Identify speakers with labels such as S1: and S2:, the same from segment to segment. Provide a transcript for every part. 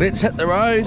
S1: Let's hit the road.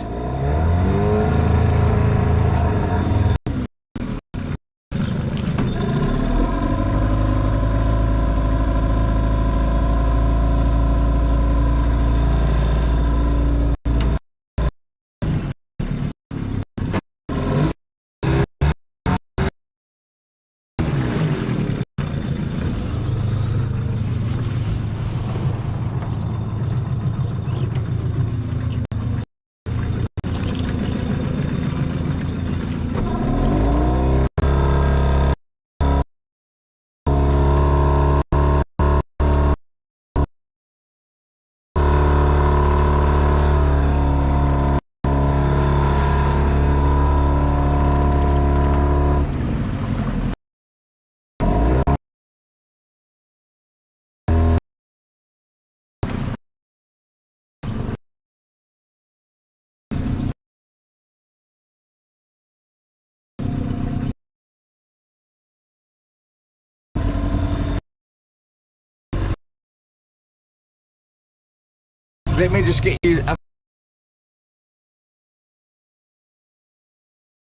S1: Let me just get you.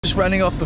S1: Just running off the.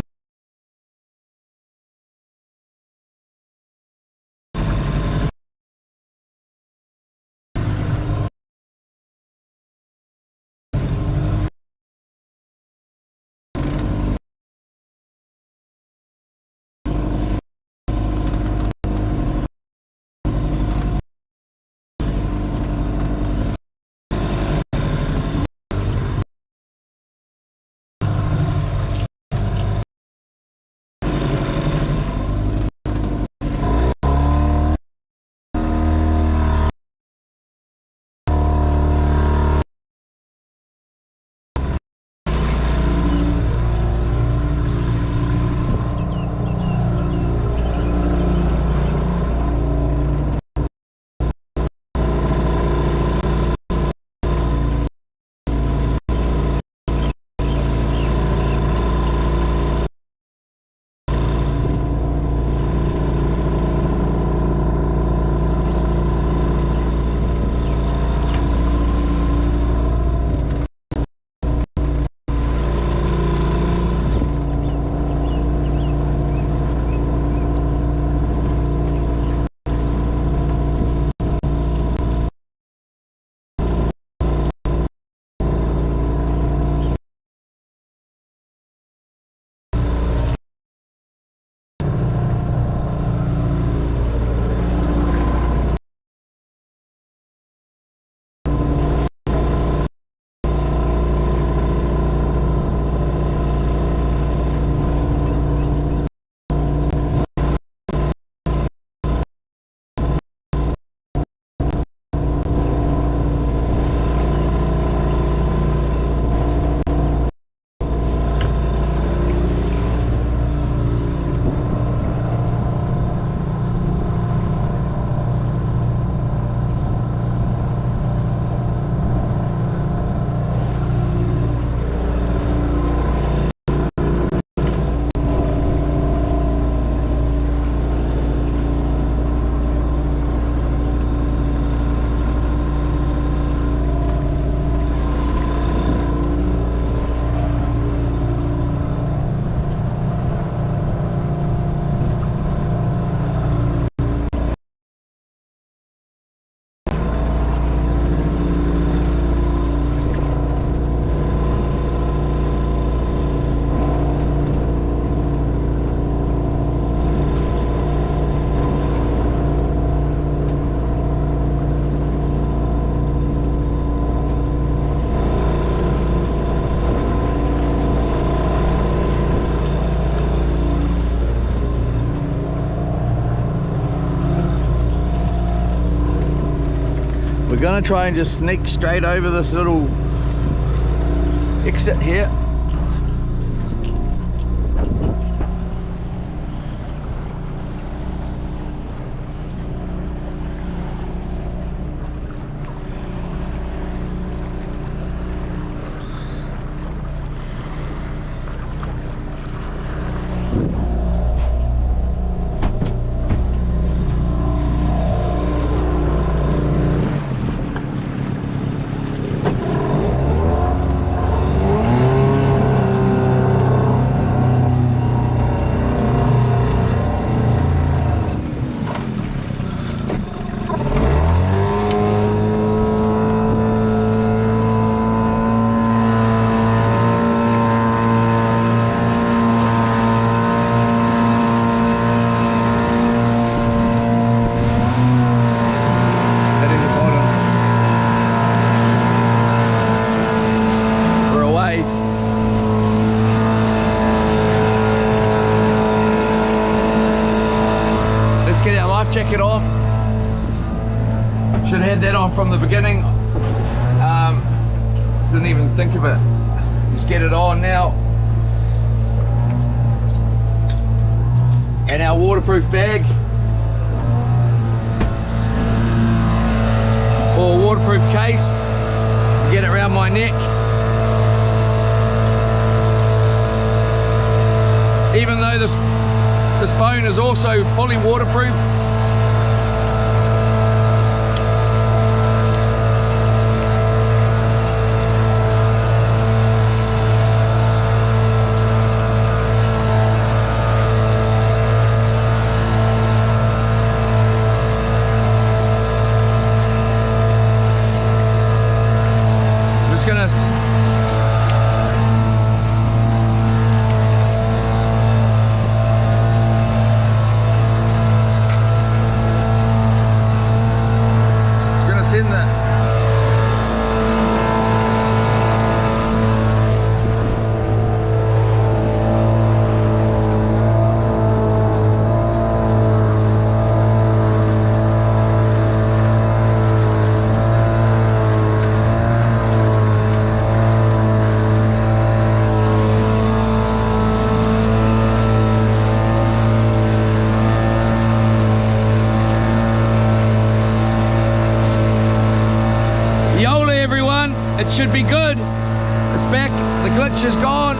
S1: We're gonna try and just sneak straight over this little exit here. jacket on. Should have had that on from the beginning. Didn't even think of it. Just get it on now. And our waterproof bag, or waterproof case, get it around my neck. Even though this phone is also fully waterproof, it should be good. It's back, the glitch is gone.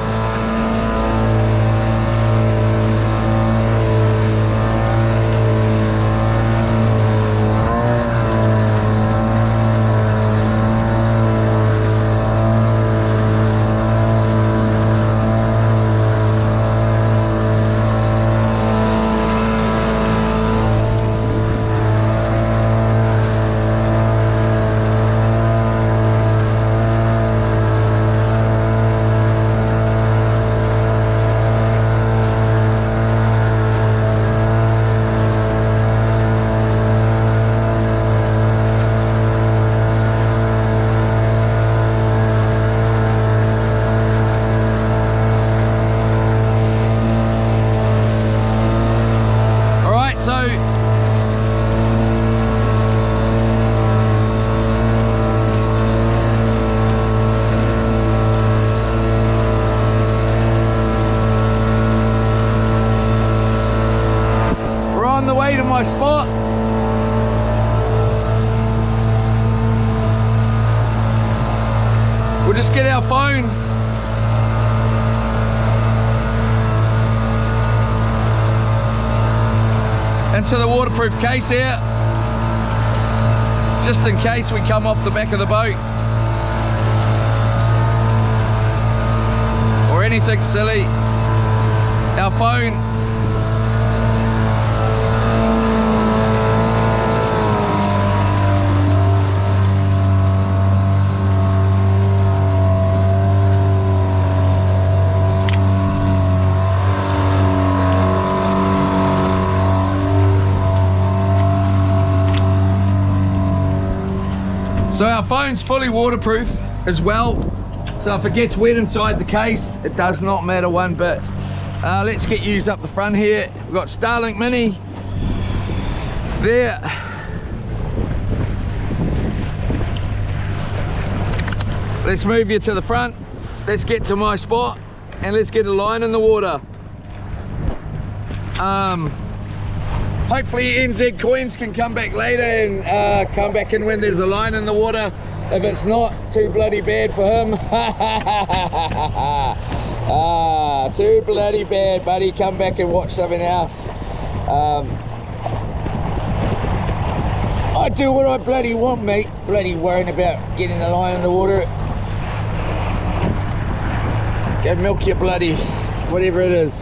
S1: My spot. We'll just get our phone into the waterproof case here, just in case we come off the back of the boat or anything silly. Our phone So our phone's fully waterproof as well, so if it gets wet inside the case, it does not matter one bit. Let's get used up the front here. We've got Starlink Mini there. Let's move you to the front. Let's get to my spot and let's get a line in the water. Hopefully NZ coins can come back later and come back in when there's a line in the water. If it's not, too bloody bad for him. Too bloody bad, buddy. Come back and watch something else. I do what I bloody want, mate. Bloody worrying about getting the line in the water. Go milk your bloody whatever it is.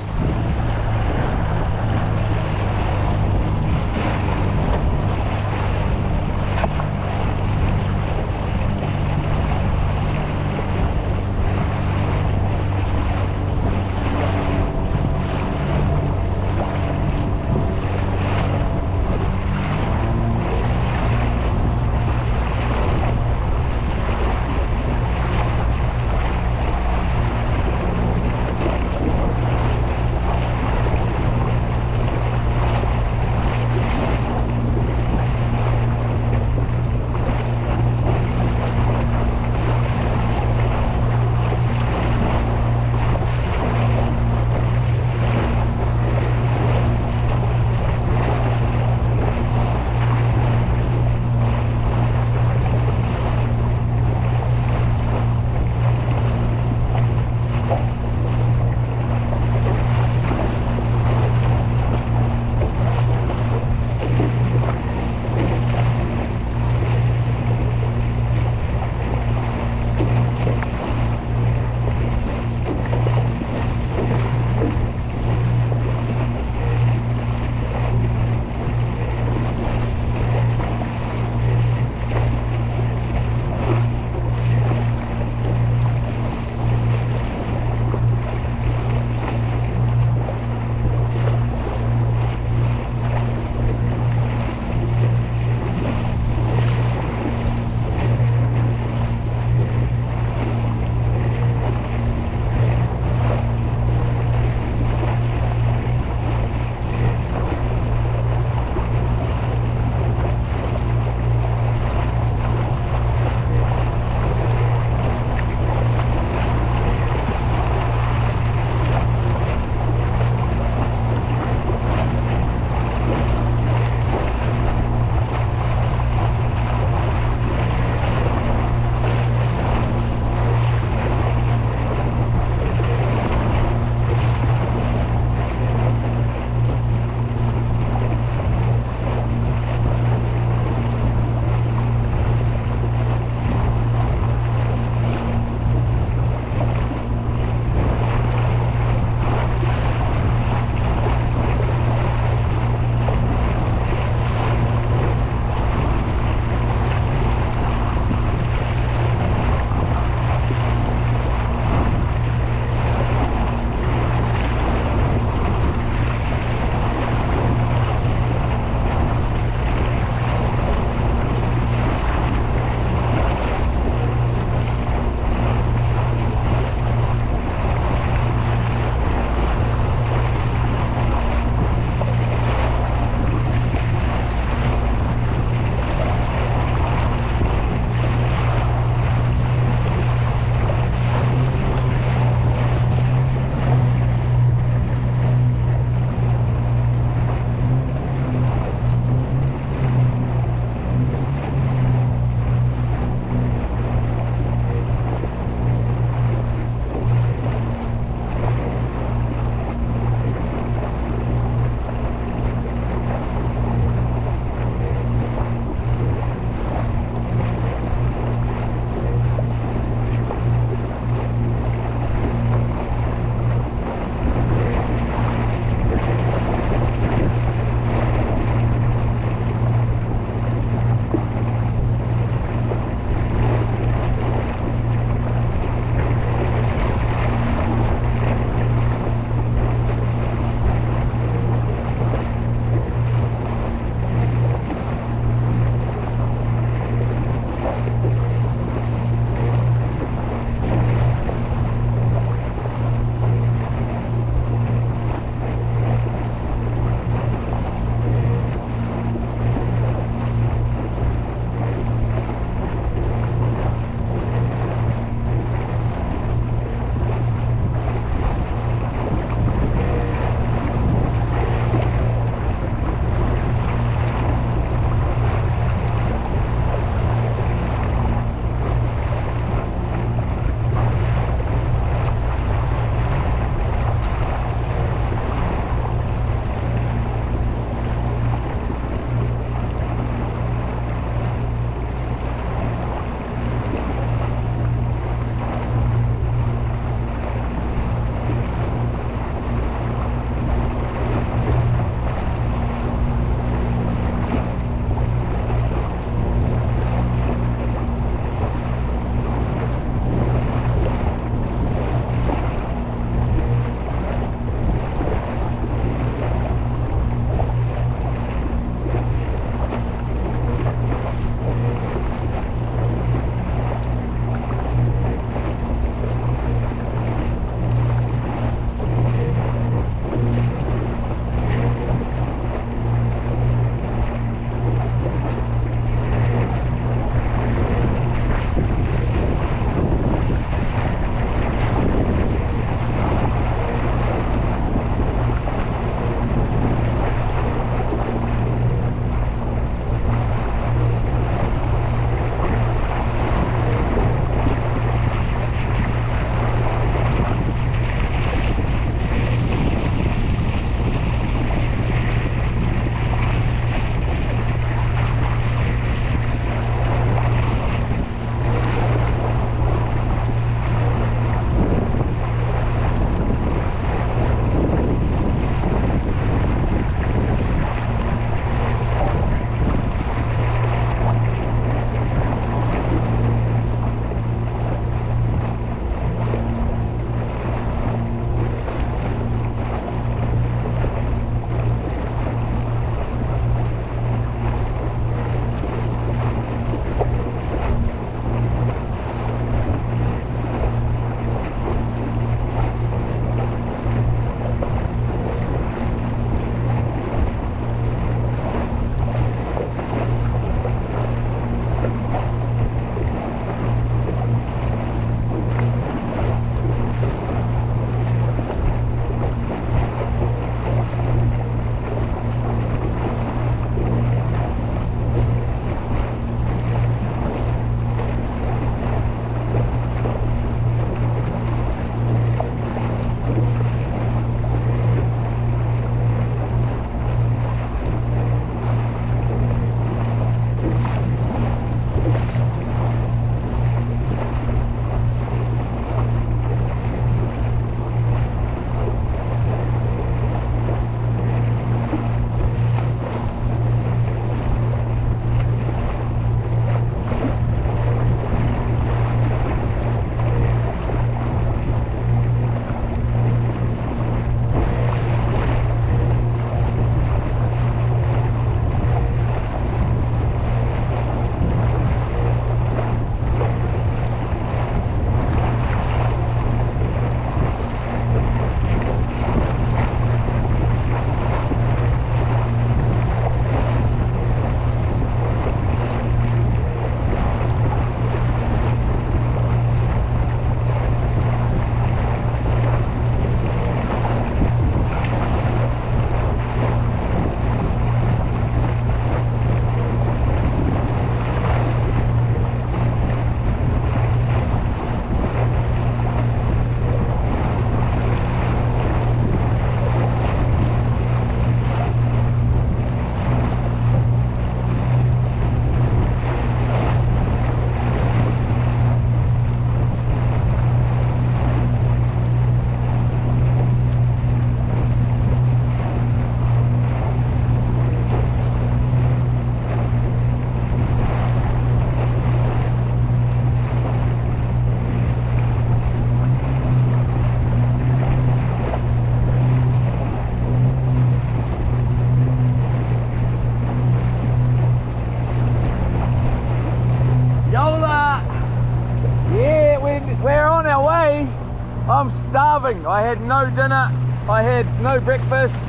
S1: starving. I had no dinner, I had no breakfast.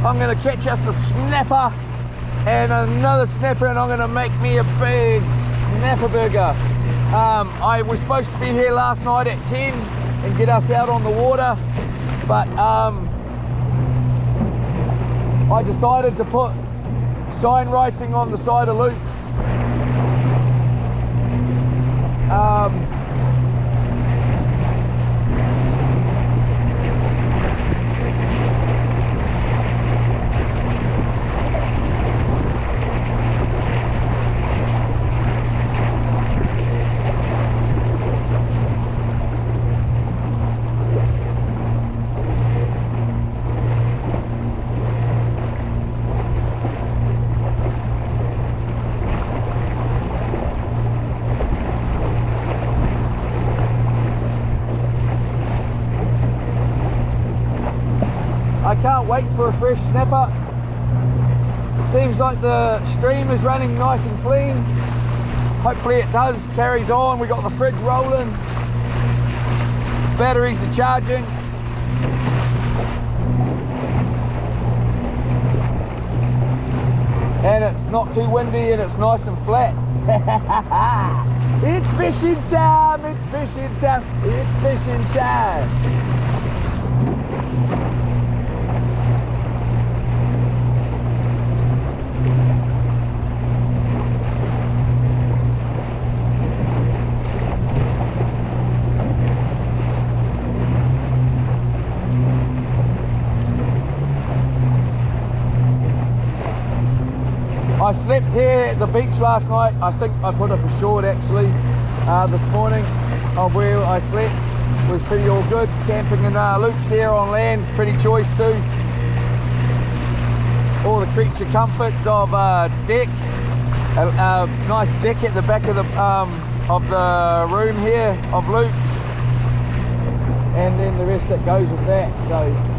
S1: I'm gonna catch us a snapper and another snapper, and I'm gonna make me a big snapper burger. I was supposed to be here last night at 10 and get us out on the water, but I decided to put sign writing on the side of loops. I can't wait for a fresh snapper. Seems like the stream is running nice and clean. Hopefully it does, carries on. We got the fridge rolling. Batteries are charging. And it's not too windy and it's nice and flat. It's fishing time, it's fishing time, it's fishing time. I slept here at the beach last night. I think I put up a short actually this morning of where I slept. It was pretty all good. Camping in loops here on land is pretty choice too. All the creature comforts of deck, a nice deck at the back of the room here of loops, and then the rest that goes with that. So.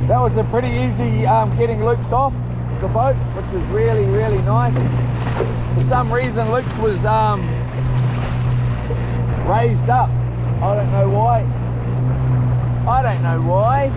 S1: That was a pretty easy getting loops off the boat, which was really, really nice. For some reason loops was raised up. I don't know why. I don't know why.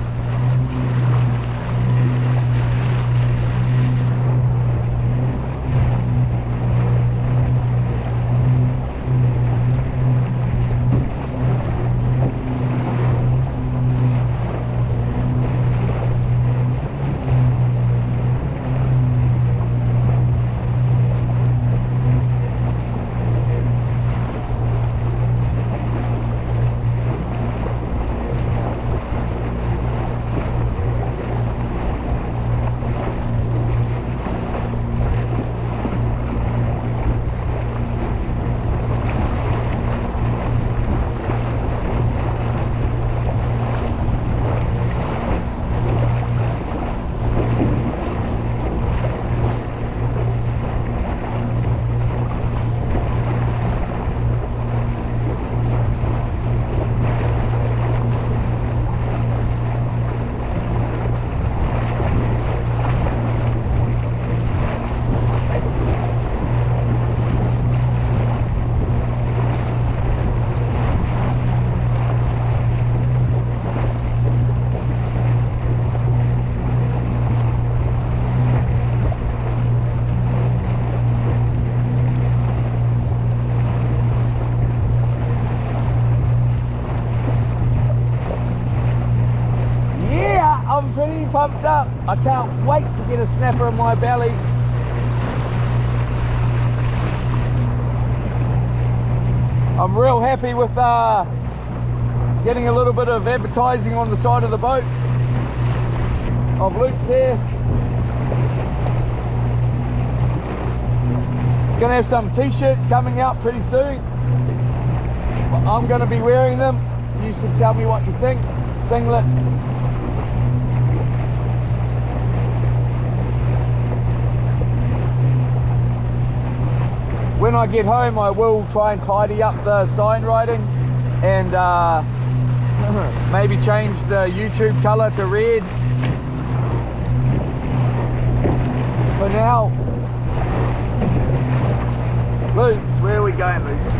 S1: I'm pretty pumped up. I can't wait to get a snapper in my belly. I'm real happy with getting a little bit of advertising on the side of the boat of loops here. Gonna have some t-shirts coming out pretty soon. I'm gonna be wearing them. You can tell me what you think. Singlets. when I get home I will try and tidy up the sign writing and maybe change the YouTube color to red. For now, Luke's, where are we going, Luke?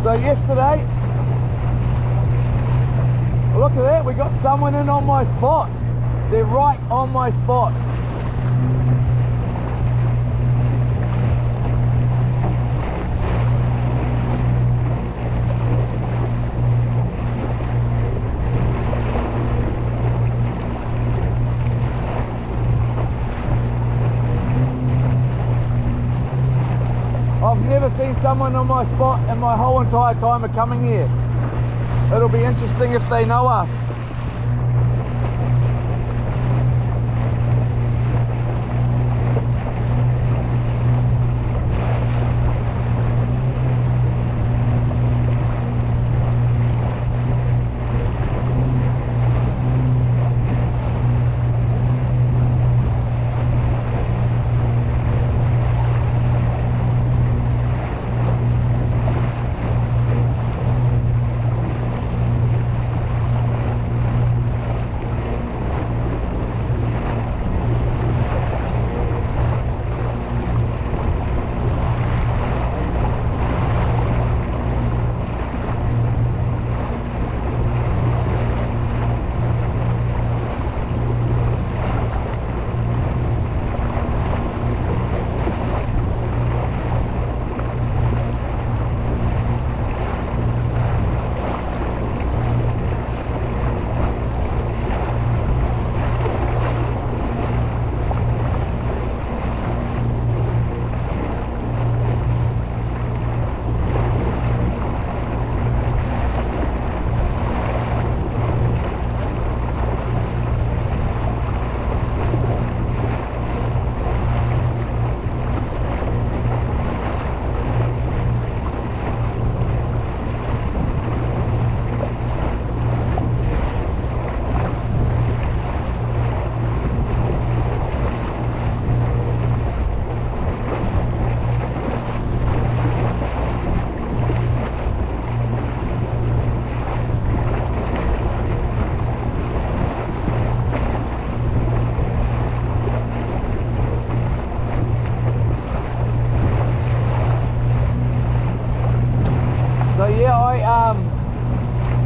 S1: So yesterday, look at that, we got someone in on my spot. They're right on my spot. I've never seen someone on my spot in my whole entire time of coming here. It'll be interesting if they know us.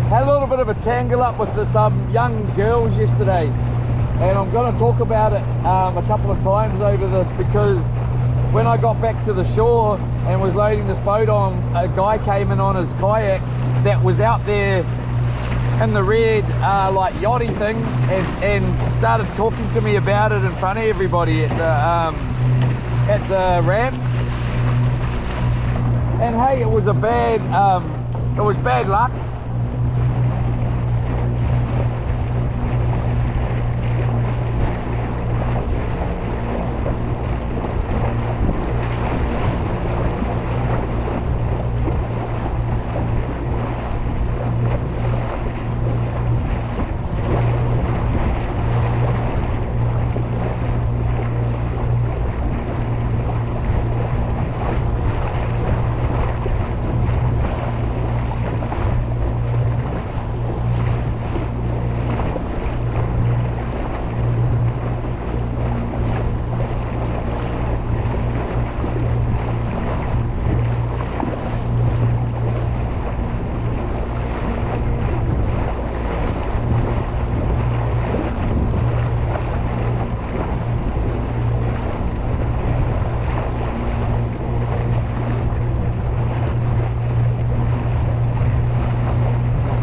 S1: Had a little bit of a tangle up with some young girls yesterday, and I'm going to talk about it a couple of times over this, because when I got back to the shore and was loading this boat on, a guy came in on his kayak that was out there in the red like yachty thing, and started talking to me about it in front of everybody at at the ramp. And hey, it was bad luck.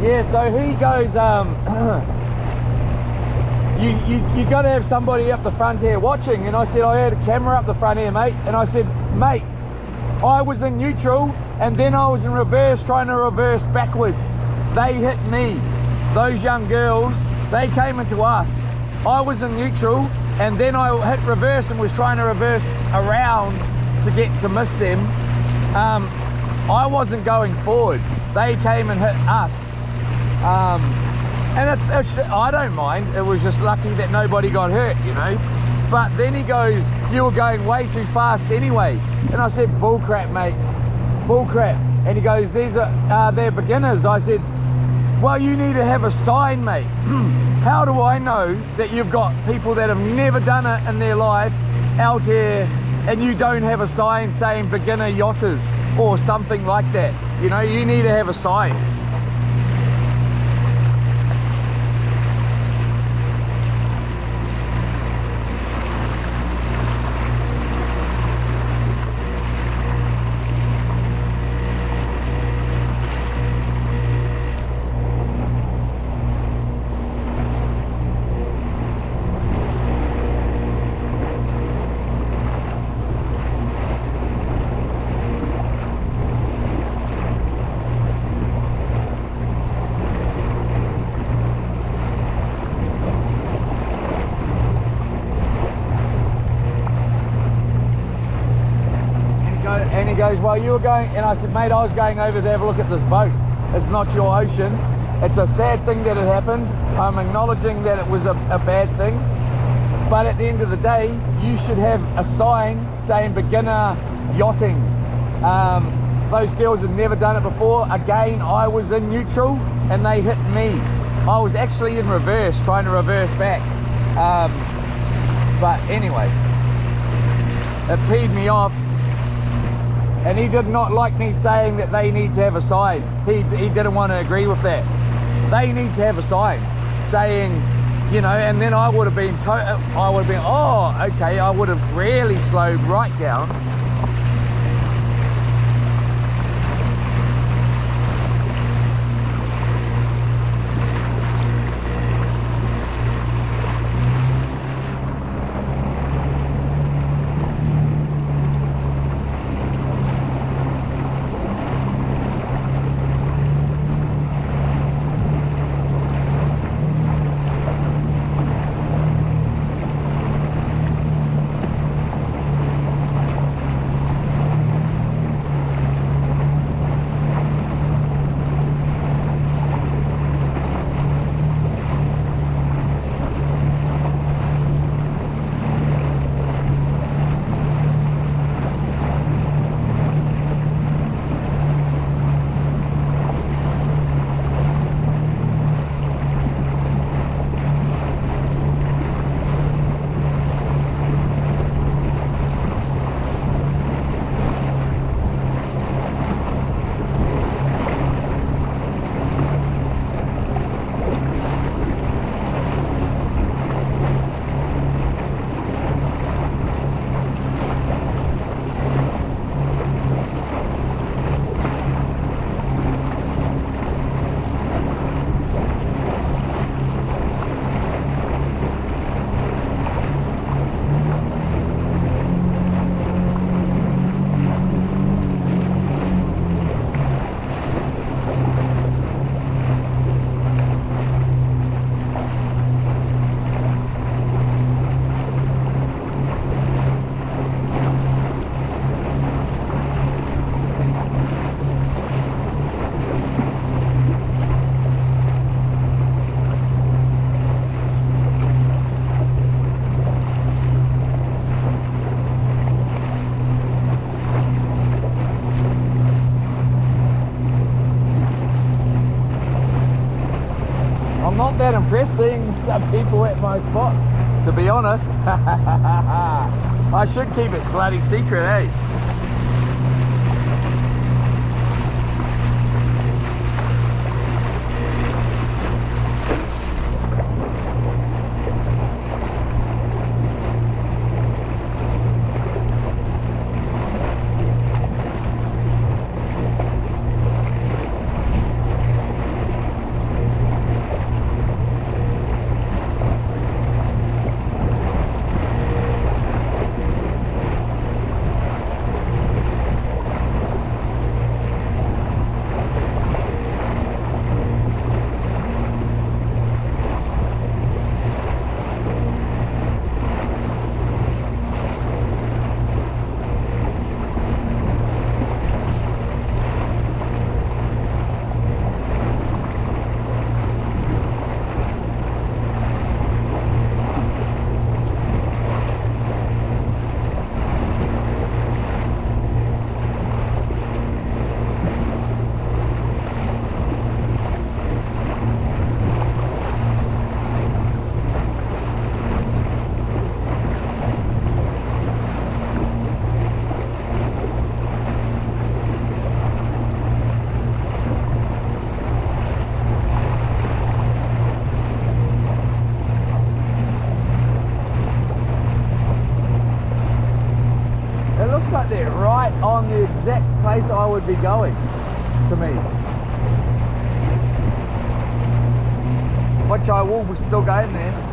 S1: Yeah, so he goes, you got to have somebody up the front here watching. And I said, I had a camera up the front here, mate. And I said, mate, I was in neutral and then I was in reverse, trying to reverse backwards. They hit me. Those young girls, they came into us. I was in neutral and then I hit reverse and was trying to reverse around to miss them. I wasn't going forward. They came and hit us. And it's I don't mind. It was just lucky that nobody got hurt, you know. But then he goes, you were going way too fast anyway. And I said, bull crap, mate, bull crap. And he goes, they're beginners. I said, well, you need to have a sign, mate. How do I know that you've got people that have never done it in their life out here and you don't have a sign saying beginner yachters or something like that? You know, you need to have a sign. And he goes, well, you were going, and I said, mate, I was going over to have a look at this boat. It's not your ocean. It's a sad thing that it happened. I'm acknowledging that it was a bad thing. But at the end of the day, you should have a sign saying beginner yachting. Those girls had never done it before. Again, I was in neutral and they hit me. I was actually in reverse, trying to reverse back. But anyway, it peed me off. And he did not like me saying that they need to have a sign. He didn't want to agree with that. They need to have a sign saying, you know, and then I would have been, oh, okay, I would have really slowed right down. not that impressed seeing some people at my spot, to be honest. I should keep it bloody secret, eh? They're right on the exact place I would be going, to me. Which I will be still going there.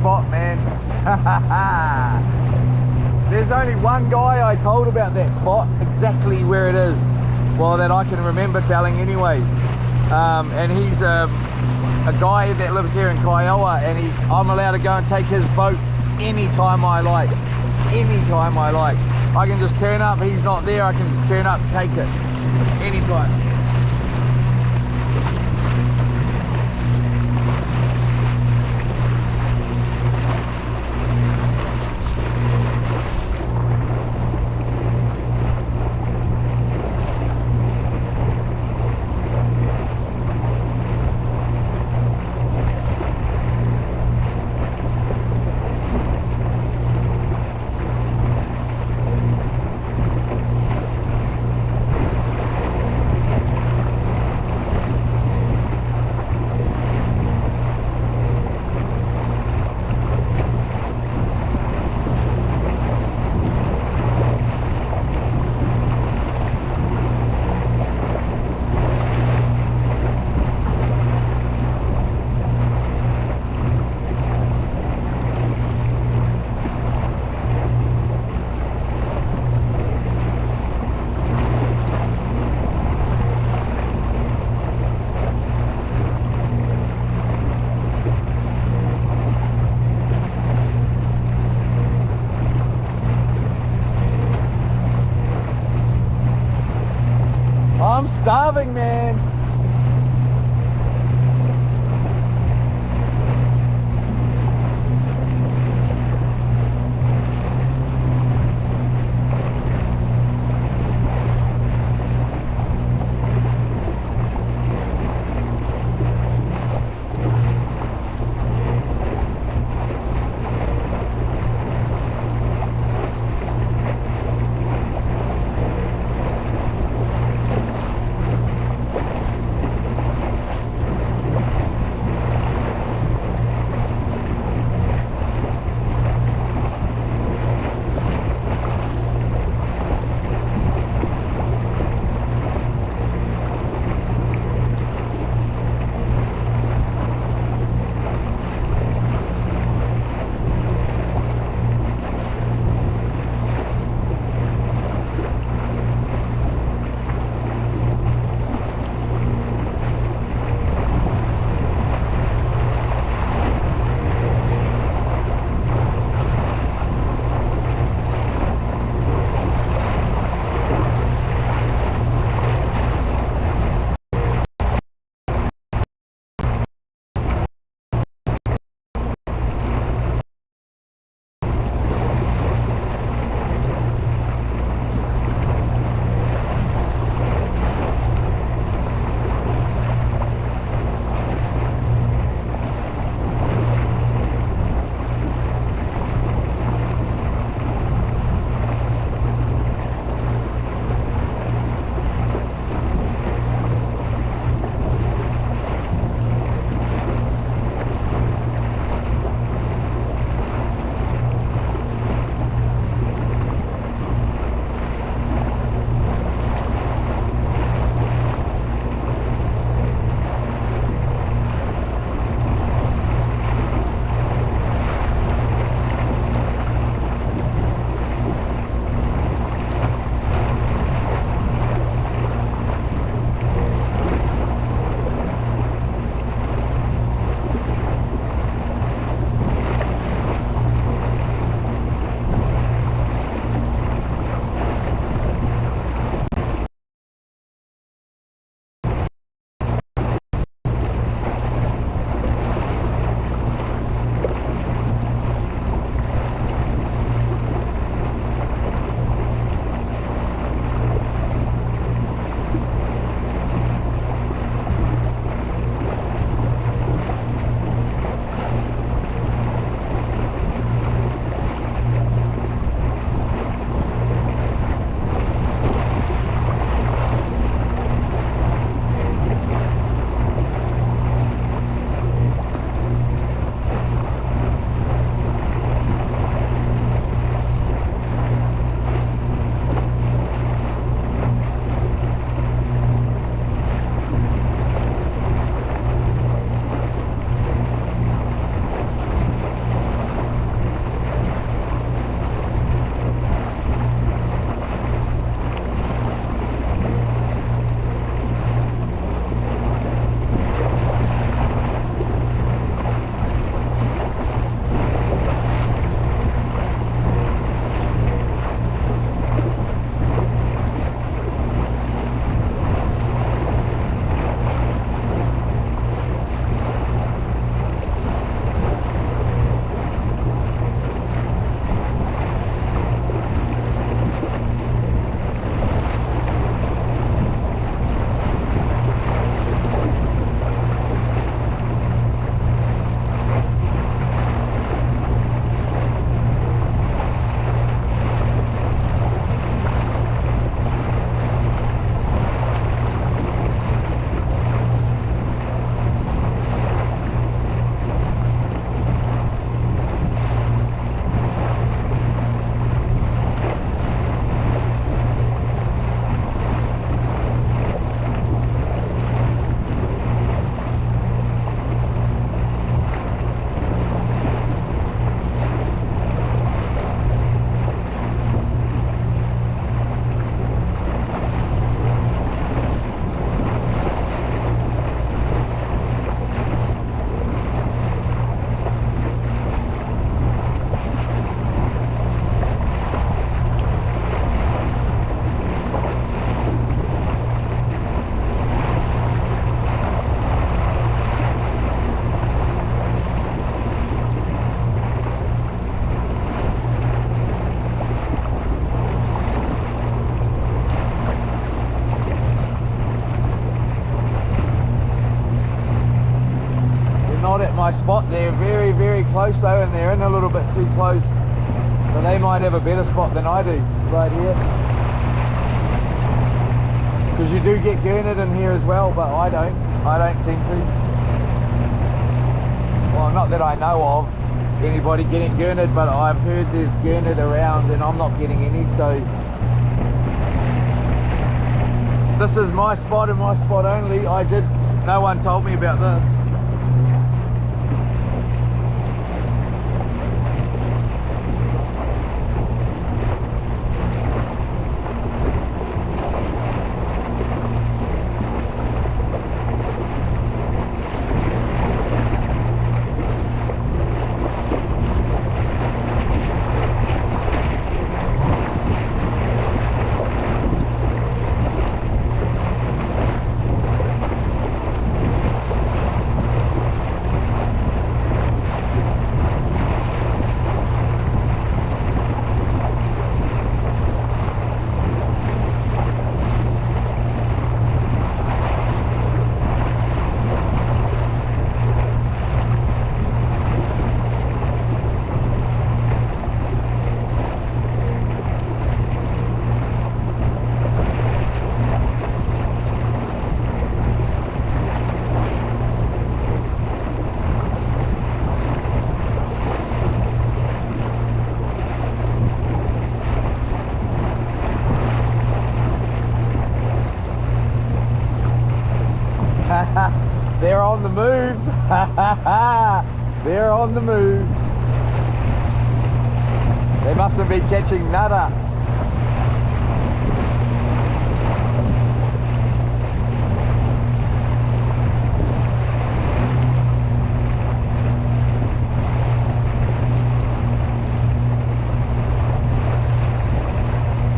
S1: Spot, man. There's only one guy I told about that spot, exactly where it is, well, that I can remember telling anyway. And he's a guy that lives here in Kiowa, and I'm allowed to go and take his boat anytime I like. Anytime I like. I can just turn up, he's not there, I can just turn up and take it. Anytime. starving, man. not at my spot. They're very, very close though, and they're in a little bit too close. So they might have a better spot than I do, right here. Because you do get gurnard in here as well, but I don't seem to. Well, not that I know of anybody getting gurnard, but I've heard there's gurnard around and I'm not getting any, so this is my spot and my spot only. No one told me about this. They're on the move. They're on the move. They mustn't be catching nada.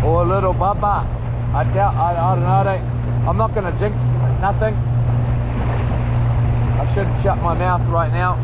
S1: Or a little bubba. I doubt, I don't know, I'm not going to jinx nothing. I should shut my mouth right now.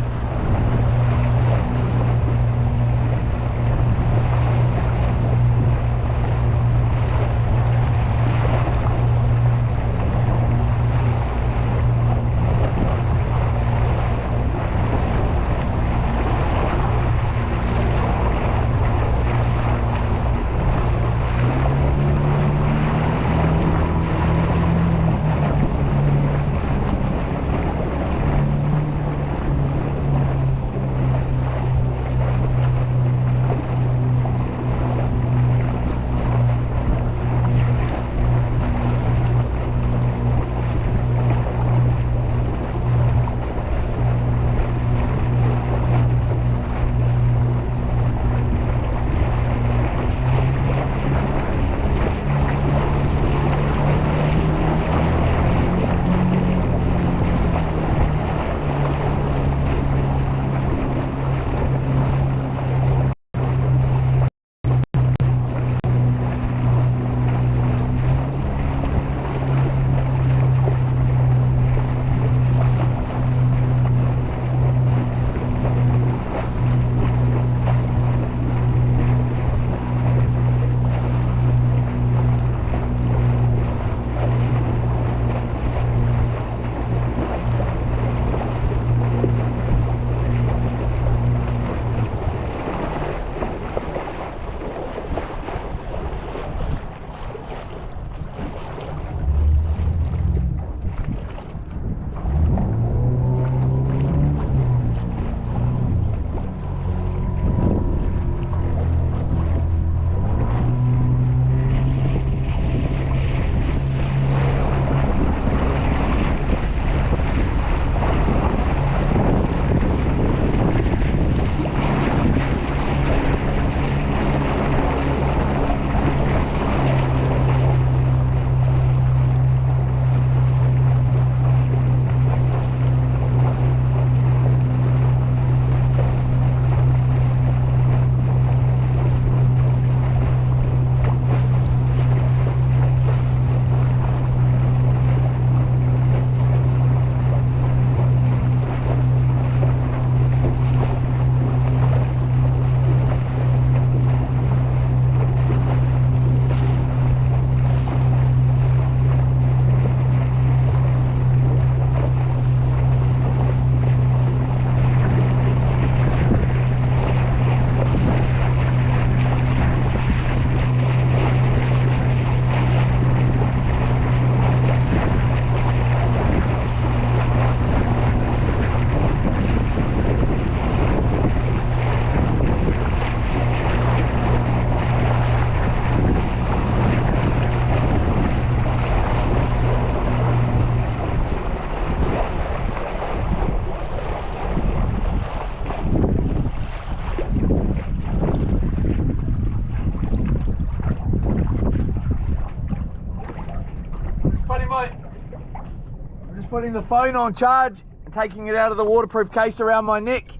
S1: putting the phone on charge and taking it out of the waterproof case around my neck.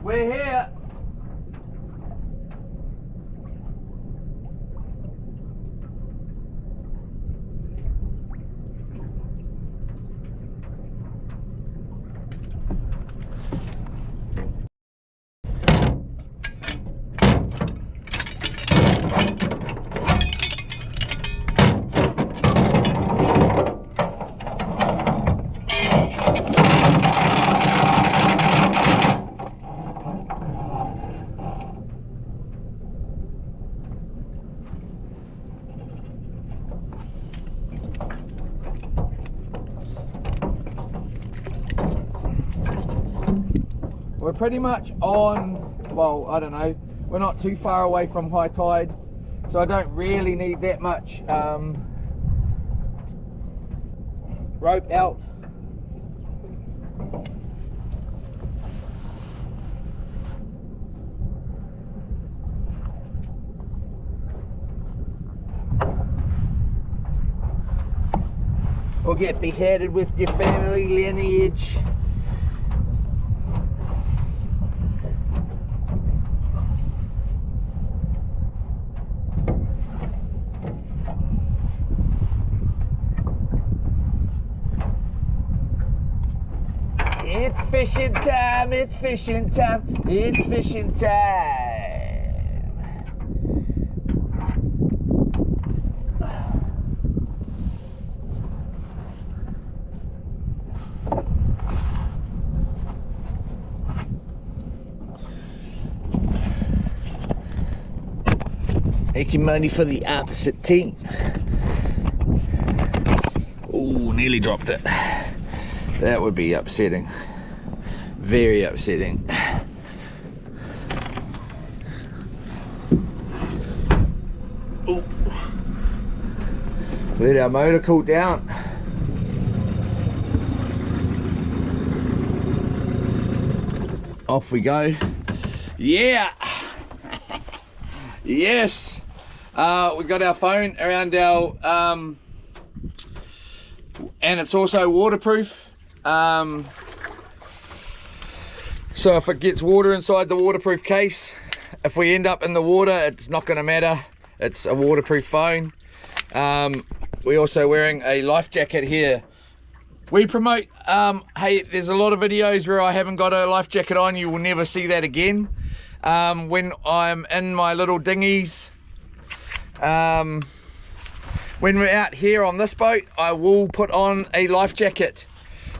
S1: We're here. We're pretty much on, well, I don't know, we're not too far away from high tide, so I don't really need that much rope out. Or get beheaded with your family lineage. It's fishing time, it's fishing time, it's fishing time. Making money for the opposite team. Oh, nearly dropped it. That would be upsetting. Very upsetting. Ooh. Let our motor cool down. Off we go. Yeah. Yes. We got our phone around our and it's also waterproof. So if it gets water inside the waterproof case, if we end up in the water, it's not going to matter. It's a waterproof phone. We're also wearing a life jacket here. We promote, hey, there's a lot of videos where I haven't got a life jacket on. You will never see that again. When I'm in my little dinghies, when we're out here on this boat, I will put on a life jacket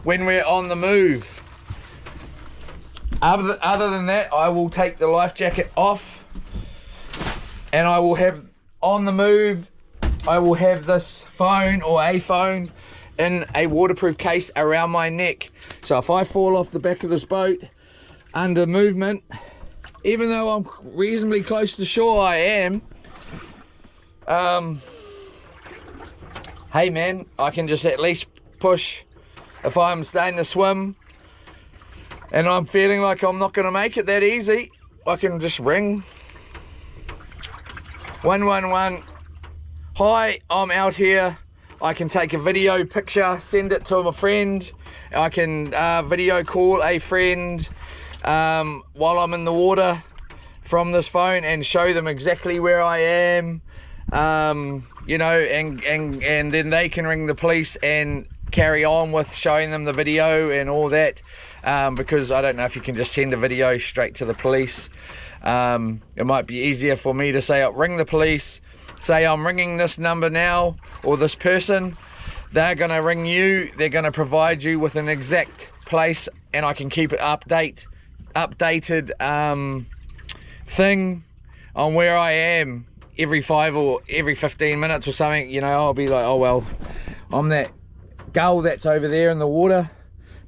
S1: when we're on the move. Other than that, I will take the life jacket off, and I will have, on the move, I will have this phone or a phone in a waterproof case around my neck. So if I fall off the back of this boat under movement, even though I'm reasonably close to shore, I am, hey man, I can just at least push. If I'm starting to swim and I'm feeling like I'm not going to make it that easy, I can just ring 111. Hi, I'm out here. I can take a video picture, send it to a friend. I can video call a friend while I'm in the water from this phone and show them exactly where I am. You know, and then they can ring the police and carry on with showing them the video and all that, because I don't know if you can just send a video straight to the police. It might be easier for me to say, I'll ring the police, say I'm ringing this number now, or this person, they're going to ring you, they're going to provide you with an exact place, and I can keep it updated thing on where I am every 5 or every 15 minutes or something. You know, I'll be like, oh well, I'm that gull that's over there in the water,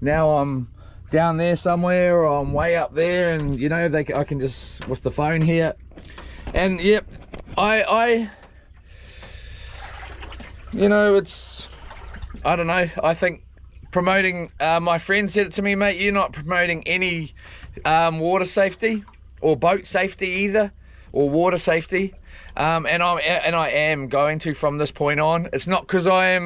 S1: now I'm down there somewhere, or I'm way up there, and you know, I can just, with the phone here. And yep, I you know, it's, I don't know, I think promoting, my friend said it to me, mate, you're not promoting any water safety or boat safety either or water safety, and I am going to from this point on. It's not because I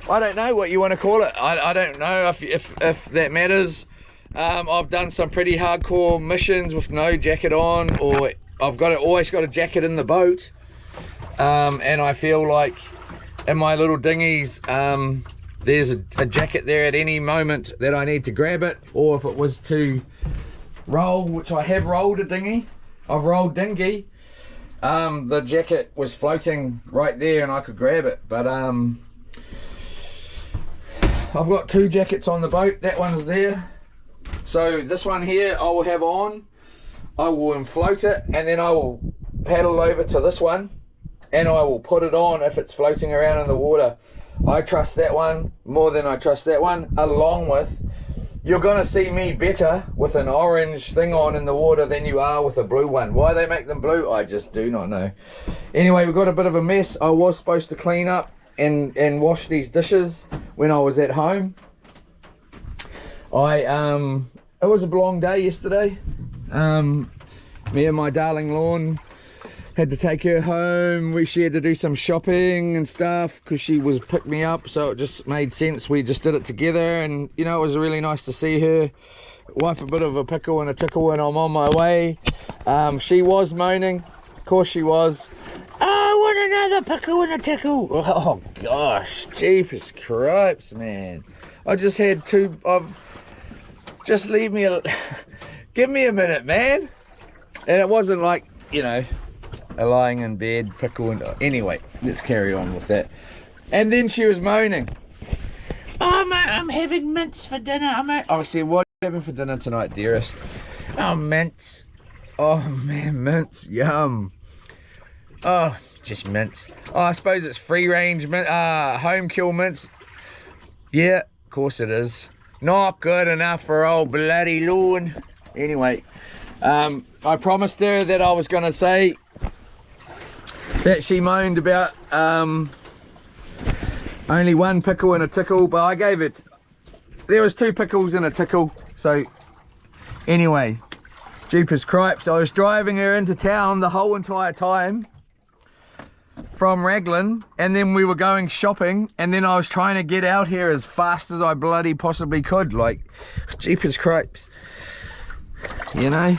S1: don't know what you want to call it. I don't know if that matters. I've done some pretty hardcore missions with no jacket on, or I've always got a jacket in the boat, and I feel like in my little dinghies there's a jacket there at any moment that I need to grab it, or if it was to roll, which I have rolled a dinghy, I've rolled dinghy, the jacket was floating right there and I could grab it. But I've got 2 jackets on the boat. That one's there, so this one here I will have on, I will float it, and then I will paddle over to this one and I will put it on if it's floating around in the water. I trust that one more than I trust that one, along with, you're gonna see me better with an orange thing on in the water than you are with a blue one. Why they make them blue, I just do not know. Anyway, we've got a bit of a mess. I was supposed to clean up and wash these dishes when I was at home. It was a long day yesterday. Me and my darling Lawn had to take her home. She had to do some shopping and stuff because she was picked me up, so it just made sense. We just did it together, and you know, it was really nice to see her. Wife a bit of a pickle and a tickle, and I'm on my way. She was moaning, of course she was. I want another pickle and a tickle. Oh gosh, jeepers cripes, man. I just had 2 of, just leave me a give me a minute, man. And it wasn't like, you know, a lying in bed pickle. And anyway, let's carry on with that. And then she was moaning, oh mate, I'm having mince for dinner. I said, what are you having for dinner tonight, dearest? Oh, mince. Oh man, mince, yum. Oh, just mince. Oh, I suppose it's free range mint, home kill mince. Yeah, of course it is. Not good enough for old bloody Lawn. Anyway, I promised her that I was going to say that she moaned about only 1 pickle and a tickle, but I gave it, there was 2 pickles and a tickle. So anyway, jeepers cripes, I was driving her into town the whole entire time from Raglan, and then we were going shopping, and then I was trying to get out here as fast as I bloody possibly could. Like, jeepers cripes, you know.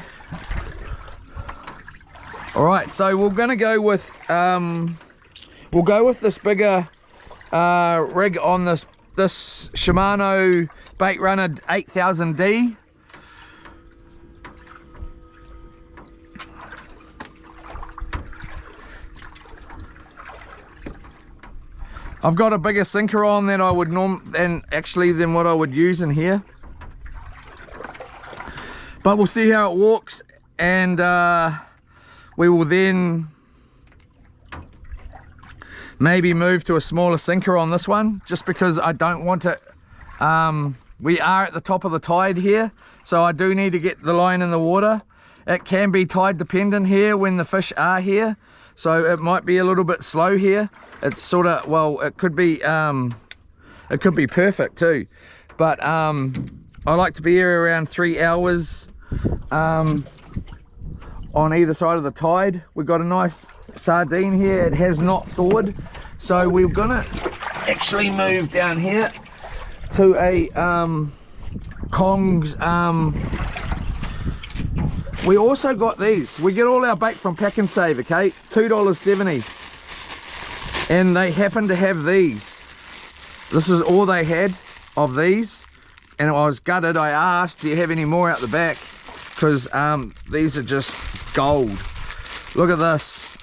S1: All right, so we're gonna go with we'll go with this bigger rig on this Shimano Bait Runner 8000D. I've got a bigger sinker on than I would than what I would use in here, but we'll see how it walks, and we will then maybe move to a smaller sinker on this one, just because I don't want it. We are at the top of the tide here, so I do need to get the line in the water. It can be tide dependent here when the fish are here, so it might be a little bit slow here. It's sort of, well, it could be perfect too, but I like to be here around 3 hours on either side of the tide. We've got a nice sardine here. It has not thawed, so we're gonna actually move down here to a Kong's. We also got these. We get all our bait from Pack and Save, okay? $2.70, and they happen to have these. This is all they had of these, and I was gutted. I asked, do you have any more out the back? Because these are just gold. Look at this.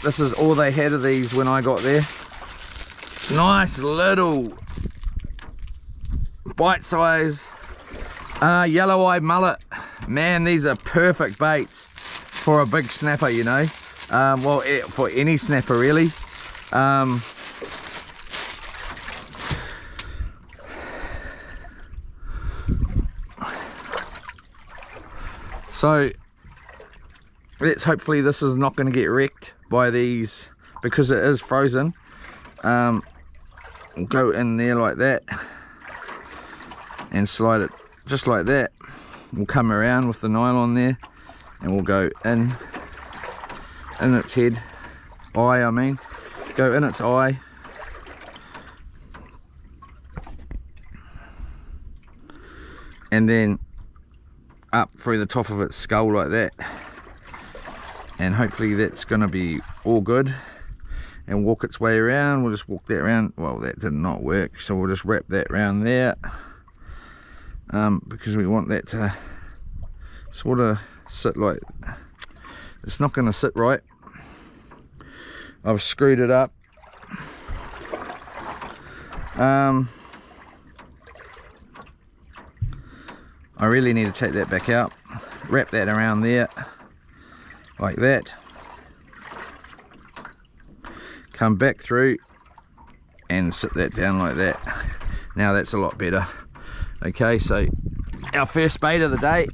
S1: This is all they had of these when I got there. Nice little bite size yellow-eyed mullet. Man, these are perfect baits for a big snapper, you know. Well, for any snapper really. So hopefully this is not going to get wrecked by these, because it is frozen. Go in there like that and slide it just like that. We'll come around with the nylon there and we'll go in its head, eye I mean, go in its eye, and then up through the top of its skull like that, and hopefully that's going to be all good, and walk its way around. We'll just walk that around. Well, that did not work, so we'll just wrap that around there, because we want that to sort of sit like, it's not going to sit right. I've screwed it up. I really need to take that back out, wrap that around there like that, come back through and sit that down like that. Now that's a lot better. Okay, so our first bait of the day,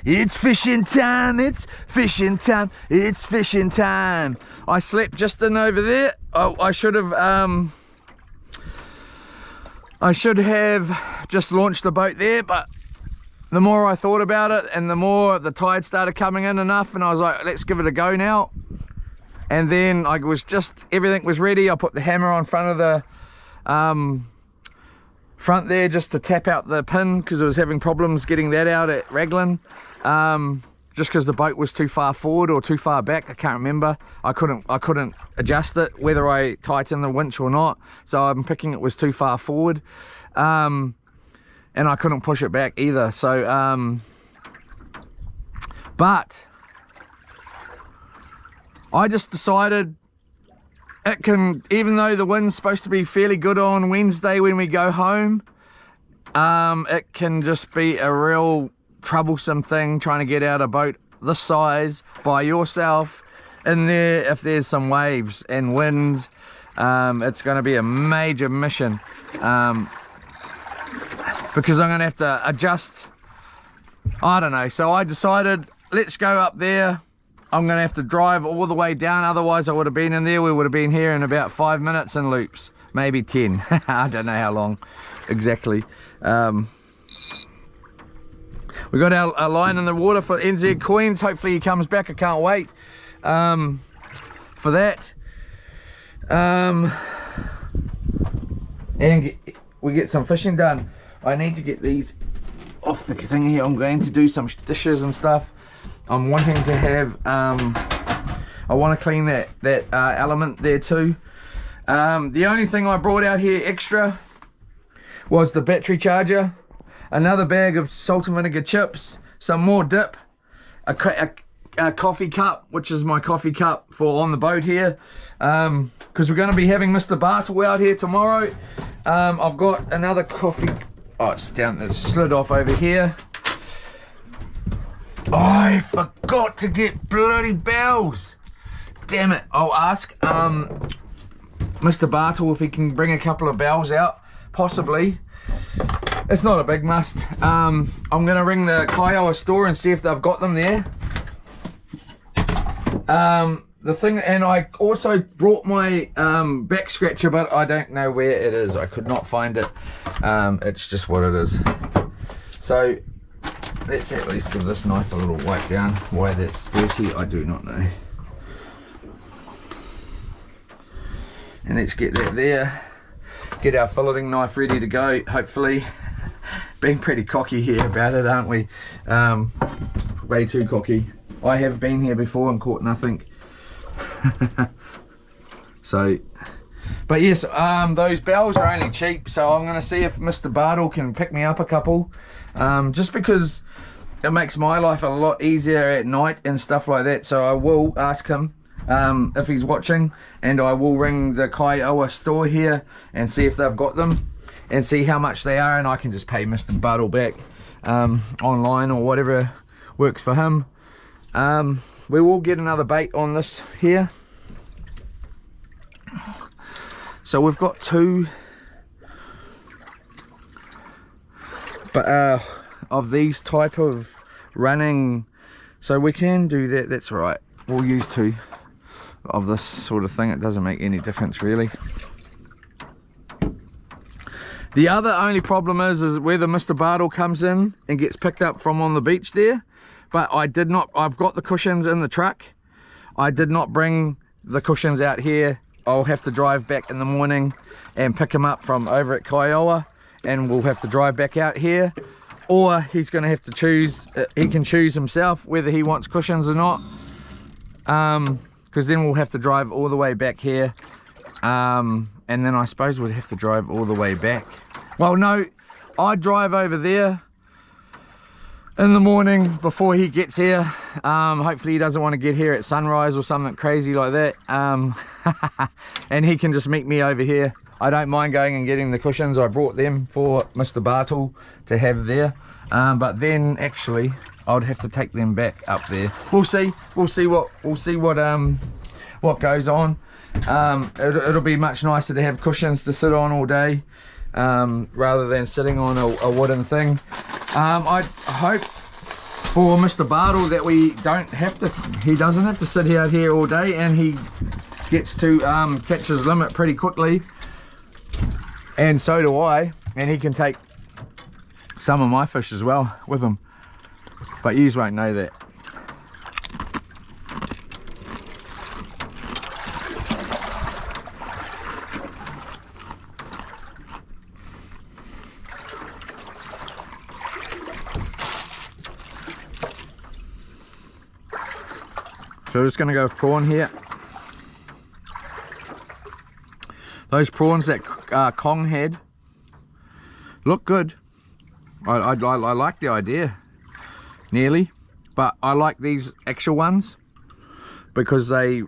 S1: it's fishing time, it's fishing time, it's fishing time. I slept just in over there. I should have just launched the boat there, but the more I thought about it and the more the tide started coming in enough, and I was like, let's give it a go now. And then I was just, everything was ready. I put the hammer on front of the front there just to tap out the pin, because I was having problems getting that out at Raglan, just because the boat was too far forward or too far back. I can't remember. I couldn't adjust it whether I tightened the winch or not, so I'm picking it was too far forward, and I couldn't push it back either. So but I just decided it can, even though the wind's supposed to be fairly good on Wednesday when we go home, it can just be a real troublesome thing trying to get out a boat this size by yourself in there. If there's some waves and wind, it's going to be a major mission, because I'm going to have to adjust. I don't know, so I decided, let's go up there. I'm going to have to drive all the way down, otherwise I would have been in there. We would have been here in about 5 minutes in loops, maybe 10. I don't know how long exactly. We got our line in the water for NZ Coins. Hopefully he comes back. I can't wait for that. And we get some fishing done. I need to get these off the thing here. I'm going to do some dishes and stuff. I'm wanting to have, I want to clean that element there too. The only thing I brought out here extra was the battery charger, another bag of salt and vinegar chips, some more dip, a coffee cup, which is my coffee cup for on the boat here, because we're going to be having Mr. Bartle out here tomorrow. I've got another coffee, oh, it's down, it's slid off over here. I forgot to get bloody bells. Damn it. I'll ask Mr. Bartle if he can bring a couple of bells out, possibly. It's not a big must. I'm gonna ring the Kiowa store and see if they've got them there. The thing, and I also brought my back scratcher, but I don't know where it is. I could not find it. It's just what it is. So let's at least give this knife a little wipe down. Why that's dirty, I do not know. And let's get that there. Get our filleting knife ready to go, hopefully. Being pretty cocky here about it, aren't we? Way too cocky. I have been here before and caught nothing. So, but yes, those bells are only cheap, so I'm going to see if Mr. Bartle can pick me up a couple. Just because it makes my life a lot easier at night and stuff like that. So I will ask him if he's watching, and I will ring the Kiowa store here and see if they've got them and see how much they are, and I can just pay Mr. Bartle back online or whatever works for him. We will get another bait on this here. So we've got two, but of these type of running, so we can do that. That's right, we'll use two of this sort of thing. It doesn't make any difference really. The other only problem is whether Mr. Bartle comes in and gets picked up from on the beach there, but I did not, I've got the cushions in the truck. I did not bring the cushions out here. I'll have to drive back in the morning and pick them up from over at Kiowa, and we'll have to drive back out here, or he's going to have to choose, he can choose himself whether he wants cushions or not, because then we'll have to drive all the way back here, and then I suppose we'd have to drive all the way back. Well, no, I'd drive over there in the morning before he gets here. Hopefully he doesn't want to get here at sunrise or something crazy like that, and he can just meet me over here. I don't mind going and getting the cushions. I brought them for Mr. Bartle to have there, but then actually I'd have to take them back up there. We'll see what goes on. It'll be much nicer to have cushions to sit on all day, rather than sitting on a wooden thing. I hope for Mr. Bartle that we don't have to, he doesn't have to sit out here all day, and he gets to catch his limit pretty quickly, and so do I, and he can take some of my fish as well with him, but yous won't know that. So we're just going to go with prawn here. Those prawns that Kong had look good. I like the idea, nearly, but I like these actual ones because they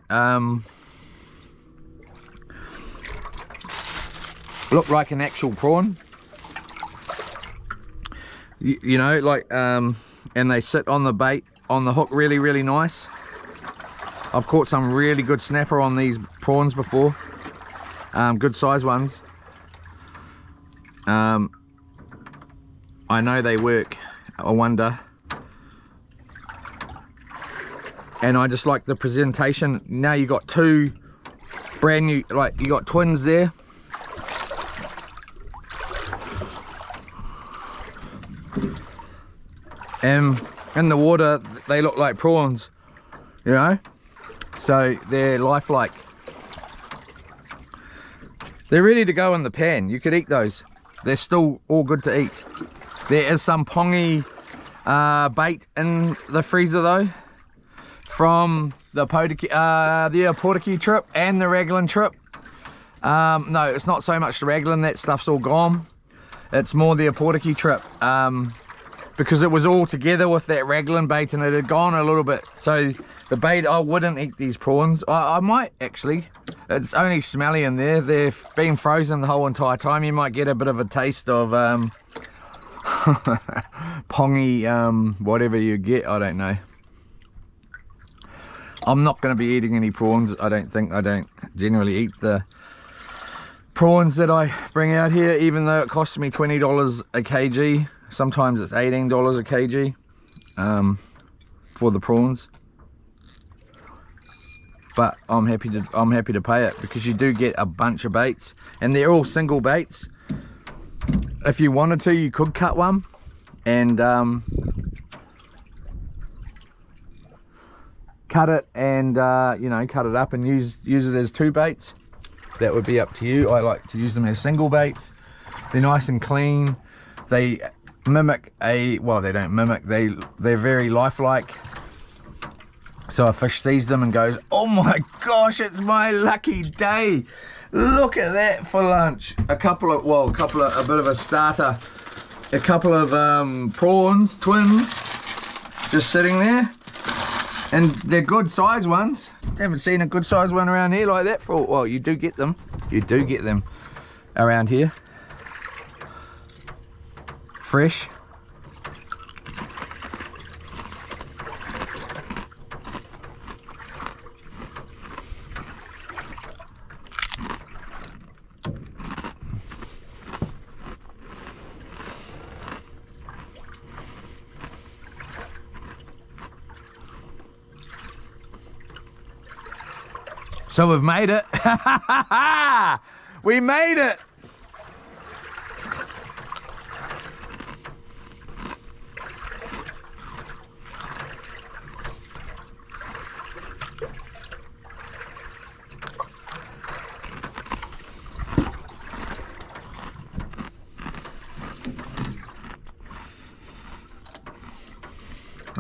S1: look like an actual prawn. You know, like, and they sit on the bait, on the hook really, really nice. I've caught some really good snapper on these prawns before, good size ones. I know they work, I wonder. And I just like the presentation. Now you got two brand new, like you got twins there. And in the water, they look like prawns, you know? So they're lifelike. They're ready to go in the pan. You could eat those. They're still all good to eat. There is some pongy bait in the freezer though, from the Portakey trip and the Raglan trip. No, it's not so much the Raglan, that stuff's all gone. It's more the Portakey trip, because it was all together with that Raglan bait and it had gone a little bit. So the bait, I wouldn't eat these prawns. I might actually. It's only smelly in there. They've been frozen the whole entire time. You might get a bit of a taste of pongy, whatever you get, I don't know. I'm not going to be eating any prawns, I don't think. I don't generally eat the prawns that I bring out here, even though it costs me $20 a kg. Sometimes it's $18 a kg for the prawns. But I'm happy to pay it, because you do get a bunch of baits, and they're all single baits. If you wanted to, you could cut one and cut it and you know, cut it up and use it as two baits. That would be up to you. I like to use them as single baits. They're nice and clean. They mimic well, they don't mimic, they're very lifelike. So a fish sees them and goes, oh my gosh, it's my lucky day. Look at that for lunch. A bit of a starter, a couple of prawns, twins, just sitting there. And they're good size ones. Haven't seen a good size one around here like that for, well, you do get them. You do get them around here. Fresh. So we've made it. We made it.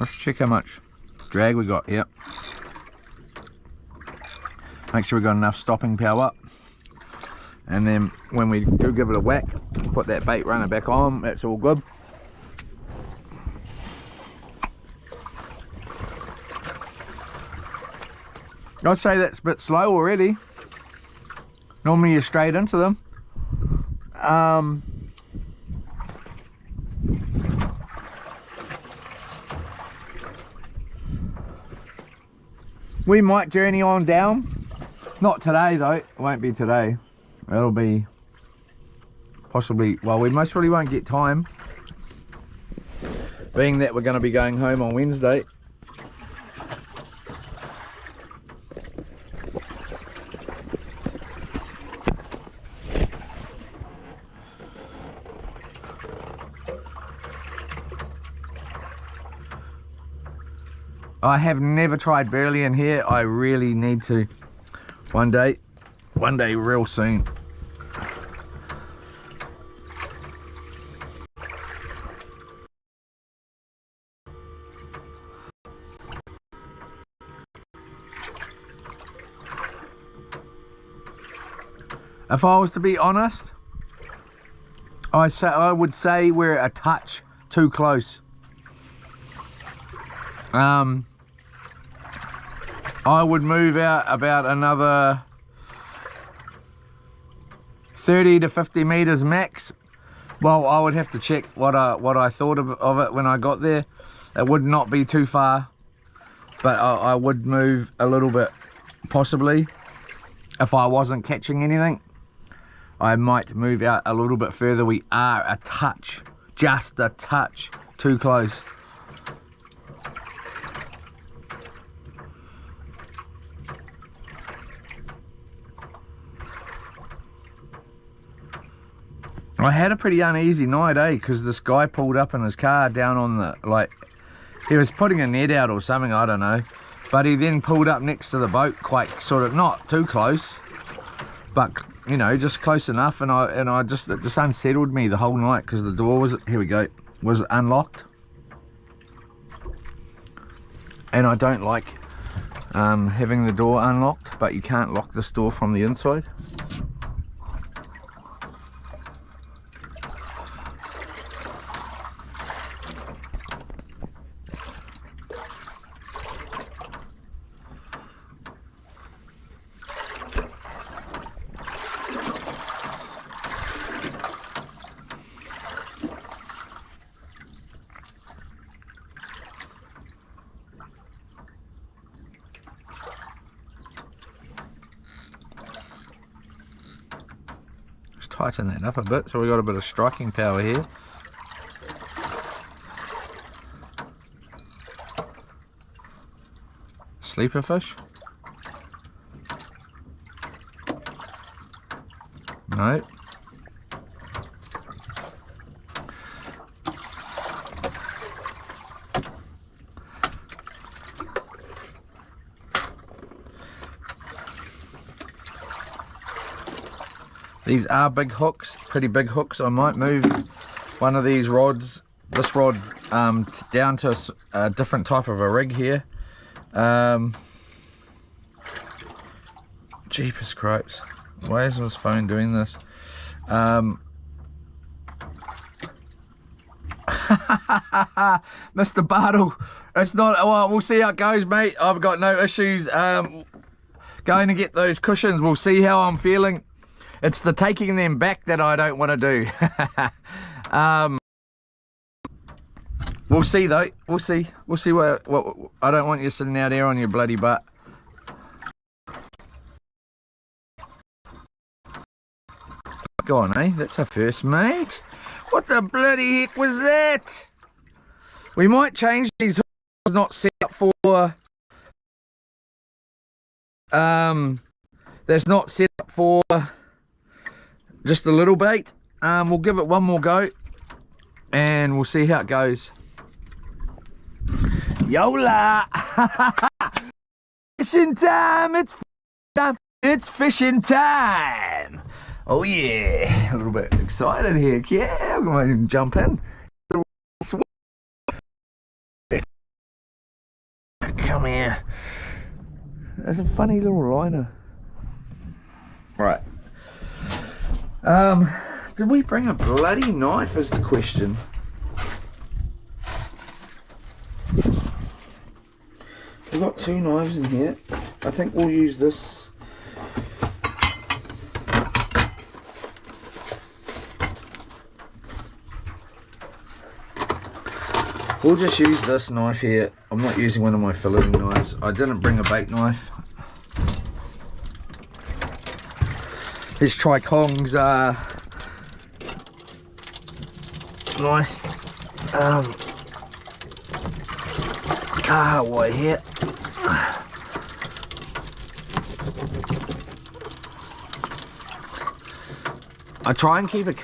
S1: Let's check how much drag we got here. Make sure we got enough stopping power. And then when we do give it a whack, put that bait runner back on, that's all good. I'd say that's a bit slow already. Normally you're straight into them. We might journey on down. Not today though, it won't be today. It'll be possibly, well, we most probably won't get time, being that we're going to be going home on Wednesday. I have never tried burley in here. I really need to one day real soon. If I was to be honest, I would say we're a touch too close. I would move out about another 30 to 50 meters max. Well, I would have to check what I thought of it when I got there. It would not be too far, but I would move a little bit, possibly. If I wasn't catching anything, I might move out a little bit further. We are a touch, just a touch too close. I had a pretty uneasy night, because this guy pulled up in his car down on the, like, he was putting a net out or something, I don't know. But he then pulled up next to the boat, quite sort of, not too close, but, you know, just close enough. And it just unsettled me the whole night, because the door was, here we go, was unlocked. And I don't like having the door unlocked, but you can't lock this door from the inside. Tighten that up a bit so we got a bit of striking power here. Sleeper fish? No. These are big hooks, pretty big hooks. I might move one of these rods, this rod, down to a different type of a rig here. Jeepers cripes. Why is this phone doing this? Mr. Bartle, it's not, well, we'll see how it goes, mate. I've got no issues going to get those cushions. We'll see how I'm feeling. It's the taking them back that I don't want to do. We'll see though. We'll see what I don't want you sitting out there on your bloody butt. Go on, eh? That's our first, mate. What the bloody heck was that? We might change these hooks, not set up for that's not set up for just a little bait. We'll give it one more go and we'll see how it goes. Yola! Fishing time! It's fishing time! Oh yeah! A little bit excited here. Yeah, I'm going to jump in. Come here. That's a funny little liner. Right. Did we bring a bloody knife is the question. We've got 2 knives in here. I think we'll use this. We'll just use this knife here. I'm not using one of my filleting knives. I didn't bring a bait knife. This Tri-Kong's nice. White here. I try and keep it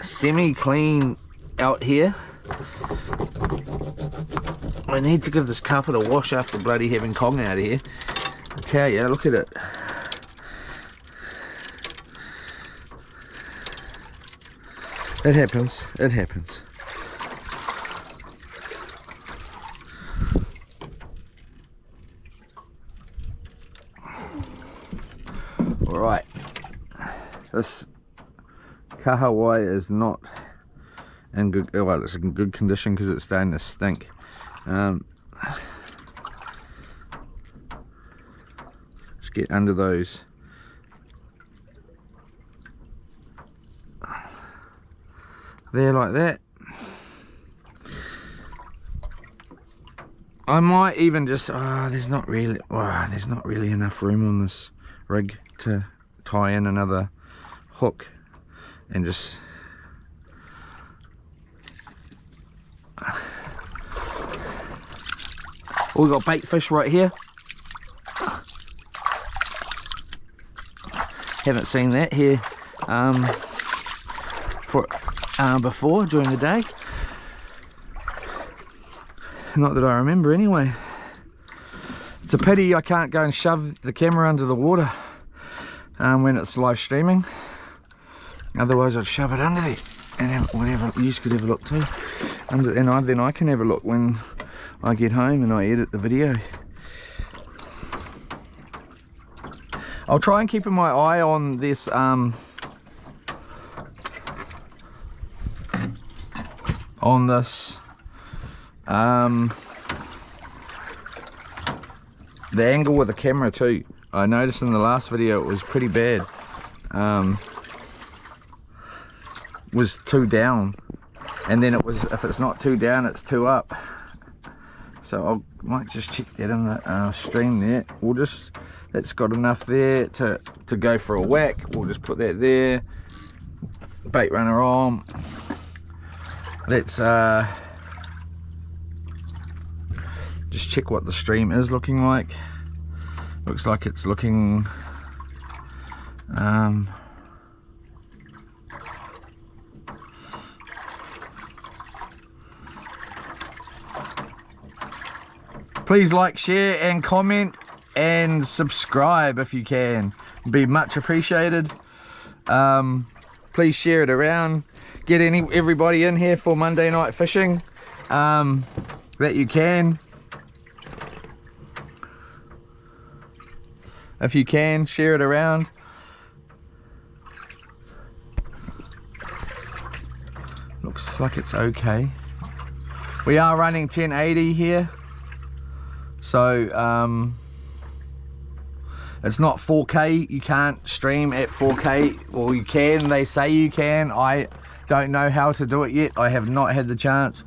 S1: semi-clean out here. I need to give this carpet a wash after bloody having Kong out of here. I tell you, look at it. It happens, it happens. Alright, this kahawai is not in good, well, it's in good condition because it's starting to stink. Just get under those. There, like that. I might even just there's not really enough room on this rig to tie in another hook and just we got bait fish right here. Haven't seen that here before during the day. Not that I remember anyway. It's a pity I can't go and shove the camera under the water when it's live streaming. Otherwise I'd shove it under there and have whatever you could have a look too. And then I can have a look when I get home and I edit the video. I'll try and keep my eye on this the angle with the camera too. I noticed in the last video it was pretty bad. Was too down, and then it was, if it's not too down, it's too up. So I might just check that in the stream there. We'll just, that's got enough there to go for a whack. We'll just put that there. Bait runner on. Let's just check what the stream is looking like. Looks like it's looking please like, share and comment and subscribe if you can. Be much appreciated. Please share it around. Get everybody in here for Monday night fishing that you can. If you can, share it around. Looks like it's okay. We are running 1080 here, so it's not 4K. You can't stream at 4K. Well, you can, they say you can. I don't know how to do it yet. I have not had the chance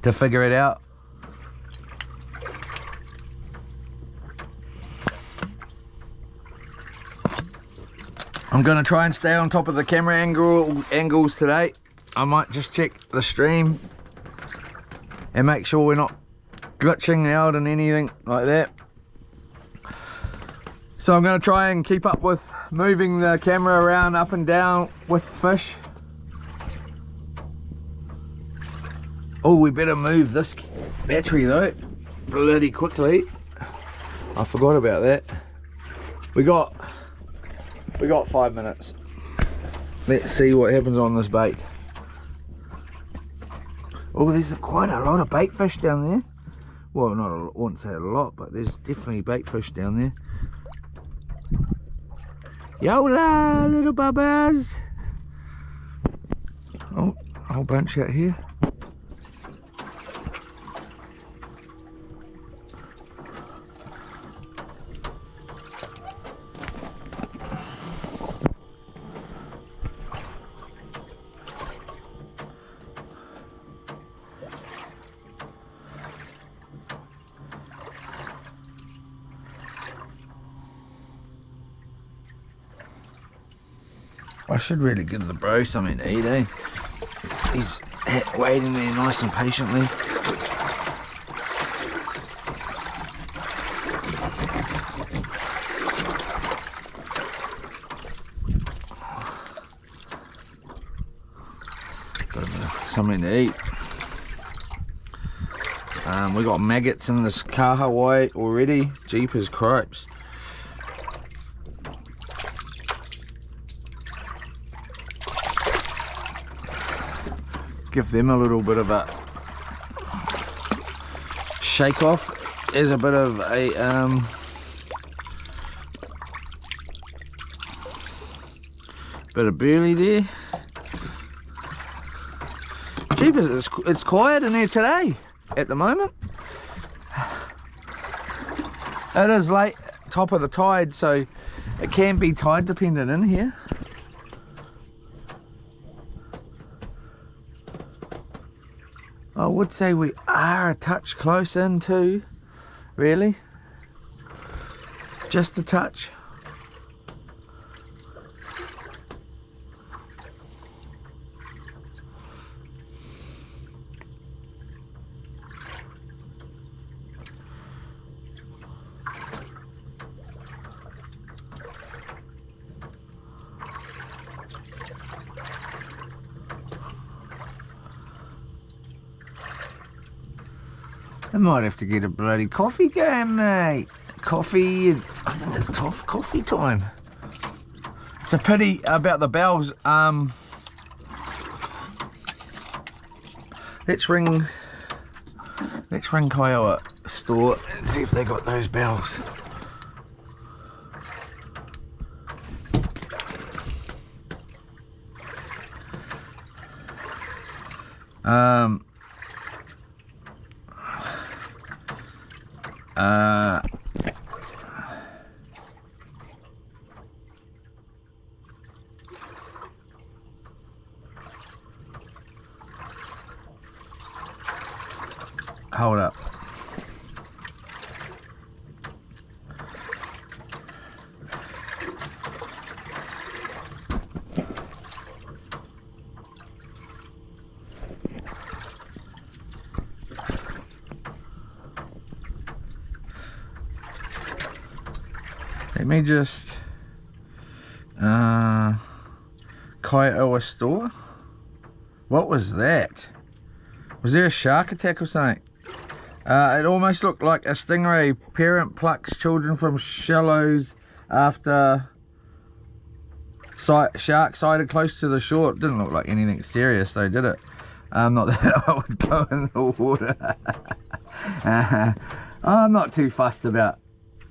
S1: to figure it out. I'm gonna try and stay on top of the camera angles today. I might just check the stream and make sure we're not glitching out and anything like that. So I'm gonna try and keep up with moving the camera around up and down with fish. Oh, we better move this battery though bloody quickly. I forgot about that. We got 5 minutes. Let's see what happens on this bait. Oh, there's quite a lot of bait fish down there. Well, not I wouldn't say a lot, but there's definitely bait fish down there. Yola, little bubbas. Oh, a whole bunch out here. I should really give the bro something to eat, eh? He's waiting there nice and patiently. Got something to eat. We got maggots in this kahawai already. Jeepers cripes. Give them a little bit of a shake off. There's a bit of a bit of burley there. Jeepers, it's quiet in there today at the moment. It is late, top of the tide, so it can be tide dependent in here. I would say we are a touch close in too, really. Just a touch. I might have to get a bloody coffee going, mate. Coffee, I think it's tough coffee time. It's a pity about the bells. Let's ring Kiowa store and see if they got those bells. Hold up. Let me just Kiowa store. What was that? Was there a shark attack or something? It almost looked like a stingray. Parent plucks children from shallows after shark sighted close to the shore. It didn't look like anything serious though, did it? Not that I would go in the water. I'm not too fussed about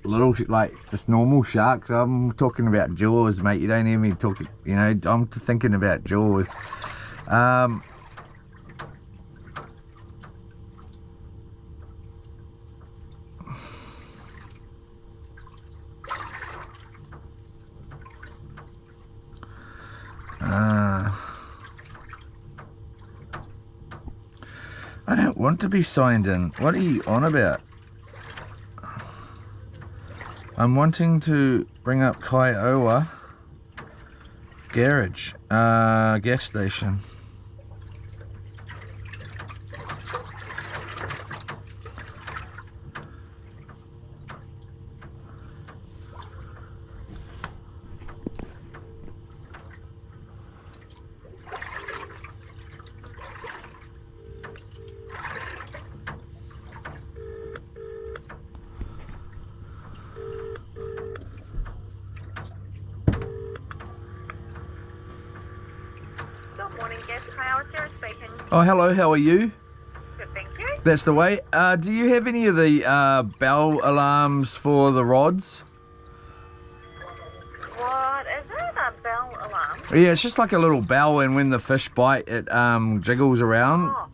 S1: little, like, just normal sharks. I'm talking about jaws, mate. You don't hear me talking, you know, I'm thinking about jaws. I don't want to be signed in. What are you on about? I'm wanting to bring up Kiowa garage, gas station.
S2: Good morning, guest. Hi, Sarah speaking.
S1: Oh, hello, how are you?
S2: Good, thank you.
S1: That's the way. Do you have any of the bell alarms for the rods?
S2: What is it? A bell alarm?
S1: Yeah, it's just like a little bell, and when the fish bite, it jiggles around.
S2: Oh.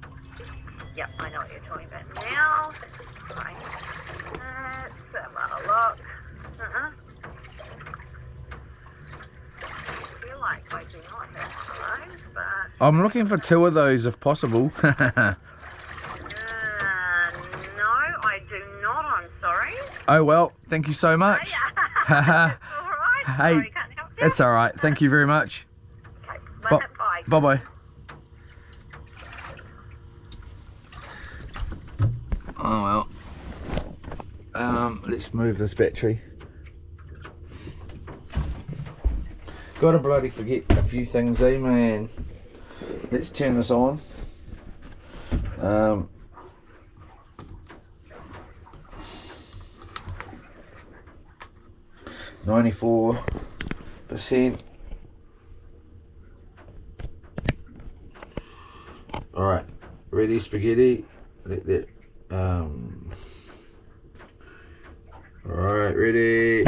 S2: Yep, I know what you're talking about now. Right. Let's have a look. I feel like I do not have those, but...
S1: I'm looking for 2 of those if possible.
S2: no, I do not, I'm sorry.
S1: Oh well, thank you so much.
S2: That's alright.
S1: Hey,
S2: Sorry, can't help you.
S1: it's alright. Thank you very much.
S2: Okay, bye.
S1: Bye-bye. Oh well. Let's move this battery. Gotta bloody forget a few things, eh, man? Let's turn this on. 94%. Alright, ready spaghetti. Let that alright, ready.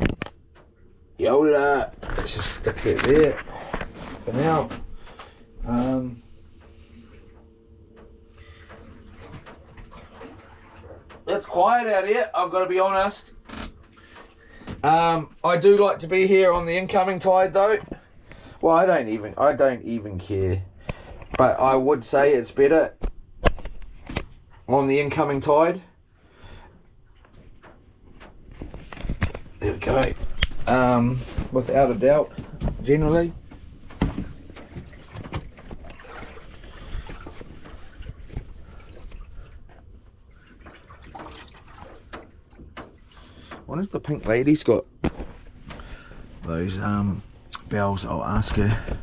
S1: Yola. Let's just stick it there for now. It's quiet out here, I've got to be honest. I do like to be here on the incoming tide though. Well, I don't even care. But I would say it's better on the incoming tide. There we go. Without a doubt, generally. What has the pink lady's got? Those bells, I'll ask her.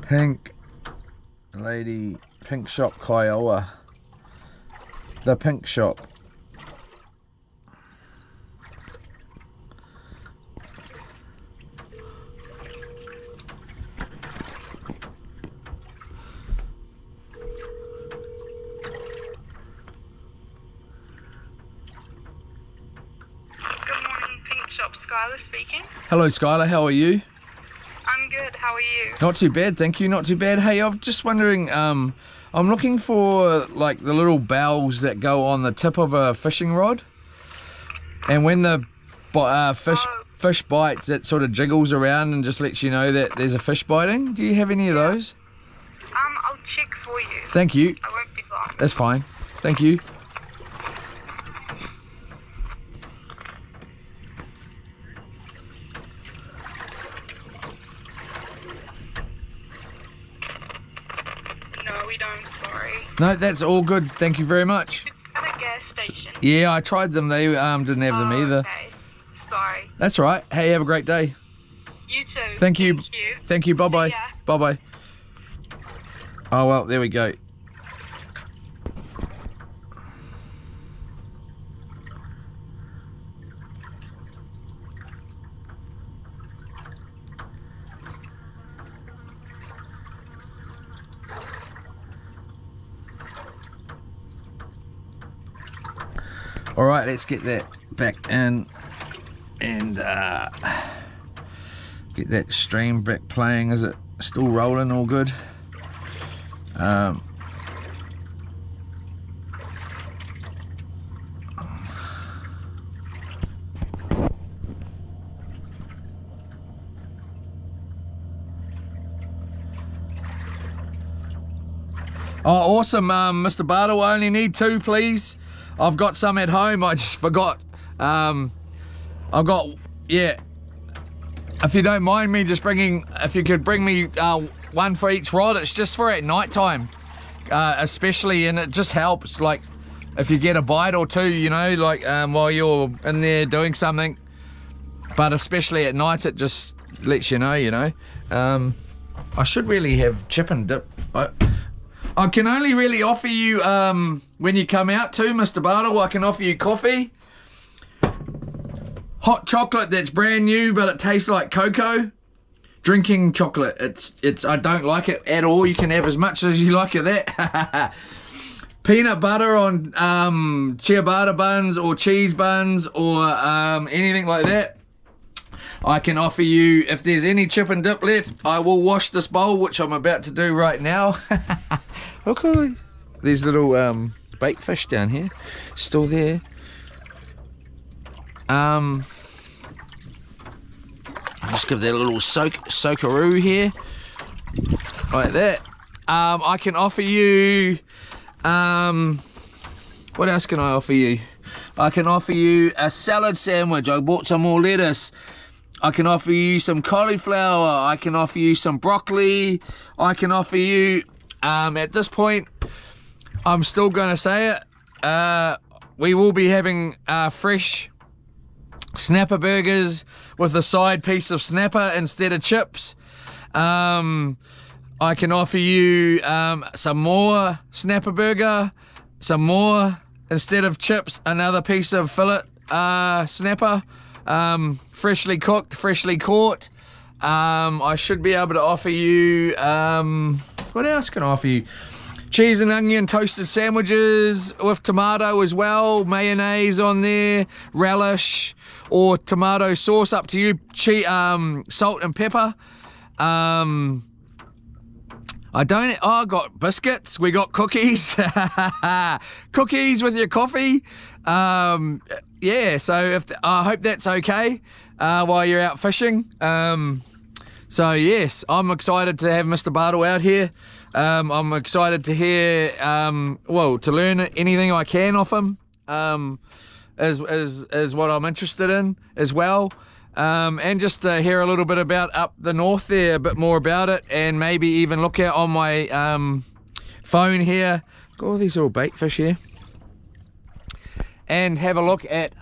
S1: Pink lady, pink shop Kiowa. The pink shop. Hello Skylar, how are you?
S3: I'm good, how are you?
S1: Not too bad, thank you, not too bad. Hey, I'm just wondering, I'm looking for like the little bells that go on the tip of a fishing rod. And when the fish bites, it sort of jiggles around and just lets you know that there's a fish biting. Do you have any of those?
S3: I'll check for you.
S1: Thank you.
S3: I won't be long.
S1: That's fine, thank you.
S3: No, we don't, sorry.
S1: No, that's all good. Thank you very much.
S3: At a gas station.
S1: Yeah, I tried them. They didn't have them either.
S3: Okay. Sorry.
S1: That's all right. Hey, have a great day.
S3: You too.
S1: Thank you. Thank you. Bye-bye.
S3: See ya.
S1: Bye-bye. Oh, well, there we go. All right, let's get that back in and get that stream back playing. Is it still rolling? All good? Oh, awesome, Mr. Bartle. I only need 2, please. I've got some at home. I just forgot. I've got, yeah. If you don't mind me just bringing, if you could bring me 1 for each rod. It's just for at night time, especially, and it just helps. Like, if you get a bite or 2, you know, like while you're in there doing something. But especially at night, it just lets you know, you know. I should really have chip and dip. I can only really offer you, when you come out to Mr. Bartle, I can offer you coffee, hot chocolate that's brand new, but it tastes like cocoa. Drinking chocolate, it's I don't like it at all. You can have as much as you like of that. Peanut butter on ciabatta buns or cheese buns or anything like that. I can offer you, if there's any chip and dip left, I will wash this bowl, which I'm about to do right now. Look at these little bait fish down here, still there. Just give that a little soakaroo here, like that. I can offer you, what else can I offer you? I can offer you a salad sandwich. I bought some more lettuce. I can offer you some cauliflower. I can offer you some broccoli. I can offer you, at this point, I'm still going to say it, we will be having fresh snapper burgers with a side piece of snapper instead of chips. I can offer you some more snapper burger, some more instead of chips, another piece of fillet snapper, freshly cooked, freshly caught. I should be able to offer you, what else can I offer you? Cheese and onion toasted sandwiches with tomato as well, mayonnaise on there, relish or tomato sauce, up to you. Salt and pepper. I got biscuits, we got cookies. Cookies with your coffee. Yeah, so I hope that's okay while you're out fishing. So yes, I'm excited to have Mr. Bartle out here. I'm excited to hear, well, to learn anything I can off him, is what I'm interested in as well. And just to hear a little bit about up the north there, a bit more about it, and maybe even look out on my phone here. Got all these little bait fish here. And have a look at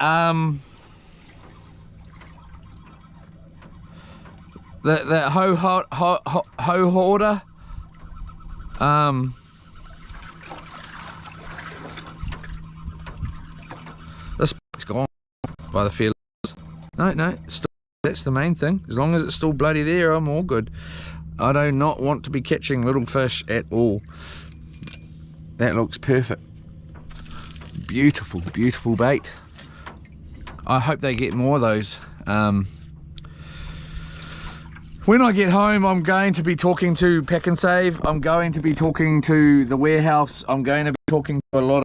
S1: the hoe hoarder. This is gone by the feelers. No, still, that's the main thing. As long as it's still bloody there, I'm all good. I do not want to be catching little fish at all. That looks perfect. Beautiful, beautiful bait. I hope they get more of those. When I get home, I'm going to be talking to Pack and Save. I'm going to be talking to the warehouse. I'm going to be talking to a lot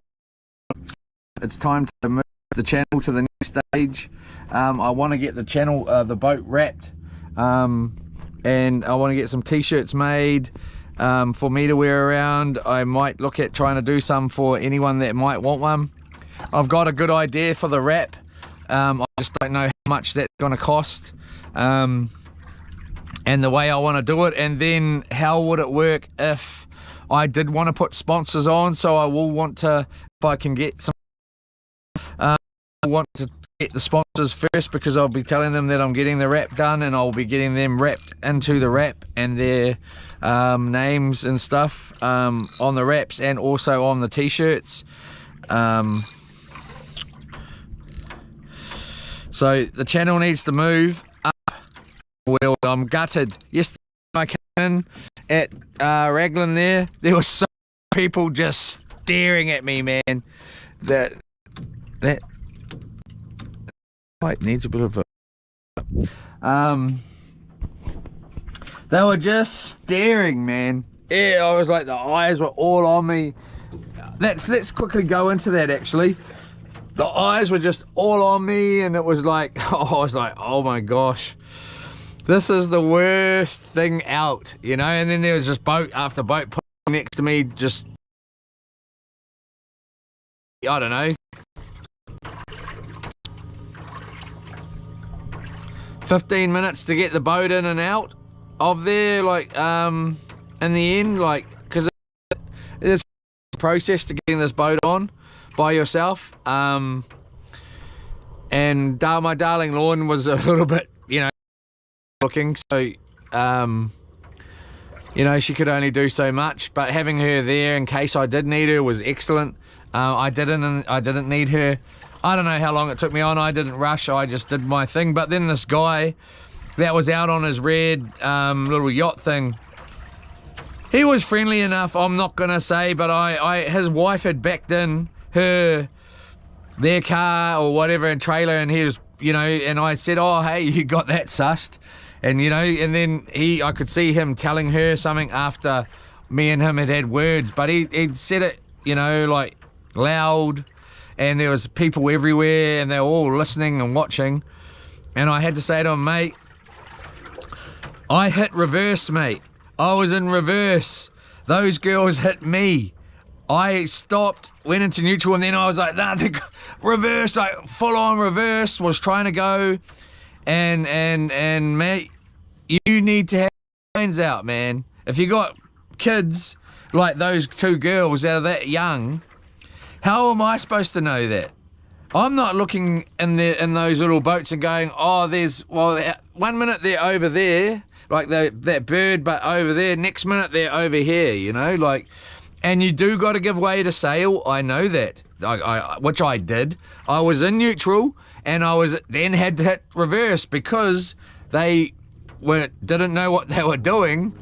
S1: of... It's time to move the channel to the next stage. I want to get the channel, the boat wrapped, and I want to get some t-shirts made for me to wear around. I might look at trying to do some for anyone that might want one. I've got a good idea for the wrap. I just don't know how much that's going to cost, and the way I want to do it, and then how would it work if I did want to put sponsors on. So I will want to, if I can get some, I want to get the sponsors first, because I'll be telling them that I'm getting the wrap done, and I'll be getting them wrapped into the wrap and their names and stuff on the wraps and also on the t-shirts. So the channel needs to move up. Well, I'm gutted. Yesterday I came in at Raglan there was so many people just staring at me, man. That quite needs a bit of a... they were just staring, man. Yeah, I was like, the eyes were all on me. Let's quickly go into that, actually. The eyes were just all on me, and it was like, I was like, oh my gosh, this is the worst thing out, you know. And then there was just boat after boat next to me, just, I don't know, 15 minutes to get the boat in and out of there, like, in the end, like, because there's a process to getting this boat on by yourself, and my darling Lorne was a little bit, you know, looking, so you know, she could only do so much, but having her there in case I did need her was excellent. I didn't need her. I don't know how long it took me on. I didn't rush, I just did my thing. But then this guy that was out on his red little yacht thing, he was friendly enough, I'm not gonna say, but his wife had backed in their car or whatever and trailer, and he was, you know, and I said, oh hey, you got that sussed, and you know, and then I could see him telling her something after me and him had words, but he'd said it, you know, like loud, and there was people everywhere and they were all listening and watching, and I had to say to him, mate, I hit reverse, mate. I was in reverse. Those girls hit me. I stopped, went into neutral, and then I was like, nah, reverse, like full on reverse, was trying to go, and mate, you need to have signs out, man. If you got kids like those two girls that are that young, how am I supposed to know that? I'm not looking in those little boats and going, oh, well, 1 minute they're over there, like that bird, but over there, next minute they're over here, you know, like, and you do got to give way to sail, I know that, which I did. I was in neutral, and I then had to hit reverse because they didn't know what they were doing,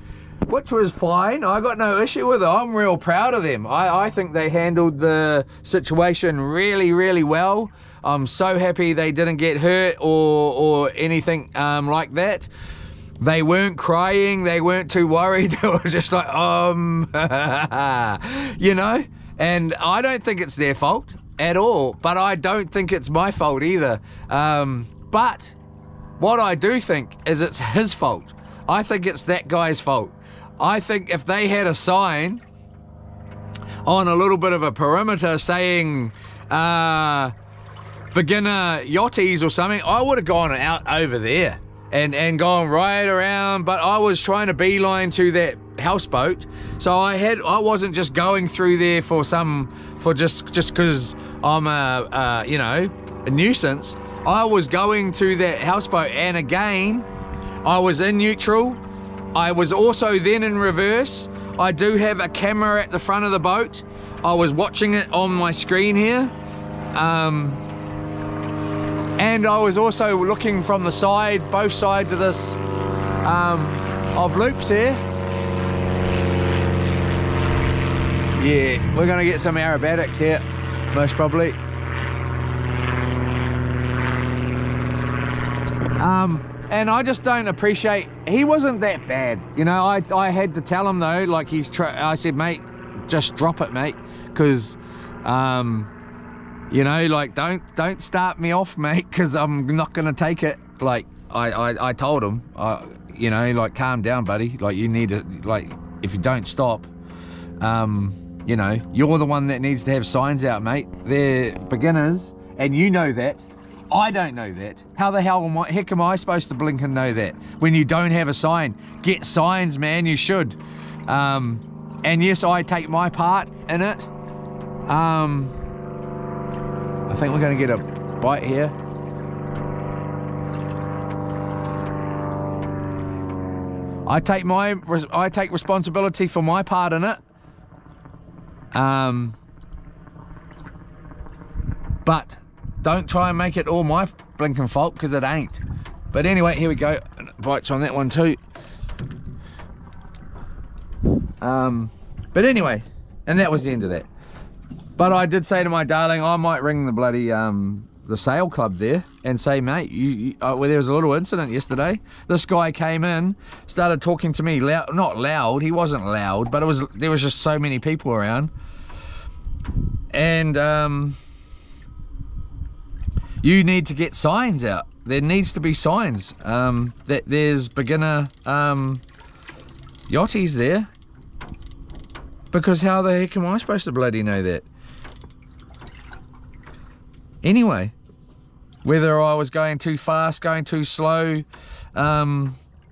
S1: which was fine. I got no issue with it. I'm real proud of them. I think they handled the situation really, really well. I'm so happy they didn't get hurt or anything like that. They weren't crying, they weren't too worried, they were just like, you know? And I don't think it's their fault at all, but I don't think it's my fault either. But what I do think is it's his fault. I think it's that guy's fault. I think if they had a sign on a little bit of a perimeter saying beginner yachties or something, I would have gone out over there and gone right around, but I was trying to beeline to that houseboat, so I wasn't just going through there for just because I'm you know, a nuisance. I was going to that houseboat, and again I was in neutral. I was also then in reverse. I do have a camera at the front of the boat. I was watching it on my screen here. And I was also looking from the side, both sides of this, of loops here. Yeah, we're gonna get some aerobatics here, most probably. And I just don't appreciate, he wasn't that bad. You know, I had to tell him though, like I said, mate, just drop it, mate, because, you know, like don't start me off, mate, because I'm not gonna take it. Like I told him, you know, like, calm down, buddy. Like, you need to, like, if you don't stop, you know, you're the one that needs to have signs out, mate. They're beginners, and you know that. I don't know that. How the heck am I supposed to blink and know that when you don't have a sign? Get signs, man, you should. And yes, I take my part in it. I think we're gonna get a bite here. I take responsibility for my part in it. But don't try and make it all my blinking fault, because it ain't. But anyway, here we go. Bites on that one too. But anyway, and that was the end of that. But I did say to my darling, I might ring the bloody the sail club there and say, mate, well, there was a little incident yesterday. This guy came in, started talking to me loud, not loud, he wasn't loud, but there was just so many people around. And you need to get signs out. There needs to be signs that there's beginner yachties there, because how the heck am I supposed to bloody know that? Anyway, whether I was going too fast, going too slow,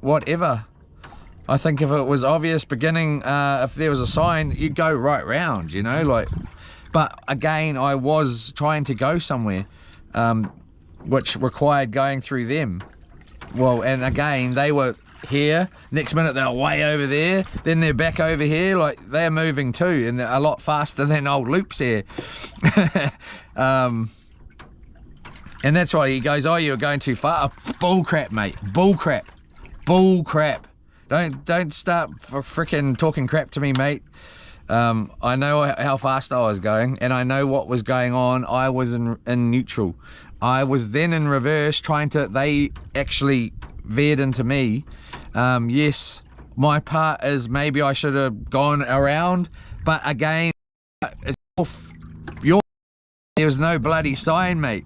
S1: whatever. I think if it was obvious beginning, if there was a sign, you'd go right round, you know, like. But again, I was trying to go somewhere, which required going through them. Well, and again, they were here, next minute they're way over there, then they're back over here. Like, they're moving too, and they're a lot faster than old Loop's here. And that's why he goes, oh, you're going too far. Bull crap, mate. Bull crap. Bull crap. Don't start frickin' talking crap to me, mate. I know how fast I was going, and I know what was going on. I was in neutral. I was then in reverse, they actually veered into me. Yes, my part is maybe I should have gone around, but again, it's there was no bloody sign, mate,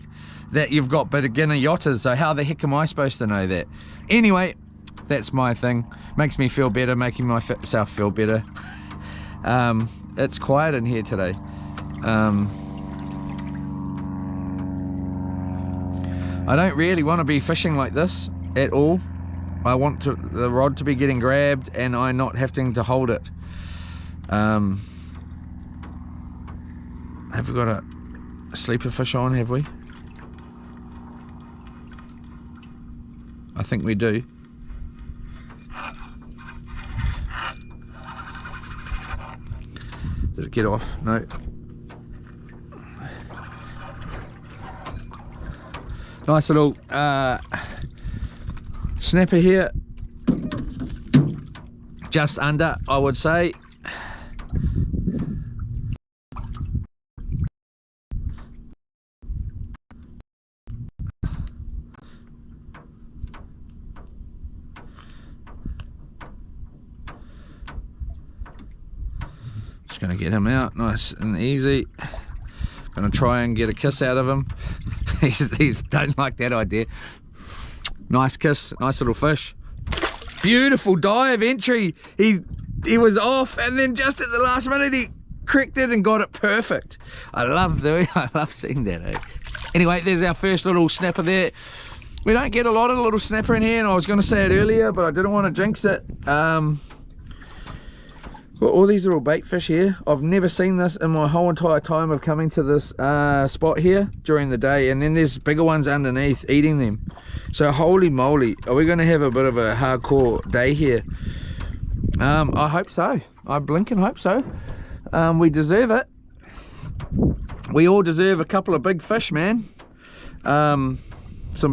S1: that you've got beginner yachters, so how the heck am I supposed to know that? Anyway, that's my thing. Makes me feel better, making myself feel better. It's quiet in here today. I don't really want to be fishing like this at all. I want the rod to be getting grabbed and I not having to hold it. Have we got a sleeper fish on, have we? I think we do. Did it get off? No. Nice little snapper here. Just under, I would say. Just gonna get him out nice and easy. Gonna try and get a kiss out of him. He don't like that idea. Nice kiss, nice little fish. Beautiful dive entry. He was off, and then just at the last minute he cricked it and got it perfect. I love seeing that, eh? Anyway, there's our first little snapper there. We don't get a lot of little snapper in here, and I was going to say it earlier, but I didn't want to jinx it. Got all these little bait fish here. I've never seen this in my whole entire time of coming to this spot here during the day, and then there's bigger ones underneath eating them. So holy moly, are we going to have a bit of a hardcore day here? I hope so. I blinking hope so. We deserve it. We all deserve a couple of big fish, man. Some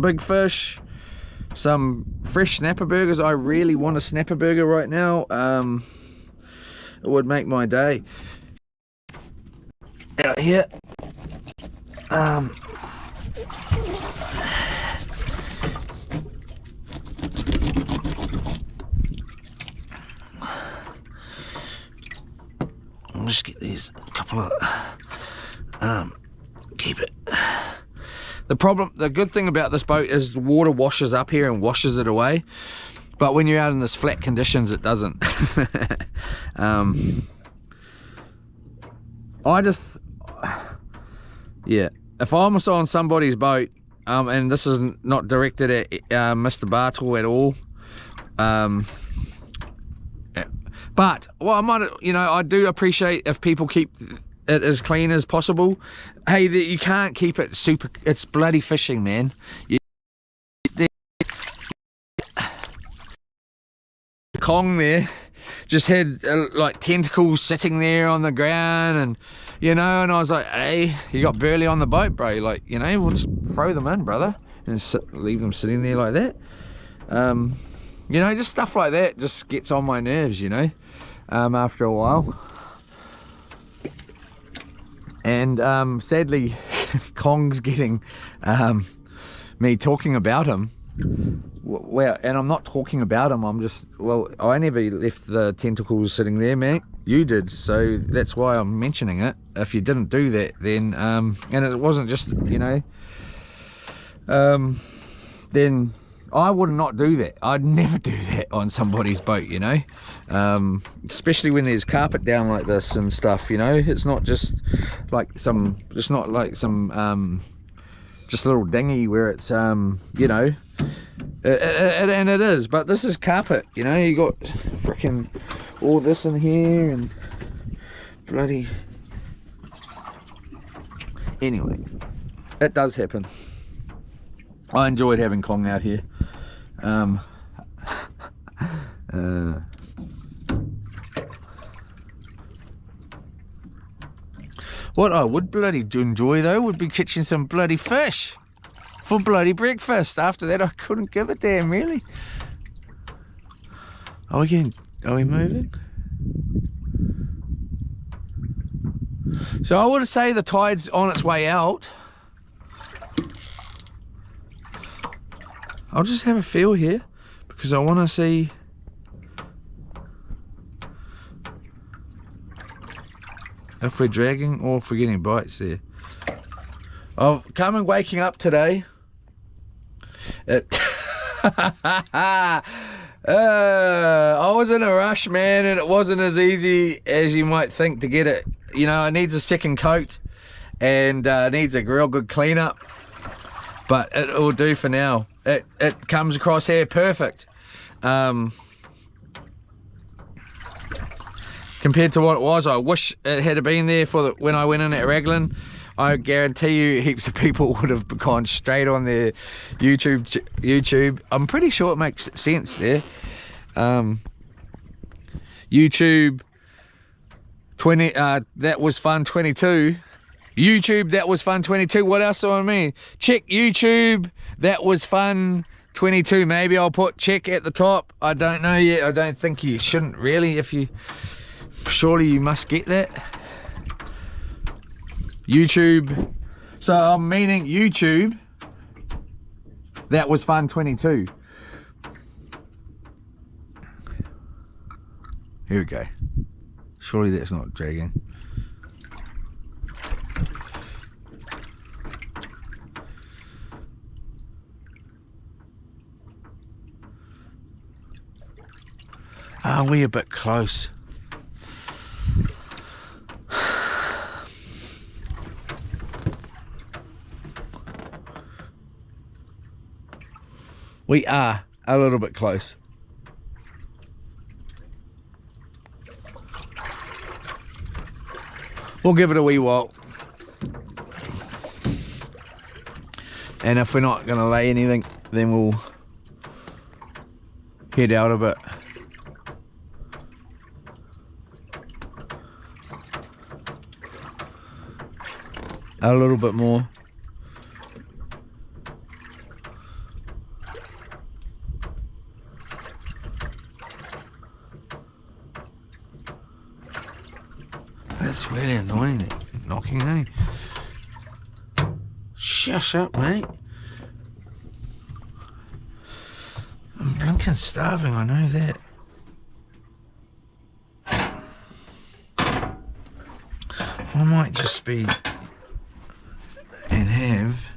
S1: big fish, some fresh snapper burgers. I really want a snapper burger right now. It would make my day. Out here, I'll just get these couple of keep it. The good thing about this boat is the water washes up here and washes it away. But when you're out in this flat conditions, it doesn't. Yeah, if I was on somebody's boat, and this is not directed at Mr. Bartle at all, but, well, I do appreciate if people keep it as clean as possible. Hey, you can't keep it super, it's bloody fishing, man. Kong there just had like tentacles sitting there on the ground, and and I was like, hey, you got burley on the boat, bro, like, we'll just throw them in, brother, and leave them sitting there like that. Just stuff like that just gets on my nerves, after a while. And sadly Kong's getting me talking about him. Well, and I'm not talking about him, I'm just, well, I never left the tentacles sitting there, mate. You did, so that's why I'm mentioning it. If you didn't do that, then, and it wasn't just, then I would not do that. I'd never do that on somebody's boat, especially when there's carpet down like this and stuff, it's not just like some, just a little dinghy where it's, and it is, but this is carpet, you got freaking all this in here and bloody, anyway, it does happen. I enjoyed having Kong out here. What I would bloody enjoy though would be catching some bloody fish for bloody breakfast. After that I couldn't give a damn, really. Are we moving? So I would say the tide's on its way out. I'll just have a feel here because I want to see if we're dragging or if we're getting bites there. I've come and waking up today. I was in a rush, man, and it wasn't as easy as you might think to get it. You know, it needs a second coat and needs a real good cleanup, but it will do for now. It comes across here perfect. Compared to what it was, I wish it had been there for when I went in at Raglan. I guarantee you heaps of people would have gone straight on their YouTube. I'm pretty sure it makes sense there. YouTube 20 that was fun 22. YouTube that was fun 22. What else do I mean? Check YouTube that was fun 22. Maybe I'll put check at the top. I don't know yet. I don't think you shouldn't really. Surely you must get that. YouTube, so I'm meaning YouTube that was fun 22. Here we go. Surely that's not dragging. Are we a bit close? We are a little bit close. We'll give it a wee while. And if we're not going to lay anything, then we'll head out a bit. A little bit more. That's really annoying, knocking, eh? Shush up, mate. I'm blinking starving, I know that. I might just be and have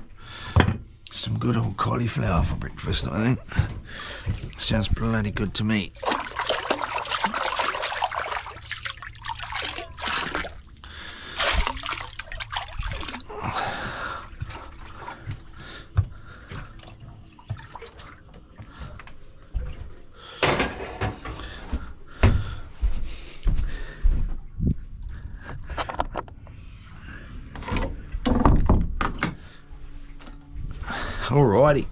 S1: some good old cauliflower for breakfast, I think. Sounds bloody good to me. Alrighty.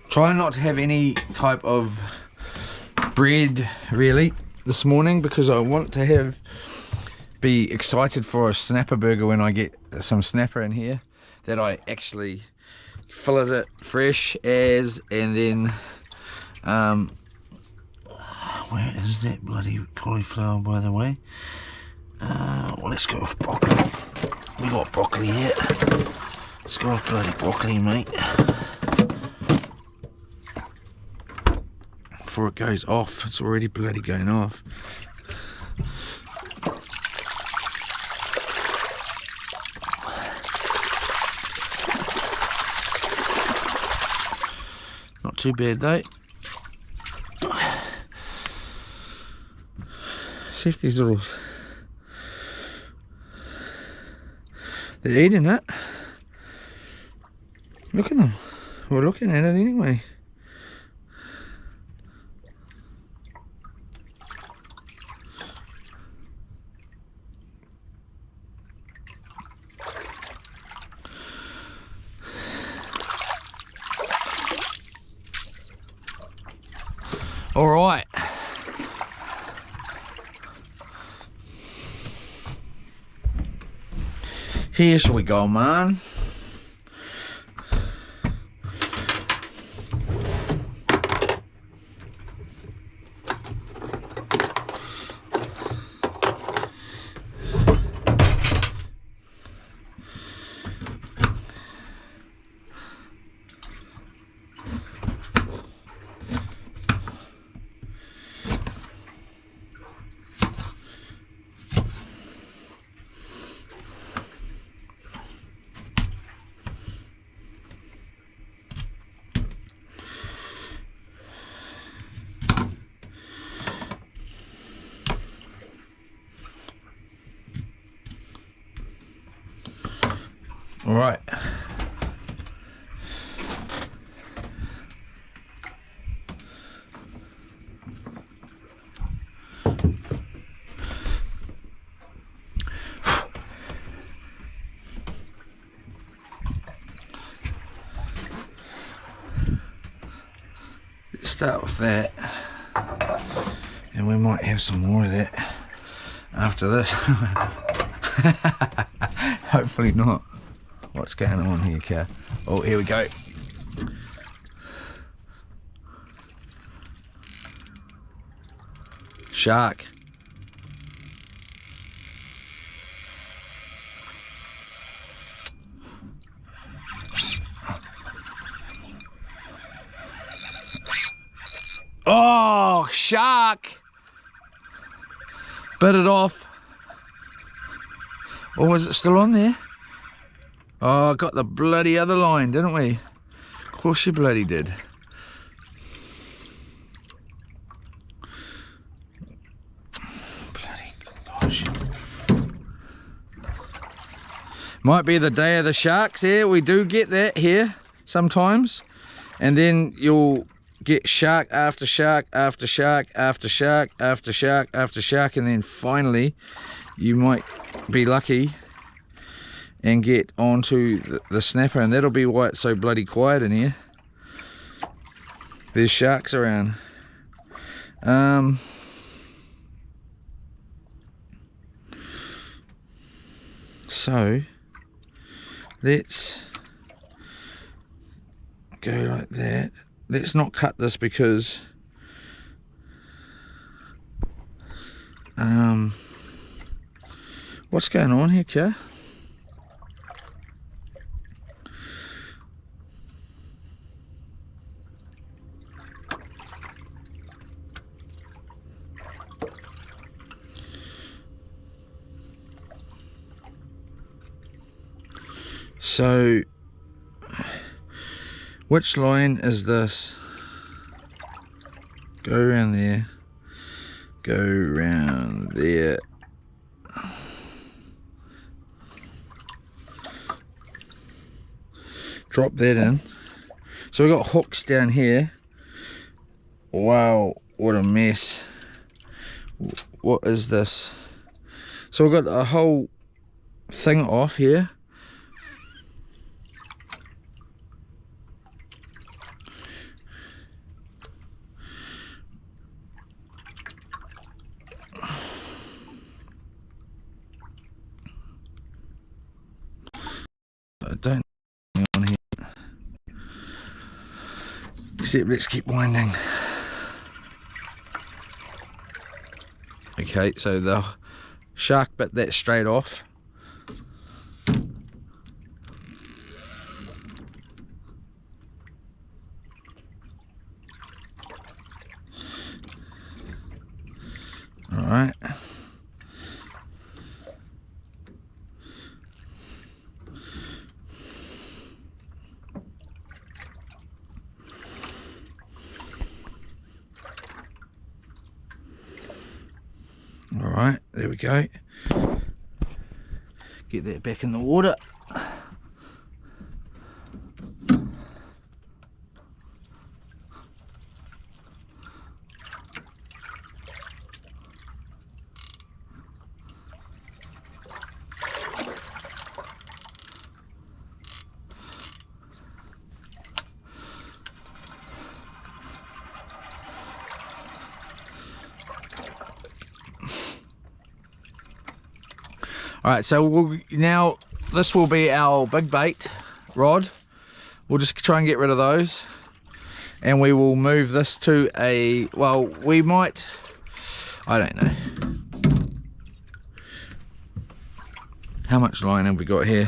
S1: Try not to have any type of bread really this morning because I want to be excited for a snapper burger when I get some snapper in here that I actually fillet it fresh as, and then where is that bloody cauliflower, by the way? Well, let's go with broccoli. We got broccoli here. Let's go with bloody broccoli, mate. Before it goes off, it's already bloody going off. Not too bad though. See if these little... They're eating it. Look at them. We're looking at it anyway. All right. Here we go, man. All right. Let's start with that, and we might have some more of that after this. Hopefully not. What's going on here, car? Oh, here we go. Shark. Oh, shark. Bit it off. Or was it still on there? Oh, got the bloody other line, didn't we? Of course you bloody did. Bloody gosh. Might be the day of the sharks here. We do get that here sometimes. And then you'll get shark after shark after shark after shark after shark after shark. And then finally you might be lucky and get onto the snapper, and that'll be why it's so bloody quiet in here. There's sharks around. So let's go like that. Let's not cut this because what's going on here, Kia? So, which line is this? Go around there. Go around there. Drop that in. So we've got hooks down here. Wow, what a mess. What is this? So we've got a whole thing off here. I don't know on here. Except let's keep winding. Okay, so the shark bit that's straight off. Alright. Alright, there we go. Get that back in the water. All right, so now this will be our big bait rod. We'll just try and get rid of those, and we will move this to a, well, we might, I don't know. How much line have we got here?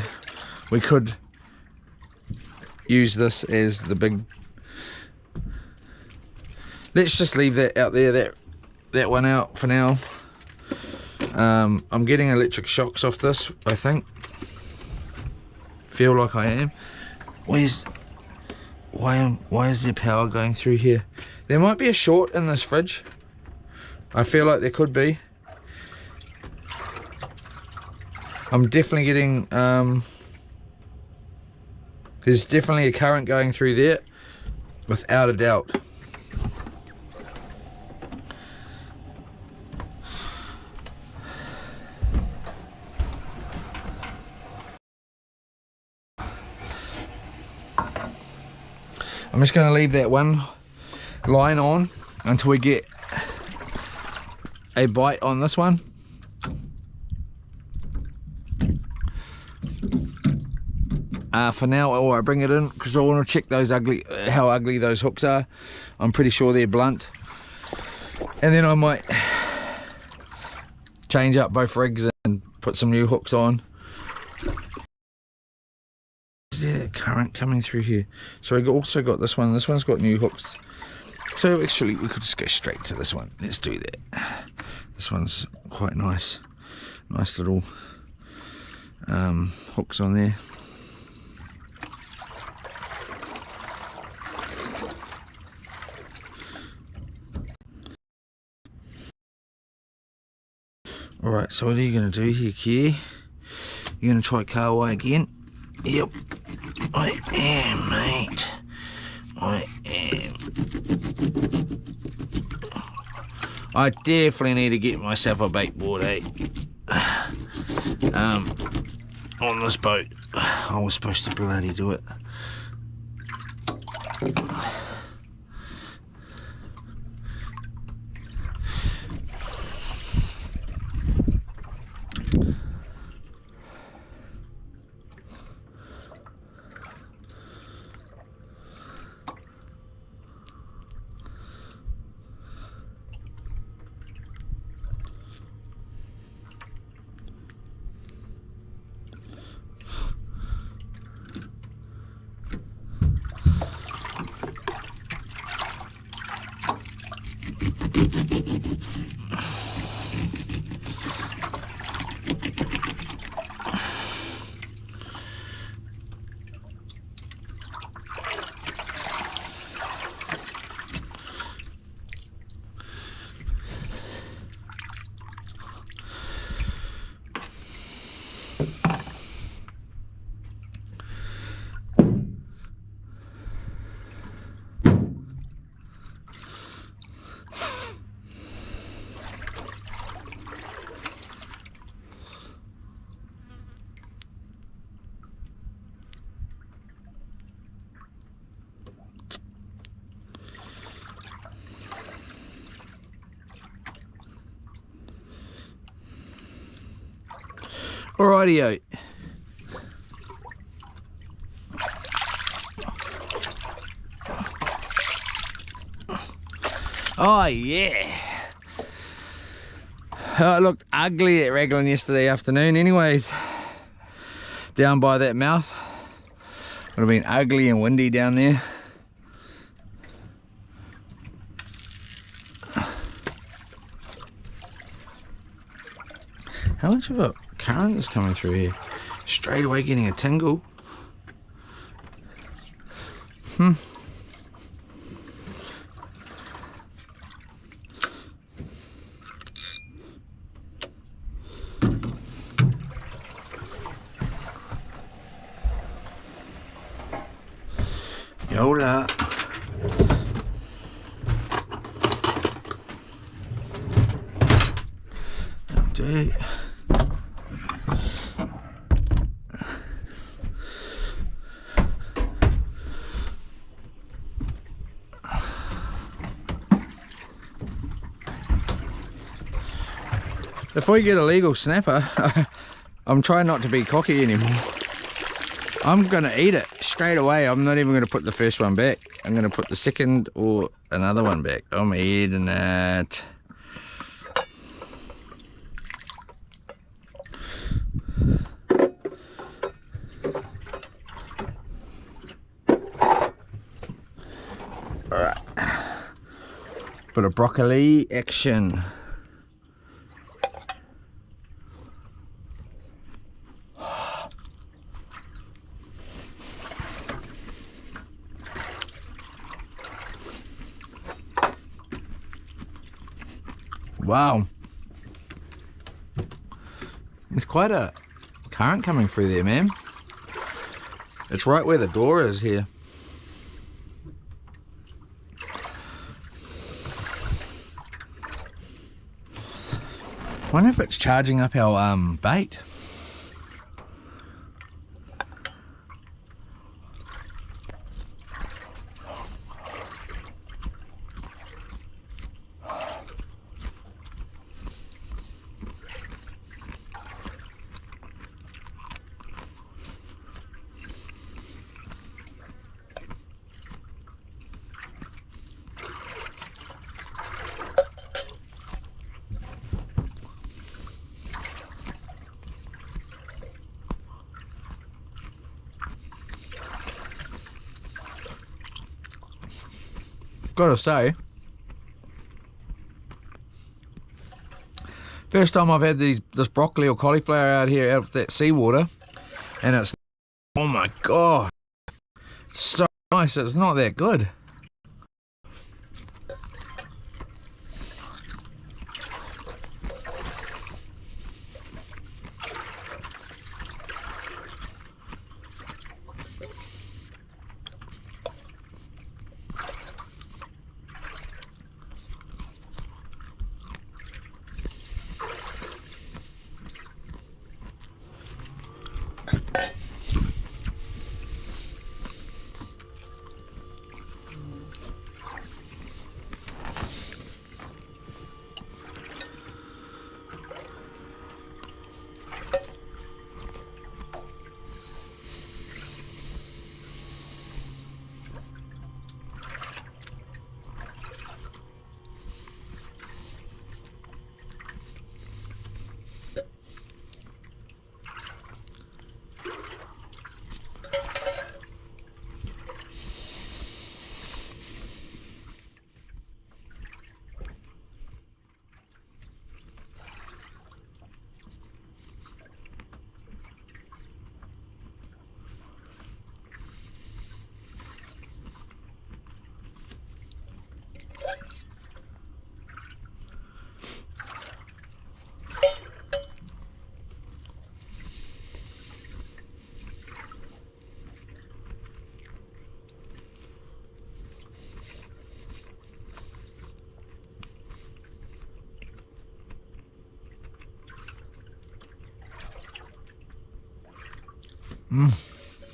S1: We could use this as the big, let's just leave that out there, that one out for now. I'm getting electric shocks off this, I think. Feel like I am. Why is there power going through here? There might be a short in this fridge. I feel like there could be. I'm definitely getting, there's definitely a current going through there, without a doubt. I'm just going to leave that one line on until we get a bite on this one. For now, or I bring it in because I want to check those how ugly those hooks are. I'm pretty sure they're blunt, and then I might change up both rigs and put some new hooks on. Is there a current coming through here? So I also got this one. This one's got new hooks. So actually, we could just go straight to this one. Let's do that. This one's quite nice. Nice little hooks on there. Alright, so what are you going to do here, Kier? You're going to try Kahawai again? Yep, I am, mate. I am. I definitely need to get myself a bait board, eh? On this boat. I was supposed to bloody do it. Alrighty-o. Oh yeah. Oh, it looked ugly at Raglan yesterday afternoon anyways. Down by that mouth. Would have been ugly and windy down there. How much of a current is coming through here? Straight away getting a tingle. Yola. Update. If we get a legal snapper, I'm trying not to be cocky anymore. I'm gonna eat it straight away. I'm not even gonna put the first one back. I'm gonna put the second or another one back. I'm eating it. Alright. Bit of broccoli action. Wow. There's quite a current coming through there, man. It's right where the door is here. I wonder if it's charging up our bait. Gotta say, first time I've had this broccoli or cauliflower out here out of that seawater, and it's, oh my god, it's so nice. It's not that good.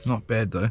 S1: Not bad though.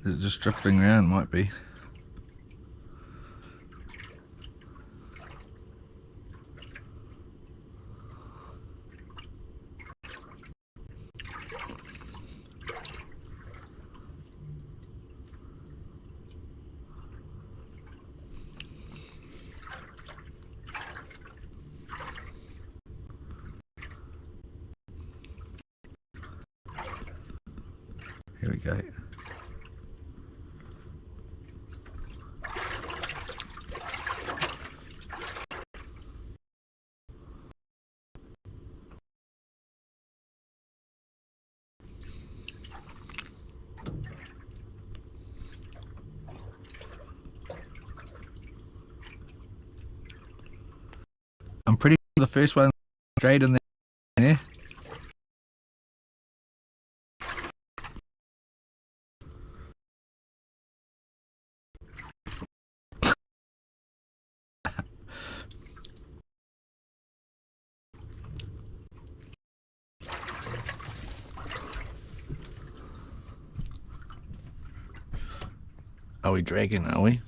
S1: Is it just drifting around? Might be. Here we go. The first one straight in there. Are we dragging, are we?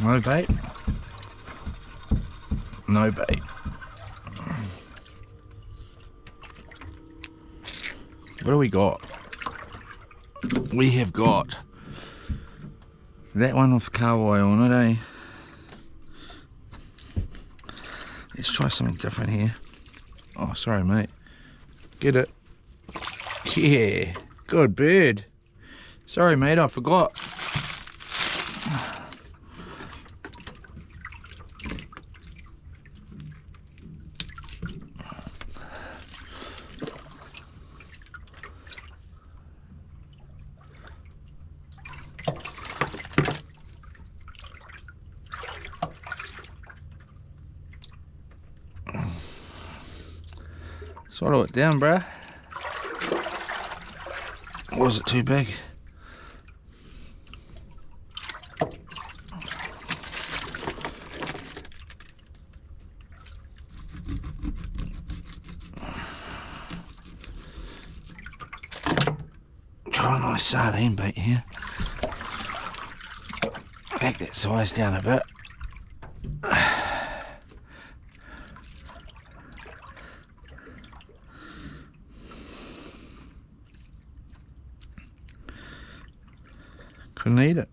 S1: No bait. No bait. What do we got? We have got that one with cowboy on it, eh? Let's try something different here. Oh, sorry, mate. Get it? Yeah, good bird. Sorry, mate, I forgot. Swallow it down, bruh. Or was it too big? Try a nice sardine bait here. Back that size down a bit. Couldn't eat it.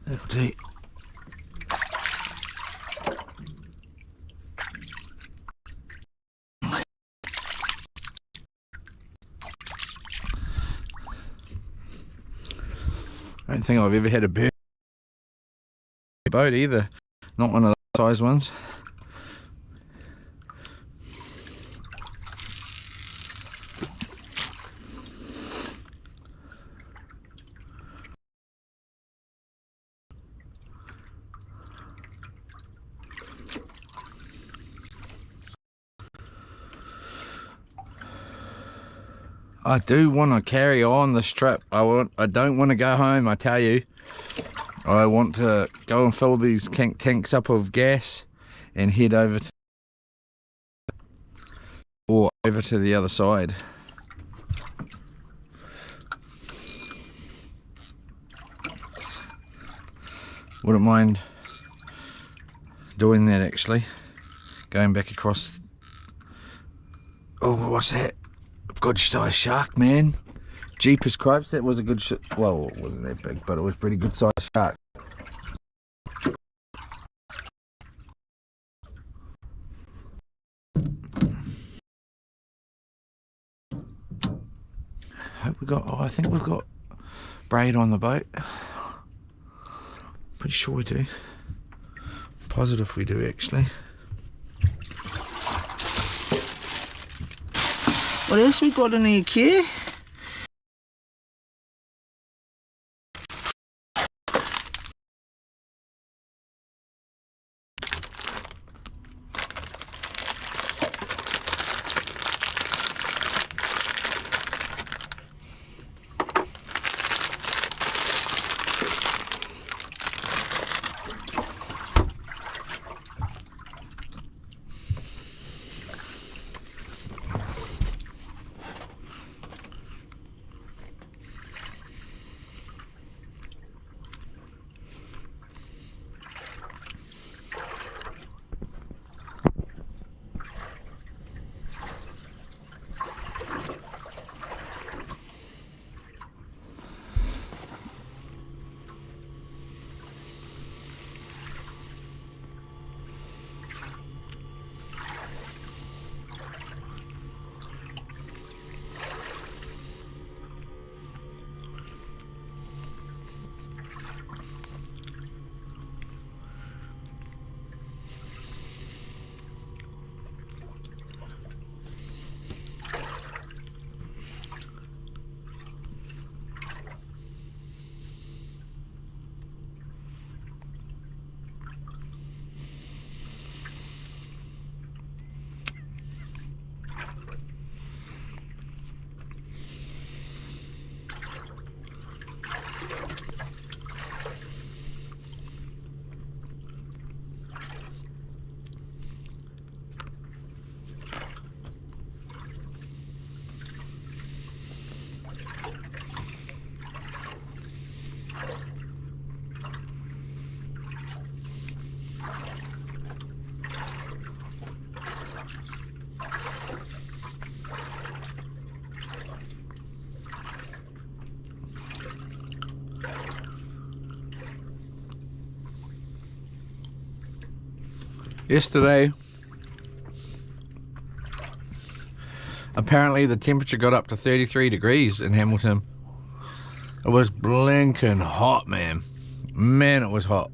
S1: That'll do. I don't think I've ever had a bird boat either. Not one of those size ones. I do want to carry on this trip. I don't want to go home, I tell you. I want to go and fill these tanks up of gas and head over to the other side. Wouldn't mind doing that actually. Going back across. Oh, what's that? Good size shark, man. Jeepers cripes, that was a good well, it wasn't that big, but it was pretty good size shark. Hope we got, oh, I think we've got braid on the boat. Pretty sure we do. Positive we do actually. What else we got in here, Care? Yesterday, apparently the temperature got up to 33 degrees in Hamilton. It was blinking hot, man. Man, it was hot.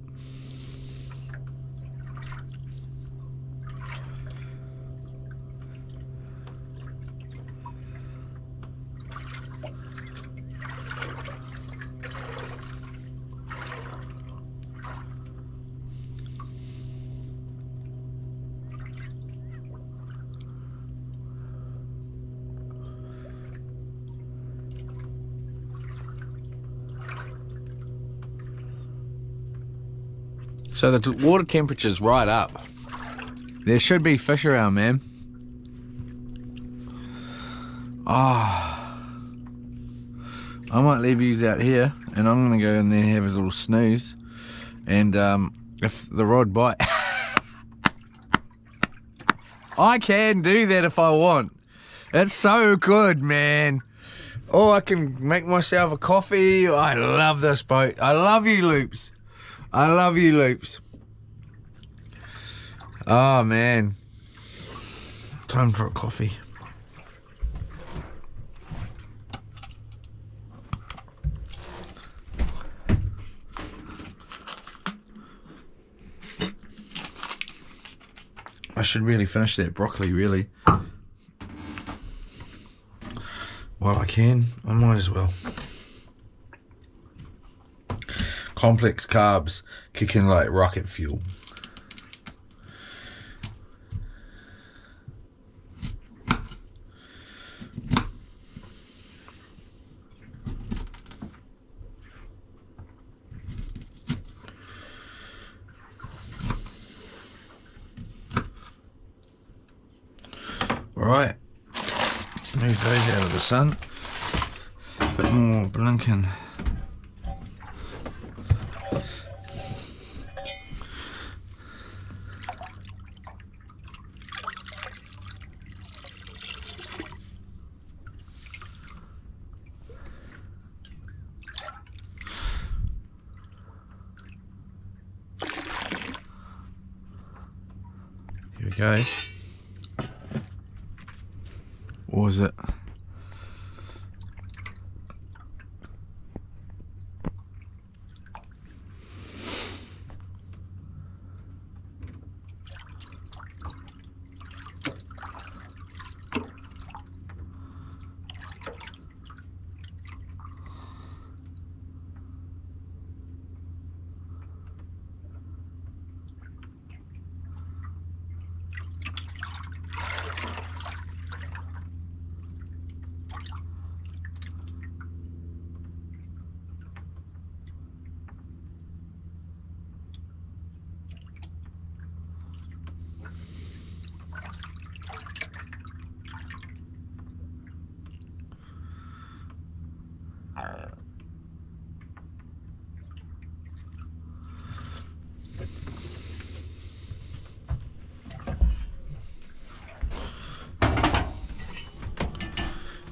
S1: So the water temperature's right up. There should be fish around, man. Ah, I might leave yous out here, and I'm gonna go in there and have a little snooze. And if the rod bite, I can do that if I want. It's so good, man. Oh, I can make myself a coffee. I love this boat. I love you, Loops. I love you, Loops. Oh, man. Time for a coffee. I should really finish that broccoli, really. While I can, I might as well. Complex carbs kick in like rocket fuel. Alright, move those out of the sun. A bit more blinking go. Or was it?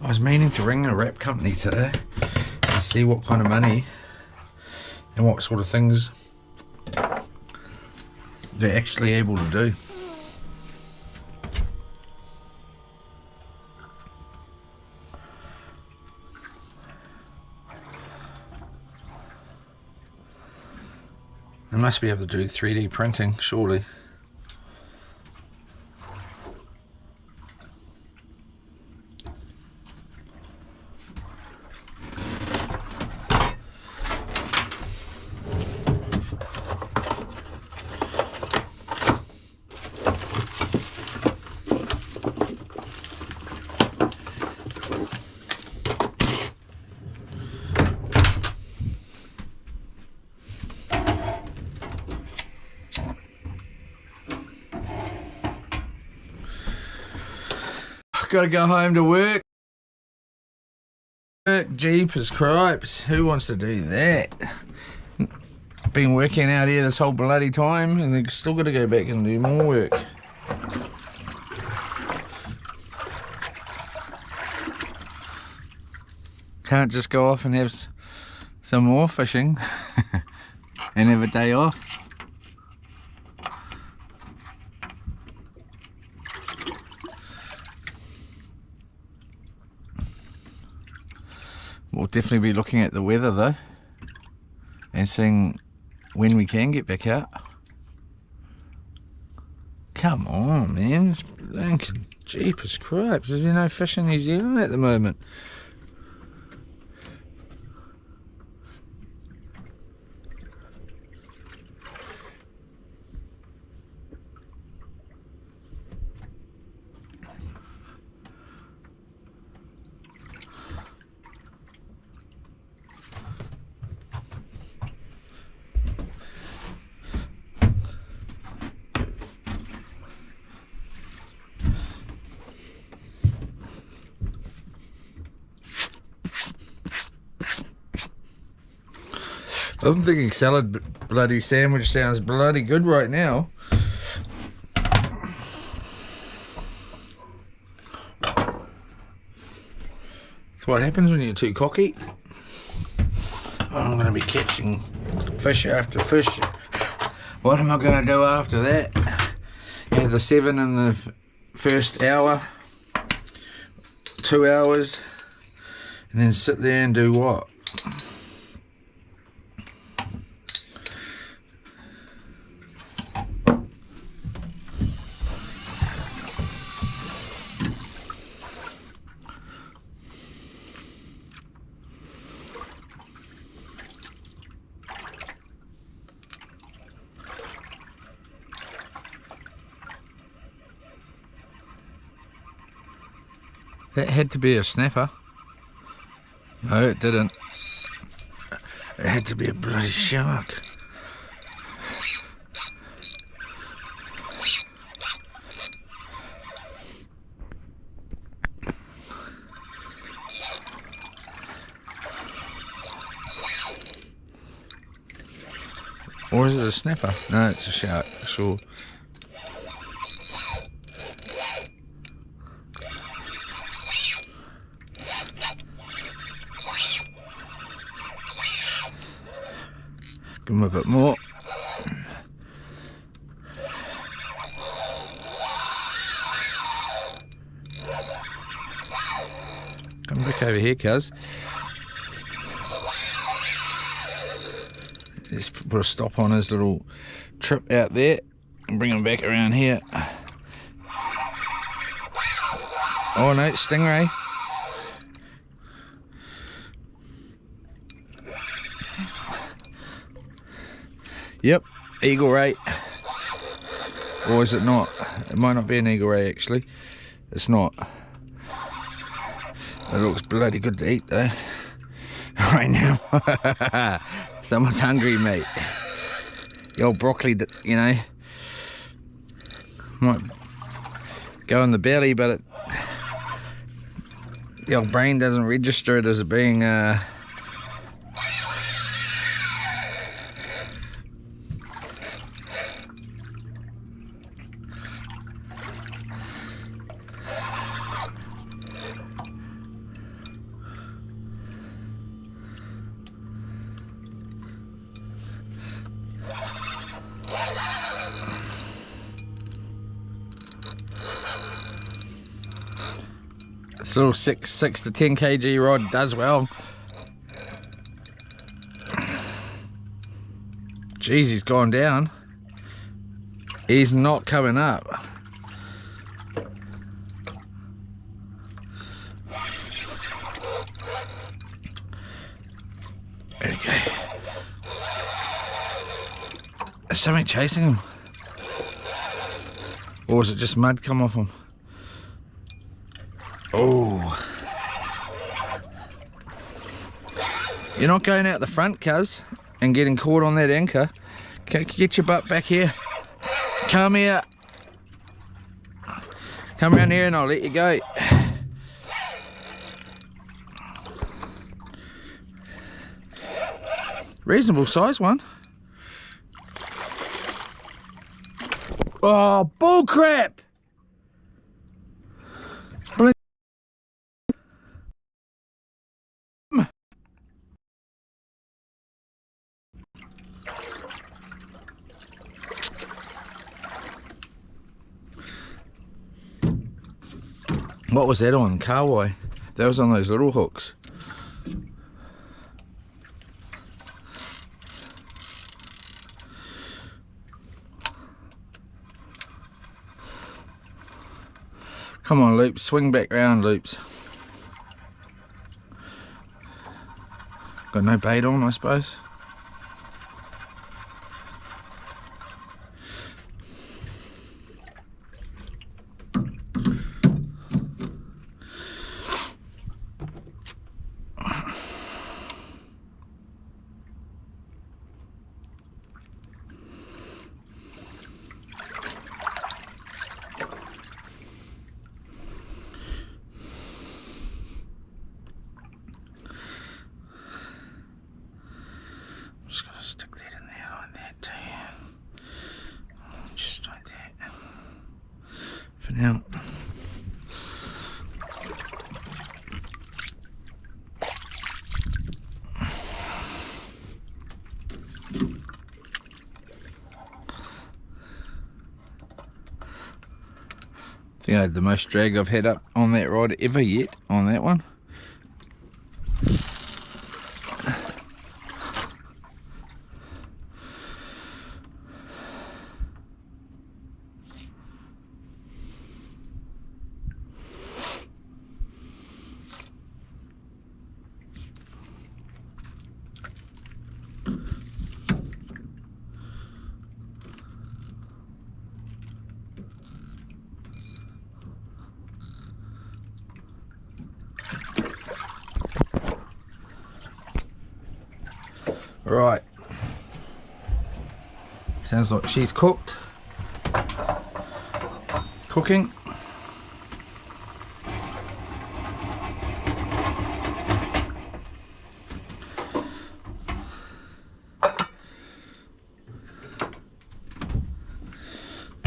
S1: I was meaning to ring a wrap company today and see what kind of money and what sort of things they're actually able to do. They must be able to do 3D printing, surely. Gotta go home to work. Jeepers cripes, who wants to do that? Been working out here this whole bloody time and they're still gotta go back and do more work. Can't just go off and have some more fishing and have a day off. We'll definitely be looking at the weather though and seeing when we can get back out. Come on, man, it's blinking jeepers cripes. Is there no fish in New Zealand at the moment? I'm thinking salad bloody sandwich sounds bloody good right now. That's what happens when you're too cocky. I'm going to be catching fish after fish. What am I going to do after that? Have the 7 in the first hour, 2 hours, and then sit there and do what? That had to be a snapper. No, it didn't. It had to be a bloody shark. Or is it a snapper? No, it's a shark, for sure. Give him a bit more. back over here, cuz. Let's put a stop on his little trip out there and bring him back around here. Oh no, stingray. Yep, eagle ray. Or is it not? It might not be an eagle ray actually. It's not. It looks bloody good to eat though. Right now. Someone's hungry, mate. The old broccoli, you know, might go in the belly, but the old brain doesn't register it as being this little 6 to 10 kg rod does well. Jeez, he's gone down. He's not coming up. There we go. Is something chasing him? Or is it just mud come off him? Oh. You're not going out the front, cuz, and getting caught on that anchor. Get your butt back here. Come here. Come around here and I'll let you go. Reasonable size one. Oh, bull crap! What was that on? Kawai. That was on those little hooks. Come on, Loops. Swing back round, Loops. Got no bait on, I suppose. Just gonna stick that in there like that too. Just like that. For now. I think I had the most drag I've had up on that rod ever yet on that one. Right, sounds like she's cooked. Cooking.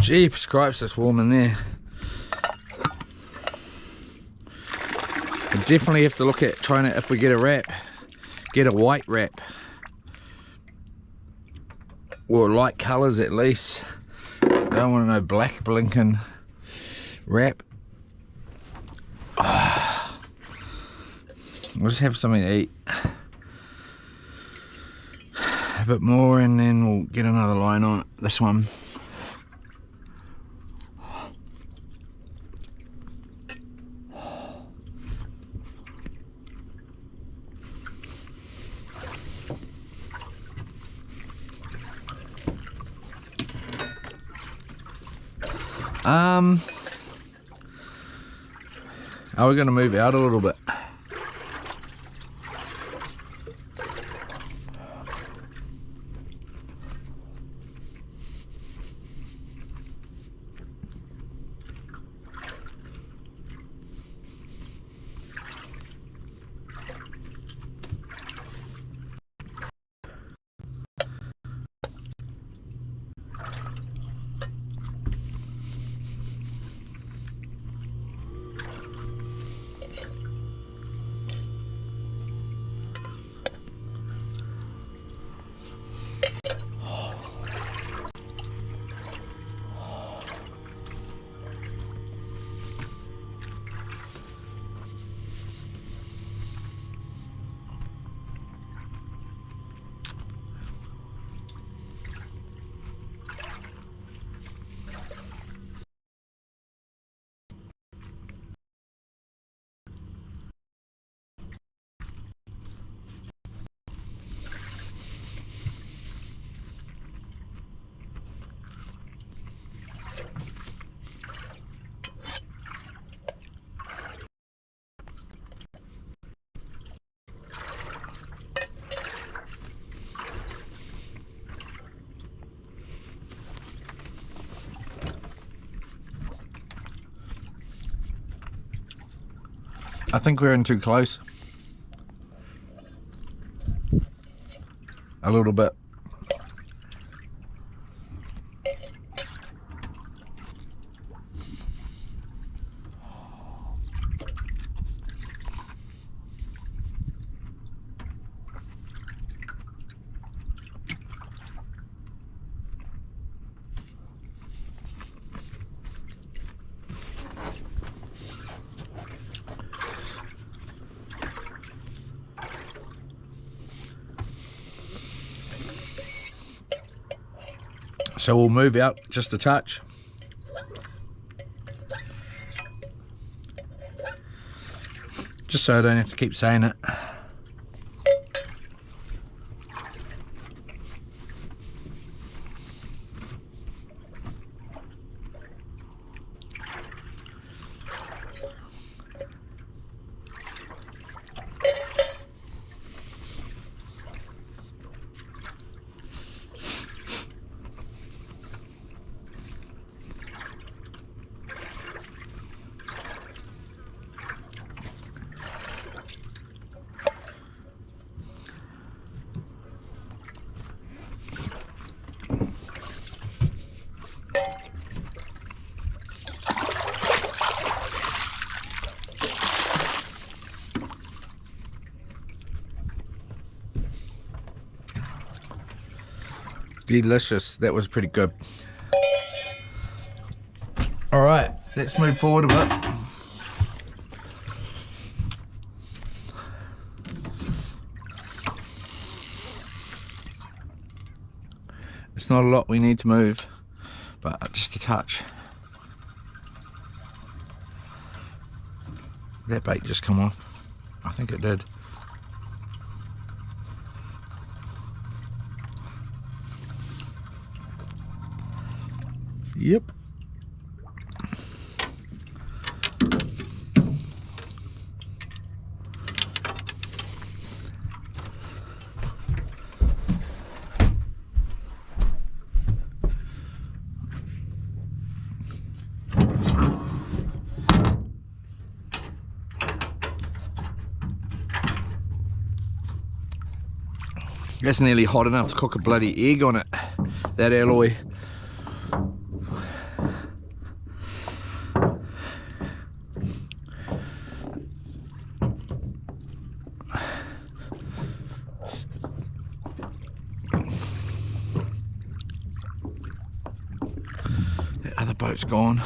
S1: Jeepers cripes, it's warm in there. We definitely have to look at trying to, if we get a wrap, get a white wrap. Or light colours at least. Don't want no black blinking wrap. We'll just have something to eat. A bit more and then we'll get another line on it. This one. Are we going to move out a little bit? I think we're in too close. A little bit. So we'll move out just a touch. Just so I don't have to keep saying it. Delicious. That was pretty good. All right, let's move forward a bit. It's not a lot we need to move, but just a touch. That bait just come off. I think it did. Yep. That's nearly hot enough to cook a bloody egg on it, that alloy. The other boat's gone.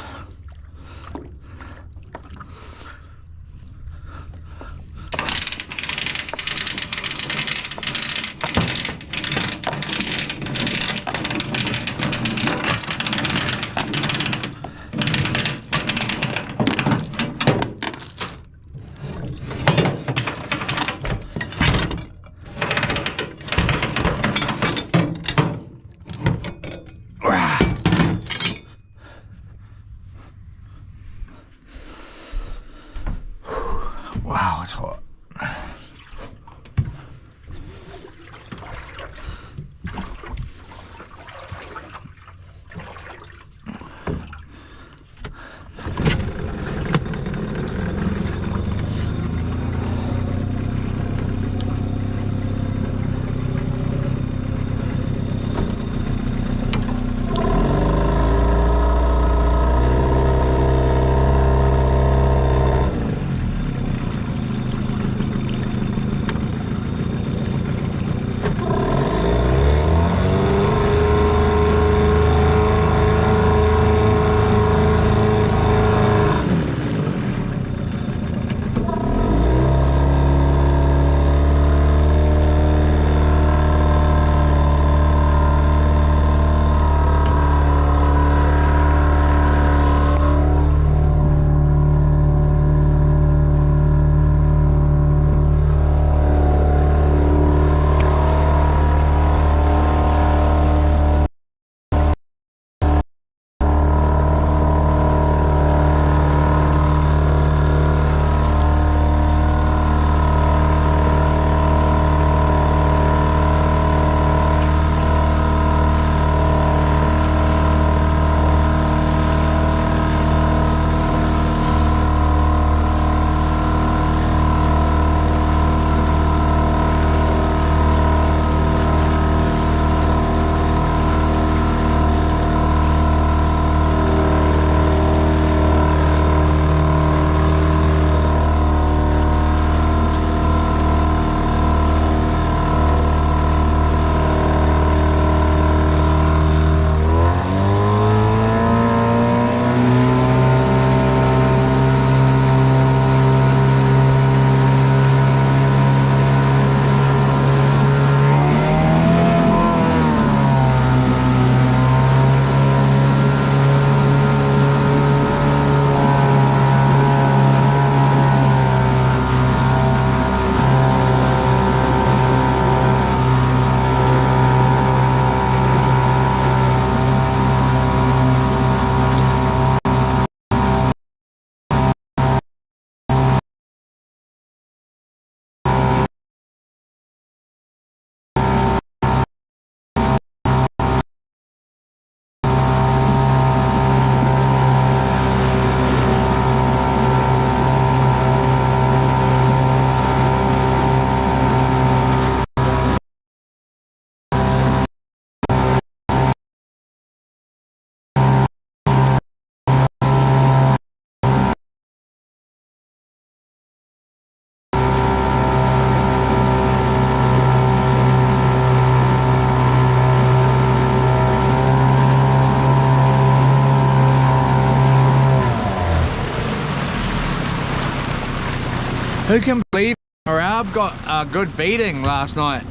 S1: Who can believe Marab got a good beating last night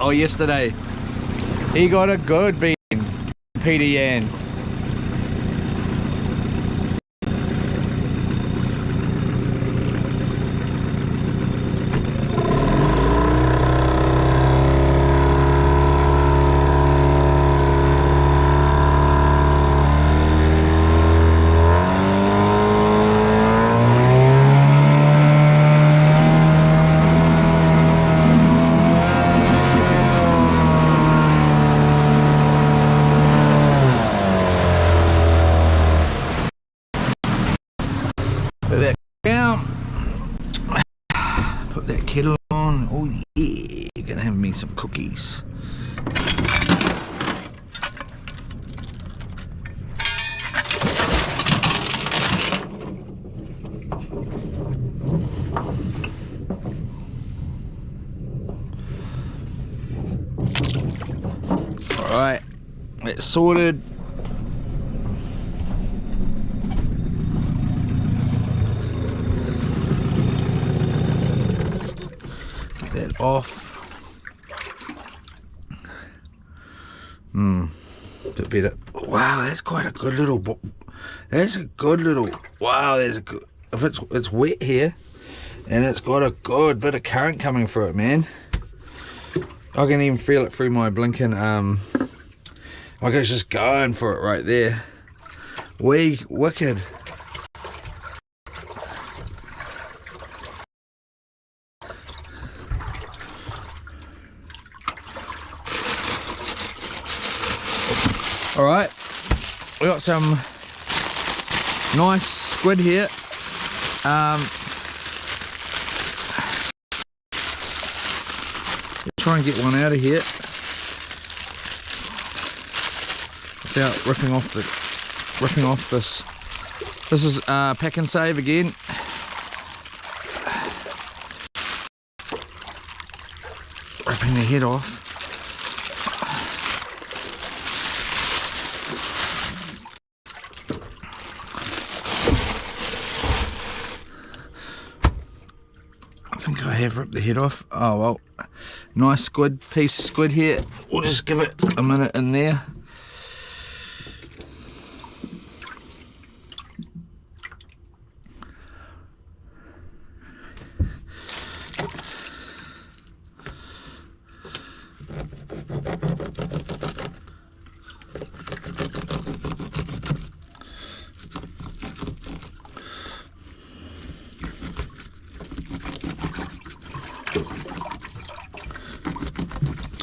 S1: or yesterday? He got a good beating, Peter Yan. Put that down. Put that kettle on. Oh yeah, gonna have me some cookies. Alright, it's sorted. That off. Bit better. Wow, that's quite a good little. That's a good little. Wow, there's a good. If it's wet here, and it's got a good bit of current coming through it, man. I can even feel it through my blinking. Like it's just going for it right there. Wicked. Alright, we got some nice squid here. Try and get one out of here without ripping off this. This is pack and save again. Ripping the head off. I have ripped the head off. Oh well, nice piece of squid here. We'll just give it a minute in there.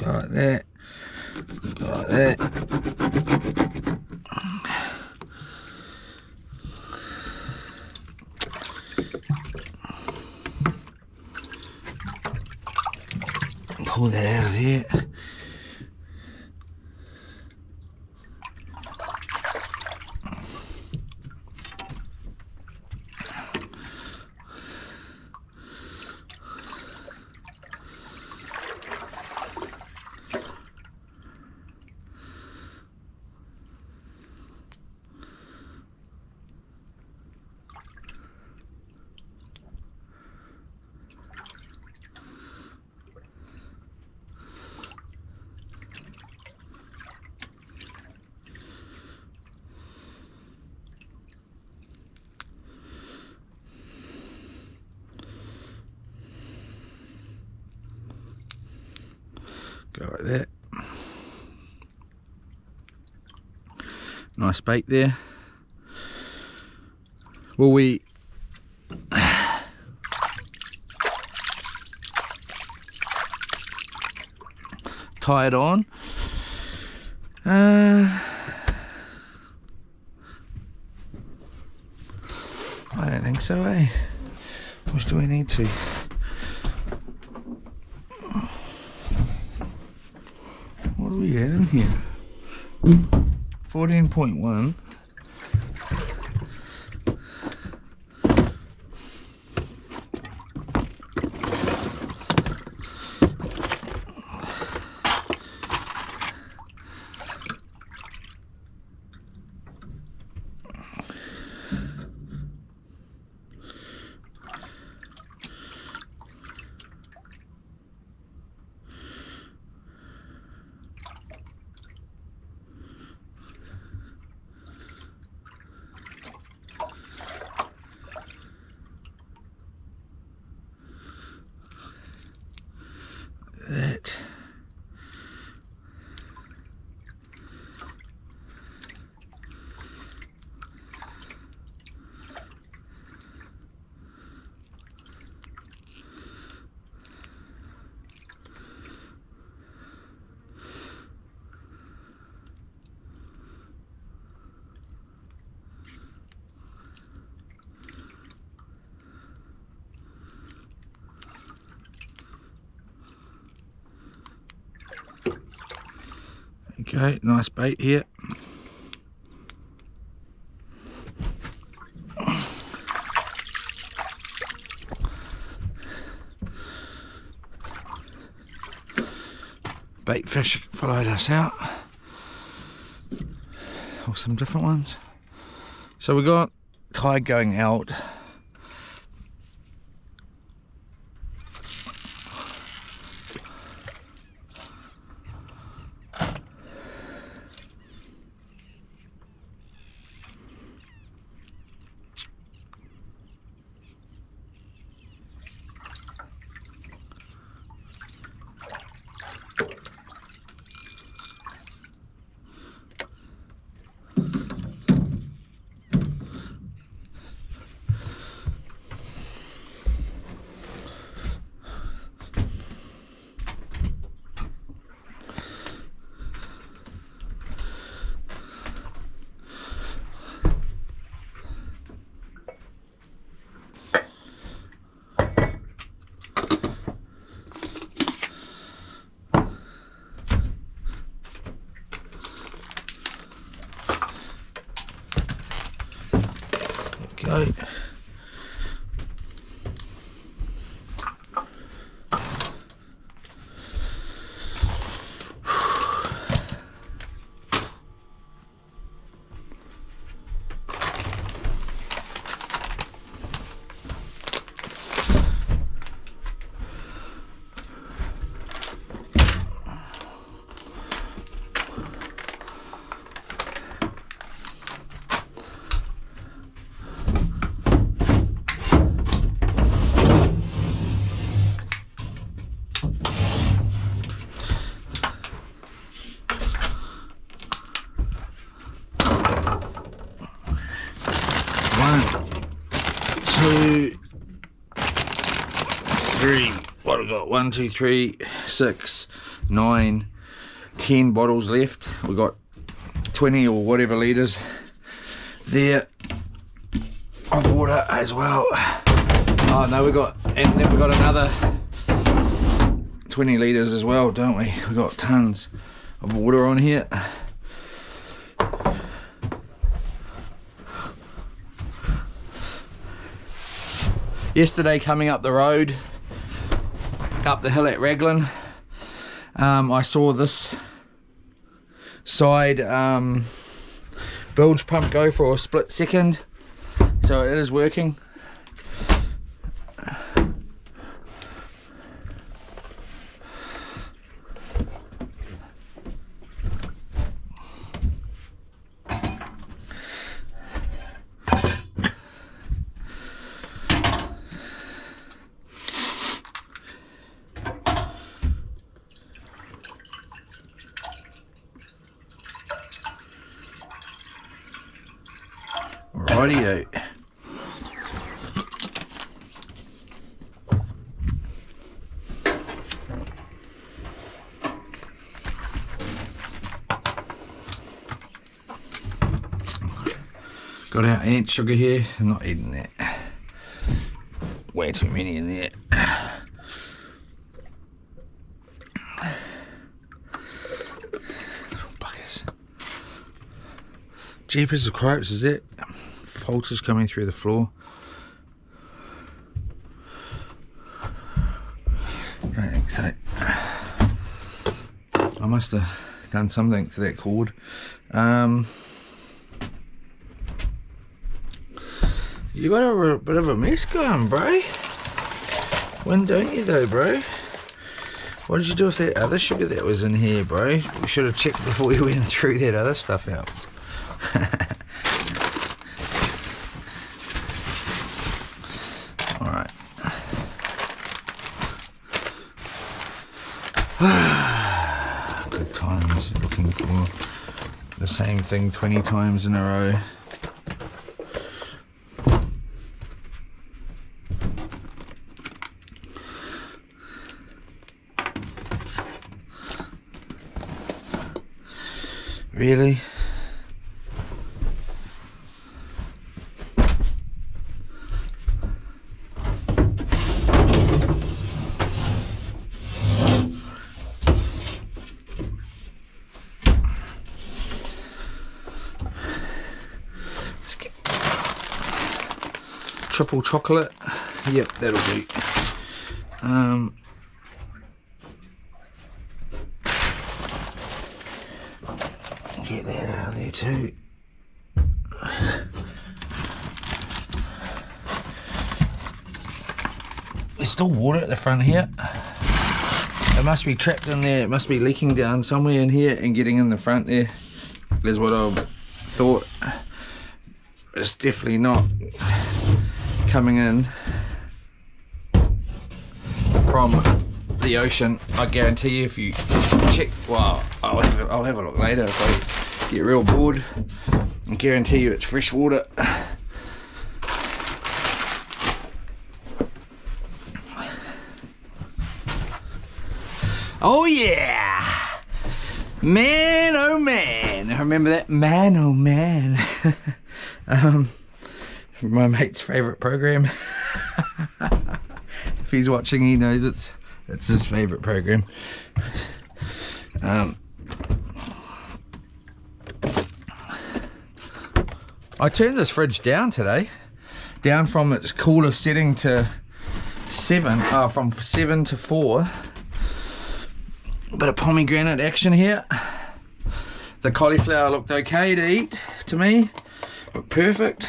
S1: Like that, like that. Pull that out of there. Go like that. Nice bait there. Will we tie it on? I don't think so, eh? How much do we need to? What do we have in here? 14.1. Okay, nice bait here. Bait fish followed us out, or some different ones. So we got tide going out. Go. What have we got? 1, 2, 3, 6, 9, 10 bottles left. We've got 20 or whatever litres there of water as well. Oh no, and then we got another 20 litres as well, don't we? We've got tons of water on here. Yesterday, coming up the road, up the hill at Raglan, I saw this side bilge pump go for a split second, so it is working. Rightio. Got our ant sugar here. I'm not eating that. Way too many in there. Buggers. Jeepers of cripes, is that filters coming through the floor? I don't think so. I must have done something to that cord. You got a bit of a mess going, bro. When don't you though, bro? What did you do with that other sugar that was in here, bro? We should have checked before we went through that other stuff out. Alright. Good times, looking for the same thing 20 times in a row. Really? triple chocolate. Yep, that'll do. Get that out of there too. There's still water at the front here. It must be trapped in there. It must be leaking down somewhere in here and getting in the front there, is what I've thought. It's definitely not coming in from the ocean. I guarantee you, if you check, well, I'll have a look later if I get real bored. I guarantee you it's fresh water. Oh yeah! Man, oh man! I remember that? Man, oh man! My mate's favourite program. If he's watching, he knows it's his favourite program. I turned this fridge down today, down from its coolest setting to 7, from 7 to 4. Bit of pomegranate action here. The cauliflower looked okay to eat to me, looked perfect.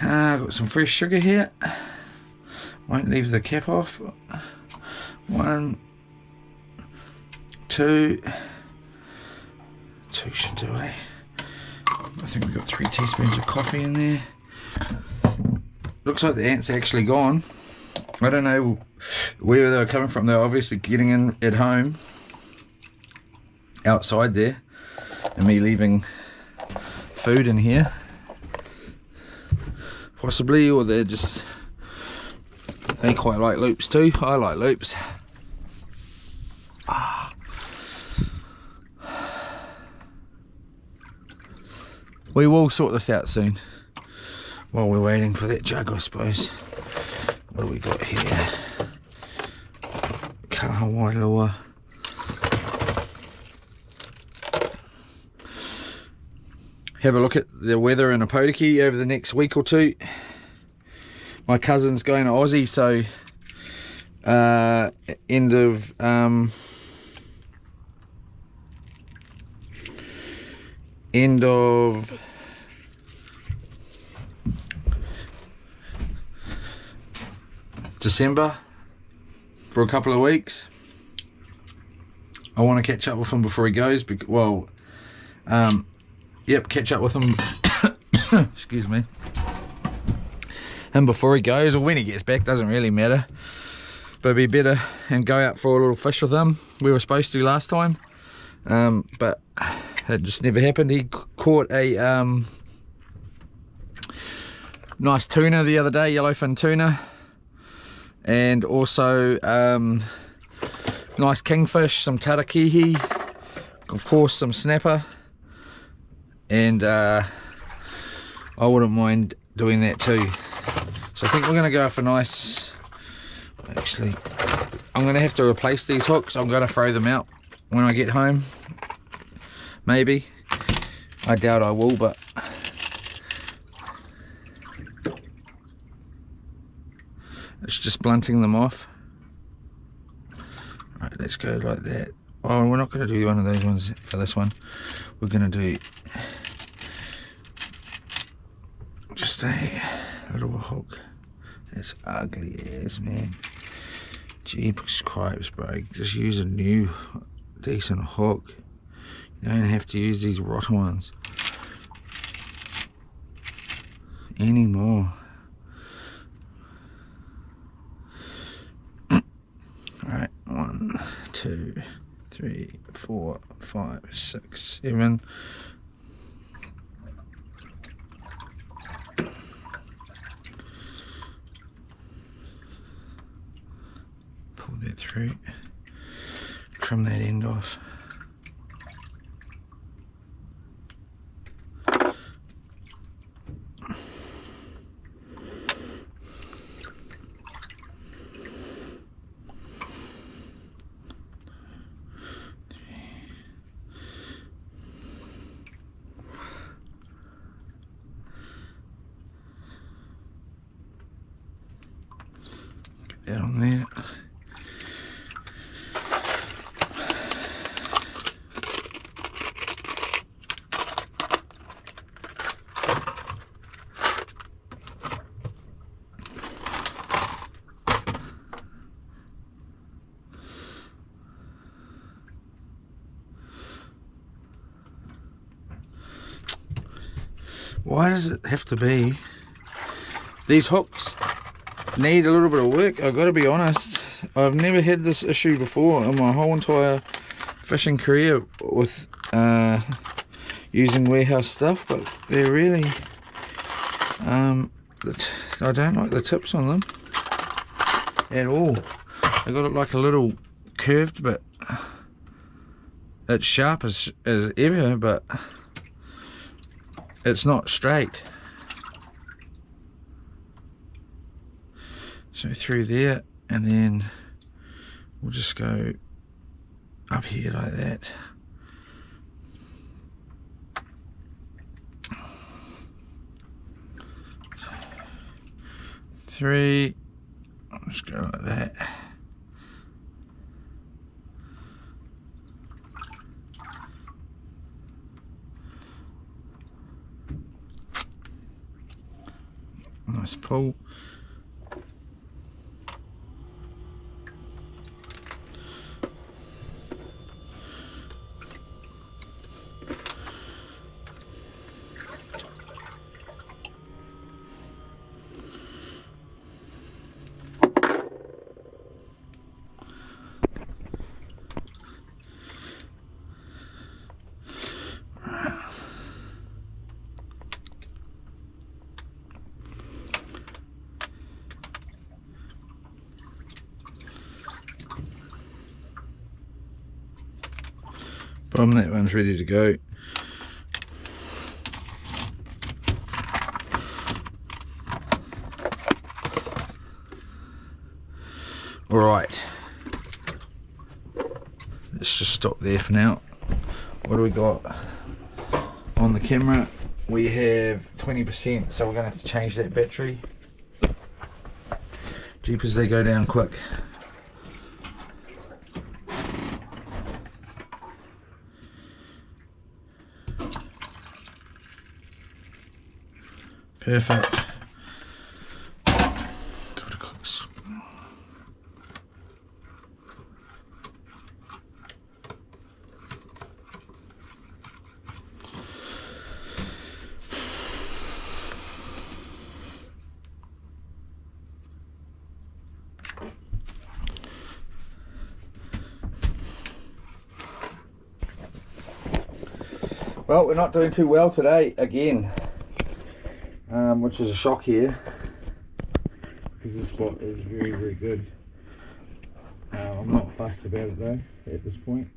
S1: Got some fresh sugar here. Won't leave the cap off. 1, 2 should do, eh? I think we've got 3 teaspoons of coffee in there. Looks like the ant's actually gone. I don't know where they were coming from. They're obviously getting in at home, outside there, and me leaving food in here. Possibly, or they quite like loops too. I like loops. We will sort this out soon. While we're waiting for that jug, I suppose. What do we got here? Kahawailoa. Have a look at the weather in Apotiki over the next week or two. My cousin's going to Aussie, so end of December for a couple of weeks. I want to catch up with him before he goes. Catch up with him. Excuse me. And before he goes, or when he gets back, doesn't really matter. But it'd be better and go out for a little fish with him. We were supposed to last time, but it just never happened. He caught a nice tuna the other day, yellowfin tuna. And also nice kingfish, some tarakihi, of course some snapper, and I wouldn't mind doing that too. So I think we're going to go for nice. Actually, I'm going to have to replace these hooks. I'm going to throw them out when I get home, maybe. I doubt I will, but it's just blunting them off. Right, let's go like that. Oh, we're not going to do one of those ones for this one. We're going to do just a little hook. It's ugly as, man. Jeepers cripes, bro. Just use a new decent hook. You don't have to use these rotten ones anymore. Alright, 1, 2, 3, 4, 5, 6, 7. Pull that through. Trim that end off. that on there. Why does it have to be? These hooks need a little bit of work, I've got to be honest. I've never had this issue before in my whole entire fishing career with using warehouse stuff, but they're really I don't like the tips on them at all. They got it like a little curved bit. It's sharp as ever, but it's not straight. So through there, and then we'll just go up here like that. Three, I'll just go like that. Nice pull. Boom, that one's ready to go. Alright, let's just stop there for now. What do we got on the camera? We have 20%, so we're going to have to change that battery. Jeepers, they go down quick. Perfect. Well, we're not doing too well today again, which is a shock here because this spot is very, very good. I'm not fussed about it though at this point.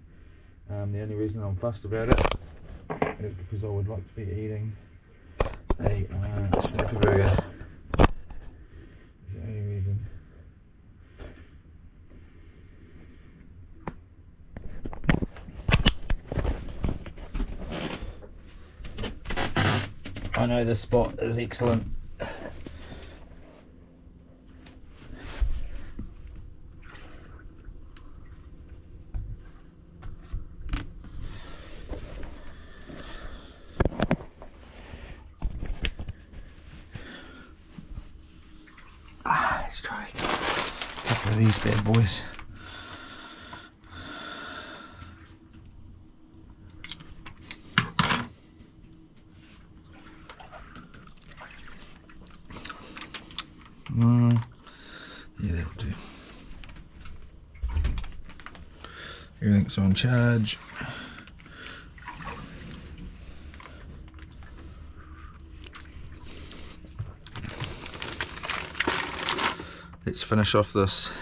S1: The only reason I'm fussed about it is because I would like to be eating a smoker burger. That's the only reason. I know this spot is excellent. Let's try a couple of these bad boys. Yeah, that'll do. Everything's on charge. Let's finish off this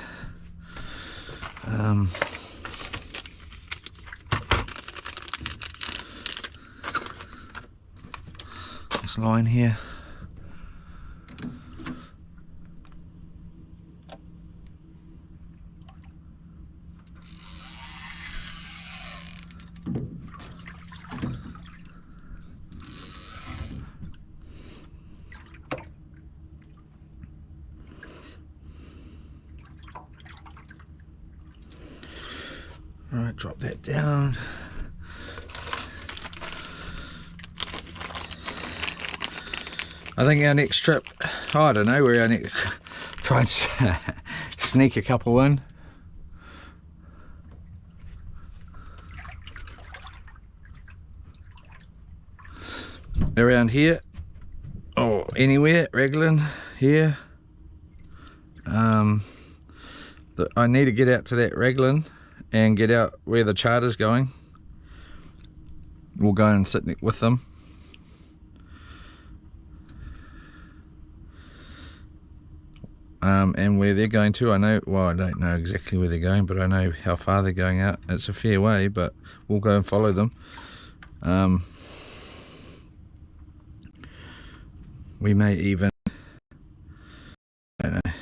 S1: this line here. drop that down. I think our next trip, I don't know where our next, try and sneak a couple in. Around here, or anywhere, Raglan, here. I need to get out to that Raglan and get out where the charter's going. We'll go and sit with them. And where they're going to, I know, well, I don't know exactly where they're going, but I know how far they're going out. It's a fair way, but we'll go and follow them. We may even, I don't know,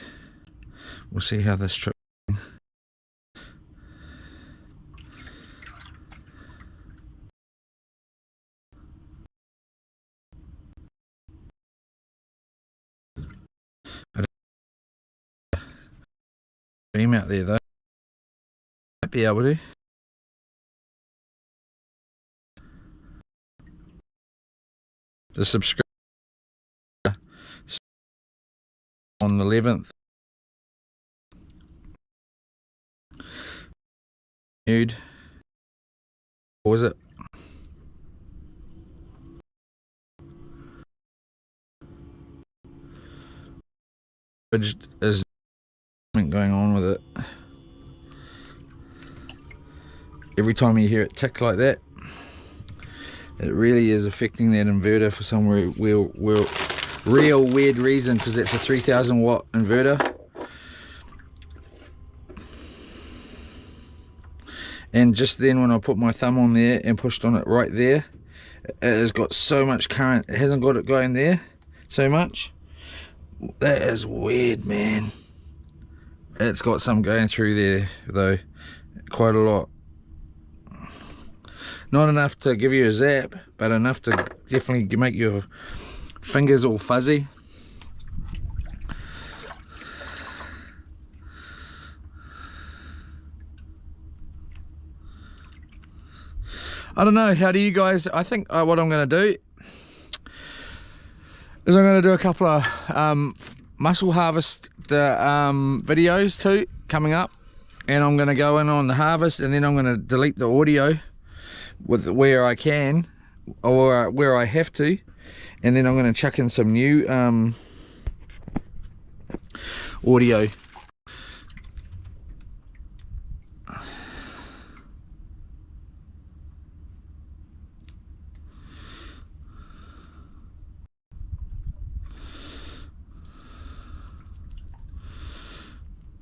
S1: we'll see how this trip. Beam out there though, might be able to. The subscriber on the 11th. Nude. What was it? Is going on with it. Every time you hear it tick like that, it really is affecting that inverter for some real weird reason, because it's a 3000 watt inverter. And just then when I put my thumb on there and pushed on it right there, it has got so much current. It hasn't got it going there so much. That is weird, man. It's got some going through there though, quite a lot. Not enough to give you a zap, but enough to definitely make your fingers all fuzzy. I don't know, how do you guys, I think what I'm going to do is I'm going to do a couple of mussel harvest videos too coming up, and I'm going to go in on the harvest, and then I'm going to delete the audio with where I can or where I have to, and then I'm going to chuck in some new audio.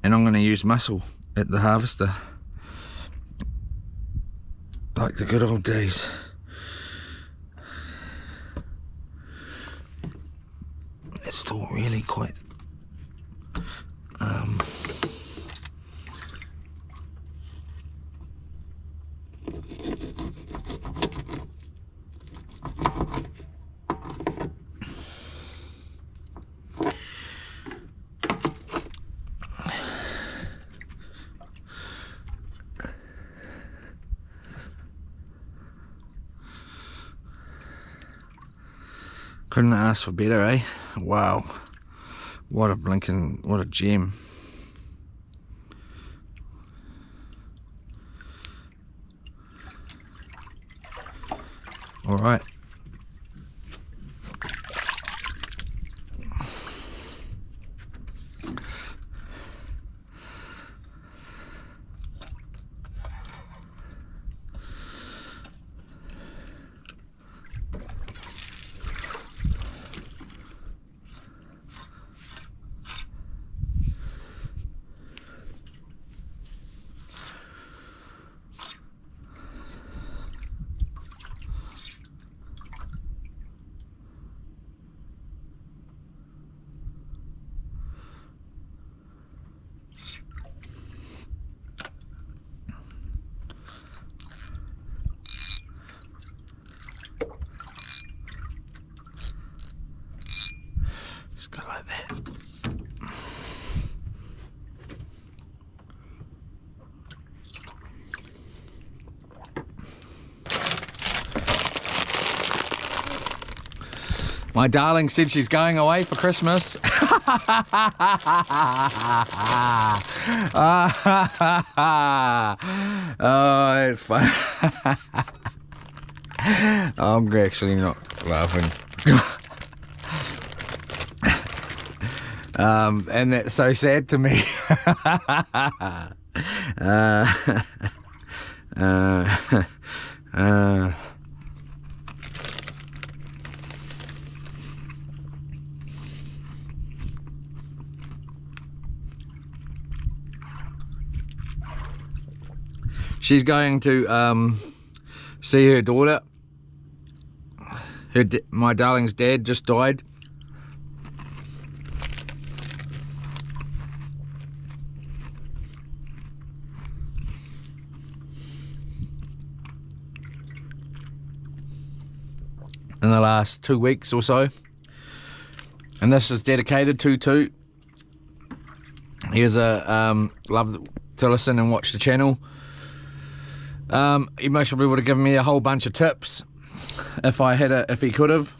S1: And I'm going to use mussel at the harvester, like the good old days. It's still really quite couldn't ask for better, eh? Wow, what a gem. All right. My darling said she's going away for Christmas. Oh, it's fun. I'm actually not laughing. And that's so sad to me. She's going to see her daughter. My darling's dad just died. In the last 2 weeks or so. And this is dedicated to Toot. He was love to listen and watch the channel. He most probably would have given me a whole bunch of tips if he could have.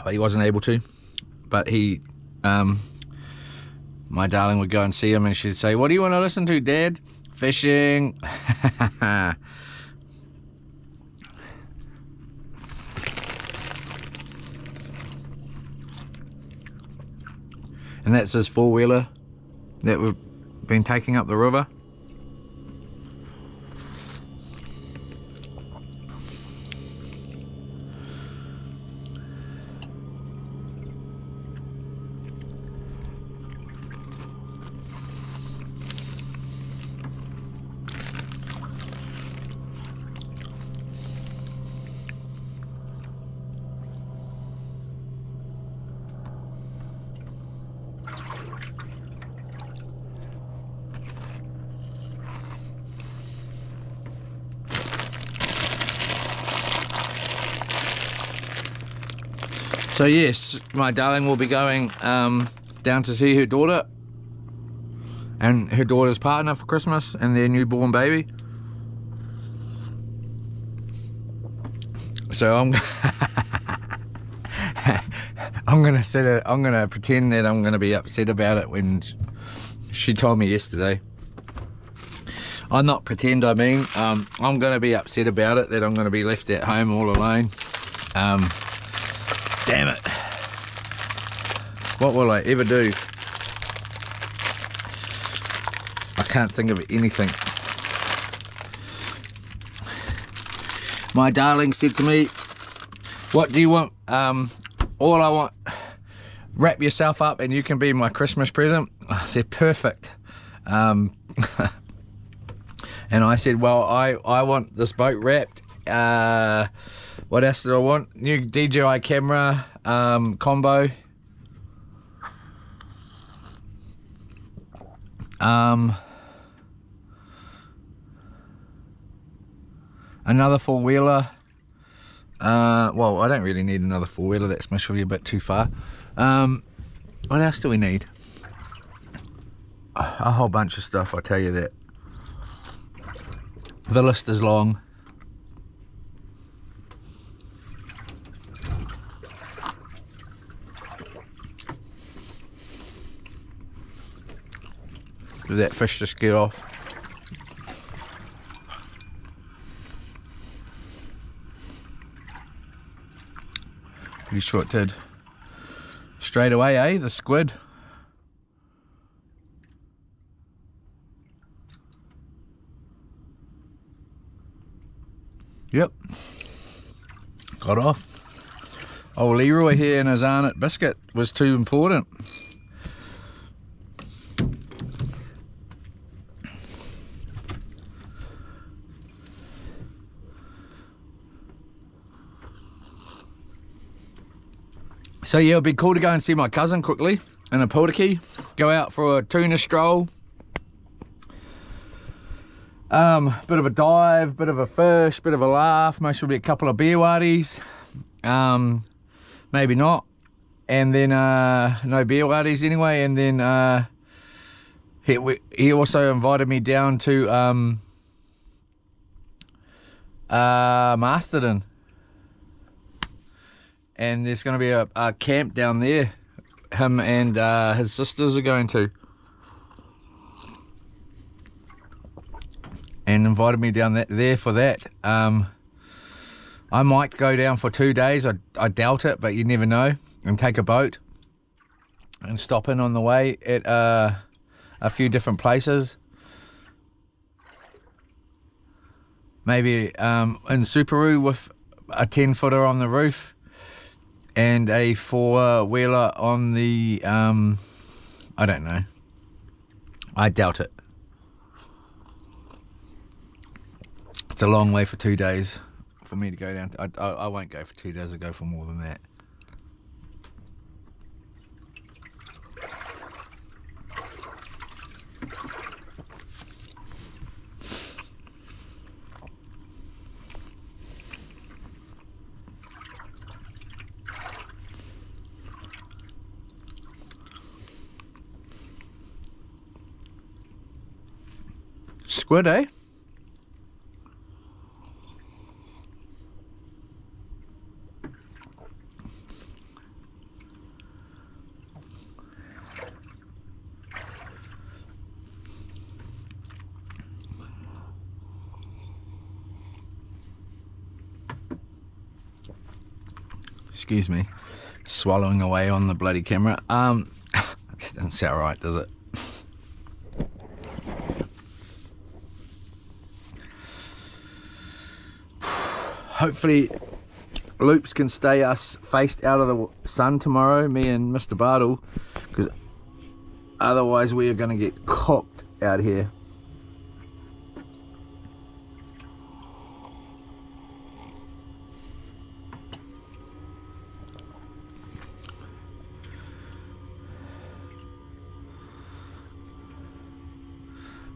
S1: But he wasn't able to. But my darling would go and see him and she'd say, "What do you want to listen to, Dad?" Fishing. And that's his four-wheeler that we've been taking up the river. So yes, my darling will be going down to see her daughter and her daughter's partner for Christmas and their newborn baby. So I'm gonna pretend that I'm gonna be upset about it when she told me yesterday. I'm not pretend, I mean, I'm gonna be upset about it, that I'm gonna be left at home all alone. Damn it. What will I ever do? I can't think of anything. My darling said to me, "What do you want?" All I want, wrap yourself up and you can be my Christmas present. I said, perfect. And I said, well, I want this boat wrapped. What else did I want? New DJI camera combo. Another four-wheeler. Well, I don't really need another four-wheeler. That's most probably a bit too far. What else do we need? A whole bunch of stuff, I tell you that. The list is long. Did that fish just get off? Pretty sure it did. Straight away, eh? The squid. Yep. Got off. Old Leroy here and his Arnott biscuit was too important. So yeah, it'd be cool to go and see my cousin quickly in a Pōtiki. Go out for a tuna stroll. Bit of a dive, bit of a fish, bit of a laugh. Most will be a couple of beer waddies. Maybe not. And then no beer waddies anyway. And then he also invited me down to Masterton. And there's going to be a camp down there. Him and his sisters are going to. And invited me down there for that. I might go down for 2 days. I doubt it, but you never know. And take a boat and stop in on the way at a few different places. Maybe in Suparu with a 10-footer on the roof and a 4-wheeler on the, I don't know. I doubt it. It's a long way for 2 days for me to go down. I won't go for 2 days. I'll go for more than that. Squid, eh? Excuse me, swallowing away on the bloody camera. It doesn't sound right, does it? Hopefully loops can stay us faced out of the sun tomorrow, me and Mr. Bartle, because otherwise we are going to get cooked out here.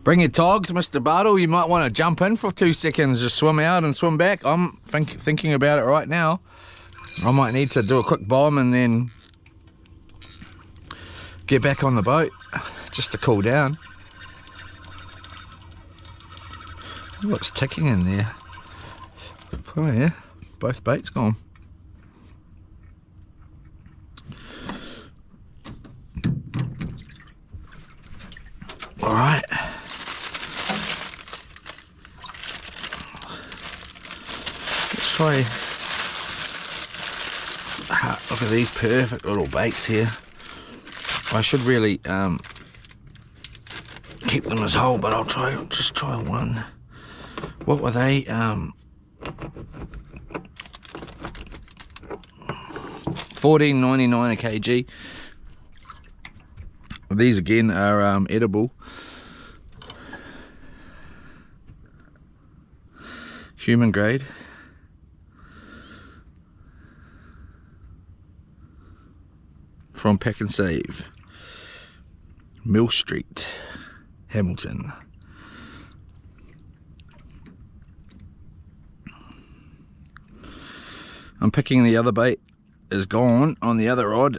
S1: Bring your togs, Mr. Bartle. You might want to jump in for 2 seconds, just swim out and swim back. I'm thinking about it right now. I might need to do a quick bomb and then get back on the boat just to cool down. What's ticking in there? Oh yeah, both baits gone. All right. Try. Look at these perfect little baits here. I should really keep them as whole, but I'll just try one. What were they? 14.99 a kg. These again are edible. Human grade. From Pack and Save, Mill Street, Hamilton. I'm picking the other bait is gone on the other rod.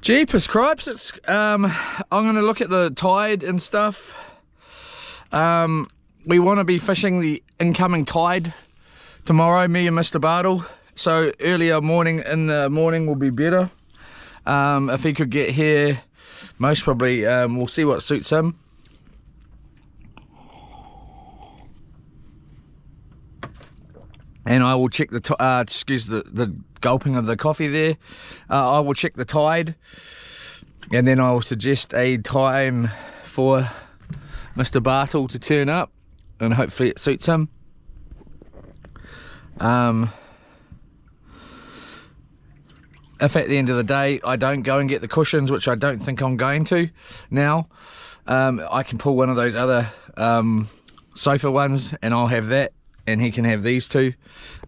S1: Jeepers cripes, it's I'm gonna look at the tide and stuff. We want to be fishing the incoming tide tomorrow, me and Mr. Bartle, so earlier morning in the morning will be better. If he could get here, most probably, we'll see what suits him. And I will check the excuse the gulping of the coffee there. I will check the tide, and then I will suggest a time for Mr. Bartle to turn up, and hopefully it suits him. If at the end of the day I don't go and get the cushions, which I don't think I'm going to now, I can pull one of those other sofa ones, and I'll have that, and he can have these two.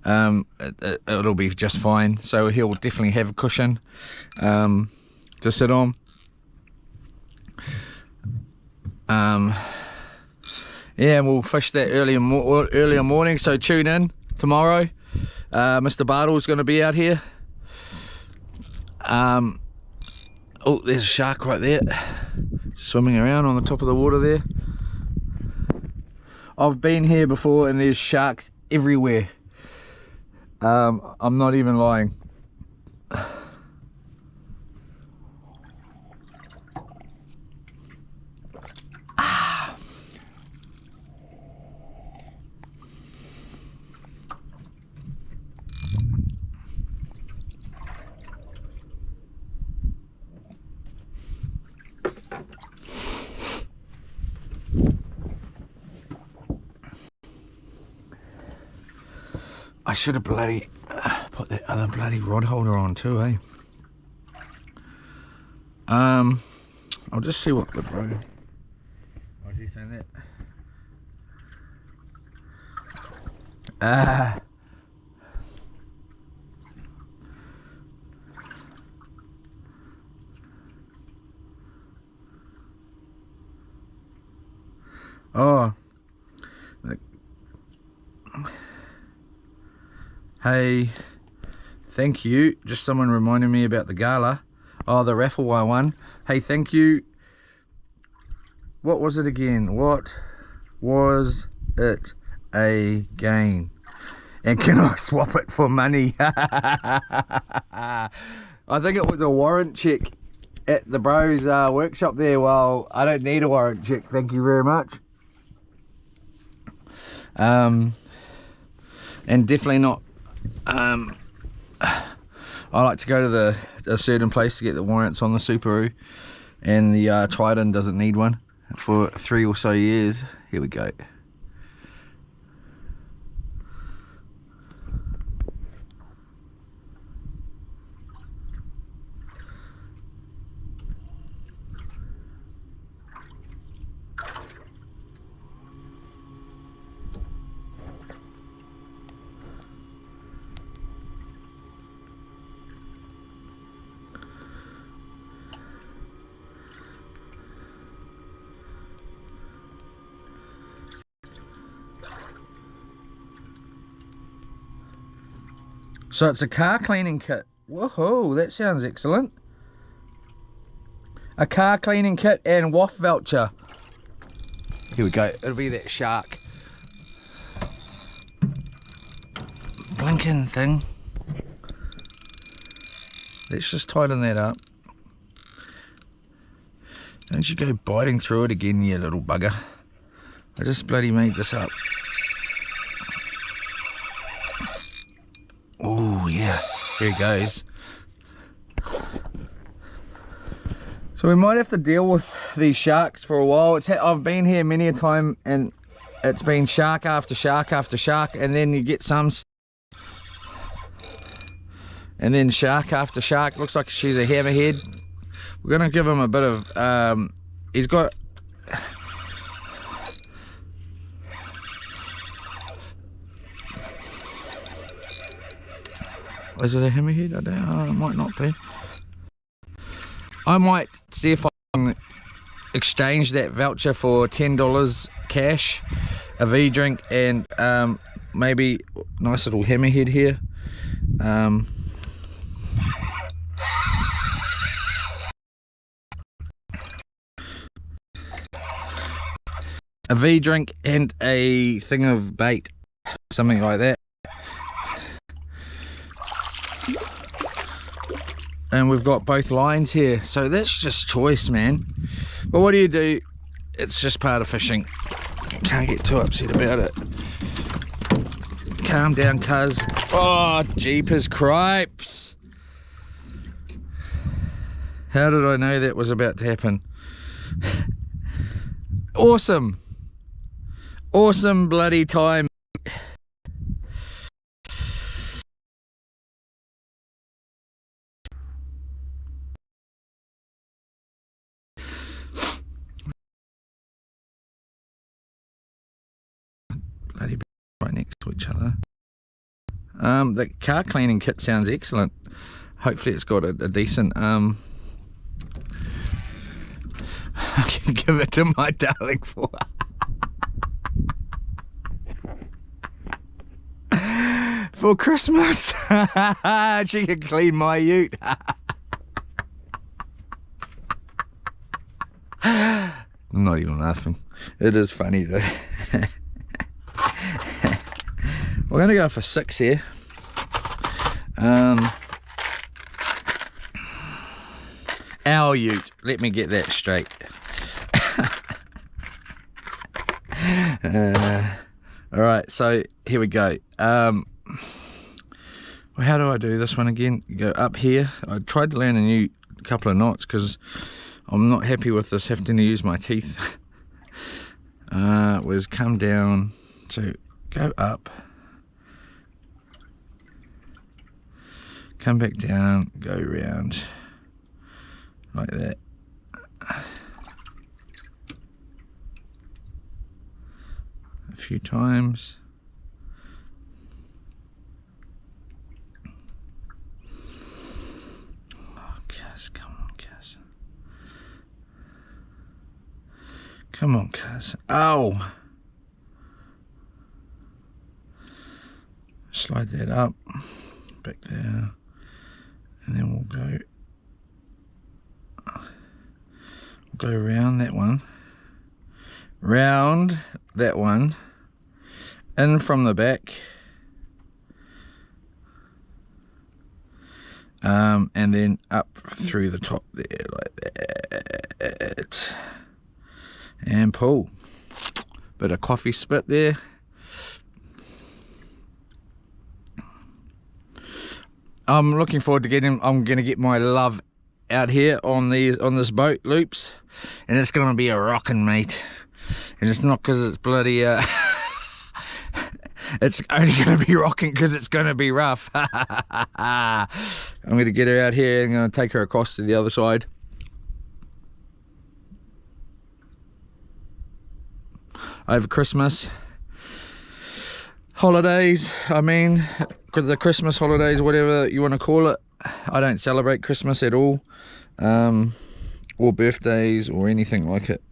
S1: It'll be just fine. So he'll definitely have a cushion to sit on. Yeah, we'll fish that earlier morning, so tune in tomorrow. Mr. Bartle's going to be out here, Oh, there's a shark right there, swimming around on the top of the water there. I've been here before and there's sharks everywhere. I'm not even lying. I should have bloody put that other bloody rod holder on too, eh? I'll just see what the bro. Why is he saying that? Oh. Hey, thank you. Just someone reminded me about the gala. Oh, the raffle I won. Hey, thank you. What was it again? What was it again? And can I swap it for money? I think it was a warrant check at the bros workshop there. Well, I don't need a warrant check. Thank you very much. And definitely not. I like to go to a certain place to get the warrants on the Subaru, and the Trident doesn't need one for 3 or so years. Here we go. So it's a car cleaning kit. Whoa, that sounds excellent. A car cleaning kit and WAF voucher. Here we go. It'll be that shark. Blinking thing. Let's just tighten that up. Don't you go biting through it again, you little bugger. I just bloody made this up. Oh yeah, here it goes. So we might have to deal with these sharks for a while. I've been here many a time and it's been shark after shark after shark, and then you get some, and then shark after shark. Looks like she's a hammerhead. We're gonna give him a bit of he's got is it a hammerhead? I don't know, it might not be. I might see if I can exchange that voucher for $10 cash, a V drink, and maybe nice little hammerhead here. A V drink and a thing of bait, something like that. And we've got both lines here, so that's just choice, man. But what do? It's just part of fishing. Can't get too upset about it. Calm down, cuz. Oh, jeepers cripes. How did I know that was about to happen? Awesome. Awesome bloody time. Bloody right next to each other. The car cleaning kit sounds excellent. Hopefully it's got a decent I can give it to my darling for Christmas. She can clean my ute. Not even laughing. It is funny though. We're going to go for 6 here. Our ute. Let me get that straight. Alright, so here we go. Well, how do I do this one again? You go up here. I tried to learn a new couple of knots because I'm not happy with this having to use my teeth. Was come down to go up, come back down, go round like that. A few times. Oh, Kaz, come on, Kaz. Come on, Kaz. Ow! Slide that up, back there, and then we'll go around that one, round that one, in from the back, and then up through the top there like that, and pull. Bit of coffee spit there. I'm looking forward to getting. I'm going to get my love out here on this boat loops, and it's going to be a rockin', mate. And it's not because it's bloody. It's only going to be rocking because it's going to be rough. I'm going to get her out here and I'm going to take her across to the other side. Over Christmas holidays, I mean, because the Christmas holidays, whatever you want to call it, I don't celebrate Christmas at all, or birthdays or anything like it.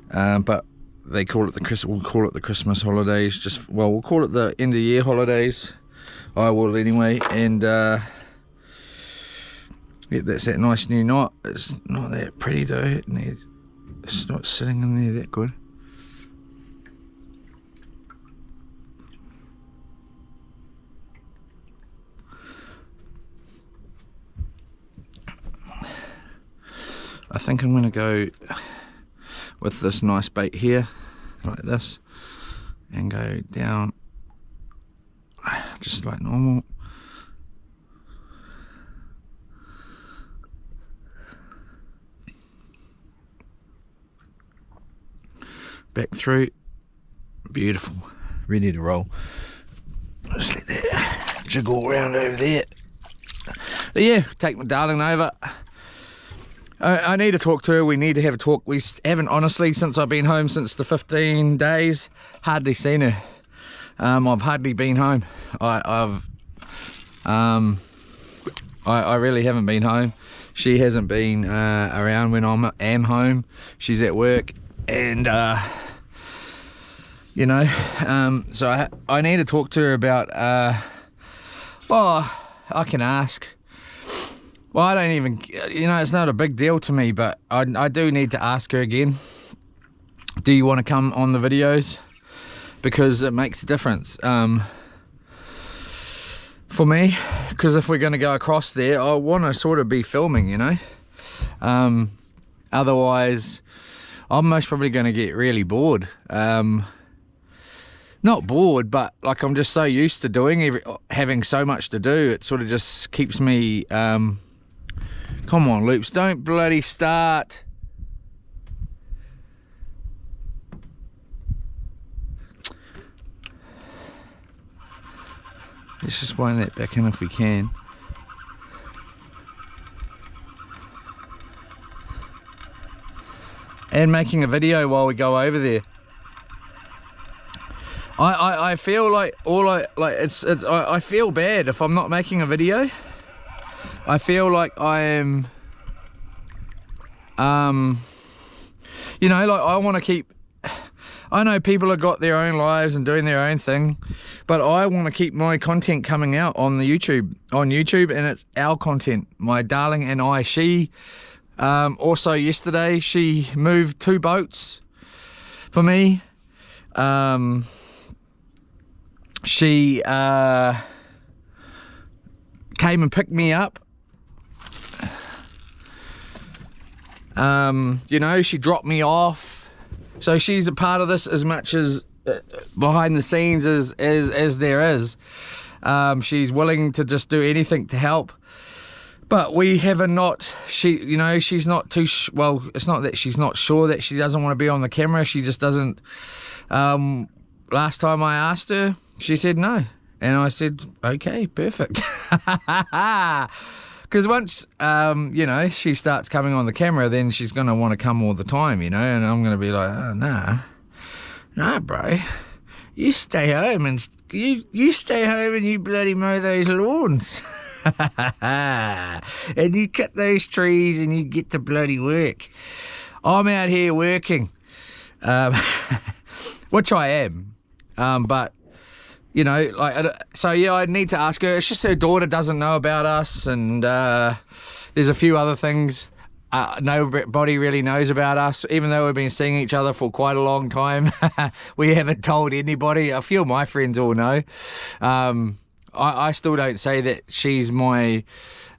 S1: But they call it we'll call it the Christmas holidays. We'll call it the end of year holidays. I will anyway, and yeah, that's that nice new knot. It's not that pretty though. It's not sitting in there that good. I think I'm going to go with this nice bait here, like this, and go down just like normal. Back through, beautiful, ready to roll. Just let that jiggle around over there. But yeah, take my darling over. I need to talk to her. We need to have a talk. We haven't, honestly, since I've been home, since the 15 days, hardly seen her. I've hardly been home. I really haven't been home. She hasn't been around when I am home. She's at work, and you know, so I need to talk to her about. Well, I can ask. Well, I don't even, you know, it's not a big deal to me, but I do need to ask her again. Do you want to come on the videos? Because it makes a difference for me. Because if we're going to go across there, I want to sort of be filming, you know. Otherwise, I'm most probably going to get really bored. Not bored, but like I'm just so used to having so much to do. It sort of just keeps me... Come on, Loops, don't bloody start. Let's just wind that back in if we can. And making a video while we go over there. I feel like I feel bad if I'm not making a video. I feel like I am, you know, like I want to keep, I know people have got their own lives and doing their own thing, but I want to keep my content coming out on YouTube, and it's our content. My darling and I, she also yesterday she moved 2 boats for me. She came and picked me up. You know, she dropped me off. So she's a part of this as much as behind the scenes as there is. She's willing to just do anything to help. But we haven't not, you know, she's not too, well, it's not that she's not sure that she doesn't want to be on the camera. She just doesn't. Last time I asked her, she said no. And I said, okay, perfect. Because once, you know, she starts coming on the camera, then she's going to want to come all the time, you know, and I'm going to be like, oh, nah, bro, you stay home and you stay home and you bloody mow those lawns. And you cut those trees and you get to bloody work. I'm out here working, which I am, but you know, like, so yeah, I need to ask her. It's just her daughter doesn't know about us, and there's a few other things nobody really knows about us, even though we've been seeing each other for quite a long time. We haven't told anybody. A few of my friends all know. I still don't say that she's my,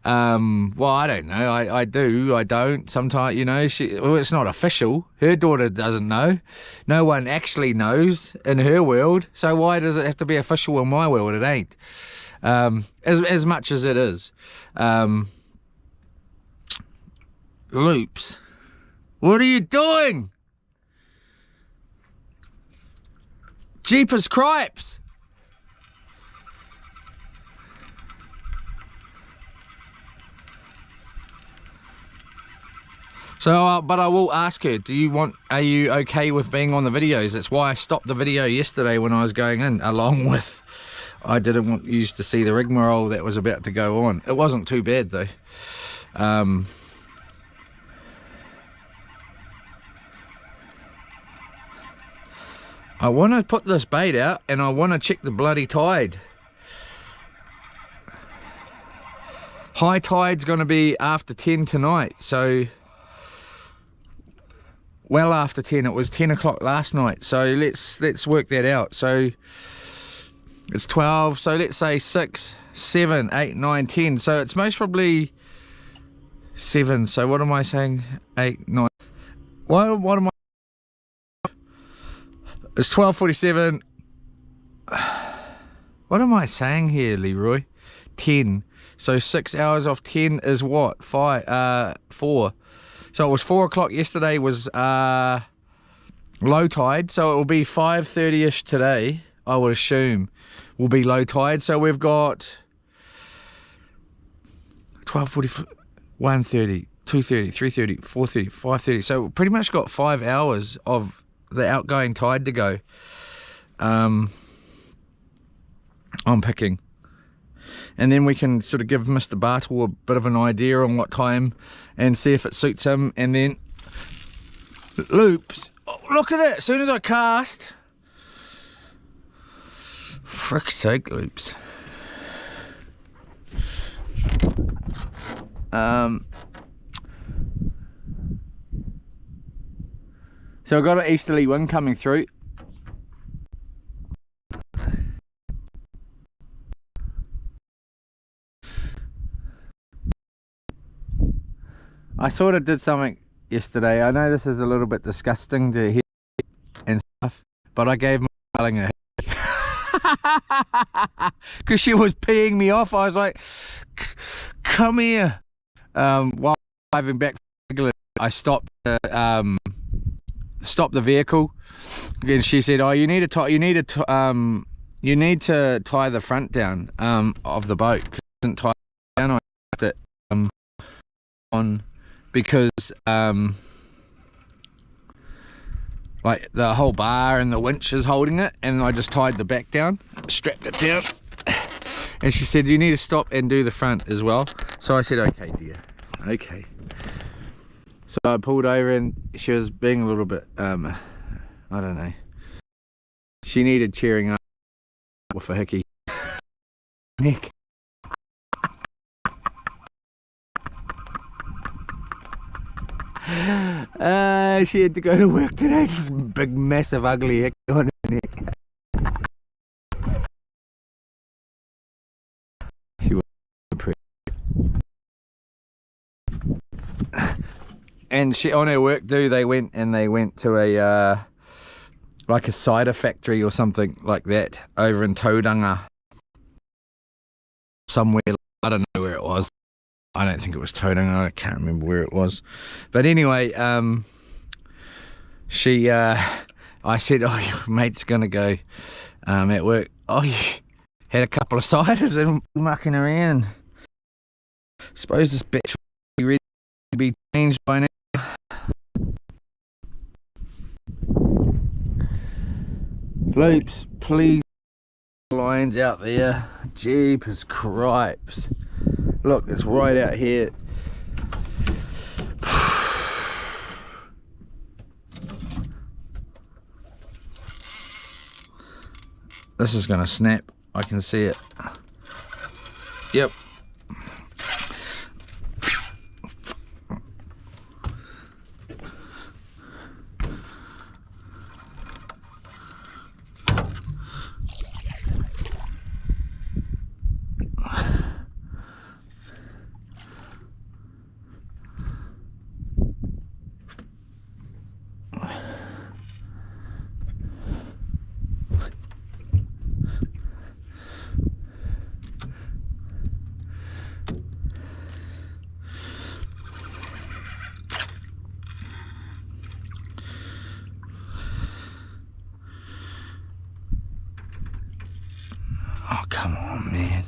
S1: well, I don't know. I do, I don't. Sometimes, you know, well, it's not official. Her daughter doesn't know. No one actually knows in her world. So why does it have to be official in my world? It ain't. As much as it is. Loops. What are you doing? Jeepers cripes. So, but I will ask her, are you okay with being on the videos? That's why I stopped the video yesterday when I was going in, along with, I didn't want you to see the rigmarole that was about to go on. It wasn't too bad though. I want to put this bait out and I want to check the bloody tide. High tide's going to be after 10 tonight, so well after 10. It was 10 o'clock last night, so let's work that out. So it's 12, so let's say 6, 7, 8, 9, 10. So it's most probably 7. So what am I saying? 8, 9. What am I? It's 12:47. What am I saying here, Leroy? 10. So 6 hours off 10 is what? 4. So it was 4 o'clock yesterday was low tide. So it will be 5:30ish today, I would assume, will be low tide. So we've got 12:40, 1:30, 2:30, 3:30, 4:30, 5:30. So we pretty much got 5 hours of the outgoing tide to go. I'm picking. And then we can sort of give Mr. Bartle a bit of an idea on what time and see if it suits him. And then loops. Oh, look at that. As soon as I cast. Frick's sake, loops. So I've got an easterly wind coming through. I sort of did something yesterday. I know this is a little bit disgusting to hear and stuff, but I gave my darling a because she was peeing me off. I was like, come here. While driving back from England, I stopped the vehicle, and she said, "Oh, you need to tie the front down of the boat, because it isn't tied down." I left it on because like the whole bar and the winch is holding it, and I just tied the back down, strapped it down, and she said, "You need to stop and do the front as well." So I said, "Okay, dear, okay." So I pulled over and she was being a little bit, I don't know, She needed cheering up with a hickey. Nick. She had to go to work today. This big, massive, ugly hickey on her neck. She was pretty. And she, on her work do, they went to a like a cider factory or something like that over in Tauranga. Somewhere, I don't know where it was. I don't think it was Tauranga, I can't remember where it was. But anyway, she, I said, oh, your mate's gonna go at work. Oh, you had a couple of ciders and mucking around. Suppose this bitch will be ready to be changed by now. Loops, please, lines out there. Jeepers cripes. Look, it's right out here. This is gonna snap. I can see it. Yep. Oh, come on, man.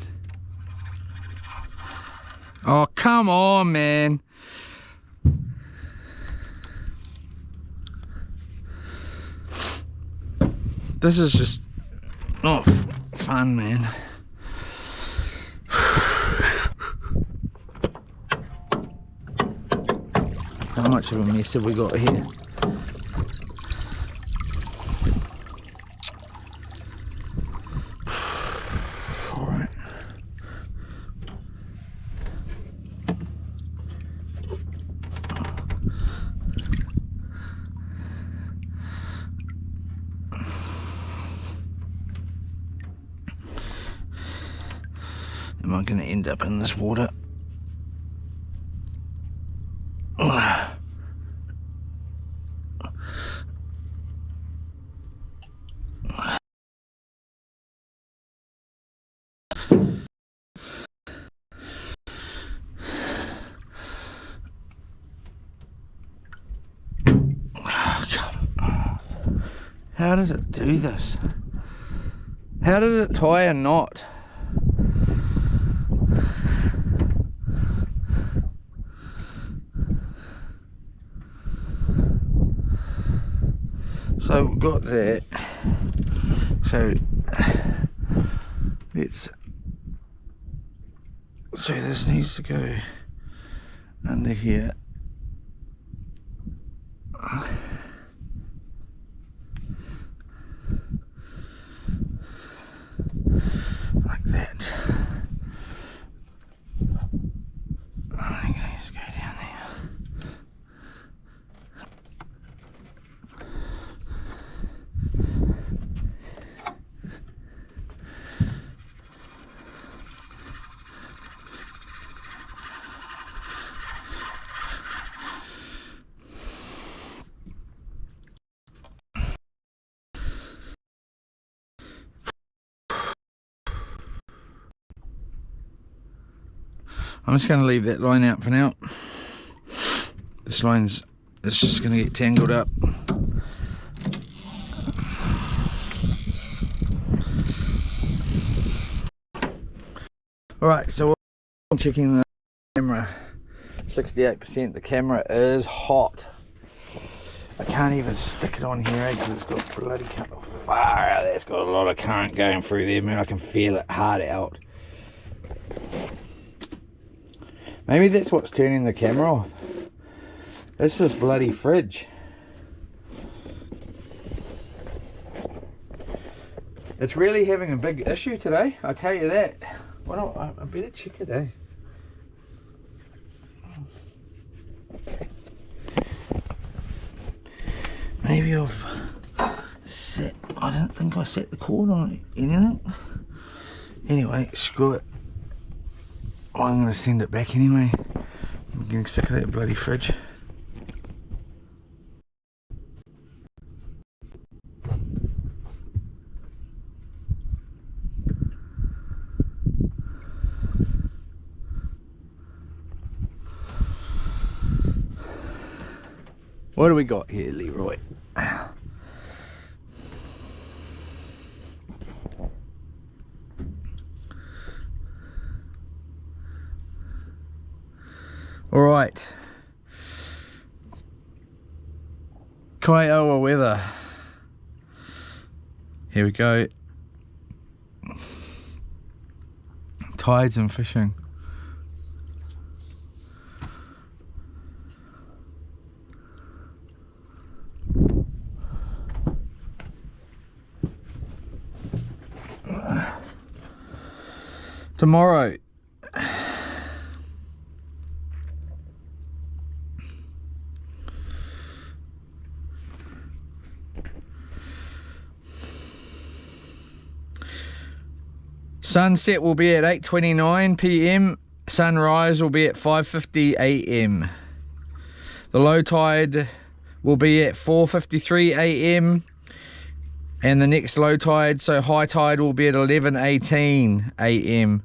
S1: Oh, come on, man. This is just not fun, man. How much of a mess have we got here? Am I going to end up in this water? How does it do this? How does it tie a knot? So we've got that. So this needs to go under here. Like that. I think I just go down there. I'm just going to leave that line out for now. This line's, it's just going to get tangled up. Alright, so I'm checking the camera. 68%. The camera is hot. I can't even stick it on here because it's got bloody fire out there. It's got a lot of current going through there, man. I can feel it hard out. Maybe that's what's turning the camera off. It's this bloody fridge. It's really having a big issue today, I tell you that. Well, I better check it, eh? Maybe I've set, I don't think I set the cord on anything. Anyway, screw it. I'm going to send it back anyway. I'm getting sick of that bloody fridge. What do we got here, Leroy? All right. Kaiowa weather. Here we go. Tides and fishing. Tomorrow, sunset will be at 8:29 p.m. Sunrise will be at 5:50 a.m. The low tide will be at 4:53 a.m. and the next low tide, so high tide, will be at 11:18 a.m.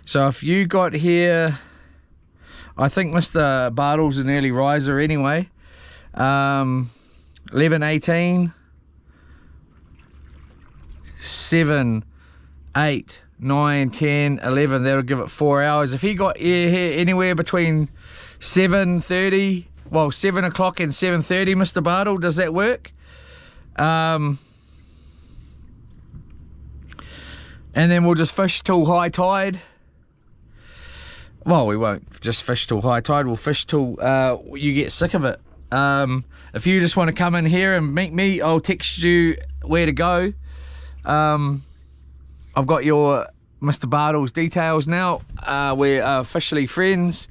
S1: So if you got here, I think Mr. Bartle's an early riser anyway. 11:18, 7, 8, 9, 10, 11, that'll give it 4 hours. If he got here anywhere between 7:30, well, 7 o'clock and 7:30, Mr. Bartle, does that work? And then we'll just fish till high tide. Well, we won't just fish till high tide, we'll fish till you get sick of it. If you just want to come in here and meet me, I'll text you where to go. I've got your Mr. Bartle's details now. We're officially friends.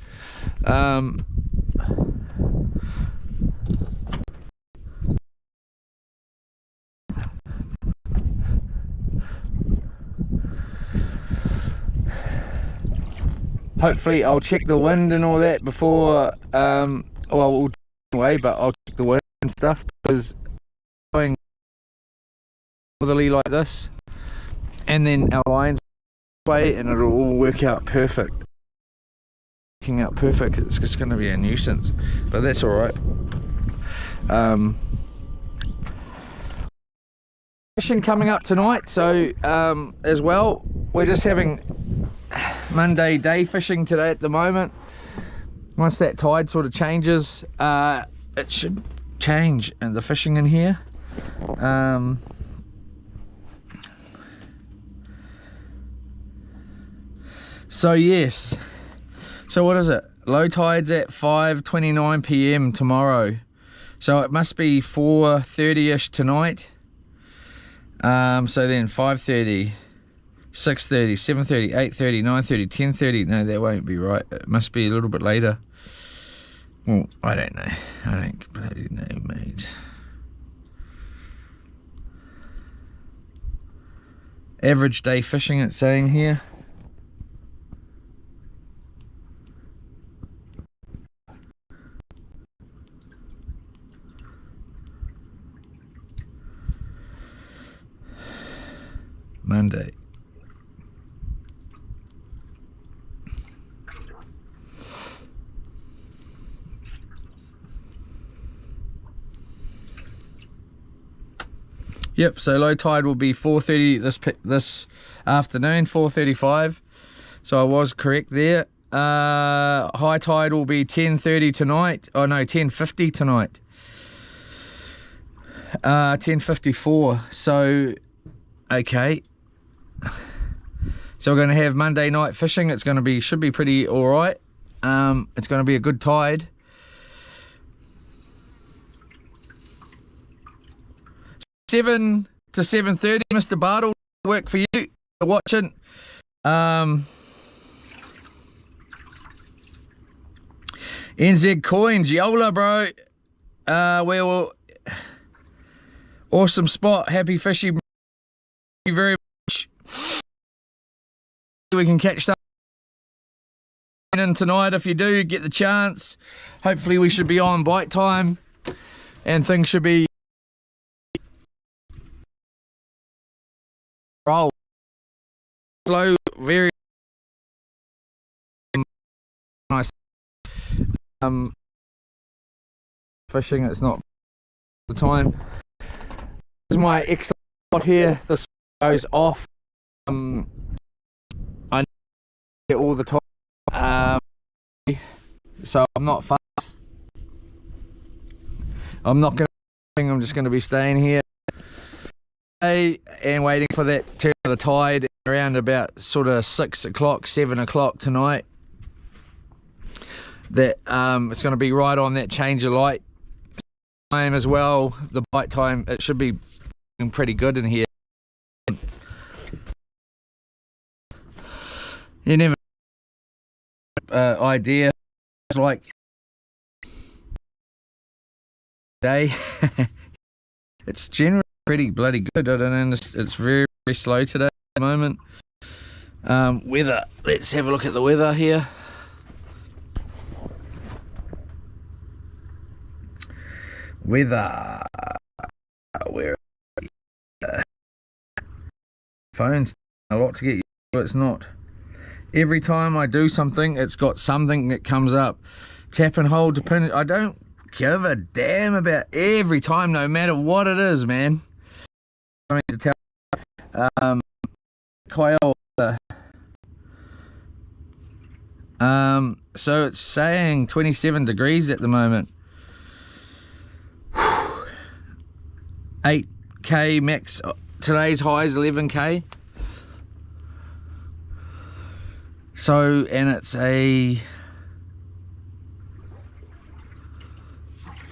S1: Hopefully I'll check the wind and all that before, well, we'll anyway, but I'll check the wind and stuff, because going northerly like this, and then our lines way, and it'll all work out perfect. Working out perfect, it's just going to be a nuisance, but that's alright. Fishing coming up tonight, so as well, we're just having Monday day fishing today at the moment. Once that tide sort of changes, it should change and the fishing in here. So yes, so what is it? Low tide's at 5:29 p.m. tomorrow, so it must be 4:30ish tonight. So then 5:30, 6:30, 7:30, 8:30, 9:30, 10:30. No, that won't be right. It must be a little bit later. Well, I don't know. I don't bloody know, mate. Average day fishing, it's saying here. Monday. Yep, so low tide will be 4:30 this afternoon, 4:35. So I was correct there. High tide will be 10:30 tonight. Oh no, 10:50 tonight. 10:54. So okay. So we're going to have Monday night fishing. It's going to be, should be pretty all right. It's going to be a good tide. 7 to 7:30, Mr. Bartle. work for you for watching. NZ Coins, Yola, bro. Well, awesome spot. Happy fishing. Thank you very much. We can catch up in tonight if you do get the chance. Hopefully we should be on bite time and things should be roll slow, very nice. Fishing, it's not the time. This is my extra spot here. This goes off. I need to get all the time. So I'm not fast. I'm not going to. I'm just going to be staying here and waiting for that turn of the tide around about sort of 6 o'clock, 7 o'clock tonight. That it's going to be right on that change of light time as well. The bite time, it should be pretty good in here. You never idea. It's like day. It's generally pretty bloody good. I don't know. It's very, very slow today at the moment. Weather. Let's have a look at the weather here. Weather. Where phone's a lot to get you, but it's not. Every time I do something, it's got something that comes up. Tap and hold to pin. I don't give a damn about every time, no matter what it is, man. I need to tell Kyle. So it's saying 27 degrees at the moment. 8k max. Today's high is 11k. So, and it's a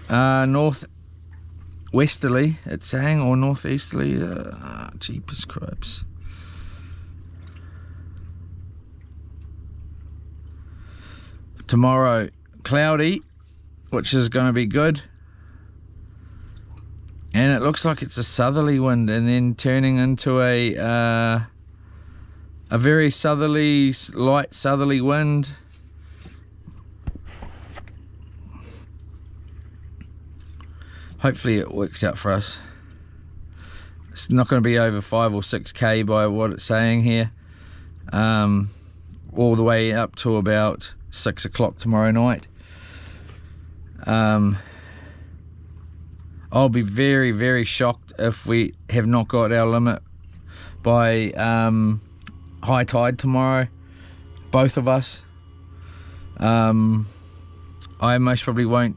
S1: northwesterly, it's saying, or northeasterly. Jeepers cripes. Tomorrow, cloudy, which is going to be good. And it looks like it's a southerly wind and then turning into a very southerly, light southerly wind. Hopefully it works out for us. It's not going to be over 5 or 6k by what it's saying here. All the way up to about 6 o'clock tomorrow night. I'll be very, very shocked if we have not got our limit by high tide tomorrow, both of us. I most probably won't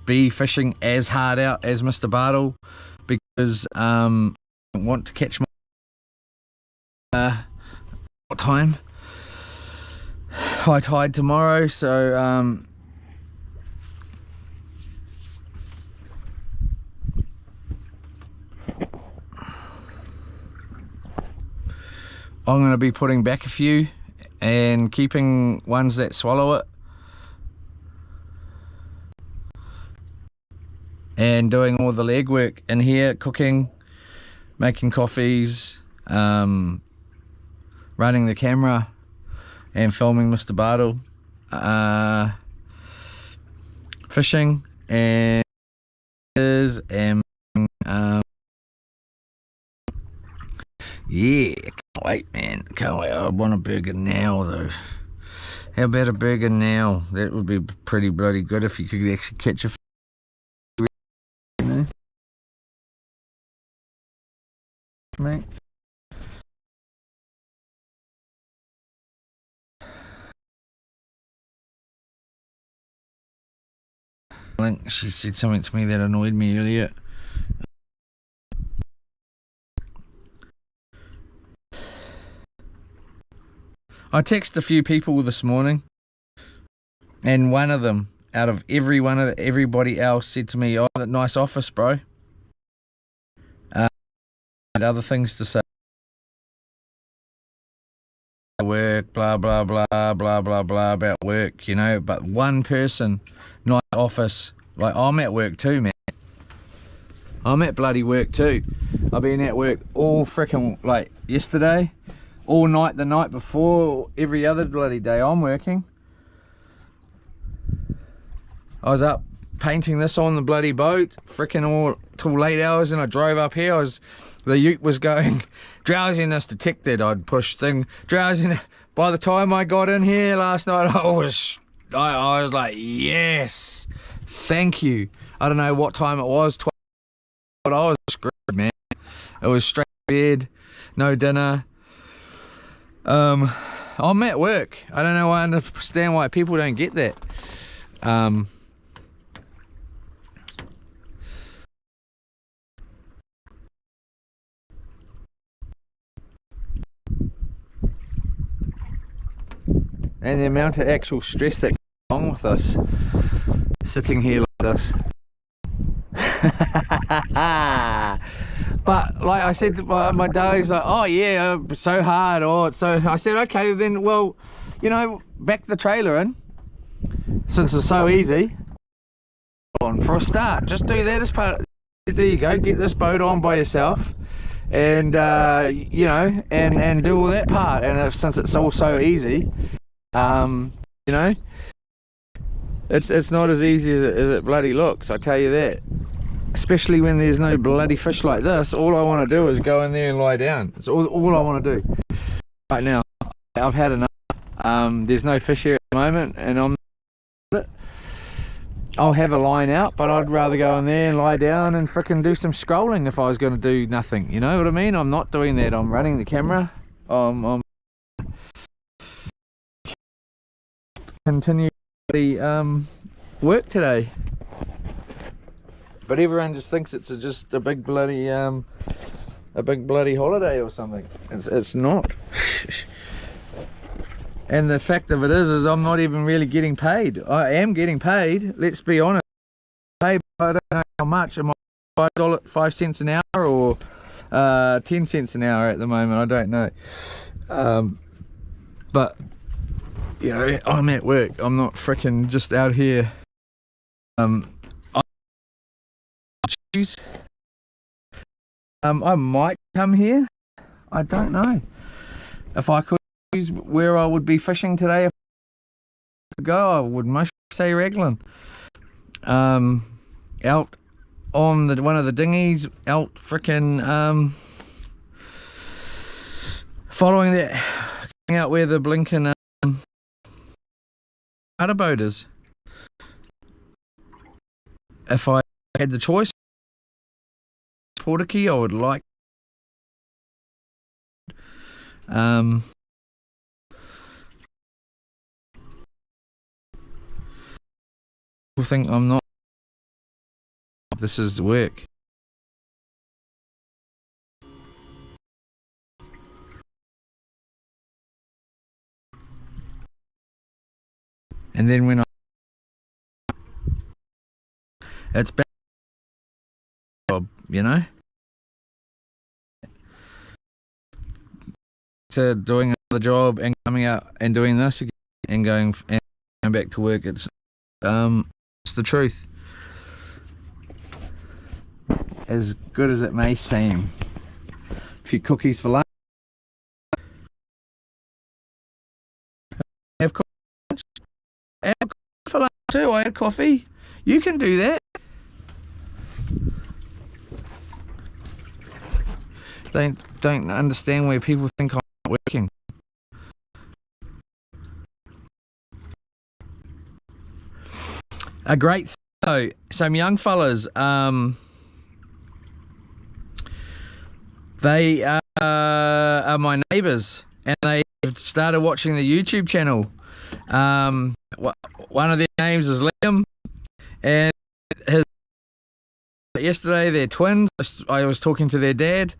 S1: be fishing as hard out as Mr. Bartle because I want to catch my what time? High tide tomorrow, so I'm going to be putting back a few and keeping ones that swallow it and doing all the legwork in here, cooking, making coffees, running the camera and filming Mr. Bartle, fishing and yeah, can't wait, man. Can't wait. I want a burger now, though. How about a burger now? That would be pretty bloody good if you could actually catch a fish. You know? Mate. She said something to me that annoyed me earlier. I texted a few people this morning, and one of them, out of everybody else, said to me, "Oh, that nice office, bro." Had other things to say. work, blah blah blah blah blah blah about work, you know, but one person, not office, like I'm at work too, man. I'm at bloody work too. I've been at work all freaking, like, yesterday, all night the night before, every other bloody day I'm working. I was up painting this on the bloody boat, freaking all till late hours, and I drove up here. The ute was going, drowsiness detected. I'd push thing, drowsiness. By the time I got in here last night, I was like, yes, thank you. I don't know what time it was, but I was screwed, man. It was straight to bed, no dinner. I'm at work. I don't know. I understand why people don't get that. And the amount of actual stress that goes along with us, sitting here like this. But like I said, my daddy's like, oh yeah, it's so hard, or so. I said, okay, then, well, you know, back the trailer in, since it's so easy. On for a start, just do that as part. There you go, get this boat on by yourself, and you know, and do all that part. And since it's all so easy, you know, it's not as easy as it bloody looks, I tell you that. Especially when there's no bloody fish like this. All I want to do is go in there and lie down. It's all I want to do right now. I've had enough. There's no fish here at the moment, and I'll have a line out, but I'd rather go in there and lie down and frickin' do some scrolling if I was going to do nothing, you know what I mean? I'm not doing that. I'm running the camera. I'm continue the work today, but everyone just thinks it's just a big bloody holiday or something. It's not. And the fact of it is I'm not even really getting paid. I am getting paid, let's be honest. Paid, but I don't know how much. Am I $5 an hour or 10 cents an hour at the moment? I don't know. But you know, I'm at work. I'm not freaking just out here. I choose. I might come here. I don't know if I could choose where I would be fishing today. If I could go, I would most say Raglan. Out on one of the dinghies, out freaking following that, out where the blinking other boat is. If I had the choice, Portakey, I would like. People think I'm not. This is work. And then when it's back, you know, to doing another job and coming out and doing this again and going back to work. It's the truth. As good as it may seem. A few cookies for lunch. Have coffee. Have coffee for lunch too. I had coffee. You can do that. Don't understand where people think I'm not working. A great thing though, some young fellas, they are my neighbours, and they started watching the YouTube channel. One of their names is Liam, and yesterday they're twins. I was talking to their dad,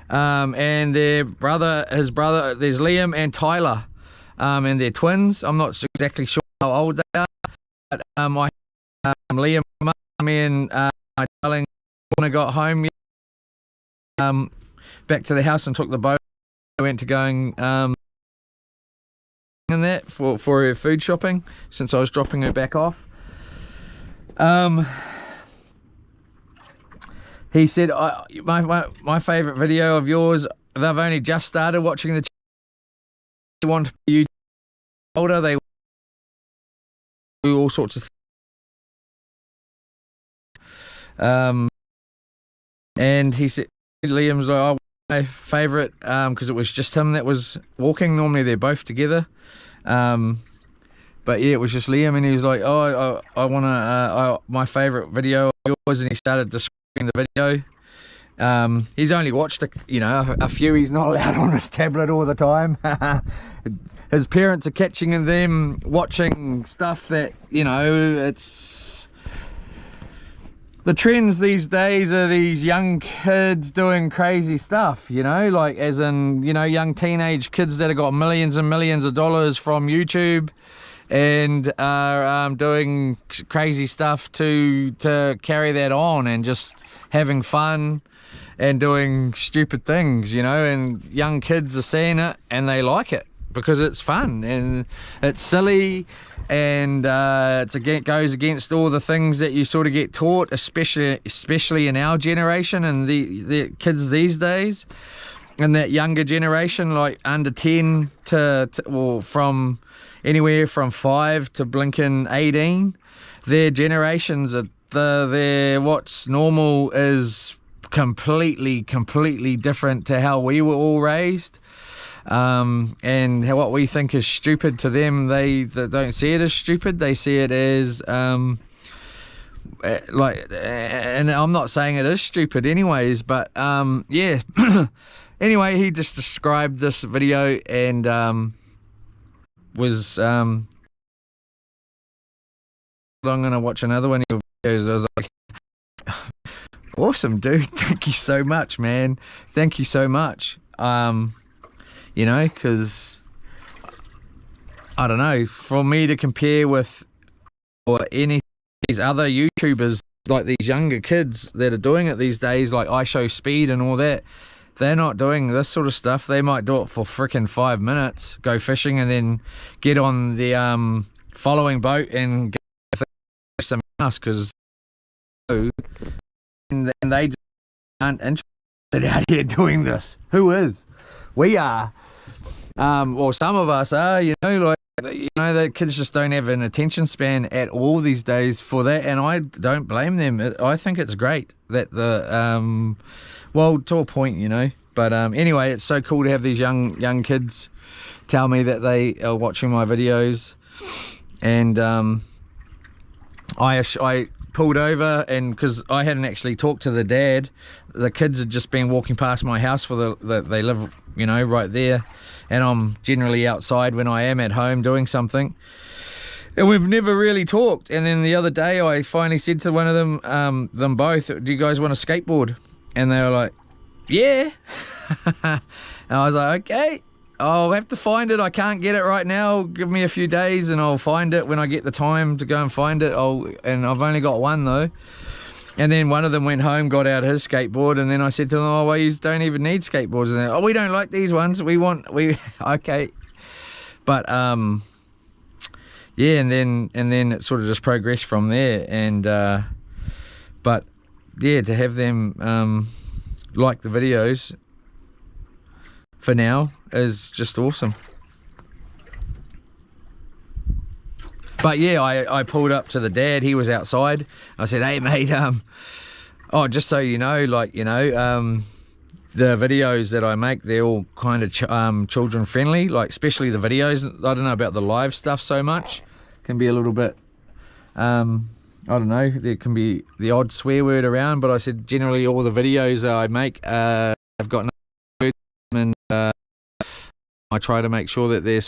S1: and their brother, his brother, there's Liam and Tyler, and they're twins. I'm not exactly sure how old they are, but Liam, me and my darling, when I got home, back to the house and took the boat. I went to going for her food shopping since I was dropping her back off. He said, my favourite video of yours, they've only just started watching the channel. They want to be older, they do all sorts of things. And he said, Liam's like, oh, my favourite, because it was just him that was walking. Normally they're both together. But yeah, it was just Liam, and he was like, oh, I want to, my favourite video of yours, and he started describing the video. He's only watched a few. He's not allowed on his tablet all the time. His parents are catching them watching stuff that, it's the trends these days are these young kids doing crazy stuff, like as in, young teenage kids that have got millions and millions of dollars from YouTube and are doing crazy stuff to carry that on and just having fun and doing stupid things, and young kids are seeing it and they like it because it's fun and it's silly, and it goes against all the things that you sort of get taught, especially in our generation and the kids these days, and that younger generation, like under 10 or from anywhere from 5 to blinking 18. Their generations are what's normal is completely different to how we were all raised. And what we think is stupid to them, they don't see it as stupid. They see it as and I'm not saying it is stupid anyways, but yeah. Anyway, he just described this video and was I'm gonna watch another one of your videos. I was like, awesome, dude. Thank you so much, man. Thank you so much. Because I don't know, for me to compare with or any these other YouTubers, like these younger kids that are doing it these days, like I Show Speed and all that, they're not doing this sort of stuff. They might do it for frickin' 5 minutes, go fishing, and then get on the following boat and get something else, because and they just aren't interested out here doing this. Who is? We are. Or some of us are, the kids just don't have an attention span at all these days for that, and I don't blame them. I think it's great that well, to a point, but anyway, it's so cool to have these young kids tell me that they are watching my videos. And I pulled over, and because I hadn't actually talked to the dad, the kids had just been walking past my house for they live right there, and I'm generally outside when I am at home doing something, and we've never really talked. And then the other day I finally said to one of them both, do you guys want to skateboard? And they were like, yeah. And I was like, okay, I'll have to find it. I can't get it right now. Give me a few days and I'll find it when I get the time to go and find it. And I've only got one though. And then one of them went home, got out his skateboard, and then I said to them, oh, well, you don't even need skateboards. And oh, we don't like these ones. Okay. But yeah, and then it sort of just progressed from there. And but yeah, to have them like the videos for now is just awesome. But yeah, I pulled up to the dad. He was outside. I said, hey mate, just so you know, the videos that I make, they're all kind of children friendly, like especially the videos. I don't know about the live stuff so much. Can be a little bit I don't know, there can be the odd swear word around, but I said generally all the videos I make, I've got no words, and I try to make sure that they're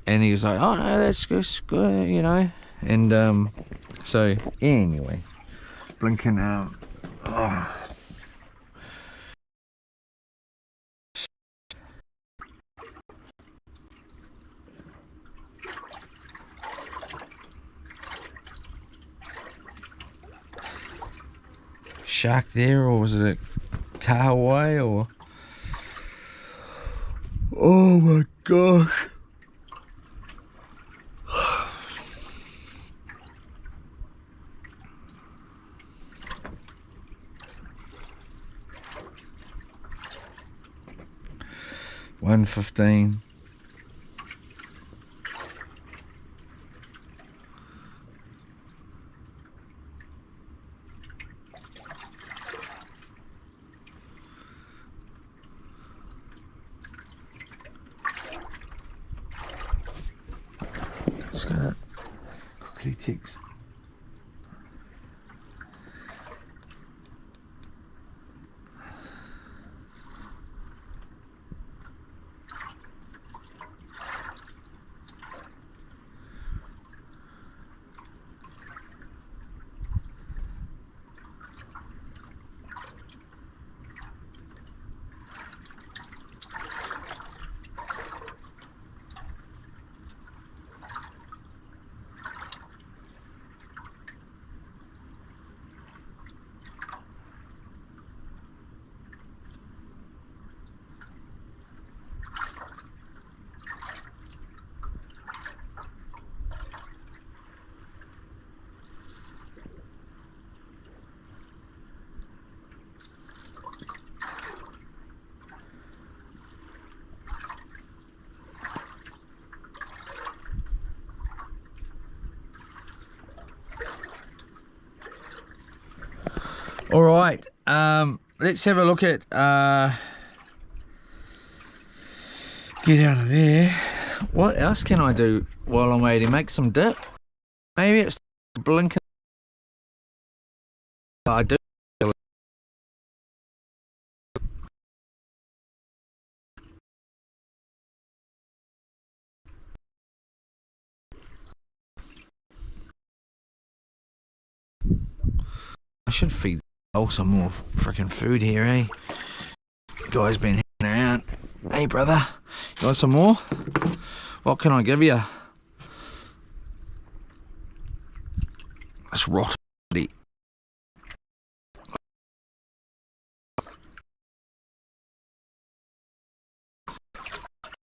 S1: and he was like, oh no, that's good, and so anyway, blinking out. Shark there, or was it a kahawai, or Oh my gosh. $1.15. Just gonna quickly text. All right, let's have a look at, get out of there. What else can I do while I'm waiting? Make some dip? Maybe it's blinking. I do. I should feed some more freaking food here, eh? Guy's been hanging around. Hey, brother, you want some more? What can I give you? It's rotten.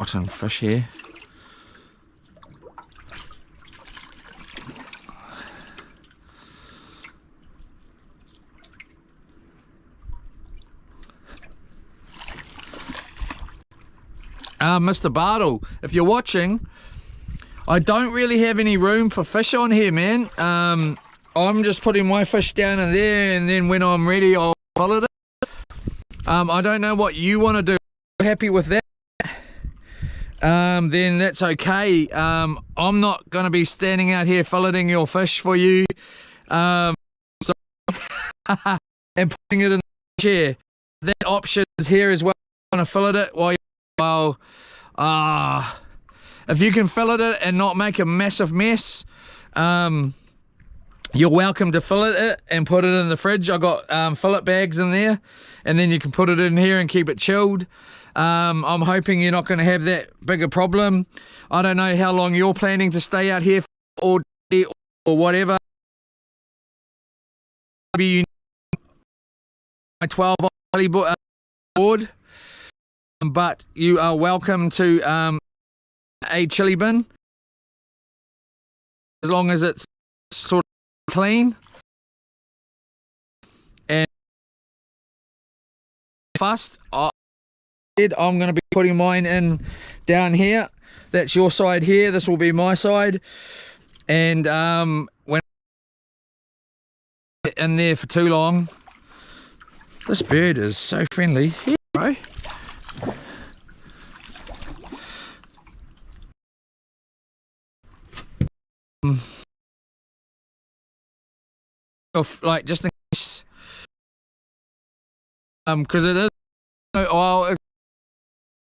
S1: Rotten fish here. Mr. Bartle, if you're watching, I don't really have any room for fish on here, man. I'm just putting my fish down in there, and then when I'm ready, I'll follow it. I don't know what you want to do. Happy with that? Then that's okay. I'm not going to be standing out here filleting your fish for you. And putting it in the chair. That option is here as well. I'm going to fillet it while if you can fillet it and not make a massive mess, you're welcome to fillet it and put it in the fridge. I got fillet bags in there, and then you can put it in here and keep it chilled. I'm hoping you're not going to have that bigger problem. I don't know how long you're planning to stay out here or whatever. Maybe you need my 12 board, but you are welcome to a chili bin as long as it's sort of clean. And first, I'm going to be putting mine in down here. That's your side here. This will be my side. And when I'm in there for too long, this bird is so friendly. Here, bro. Like just in case, because it is, well, it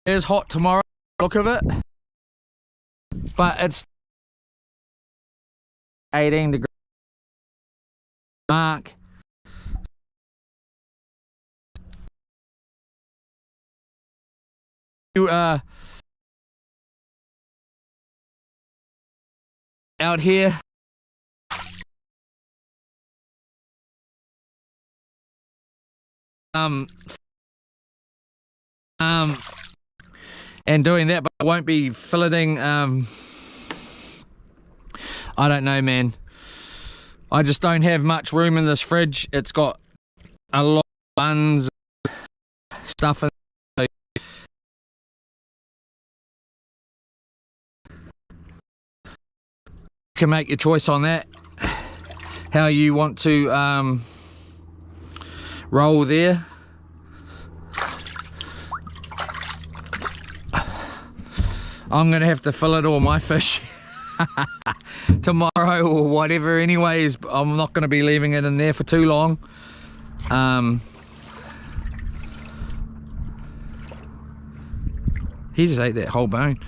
S1: is hot tomorrow. Look of it, but it's 18 degree mark. You are out here. and doing that, but I won't be filleting. I don't know, man. I just don't have much room in this fridge. It's got a lot of buns, stuff in it. You can make your choice on that, how you want to roll there. I'm gonna have to fillet all my fish tomorrow or whatever anyways. I'm not going to be leaving it in there for too long. He just ate that whole bone.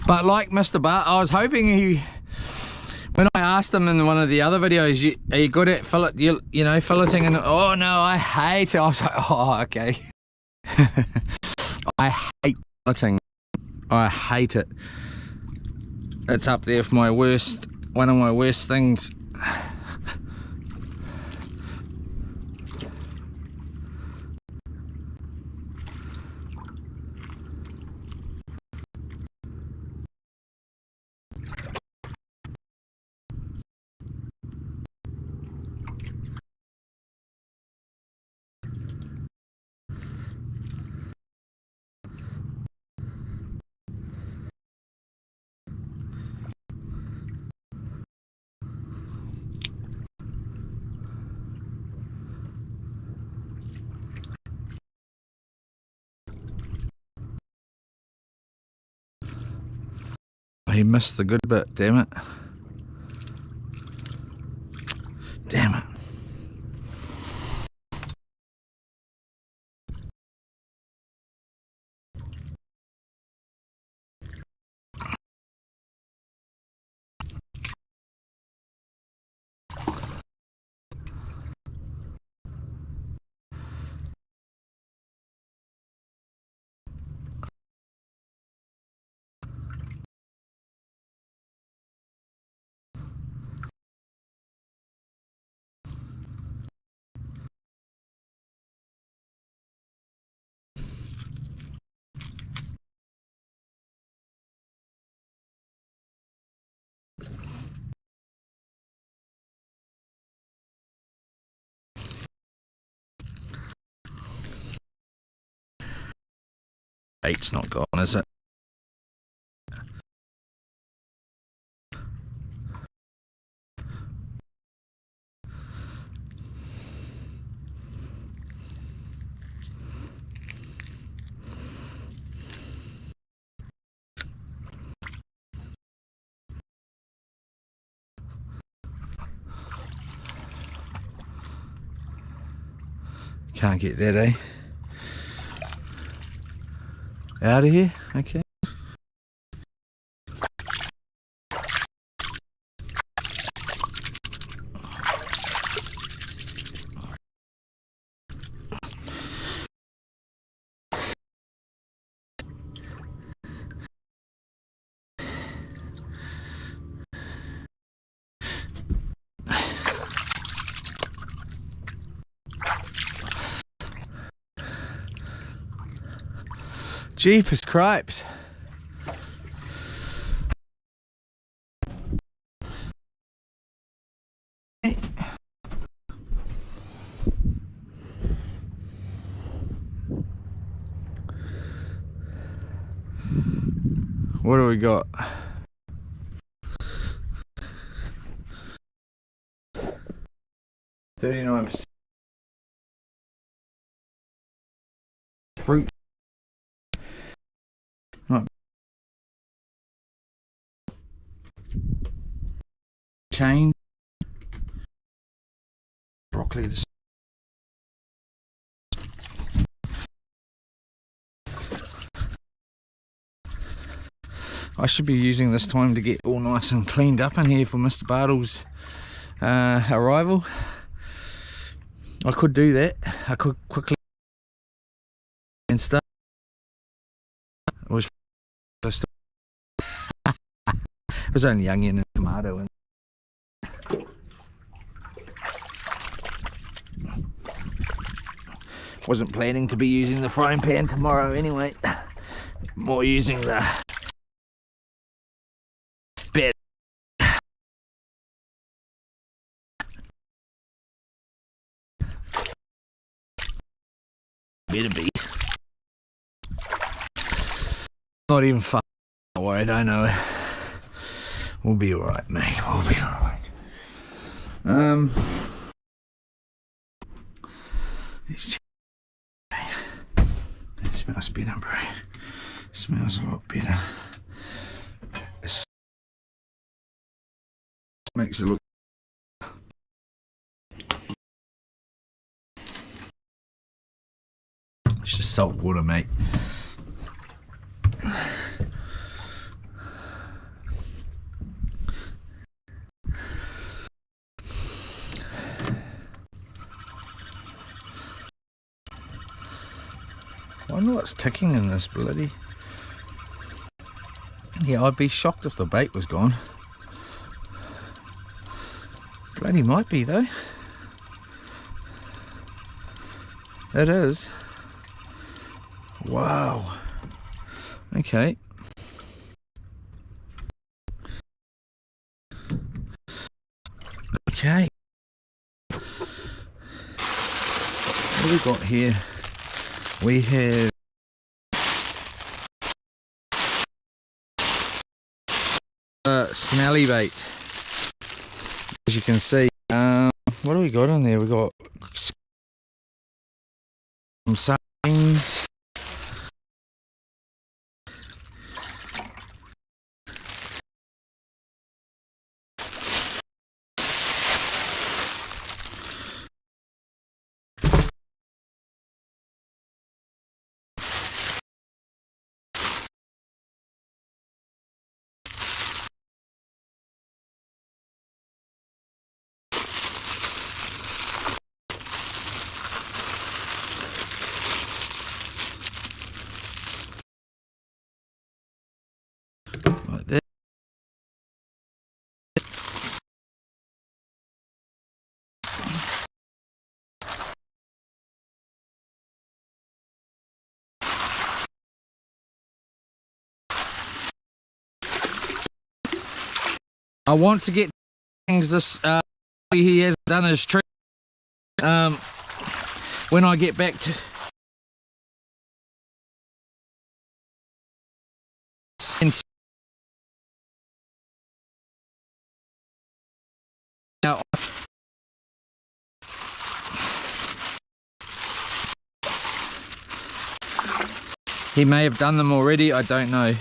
S1: But like Mr. Bart, I was hoping he, when I asked him in one of the other videos, are you good at you know, filleting? And oh no, I hate it. I was like, oh, okay. I hate filleting. I hate it. It's up there for my worst, one of my worst things. He missed the good bit, damn it. Damn it. Eight's not gone, is it? Can't get that, eh? Out of here? Okay. Jeepers cripes. What do we got? $39 fruit. Not change. Broccoli. This. I should be using this time to get all nice and cleaned up in here for Mr. Bartle's arrival. I could do that. I could quickly and stuff. It was it was only onion and tomato and wasn't planning to be using the frying pan tomorrow anyway. More using the bed. Better be. Not even fun. Don't worry, I know. We'll be alright, mate. We'll be alright. It smells better, bro. It smells a lot better. It makes it look. It's just salt water, mate. I wonder what's ticking in this bloody. Yeah, I'd be shocked if the bait was gone. Bloody might be though. It is. Wow. Okay. Okay. What do we got here? We have smelly bait, as you can see. What do we got on there? We got some sardines. Like that. I want to get things this he has done his trick when I get back to now. He may have done them already, I don't know.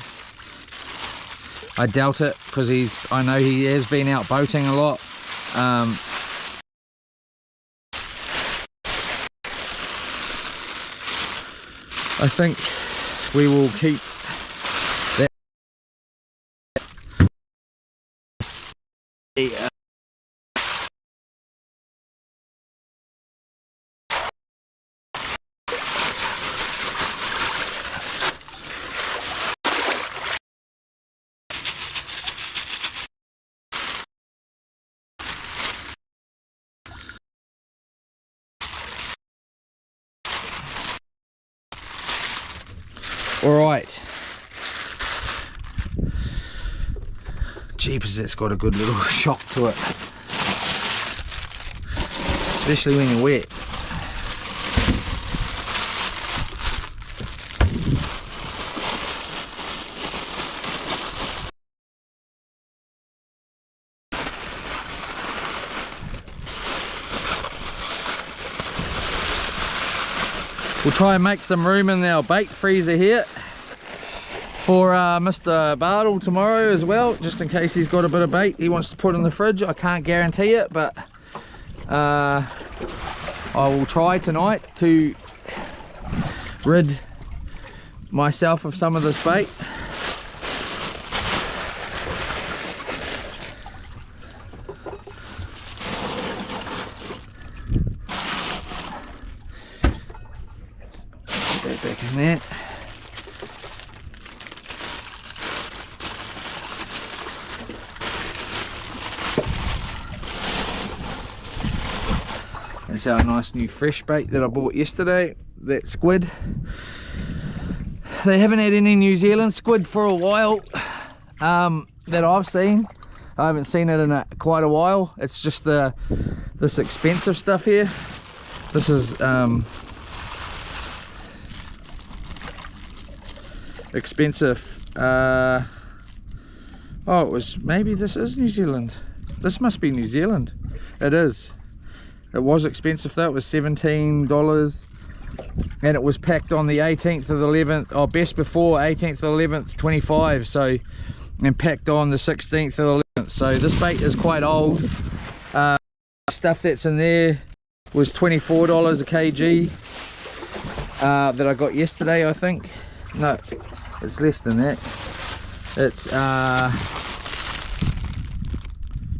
S1: I doubt it, because I know he has been out boating a lot. I think we will keep that. Alright. Jeepers, it's got a good little shock to it. Especially when you're wet. We'll try and make some room in our bait freezer here for Mr. Bartle tomorrow as well, just in case he's got a bit of bait he wants to put in the fridge. I can't guarantee it, but I will try tonight to rid myself of some of this bait. It's our nice new fresh bait that I bought yesterday, that squid. They haven't had any New Zealand squid for a while that I've seen. I haven't seen it in quite a while. It's just this expensive stuff here. This is expensive. Oh, it was, maybe this is New Zealand. This must be New Zealand. It is. It was expensive though. It was $17, and it was packed on the 18th of the 11th, or best before 18th of the 11th 25, so, and packed on the 16th of the 11th. So this bait is quite old. Stuff that's in there was $24 a kg that I got yesterday, I think. No, it's less than that. It's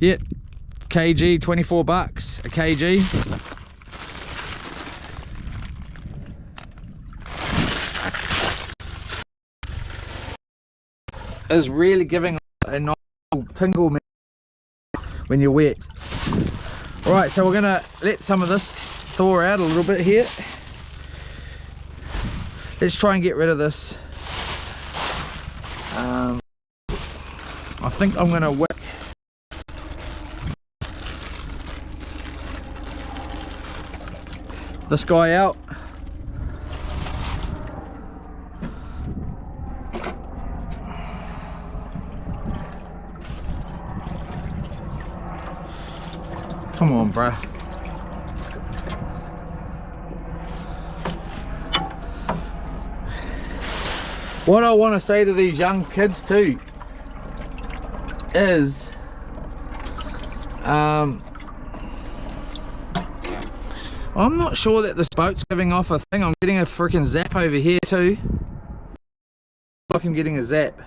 S1: yeah, kg, 24 bucks a kg. Is really giving a nice tingle when you're wet. Right, so we're gonna let some of this thaw out a little bit here. Let's try and get rid of this. I think I'm gonna whip this guy out. Come on, bruh. What I want to say to these young kids too is I'm not sure that this boat's giving off a thing. I'm getting a freaking zap over here too. Like I'm getting a zap.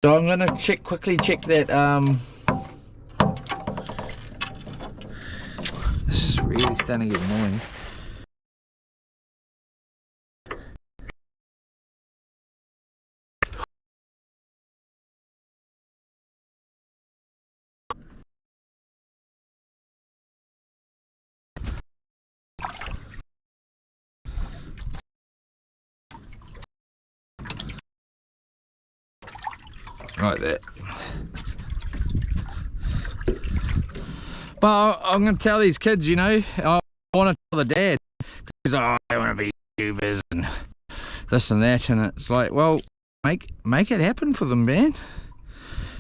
S1: So I'm gonna quickly check that. This is really starting to get annoying. Like that. But I'm going to tell these kids, you know, I want to tell the dad, because I want to be YouTubers and this and that, and it's like, well, make it happen for them, man.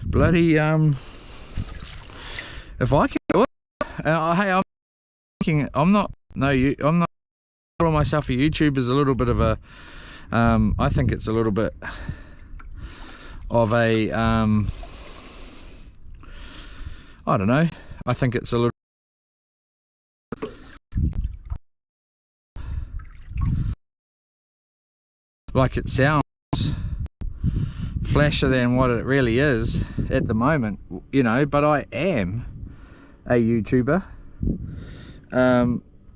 S1: Bloody if I can do it, hey, I'm not calling myself a YouTuber is a little bit of a I think it's a little bit of a I don't know, I think it's a little like it sounds flashier than what it really is at the moment, you know, but I am a YouTuber,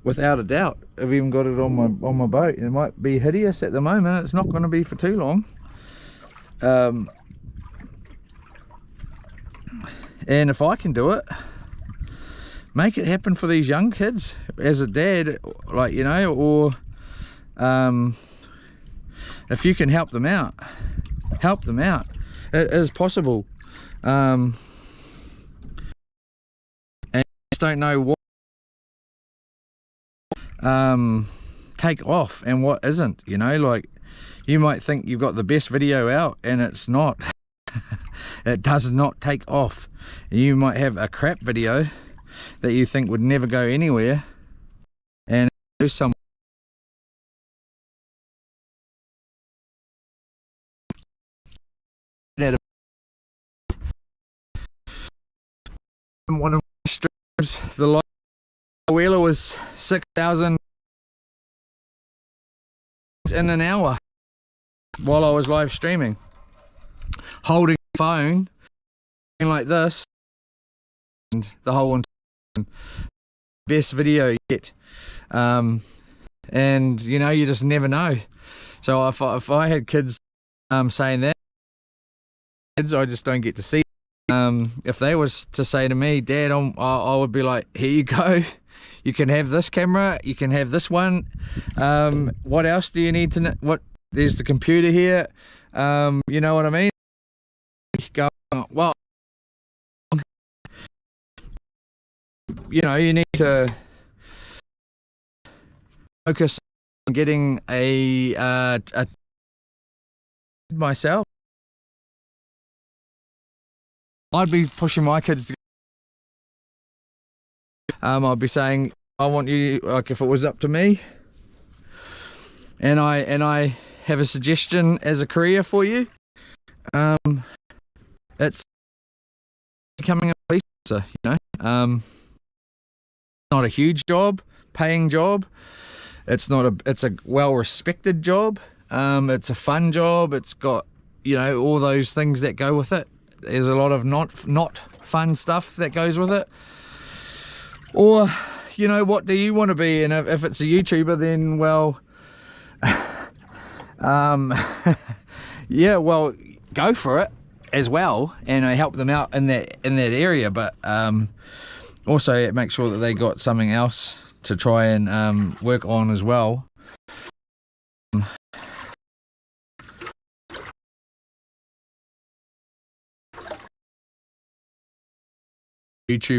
S1: without a doubt. I've even got it on my boat. It might be hideous at the moment, it's not going to be for too long. And if I can do it, make it happen for these young kids as a dad, like, you know, or if you can help them out, it is possible. And I just don't know what take off and what isn't, you know. Like, you might think you've got the best video out and it's not. It does not take off. You might have a crap video that you think would never go anywhere, and do some one of my streams, the live wheeler was 6,000 in an hour while I was live streaming, holding the phone like this, and the whole time, best video yet. and you know, you just never know. So if I had kids saying that, kids I just don't get to see. If they was to say to me, Dad, I would be like, here you go, you can have this camera, you can have this one. What else do you need to know? There's the computer here. You know what I mean? Go, well, you know, you need to focus on getting a myself. I'd be pushing my kids to I'd be saying, I want you, like if it was up to me and I have a suggestion as a career for you, it's becoming a police officer, you know. Not a huge job, paying job. It's a well-respected job. It's a fun job. It's got, you know, all those things that go with it. There's a lot of not fun stuff that goes with it. Or, you know, what do you want to be? And if it's a YouTuber, then, well, yeah, well, go for it as well, and I help them out in that area. But also make sure that they got something else to try and work on as well. YouTube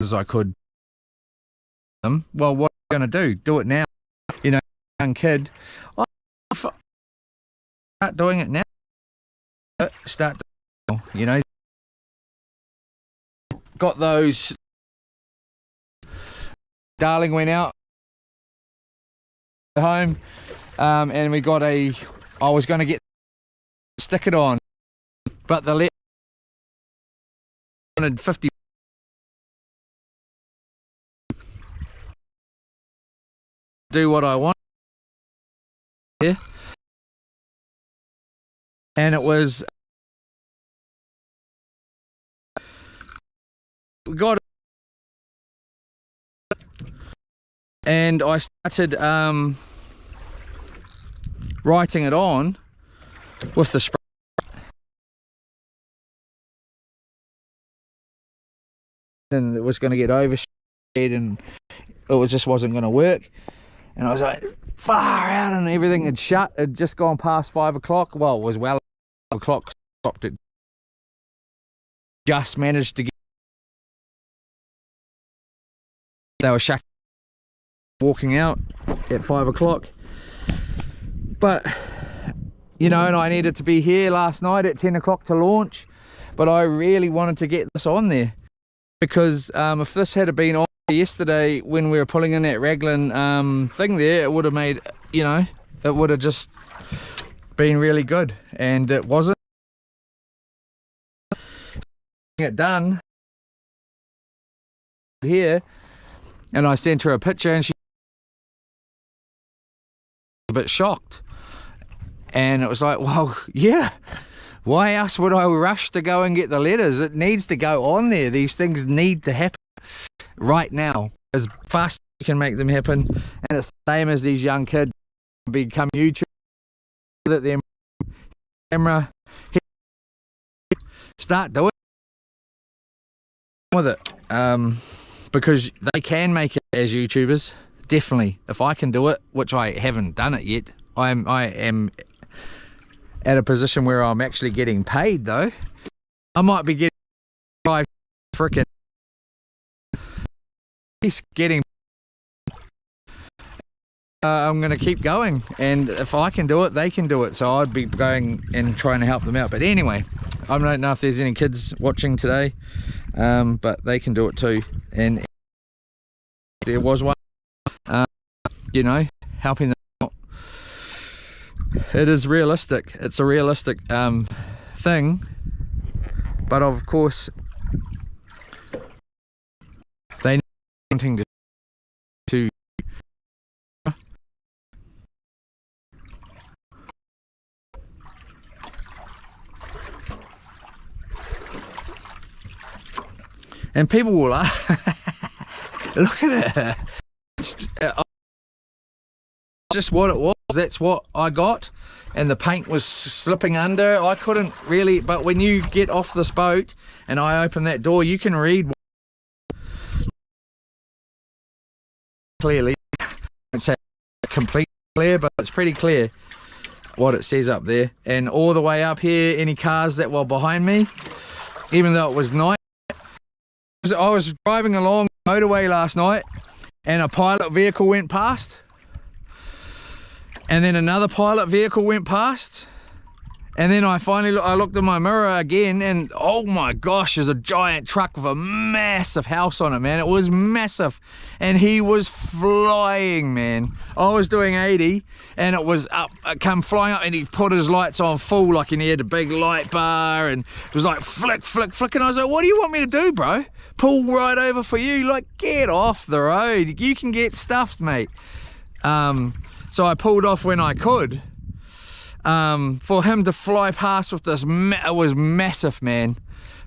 S1: as I could. Well, what am I going to do? Do it now. You know, young kid. Start doing it now. Start doing it, you know. Got those. Darling went out home, and we got I was going to stick it on, but the wanted 50. Do what I want. Yeah. And it was, we got it, and I started writing it on with the spray. And it was going to get oversprayed, and it just wasn't going to work. And I was like, far out, and everything had shut. It had just gone past 5 o'clock. Well, it was well 5 o'clock. Stopped it. Just managed to get. They were shut. Walking out at 5 o'clock. But, you know, and I needed to be here last night at 10 o'clock to launch. But I really wanted to get this on there. Because if this had been on yesterday when we were pulling in that Raglan thing there, it would have made, you know, it would have just been really good. And it wasn't. It done here, and I sent her a picture, and she was a bit shocked. And it was like, well, yeah. Why else would I rush to go and get the letters? It needs to go on there. These things need to happen right now, as fast as you can make them happen. And it's the same as these young kids become YouTubers, that their camera, start doing with it, because they can make it as YouTubers. Definitely, if I can do it, which I haven't done it yet. I am at a position where I'm actually getting paid though. I might be getting 5 frickin' getting. I'm going to keep going, and if I can do it, they can do it. So I'd be going and trying to help them out. But anyway, I don't know if there's any kids watching today, but they can do it too. And there was one, you know, helping them out. It is realistic. It's a realistic thing, but of course they need wanting to and people will look at it. just what it was. That's what I got, and the paint was slipping under. I couldn't really, but when you get off this boat and I open that door, you can read clearly. It's complete clear, but it's pretty clear what it says up there. And all the way up here, any cars that were behind me, even though it was night, I was driving along the motorway last night and a pilot vehicle went past, and then another pilot vehicle went past, and then I finally I looked in my mirror again, and oh my gosh, there's a giant truck with a massive house on it, man. It was massive, and he was flying, man. I was doing 80 and it was up, it come flying up, and he put his lights on full, like, and he had a big light bar, and it was like flick flick flick, and I was like, what do you want me to do, bro? Pull right over for you? Like, get off the road, you can get stuffed, mate. So I pulled off when I could. For him to fly past with this, it was massive, man.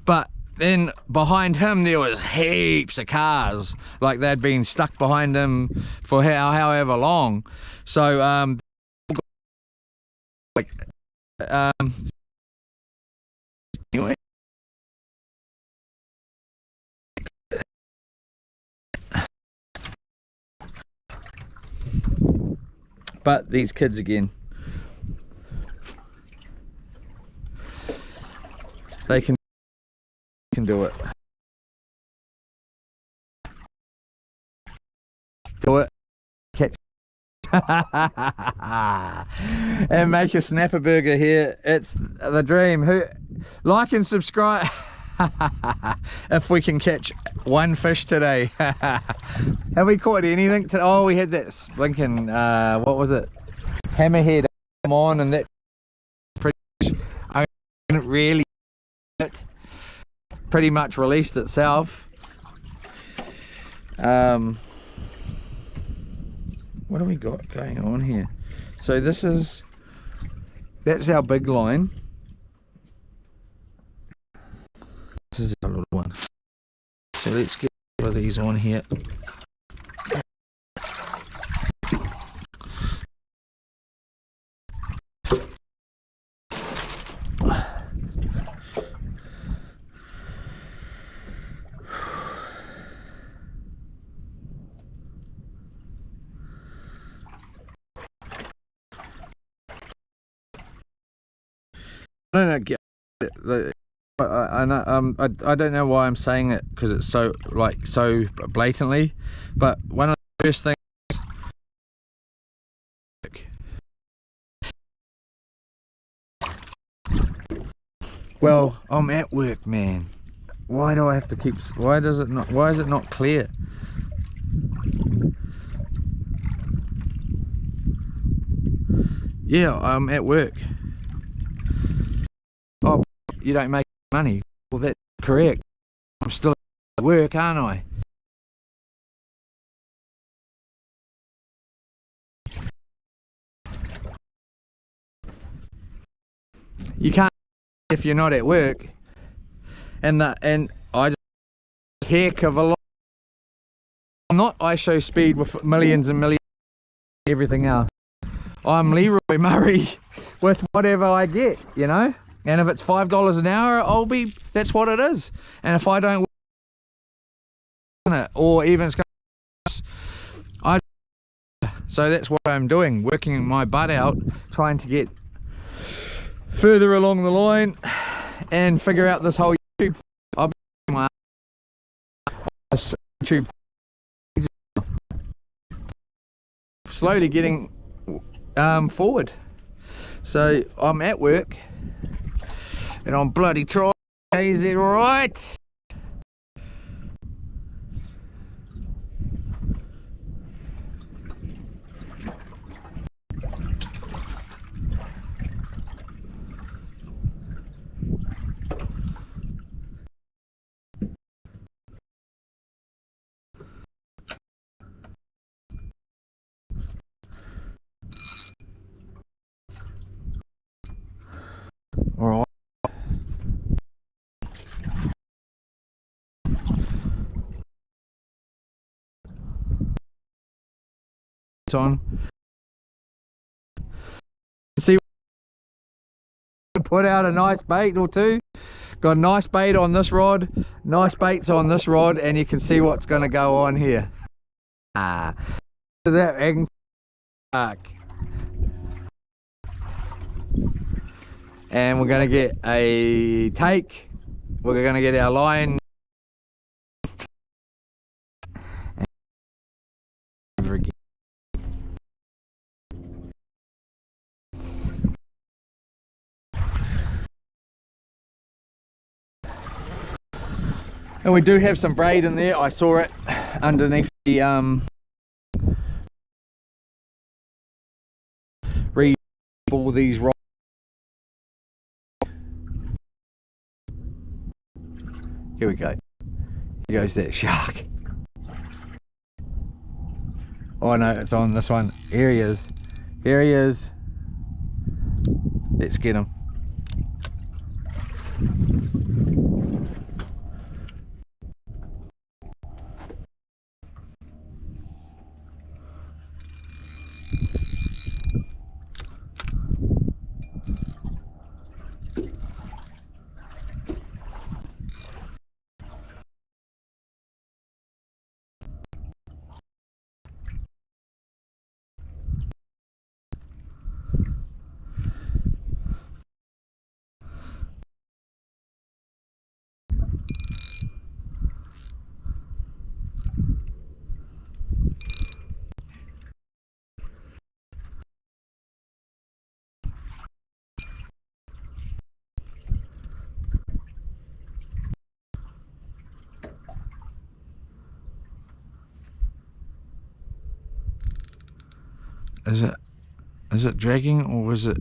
S1: But then behind him there was heaps of cars, like they'd been stuck behind him for however long. So anyway, but these kids again, they can do it. Do it. Catch. And make a snapper burger here. It's the dream. Who like and subscribe if we can catch one fish today. Have we caught anything today? Oh, we had that blinking what was it? Hammerhead on, and that pretty much, I didn't really it pretty much released itself. What do we got going on here? So that's our big line. This is our little one. So let's get one of these on here. I don't get it. I don't know why I'm saying it, because it's so blatantly, but one of the first things, well, I'm at work, man. Why do I have to keep, why is it not clear? Yeah, I'm at work. Oh, you don't make money. Well, that's correct. I'm still at work, aren't I? You can't if you're not at work. And I just heck of a lot. I'm not ISO speed with millions and millions of everything else. I'm Leroy Murray with whatever I get, you know? And if it's $5 an hour, that's what it is. And if I don't work it, or even it's going to, so that's what I'm doing, working my butt out, trying to get further along the line and figure out this whole YouTube. I'll be my YouTube slowly getting forward. So I'm at work and I'm bloody trying. Is it right? All right. On put out a nice bait or two. Got a nice bait on this rod, nice baits on this rod, and you can see what's going to go on here. Is that egg? And we're going to get a take. We're going to get our line. And we do have some braid in there. I saw it underneath the all these rocks. Here we go. Here goes that shark. Oh no, it's on this one. Here he is. Here he is. Let's get him. Is it dragging, or was it?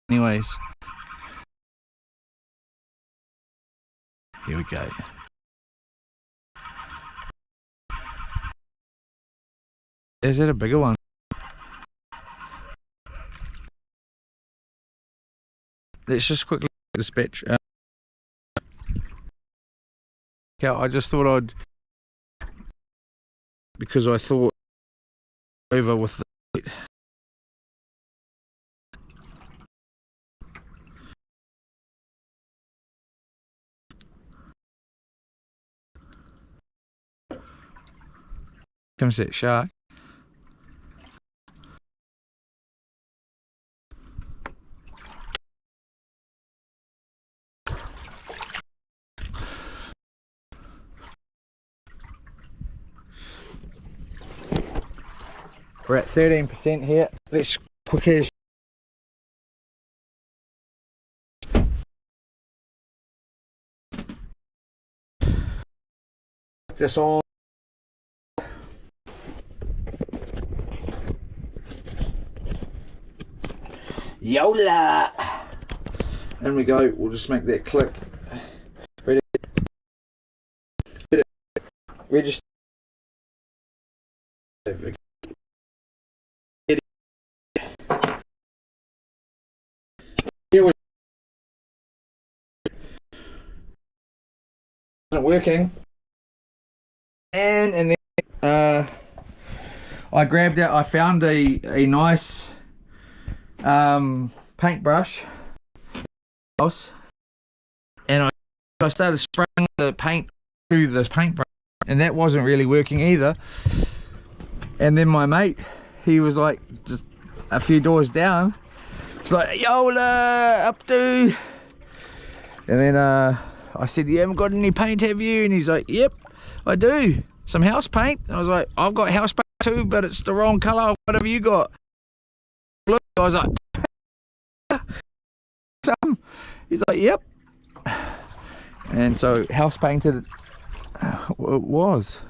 S1: Anyways. Here we go. Is it a bigger one? Let's just quickly dispatch. I just thought I'd, because I thought over with the comes that shark. We're at 13% here. Let's quick as this on. Yola! And we go. We'll just make that click. Ready? Register. Wasn't working, and then I grabbed out. I found a nice paintbrush, and I started spraying the paint through this paintbrush, and that wasn't really working either. And then my mate, he was like just a few doors down. It's like, Yola, up to. And then I said, you haven't got any paint, have you? And he's like, yep, I do. Some house paint. And I was like, I've got house paint too, but it's the wrong colour. What have you got? Blue. I was like, he's like, yep. And so house painted it was.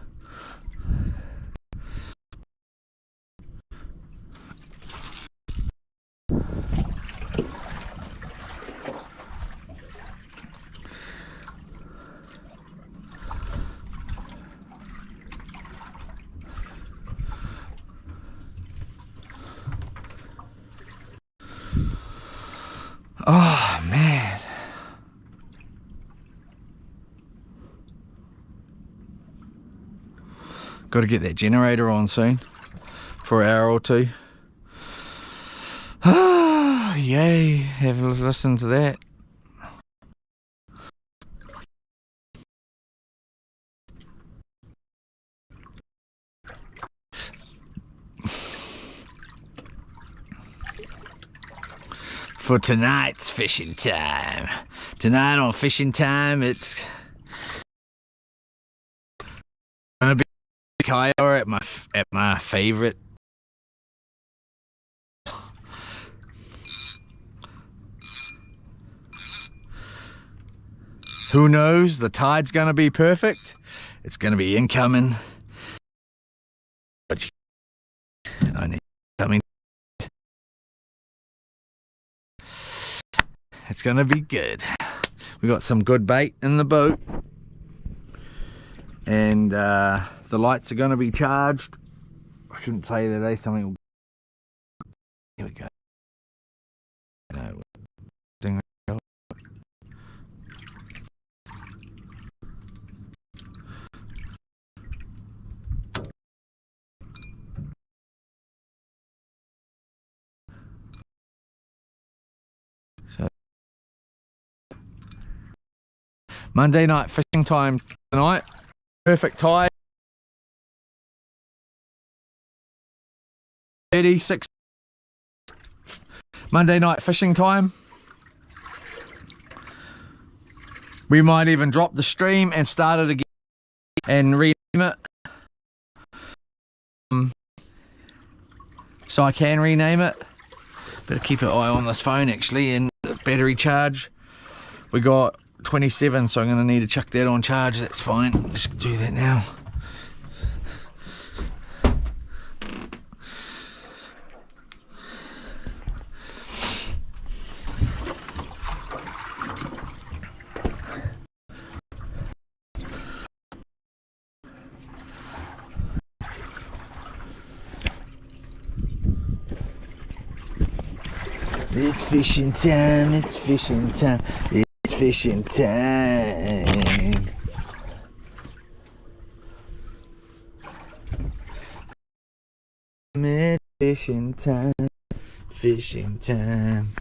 S1: Oh man. Got to get that generator on soon for an hour or two. Ah, yay, have a listen to that. For tonight's fishing time. Tonight on fishing time, it's gonna be kayak at my favorite. Who knows? The tide's gonna be perfect. It's gonna be incoming. But I need coming. It's gonna be good. We got some good bait in the boat, and the lights are gonna be charged. I shouldn't say that, eh? Something. Here we go. No. So Monday night fishing time tonight. Perfect tide. 36. Monday night fishing time. We might even drop the stream and start it again and rename it. So I can rename it. Better keep an eye on this phone actually, and battery charge. We got 27, so I'm going to need to chuck that on charge. That's fine. Let's do that now. It's fishing time, it's fishing time, it's fishing time. It's fishing time, fishing time.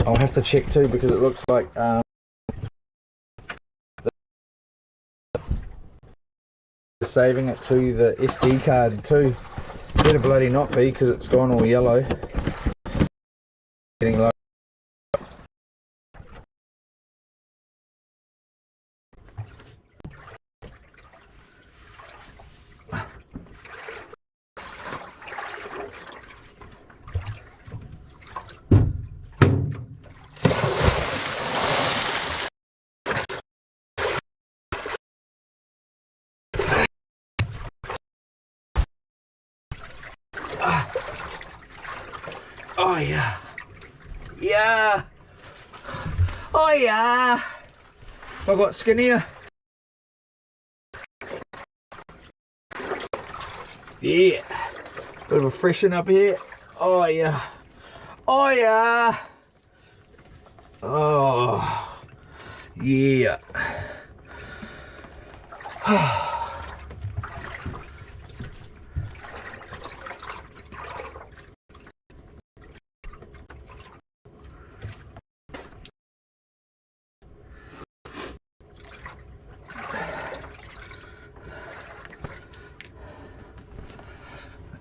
S1: I'll have to check too, because it looks like saving it to the SD card too. Better bloody not be, because it's gone all yellow. Getting low. Oh yeah. Yeah. Oh yeah. I got skinnier. Yeah. Bit of a freshen up here. Oh yeah. Oh yeah. Oh yeah.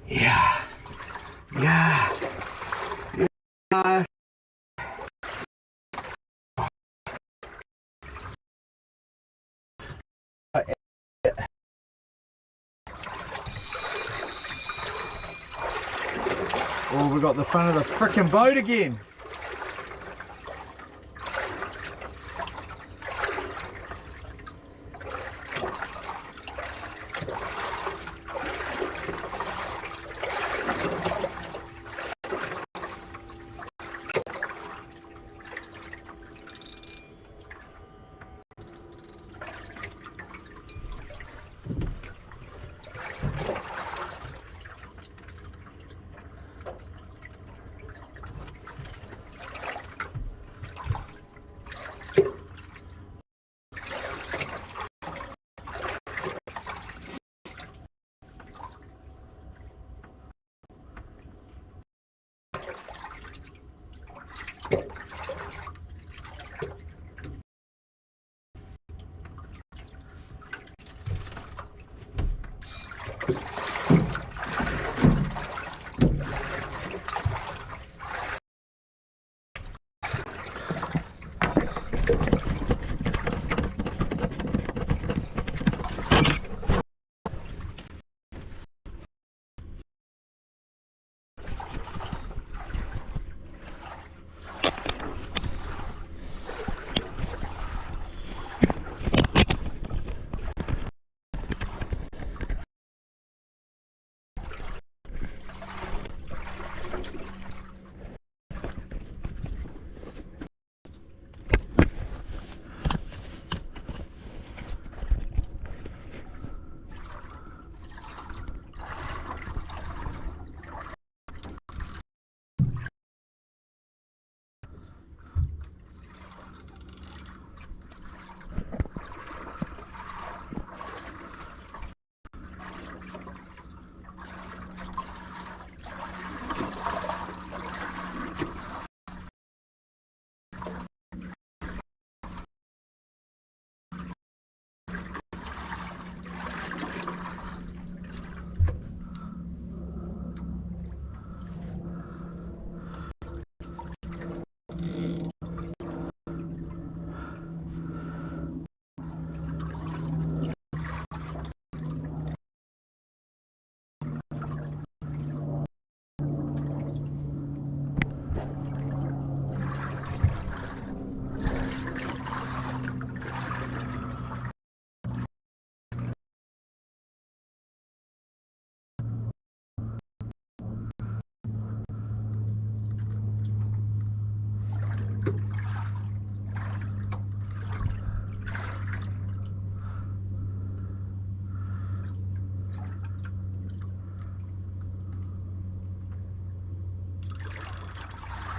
S1: Yeah. Yeah. Yeah. Oh, we got the front of the frickin' boat again.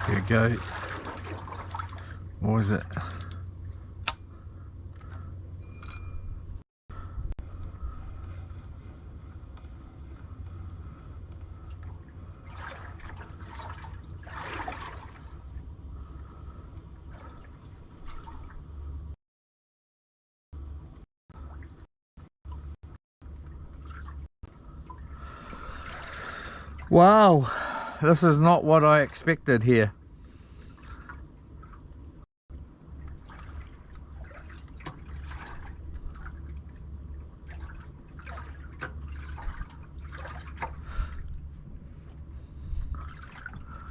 S1: There we go. What is it? Wow, this is not what I expected here.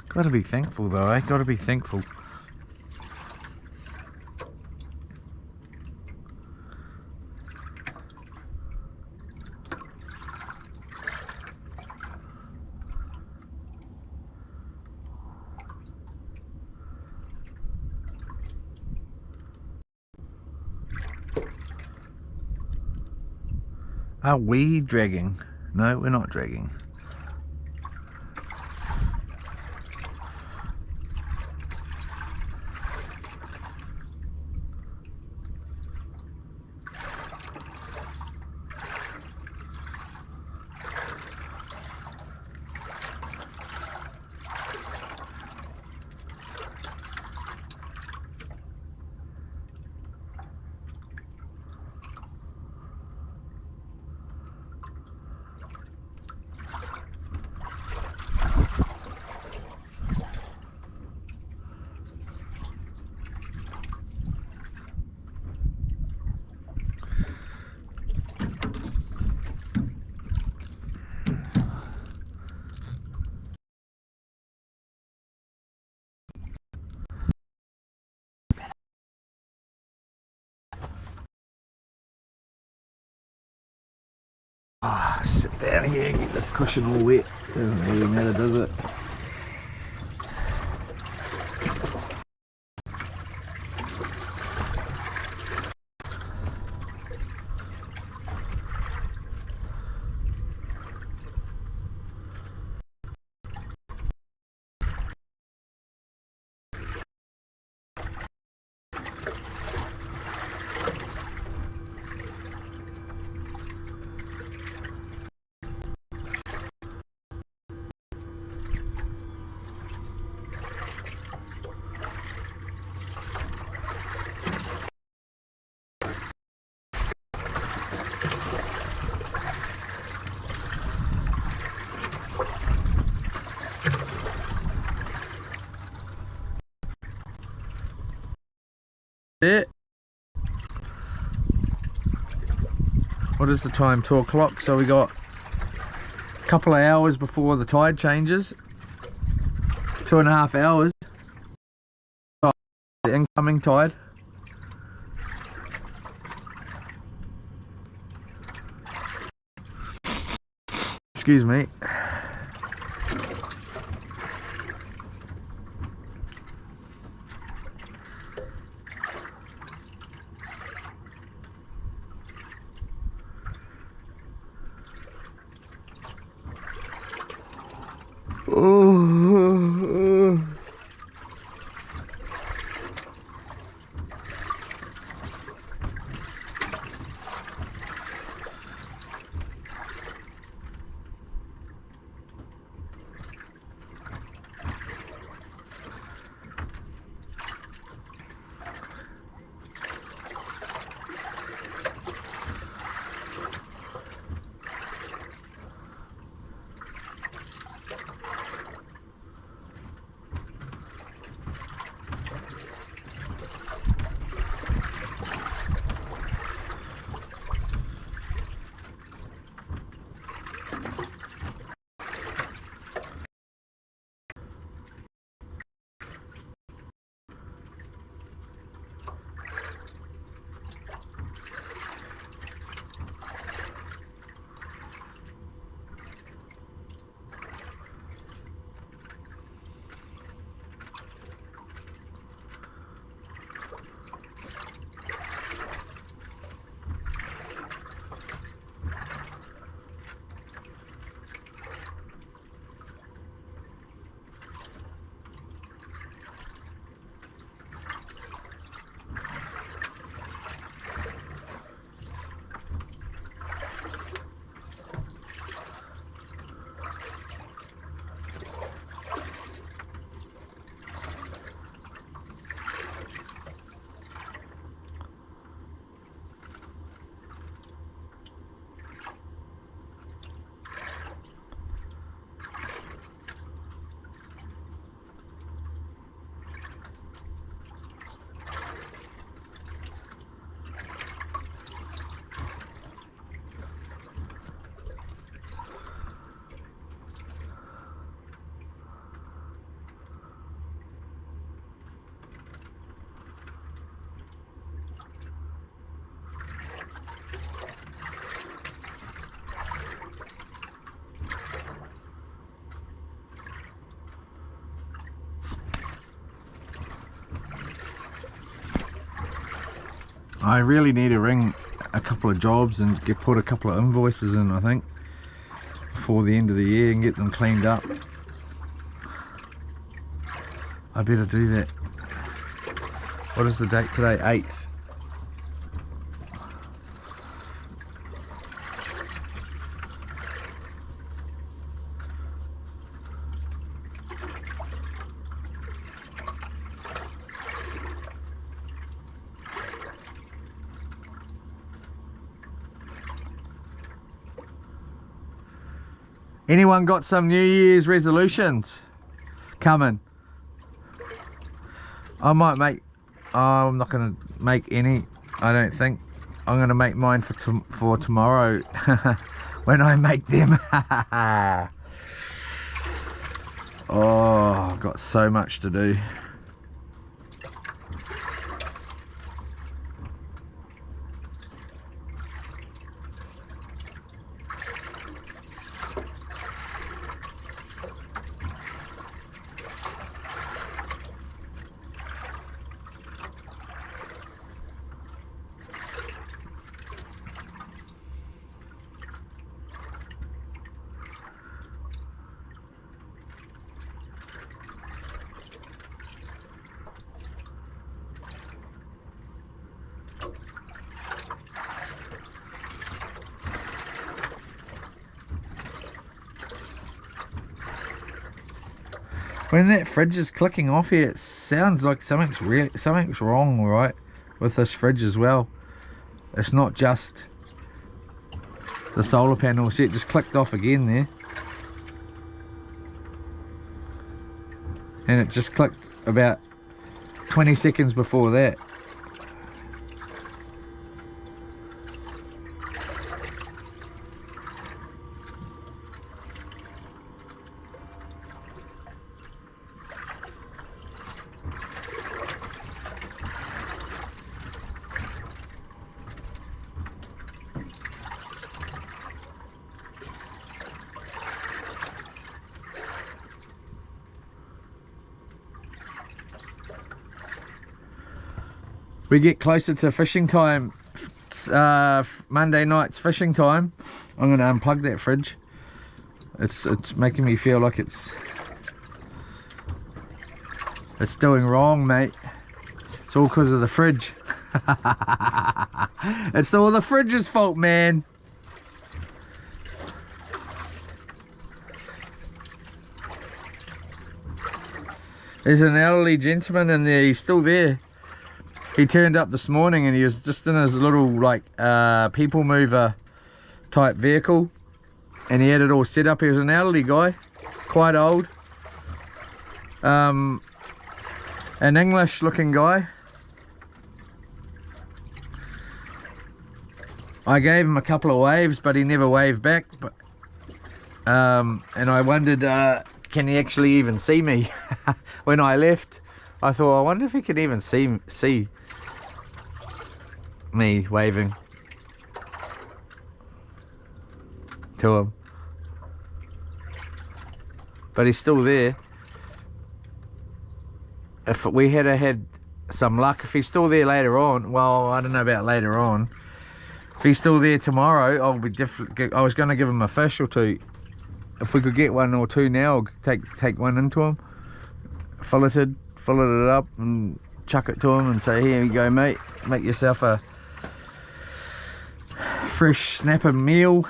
S1: Gotta be thankful though, eh? Gotta be thankful. Are we dragging? No, we're not dragging. Ah, sit down here and get this cushion all wet. Doesn't really matter, does it? It. What is the time? 2 o'clock. So we got a couple of hours before the tide changes. 2.5 hours. The incoming tide. Excuse me. I really need to ring a couple of jobs and put a couple of invoices in, I think, before the end of the year and get them cleaned up. I better do that. What is the date today? 8th. Anyone got some New Year's resolutions coming? I might make, I'm not going to make any, I don't think. I'm going to make mine for tomorrow when I make them. Oh, I've got so much to do. When that fridge is clicking off here, it sounds like something's wrong, right, with this fridge as well. It's not just the solar panel. See, it just clicked off again there, and it just clicked about 20 seconds before that. We get closer to fishing time, Monday night's fishing time. I'm going to unplug that fridge. It's making me feel like it's doing wrong, mate. It's all because of the fridge. It's all the fridge's fault, man. There's an elderly gentleman in there. He's still there. He turned up this morning and he was just in his little like people mover type vehicle, and he had it all set up. He was an elderly guy, quite old, an English looking guy. I gave him a couple of waves, but he never waved back. But and I wondered, can he actually even see me? When I left, I thought, I wonder if he can even see me waving to him. But he's still there. If we had some luck, if he's still there later on, well, I don't know about later on. If he's still there tomorrow, I'll be different. I was going to give him a fish or two. If we could get one or two now, I'll take one into him, fillet it up and chuck it to him and say, here you go, mate, make yourself a fresh snapper meal.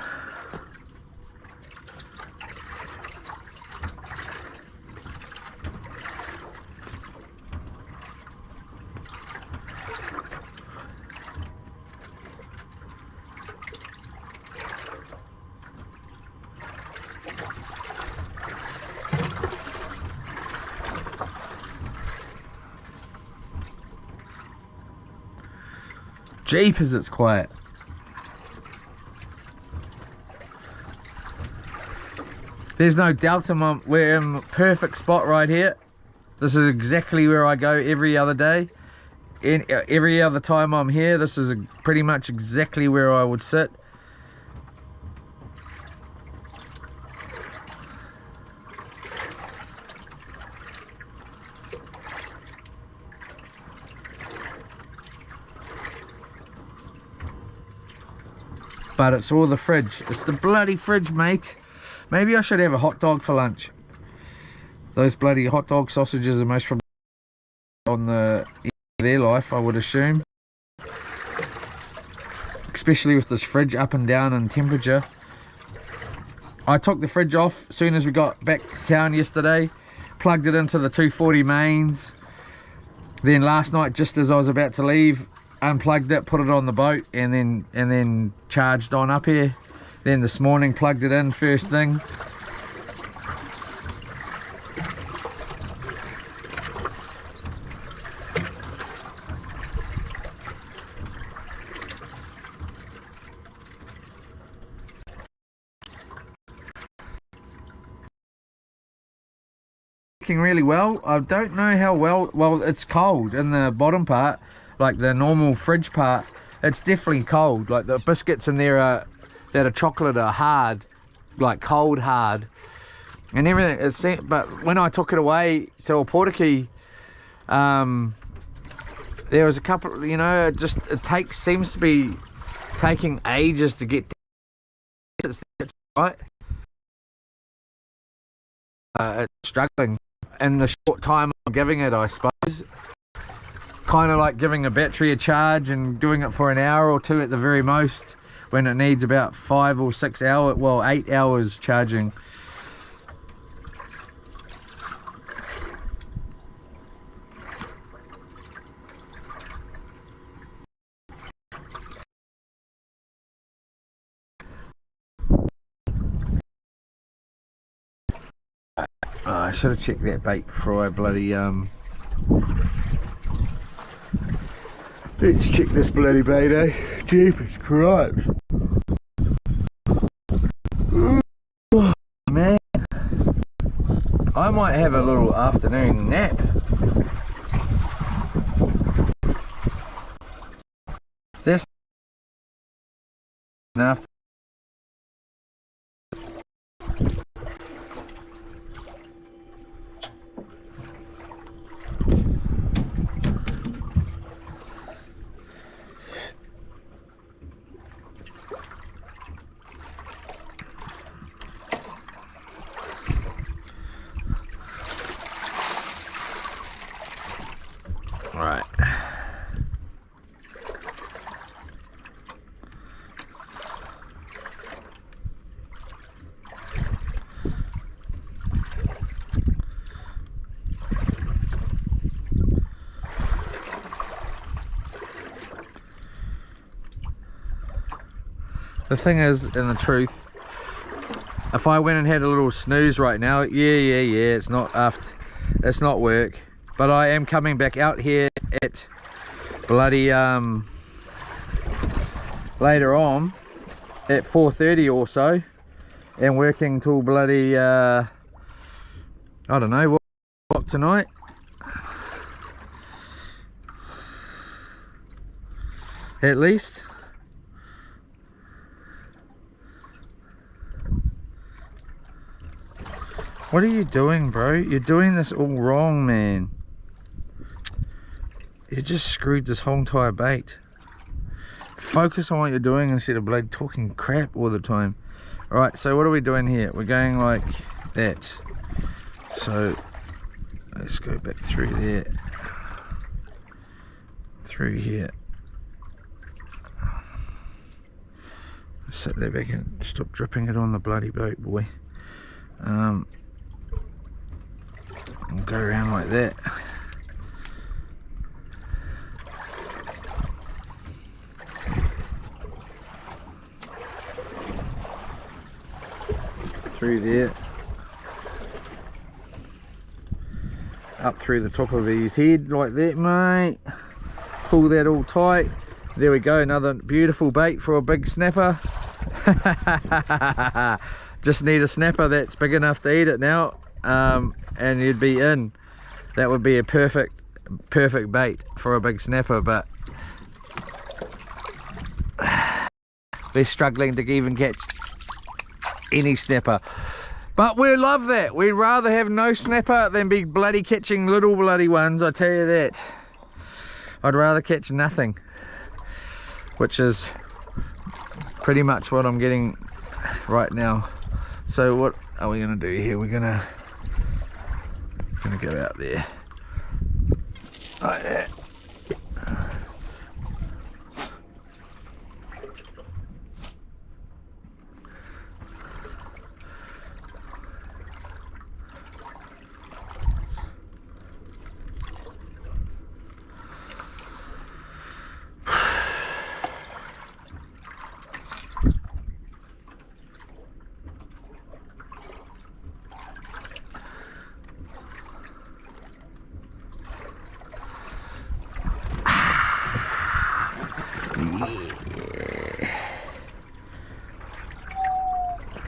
S1: Jeepers, it's quiet. There's no doubt we're in a perfect spot right here. This is exactly where I go every other day. Every other time I'm here, this is pretty much exactly where I would sit. But it's all the fridge. It's the bloody fridge, mate. Maybe I should have a hot dog for lunch. Those bloody hot dog sausages are most probably on the end of their life, I would assume. Especially with this fridge up and down in temperature. I took the fridge off as soon as we got back to town yesterday. Plugged it into the 240 mains. Then last night, just as I was about to leave, unplugged it, put it on the boat, and then charged on up here. Then this morning plugged it in first thing. Really well. I don't know how well it's cold in the bottom part, like the normal fridge part. It's definitely cold. Like the biscuits in there that are chocolate are hard, like cold hard, and everything. But when I took it away to Oporiki, there was a couple, you know, it seems to be taking ages to get it's right. It's struggling in the short time I'm giving it, I suppose. Kind of like giving a battery a charge and doing it for an hour or two at the very most, when it needs about 5 or 6 hours, well, 8 hours charging. Oh, I should have checked that bait before I bloody let's check this bloody bait, eh? Jeepers Christ. Oh, man. I might have a little afternoon nap. That's enough. Right. The thing is, in the truth, if I went and had a little snooze right now, yeah, it's not work. But I am coming back out here at bloody later on at 4:30 or so, and working till bloody I don't know what o'clock tonight. At least. What are you doing, bro? You're doing this all wrong, man. You just screwed this whole entire bait. Focus on what you're doing instead of bloody talking crap all the time. Alright, so what are we doing here? We're going like that. So let's go back through there. Through here. Sit there back and stop dripping it on the bloody boat, boy. We'll go around like that. Through there, up through the top of his head like that, mate. Pull that all tight. There we go, another beautiful bait for a big snapper. Just need a snapper that's big enough to eat it now, and you'd be in. That would be a perfect bait for a big snapper, but they're struggling to even catch any snapper. But we love that. We'd rather have no snapper than be bloody catching little bloody ones, I tell you that. I'd rather catch nothing, which is pretty much what I'm getting right now. So what are we going to do here? We're gonna go out there like that.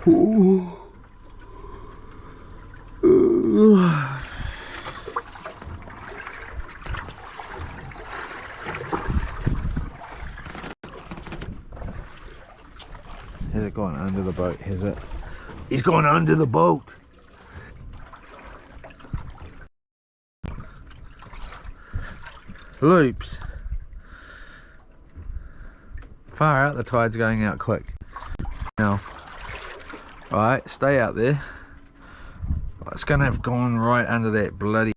S1: Ooh. Has it gone under the boat? Has it? He's gone under the boat. Loops. Far out, the tide's going out quick. Now, right, stay out there. It's gonna have gone right under that bloody.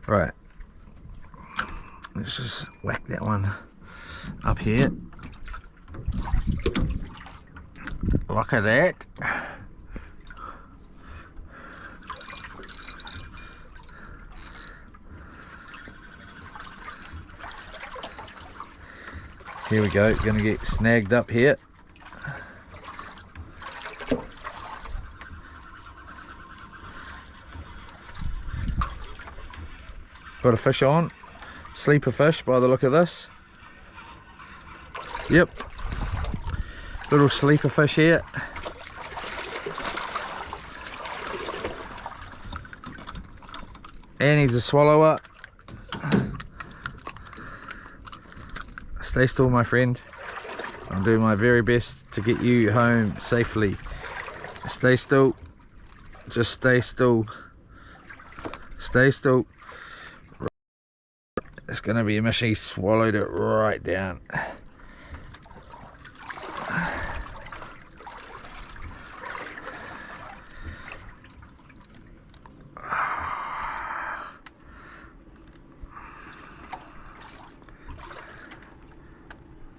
S1: Right. Let's just whack that one up here. Look at that. Here we go, gonna get snagged up here. Got a fish on, sleeper fish by the look of this. Yep, little sleeper fish here. And he's a swallower. Stay still, my friend. I'm doing my very best to get you home safely. Stay still. Just stay still. Stay still. It's gonna be a mission. He swallowed it right down.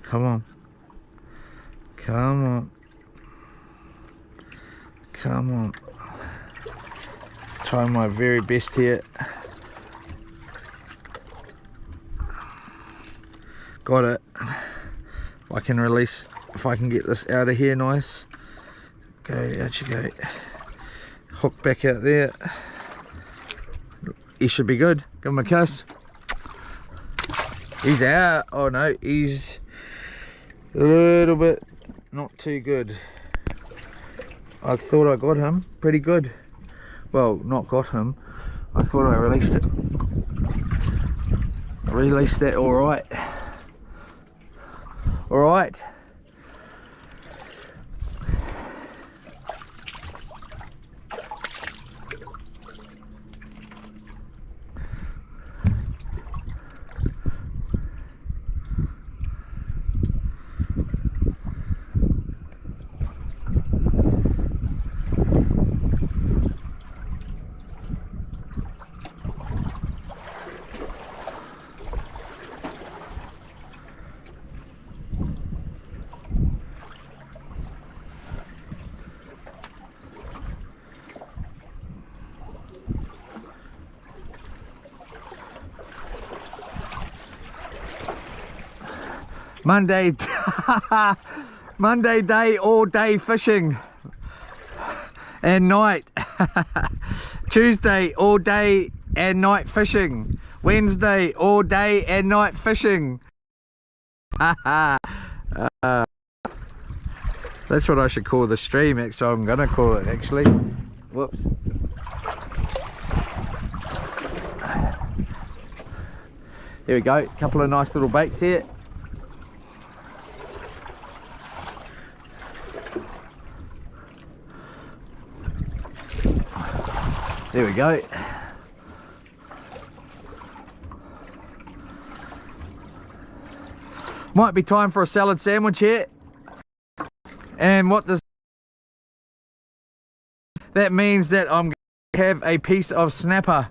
S1: Come on. Come on. Come on. Trying my very best here. Got it. If I can release, if I can get this out of here nice. Go, out you go. Hook back out there. He should be good. Give him a kiss. He's out. Oh no, he's a little bit not too good. I thought I got him pretty good. Well, not got him. I thought I released it. I released that all right. All right. Monday, Monday day, all day fishing and night. Tuesday, all day and night fishing. Wednesday, all day and night fishing. That's what I should call the stream, actually. I'm gonna call it actually. Whoops. Here we go, a couple of nice little baits here. There we go. Might be time for a salad sandwich here. And what does that means? That I'm going to have a piece of snapper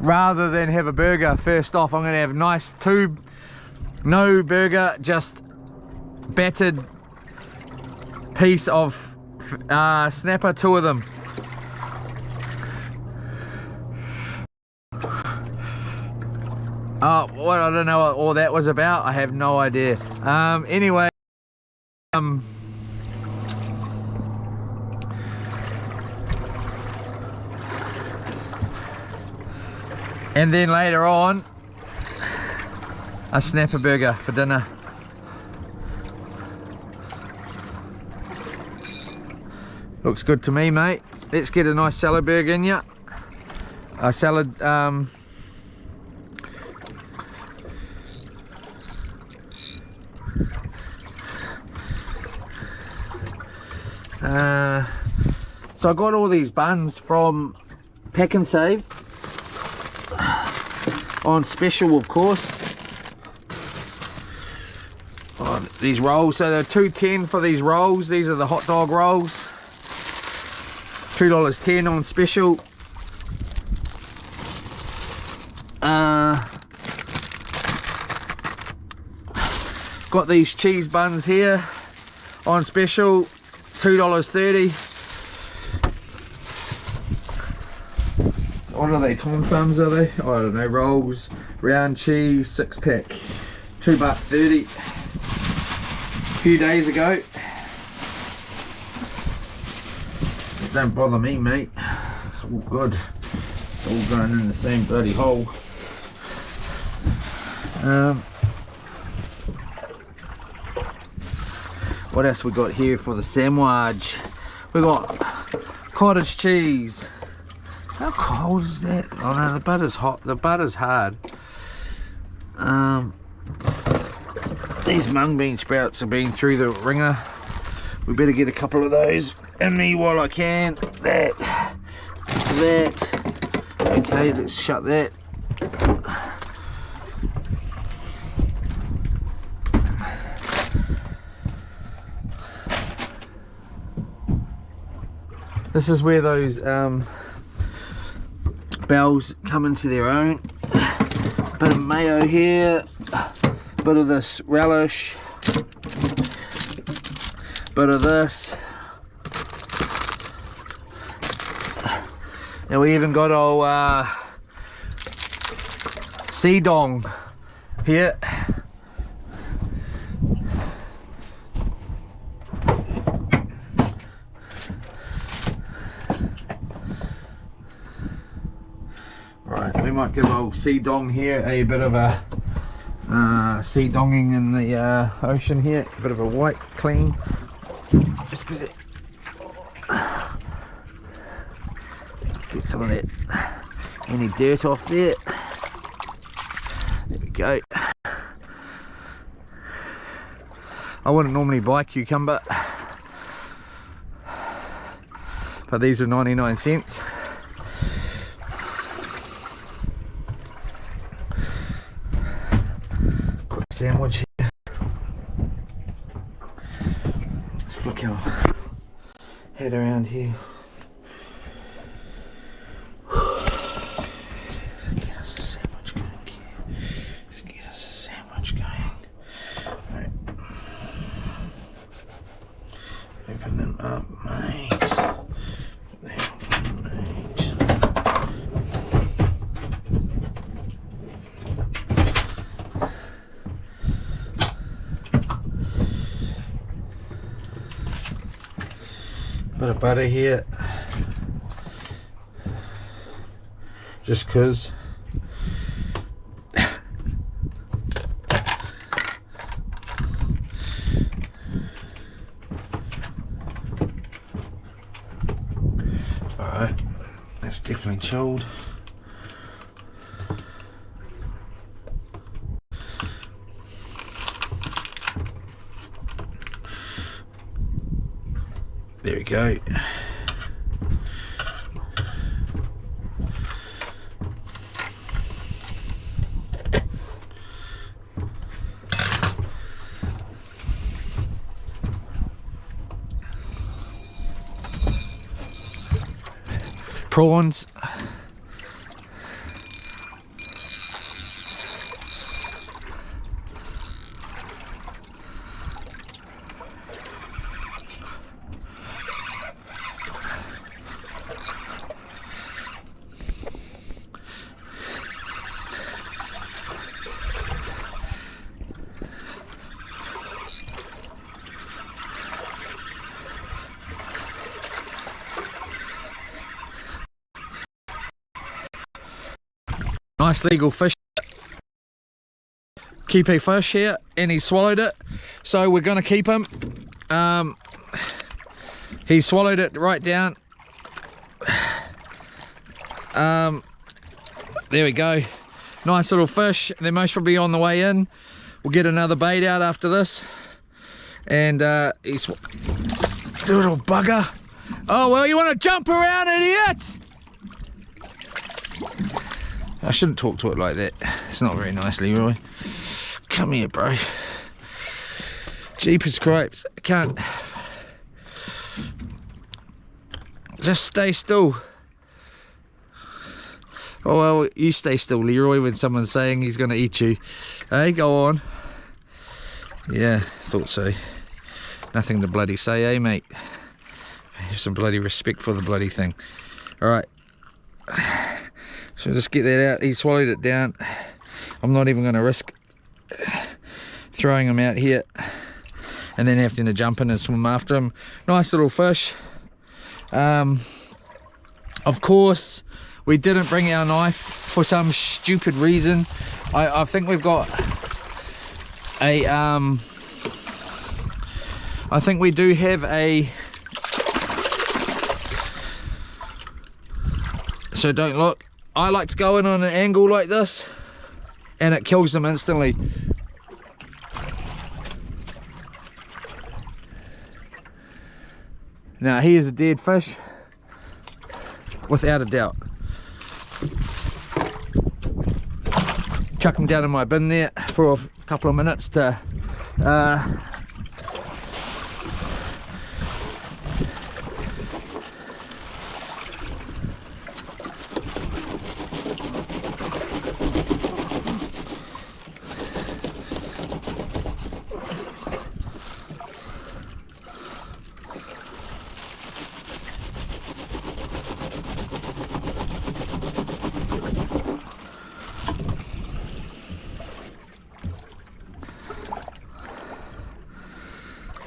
S1: rather than have a burger. First off, I'm going to have nice no burger, just battered piece of snapper, 2 of them. Oh, what, I don't know what all that was about. I have no idea. Anyway, and then later on, a snapper burger for dinner. Looks good to me, mate. Let's get a nice salad burger in ya. A salad, so I got all these buns from Pack and Save on special, of course. Oh, these rolls, so they're $2.10 for these rolls. These are the hot dog rolls, $2.10 on special. Got these cheese buns here on special, $2.30. What are they, Tom Thumbs are they? I don't know, rolls, round cheese, 6-pack, $2.30. A few days ago. Don't bother me, mate. It's all good. It's all going in the same bloody hole. What else we got here for the sandwich? We got cottage cheese. How cold is that? Oh no, the butter's hot. The butter's hard. These mung bean sprouts have been through the ringer. We better get a couple of those in me while I can. That. Okay, let's shut that. This is where those bells come into their own. Bit of mayo here, bit of this relish, bit of this. And we even got old sea dong here. Right, we might give old sea dong here a bit of a sea donging in the ocean here. A bit of a wipe clean. Just get it. Get some of that, any dirt off there. There we go. I wouldn't normally buy cucumber, but these are 99 cents. Quick sandwich here. Let's flick our head around here. Open them up, mate. Bit of butter here, just 'cause. Alright, that's definitely chilled. There we go. prawns. Nice legal fish, keepy fish here, and he swallowed it, so we're going to keep him. He swallowed it right down. There we go, nice little fish. They're most probably on the way in. We'll get another bait out after this, and he's little bugger. Oh well, you want to jump around, idiot? I shouldn't talk to it like that. It's not very nice, Leroy. Come here, bro. Jeepers cripes. I can't. Just stay still. Oh, well, you stay still, Leroy, when someone's saying he's going to eat you. Hey, go on. Yeah, thought so. Nothing to bloody say, eh, mate? Have some bloody respect for the bloody thing. Alright. So just get that out. He swallowed it down. I'm not even going to risk throwing him out here and then having to jump in and swim after him. Nice little fish. Of course, we didn't bring our knife for some stupid reason. I think we've got a I think we do have a, so don't look. I like to go in on an angle like this and it kills them instantly. Now he is a dead fish, without a doubt. Chuck him down in my bin there for a couple of minutes to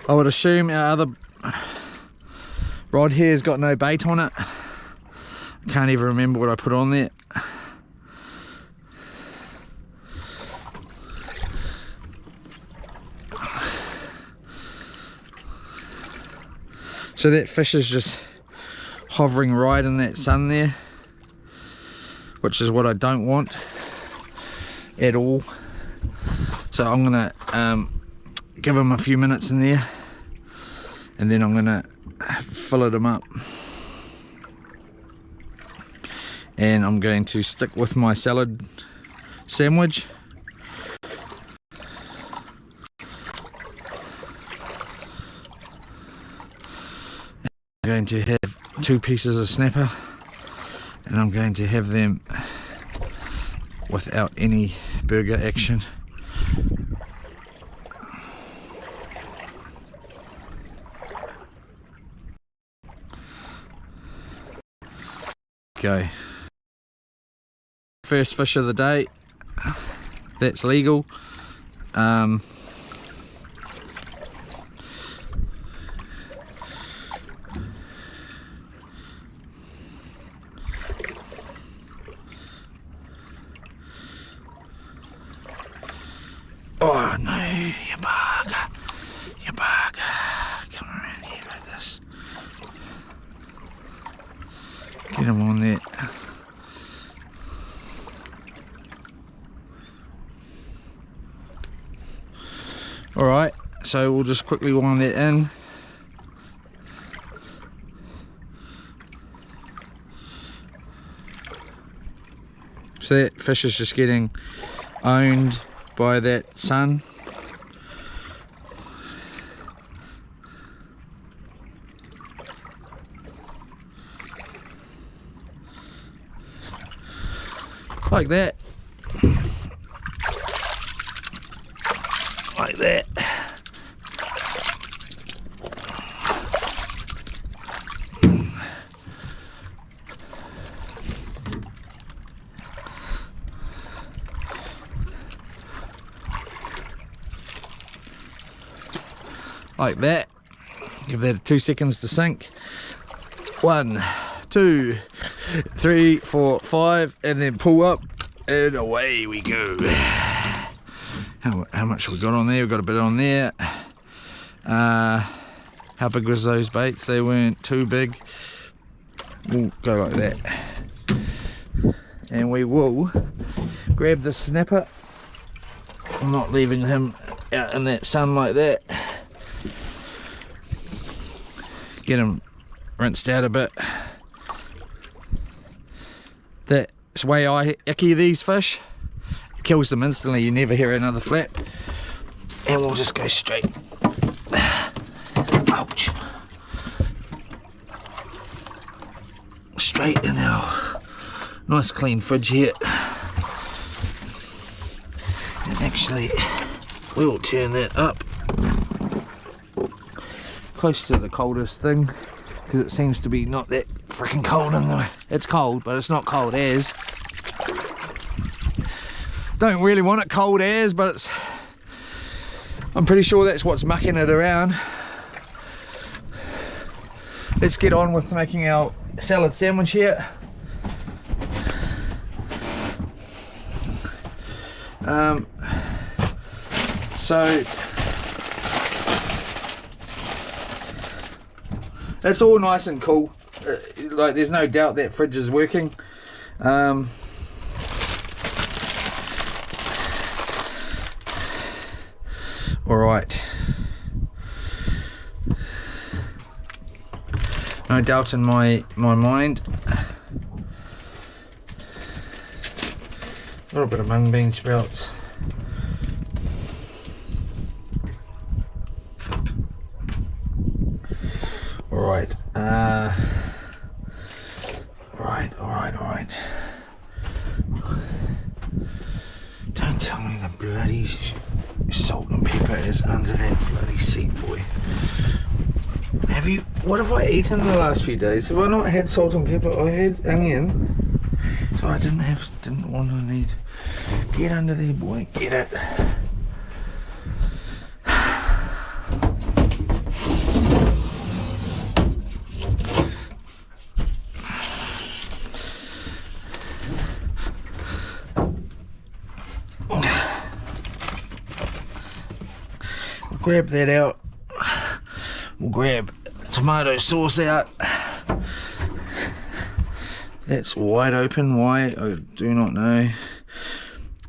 S1: I would assume our other rod here has got no bait on it. I can't even remember what I put on there. So that fish is just hovering right in that sun there, which is what I don't want at all. So I'm gonna give him a few minutes in there and then I'm gonna fillet him up, and I'm going to stick with my salad sandwich. I'm going to have 2 pieces of snapper and I'm going to have them without any burger action. Go. First fish of the day. That's legal. Oh no, you bugger. You bugger. Come around here like this. Get him on there. Alright, so we'll just quickly wind that in. So that fish is just getting owned by that sun. like that. Like that. Like that. Give that 2 seconds to sink. 1, 2, 3, 4, 5, and then pull up, and away we go. How much we got on there? We've got a bit on there. How big was those baits? They weren't too big. We'll go like that. And we will grab the snapper. I'm not leaving him out in that sun like that. Get him rinsed out a bit. That's the way I icky these fish. It kills them instantly, you never hear another flap. And we'll just go straight. Ouch. Straight in our nice clean fridge here. And actually, we'll turn that up close to the coldest thing, because it seems to be not that freaking cold in there. It's cold, but it's not cold as. Don't really want it cold as, but it's, I'm pretty sure that's what's mucking it around. Let's get on with making our salad sandwich here. So it's all nice and cool. Like, there's no doubt that fridge is working. All right. No doubt in my mind. A little bit of mung bean sprouts. Alright, alright. Don't tell me the bloody salt and pepper is under that bloody seat, boy. What have I eaten in the last few days? Have I not had salt and pepper? I had onion. So I didn't want to need. Get under there, boy, get it. Grab that out. We'll grab tomato sauce out. That's wide open. Why? I do not know.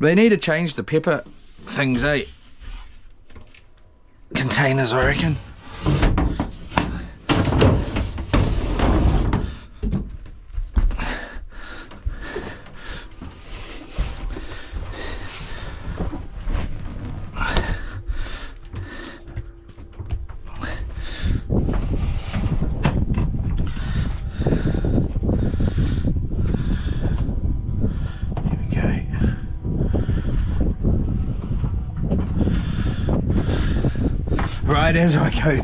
S1: They need to change the pepper things, eh? Containers, I reckon. Right as I go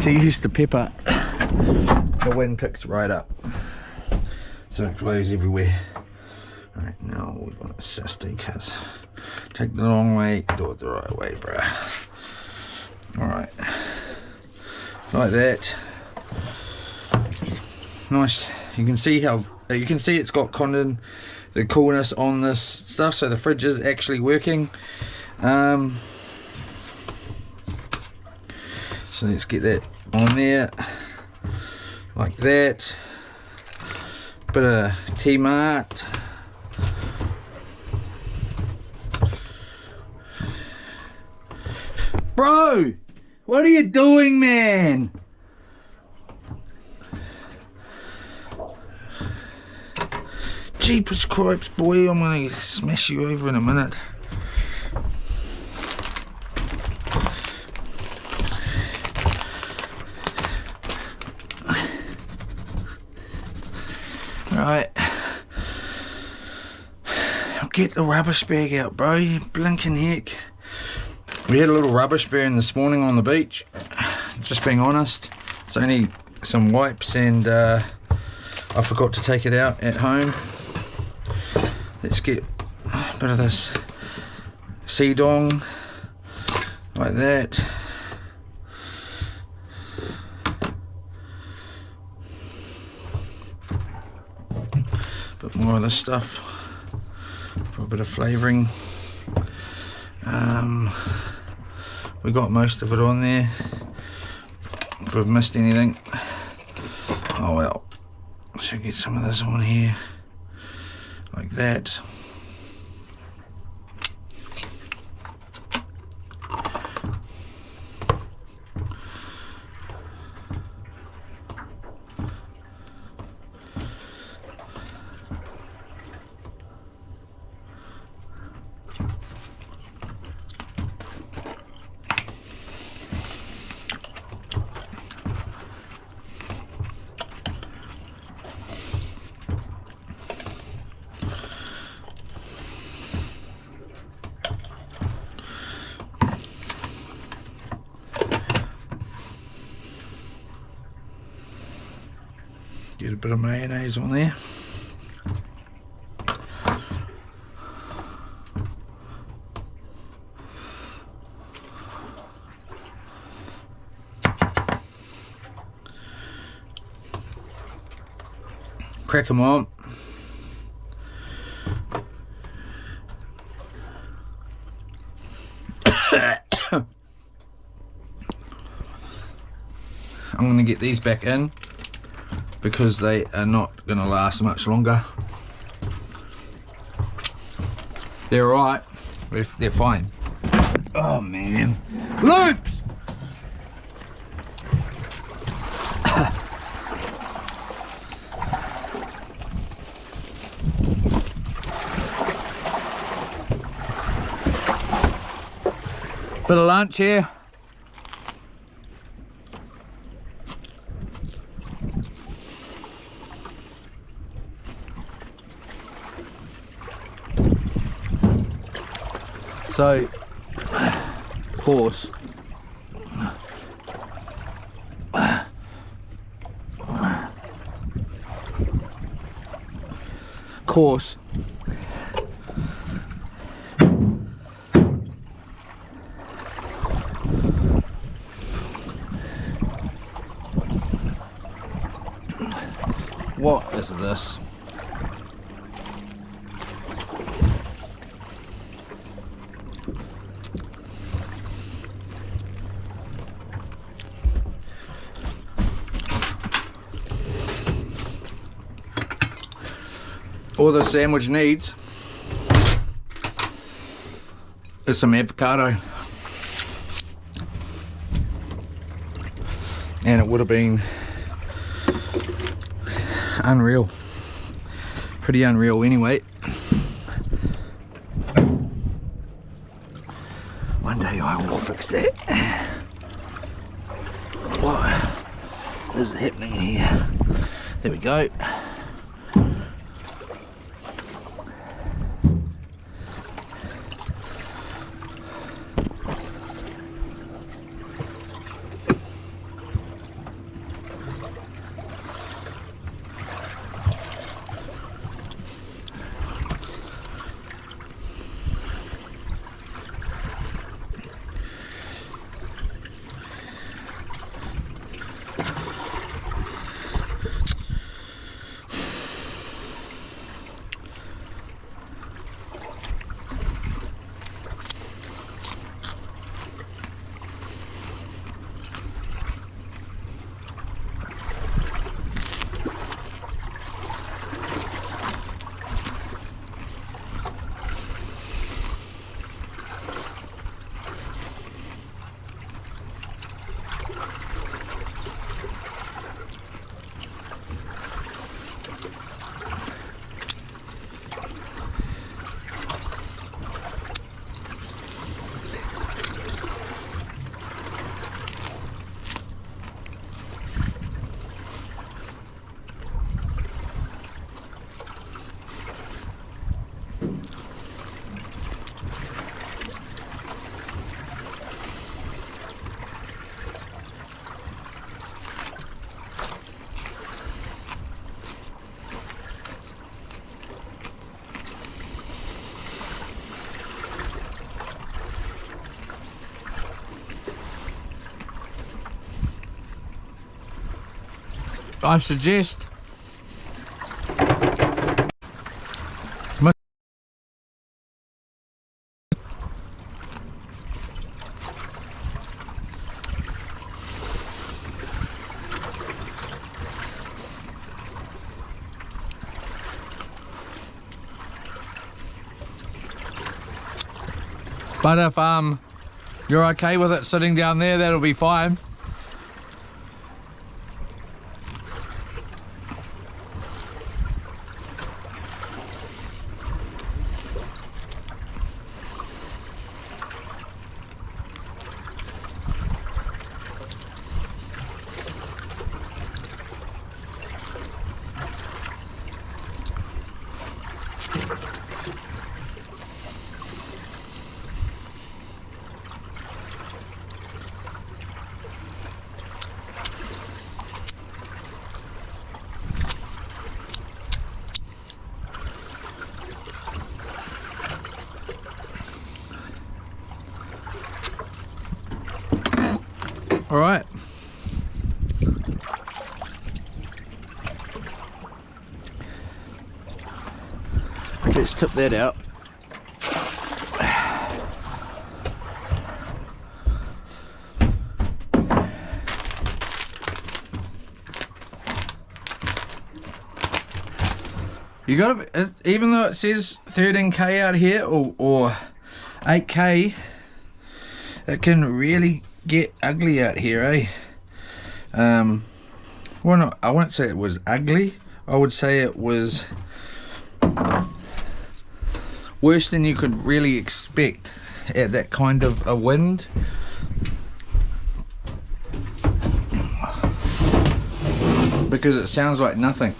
S1: to use the pepper, the wind picks right up, so it blows everywhere. Right, now we're gonna assist because take the long way, do it the right way, bruh. Alright, like that. Nice. You can see how it's got the coolness on this stuff, so the fridge is actually working. So let's get that on there, like that. Bit of T-Mart. Bro, what are you doing, man? Jeepers cripes, boy, I'm gonna smash you over in a minute. Right, get the rubbish bag out, bro, you blinking heck. We had a little rubbish burn this morning on the beach, just being honest. It's only some wipes and I forgot to take it out at home. Let's get a bit of this sea dong, like that. Bit more of this stuff for a bit of flavouring. We got most of it on there. If we've missed anything, oh well. Should get some of this on here, like that. Get a bit of mayonnaise on there. Crack them on. I'm going to get these back in because they are not going to last much longer. They're alright, they're fine. Oh man, loops! Bit of lunch here. So, course, what is this? All the sandwich needs is some avocado, and it would have been unreal, pretty unreal anyway. One day I will fix that. What is happening here? There we go. I suggest but if you're okay with it sitting down there, that'll be fine. All right. Let's tip that out. You gotta, even though it says 13k out here or 8k, it can really get ugly out here, eh? Well, no, I wouldn't say it was ugly. I would say it was worse than you could really expect at that kind of a wind. Because it sounds like nothing.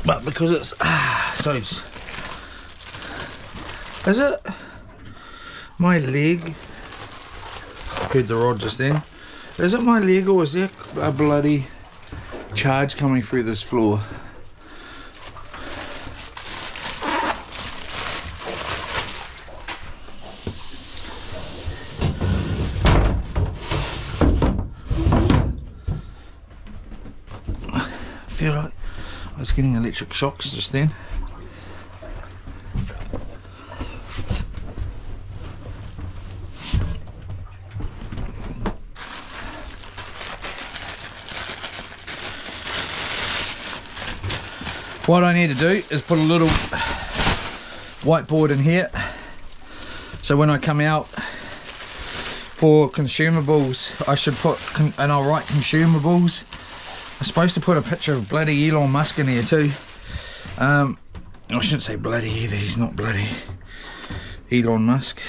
S1: But because it's so, is it my leg? Heard the rod just then. Is it my leg or is there a bloody charge coming through this floor? I feel like I was getting electric shocks just then. What I need to do is put a little whiteboard in here, so when I come out for consumables, I should put, and I'll write consumables. I'm supposed to put a picture of bloody Elon Musk in here too. I shouldn't say bloody either, he's not bloody Elon Musk.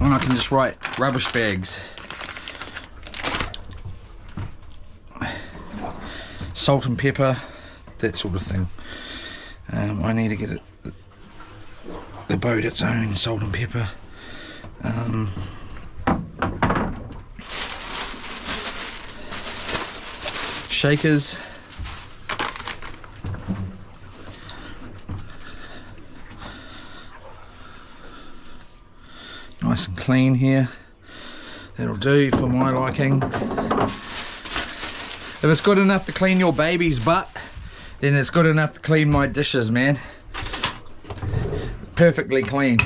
S1: And I can just write rubbish bags, salt and pepper, that sort of thing. I need to get it, the boat its own salt and pepper. Shakers. Nice and clean here. That'll do for my liking. If it's good enough to clean your baby's butt, then it's good enough to clean my dishes, man. Perfectly clean.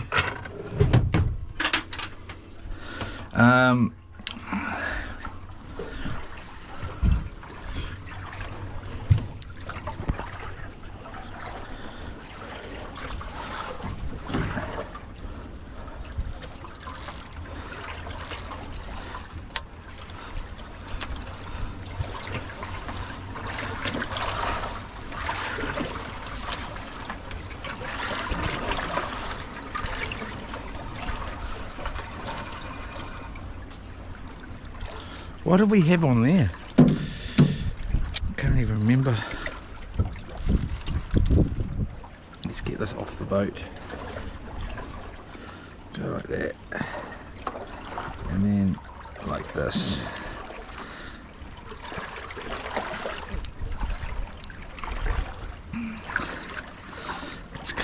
S1: What did we have on there? Can't even remember. Let's get this off the boat. Go like that. And then like this.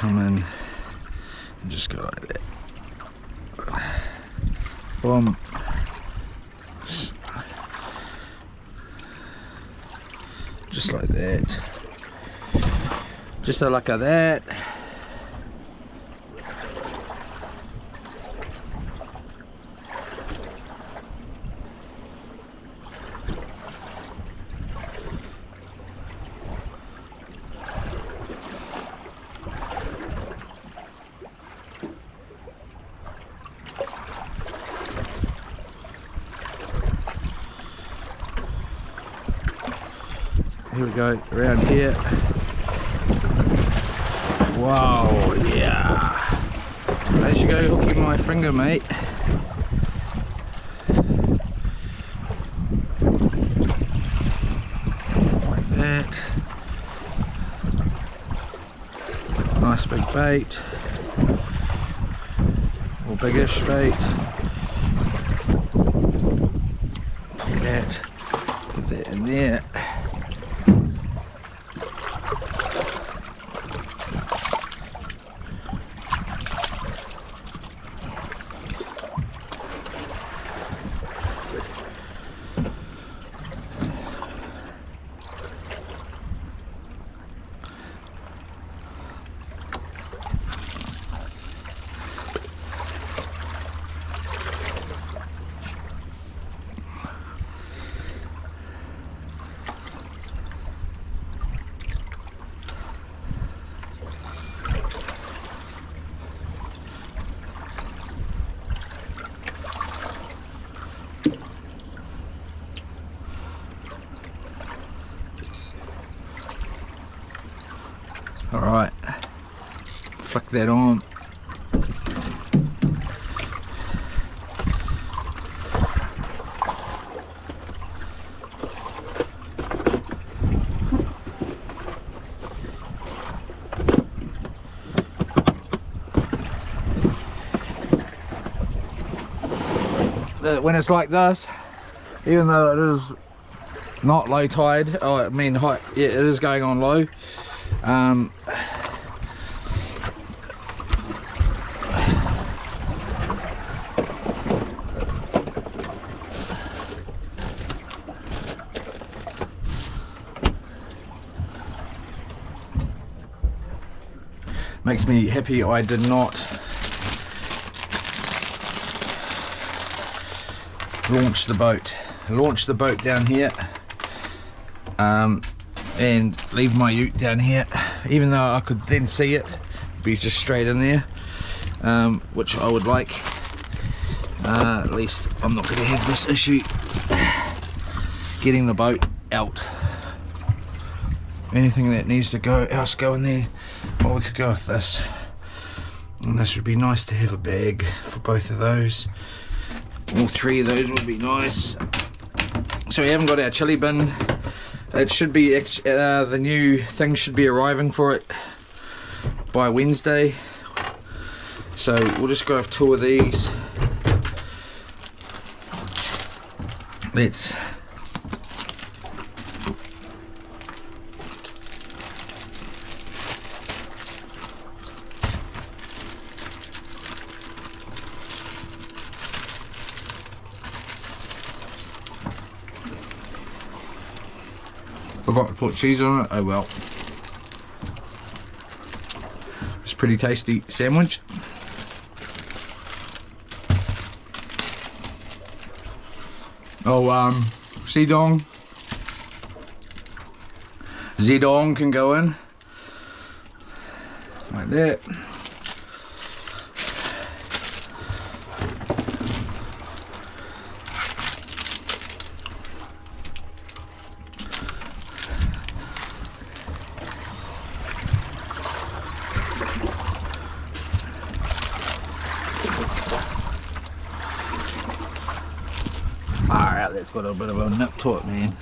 S1: come in and just go like that. Boom. Just like that. Just like that. Here we go, around here. Wow, yeah. As you go hooking my finger, mate. Like that. Nice big bait. Or biggish bait. Put that. Put that in there. Alright, flick that on. When it's like this, even though it is not low tide, oh, I mean high, yeah, it is going on low. Makes me happy I did not launch the boat down here and leave my ute down here, even though I could then see it be just straight in there, which I would like. At least I'm not going to have this issue getting the boat out. Anything that needs to go else go in there, well, we could go with this, and this would be nice to have a bag for both of those. All three of those would be nice. So we haven't got our chili bin. It should be the new thing should be arriving for it by Wednesday, so we'll just go with 2 of these. Let's forgot to put cheese on it, oh well. It's a pretty tasty sandwich. Oh, Zedong can go in like that. Alright, that's got a bit of a nip to it, man.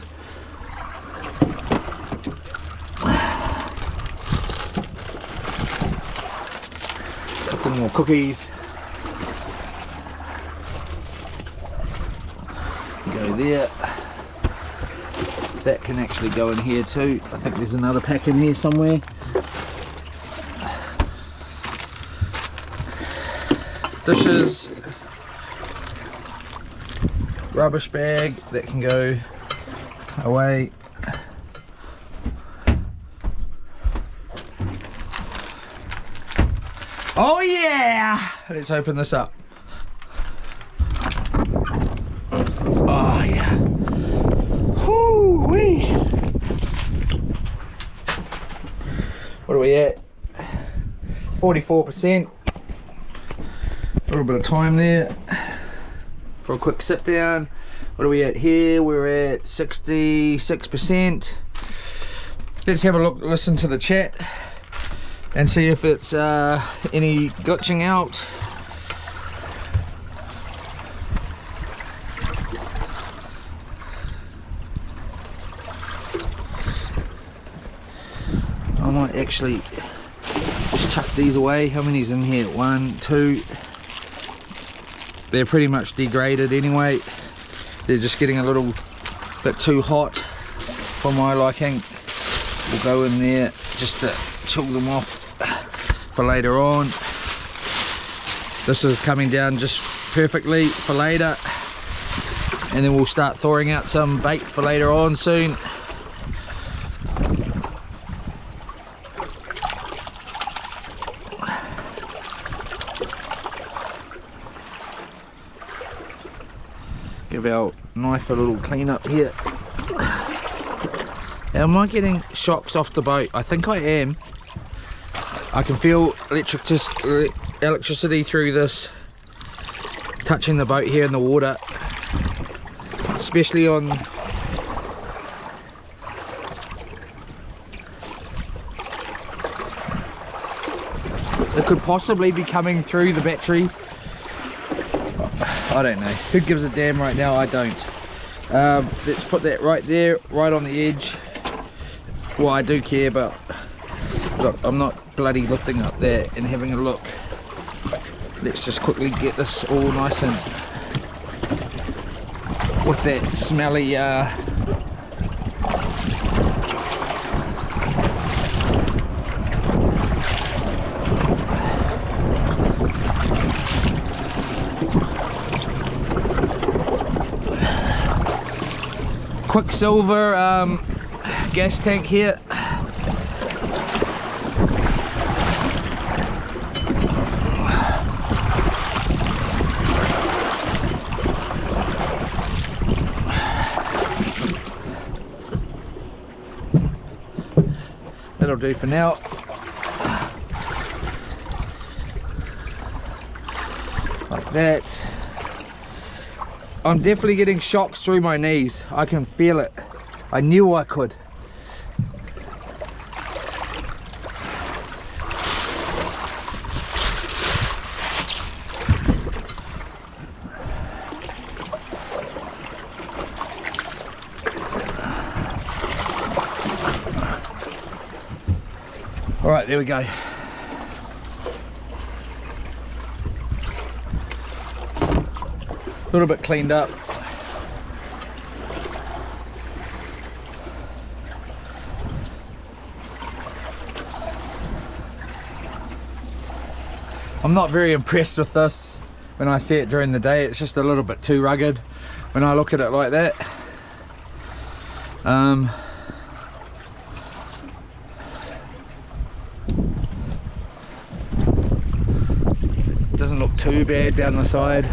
S1: Couple more cookies. Go there. That can actually go in here too. I think there's another pack in here somewhere. dishes, rubbish bag that can go away. Oh yeah! Let's open this up. Oh yeah. Whoo-wee. What are we at? 44%. A little bit of time there for a quick sit down. What are we at here? We're at 66%. Let's have a look, listen to the chat and see if it's any glitching out. I might actually just chuck these away. How many's in here? 1, 2. They're pretty much degraded anyway. They're just getting a little bit too hot for my liking. We'll go in there just to chill them off for later on. This is coming down just perfectly for later, and then we'll start thawing out some bait for later on soon. Give our knife a little clean up here. Am I getting shocks off the boat? I think I am. I can feel electricity through this touching the boat here in the water, especially on it could possibly be coming through the battery. I don't know. Who gives a damn right now? I don't. Let's put that right there, right on the edge. Well, I do care, but look, I'm not bloody lifting up there and having a look. Let's just quickly get this all nice and with that smelly Quicksilver gas tank here. That'll do for now. Like that. I'm definitely getting shocks through my knees. I can feel it. I knew I could. All right, there we go. A little bit cleaned up. I'm not very impressed with this when I see it during the day. It's just a little bit too rugged when I look at it like that. Doesn't look too bad down the side.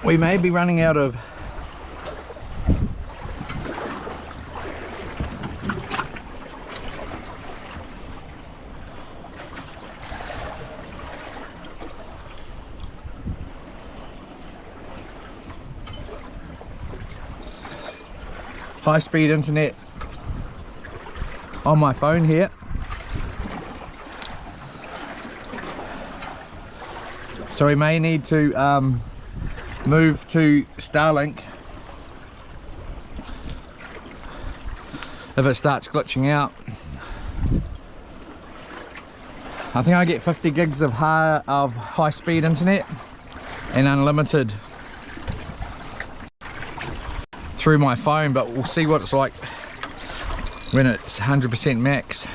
S1: We may be running out of high-speed internet on my phone here. So we may need to move to Starlink. If it starts glitching out, I think I get 50 gigs of high-speed internet and unlimited through my phone, but we'll see what it's like when it's 100% max.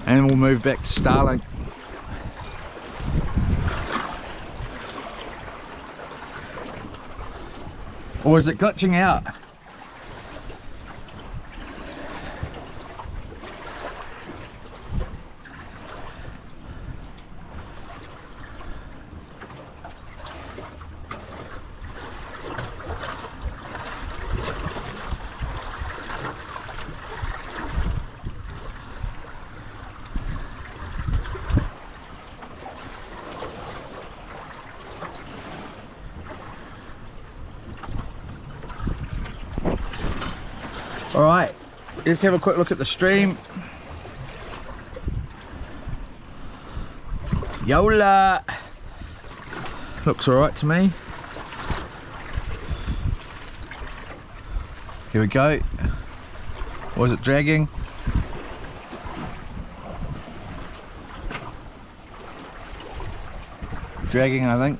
S1: And we'll move back to Starlink. Or is it glitching out? Alright, let's have a quick look at the stream. Yola! Looks alright to me. Here we go. Was it dragging? Dragging, I think.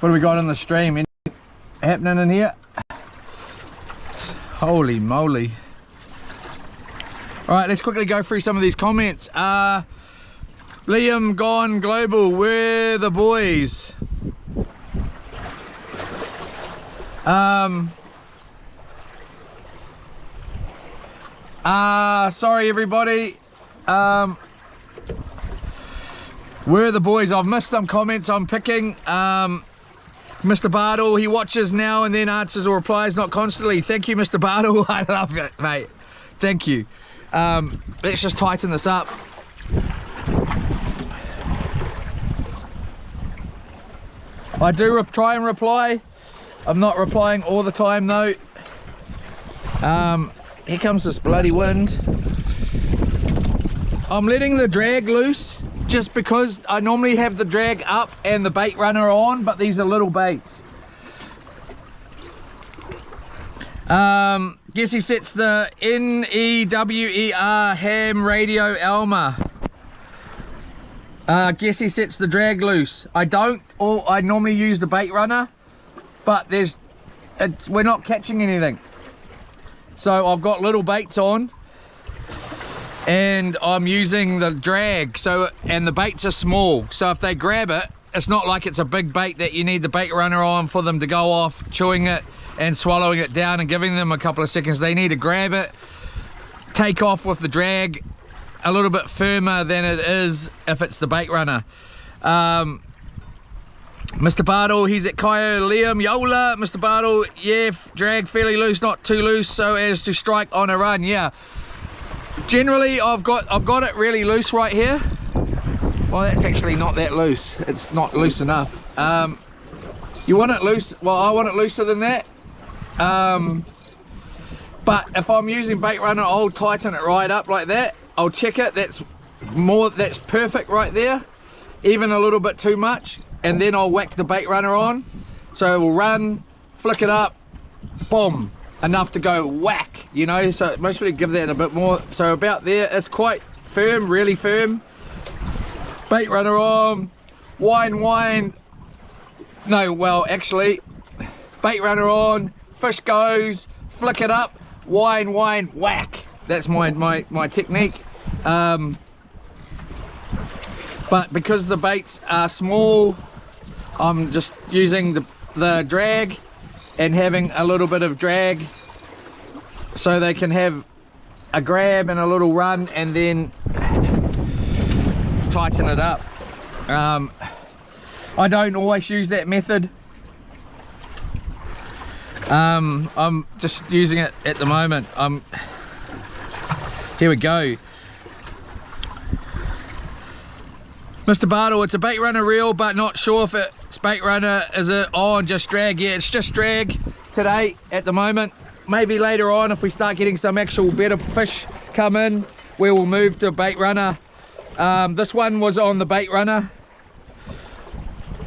S1: What do we got on the stream? Anything happening in here? Holy moly. Alright, let's quickly go through some of these comments. Liam gone global, we're the boys. Sorry everybody. We're the boys. I've missed some comments I'm picking. Mr. Bartle, he watches now and then answers or replies, not constantly. Thank you, Mr. Bartle. I love it, mate. Thank you. Let's just tighten this up. I do try and reply. I'm not replying all the time though. Here comes this bloody wind. I'm letting the drag loose just because I normally have the drag up and the bait runner on, but these are little baits. Guess he sets the NEWER ham radio Elmer. Guess he sets the drag loose. I don't, or I normally use the bait runner, but we're not catching anything. So I've got little baits on and I'm using the drag, and the baits are small, so if they grab it, it's not like it's a big bait that you need the bait runner on for them to go off chewing it and swallowing it down and giving them a couple of seconds. They need to grab it, take off with the drag a little bit firmer than it is if it's the bait runner. Mr. Bartle, he's at Kyo. Liam, Yola. Mr. Bartle, yeah, drag fairly loose, not too loose so as to strike on a run. Yeah, generally I've got it really loose right here. Well, that's actually not that loose. It's not loose enough. You want it loose? Well, I want it looser than that. But if I'm using bait runner, I'll tighten it right up like that. I'll check it. That's perfect right there. Even a little bit too much, and then I'll whack the bait runner on. So we'll run, flick it up, boom, enough to go whack, you know. So most people give that a bit more. So about there, it's quite firm, really firm. Bait runner on, whine. No, well, actually, bait runner on, fish goes, flick it up, whine, whack. That's my technique. But because the baits are small, I'm just using the drag and having a little bit of drag so they can have a grab and a little run and then tighten it up. I don't always use that method. I'm just using it at the moment. Here we go. Mr. Bartle, it's a bait runner reel, but not sure if it's bait runner. Is it on just drag? Yeah, it's just drag. today at the moment. Maybe later on, if we start getting some actual better fish come in, we will move to a bait runner. This one was on the bait runner,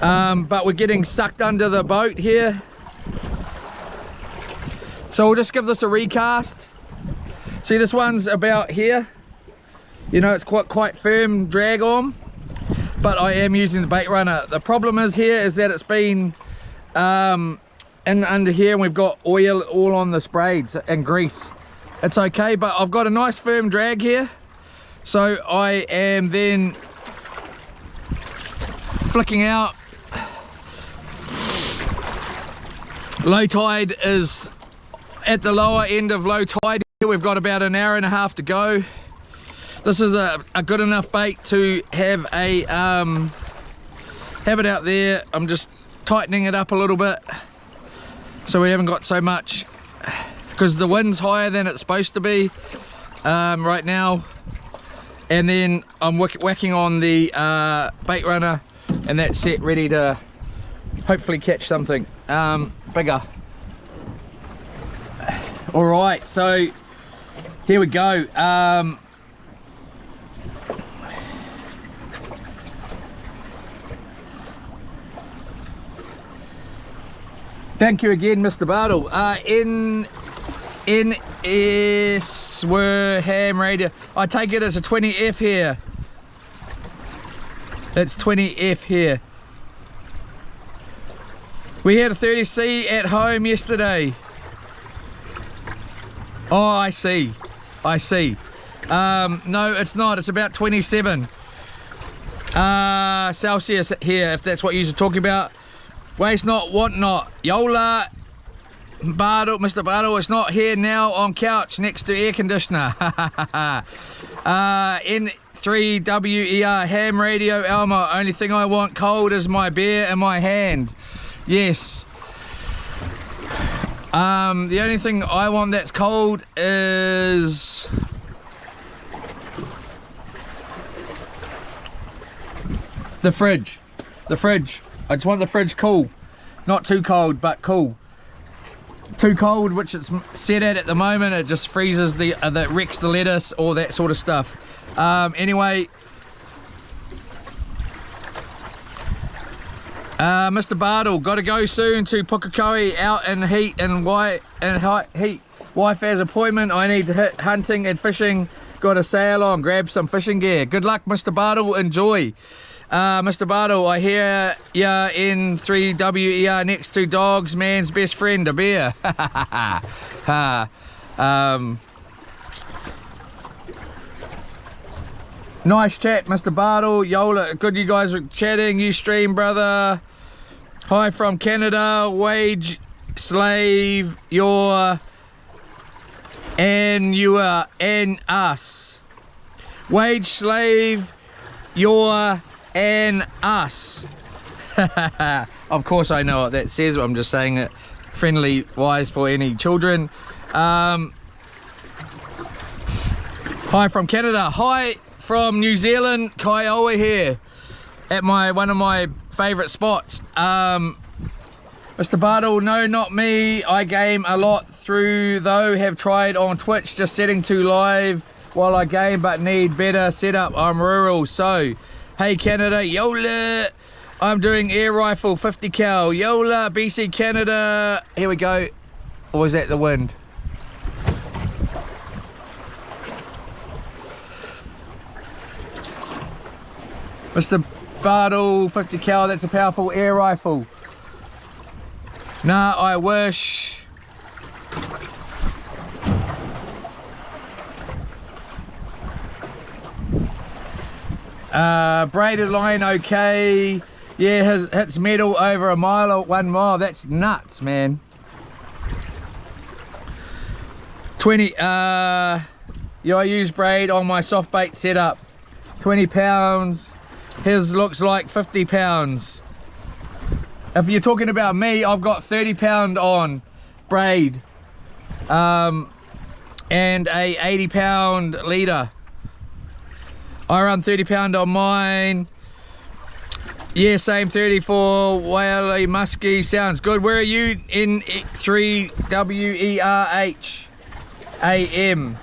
S1: but we're getting sucked under the boat here. So we'll just give this a recast. See, this one's about here. You know, it's quite firm drag on, but I am using the bait runner. The problem is here is that it's been in under here, and we've got oil all on the sprays and grease. It's okay, but I've got a nice firm drag here, so I am then flicking out. Low tide is at the lower end of low tide here. We've got about an hour and a half to go. This is a good enough bait to have a have it out there. I'm just tightening it up a little bit so we haven't got so much, because the wind's higher than it's supposed to be right now. And then I'm whacking on the bait runner, and that's set ready to hopefully catch something bigger. All right, so here we go. Thank you again, Mr. Bartle. NS were ham radio. I take it as a 20F here. It's 20F here. We had a 30C at home yesterday. Oh, I see. I see. No, it's not. It's about 27 Celsius here, if that's what you're talking about. Waste not, want not. Yola Bartle, Mr. Bartle, it's not here now on couch next to air conditioner. N3WER, ham radio, Elmo. Only thing I want cold is my beer in my hand. Yes. The only thing I want that's cold is the fridge. The fridge. I just want the fridge cool. Not too cold, but cool. Too cold, which it's set at the moment, it just freezes that wrecks the lettuce, all that sort of stuff. Anyway, Mr. Bartle, got to go soon to Pukekohe, out in heat and heat. Wife has appointment. I need to hit hunting and fishing. Got to sail on, grab some fishing gear. Good luck, Mr. Bartle. Enjoy. Mr. Bartle, I hear ya in 3WER next to dogs, man's best friend, a beer. Nice chat, Mr. Bartle. Yola, good you guys were chatting. You stream, brother. Hi from Canada. Wage slave, you're and you are and us. Wage slave, you're and us. Of course I know what that says, but I'm just saying it friendly wise for any children. Hi from Canada. Hi from New Zealand. Kiowa here at one of my favorite spots. Mr. Bartle, no, not me. I game a lot through though. Have tried on Twitch, just setting to live while I game, but need better setup. I'm rural, so hey Canada, Yola. I'm doing air rifle 50 cal. Yola, BC, Canada. Here we go. Or was that the wind? Mr. Bartle, 50 cal, that's a powerful air rifle. Nah, I wish. Braided line, okay. Yeah, hits metal over a mile or 1 mile. That's nuts, man. 20, yeah, I use braid on my soft bait setup. 20 pounds. His looks like 50 pounds. If you're talking about me, I've got 30 pound on braid. And a 80 pound leader. I run 30 pound on mine. Yeah, same 34 Whaley Muskie. Sounds good. Where are you? In 3WERH AM.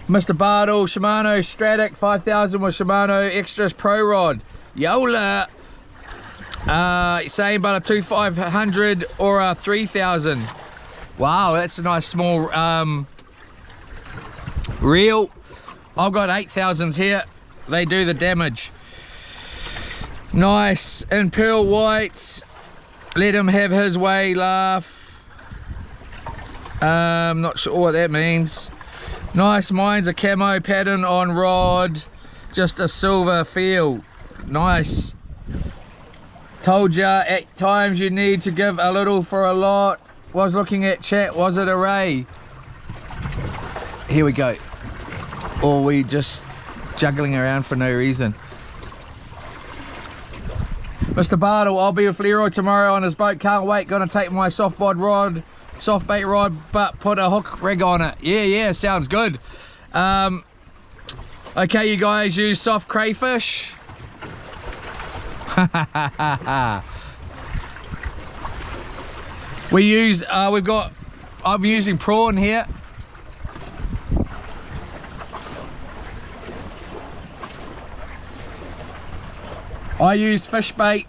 S1: Mr. Bartle, Shimano Stratic 5000 with Shimano Extras Pro Rod. Yola. Same, but a 2500 or a 3000. Wow, that's a nice small reel. I've got 8000s here. They do the damage. Nice, in pearl white. Let him have his way, laugh. Not sure what that means. Nice, mine's a camo pattern on rod. Just a silver feel. Nice. Told ya, at times you need to give a little for a lot. Was looking at chat, was it a ray? Here we go. Or we just juggling around for no reason. Mr. Bartle, I'll be with Leroy tomorrow on his boat. Can't wait. Gonna take my soft bait rod, but put a hook rig on it. Yeah, sounds good. Okay, you guys use soft crayfish. We use, I'm using prawn here. I use fish bait.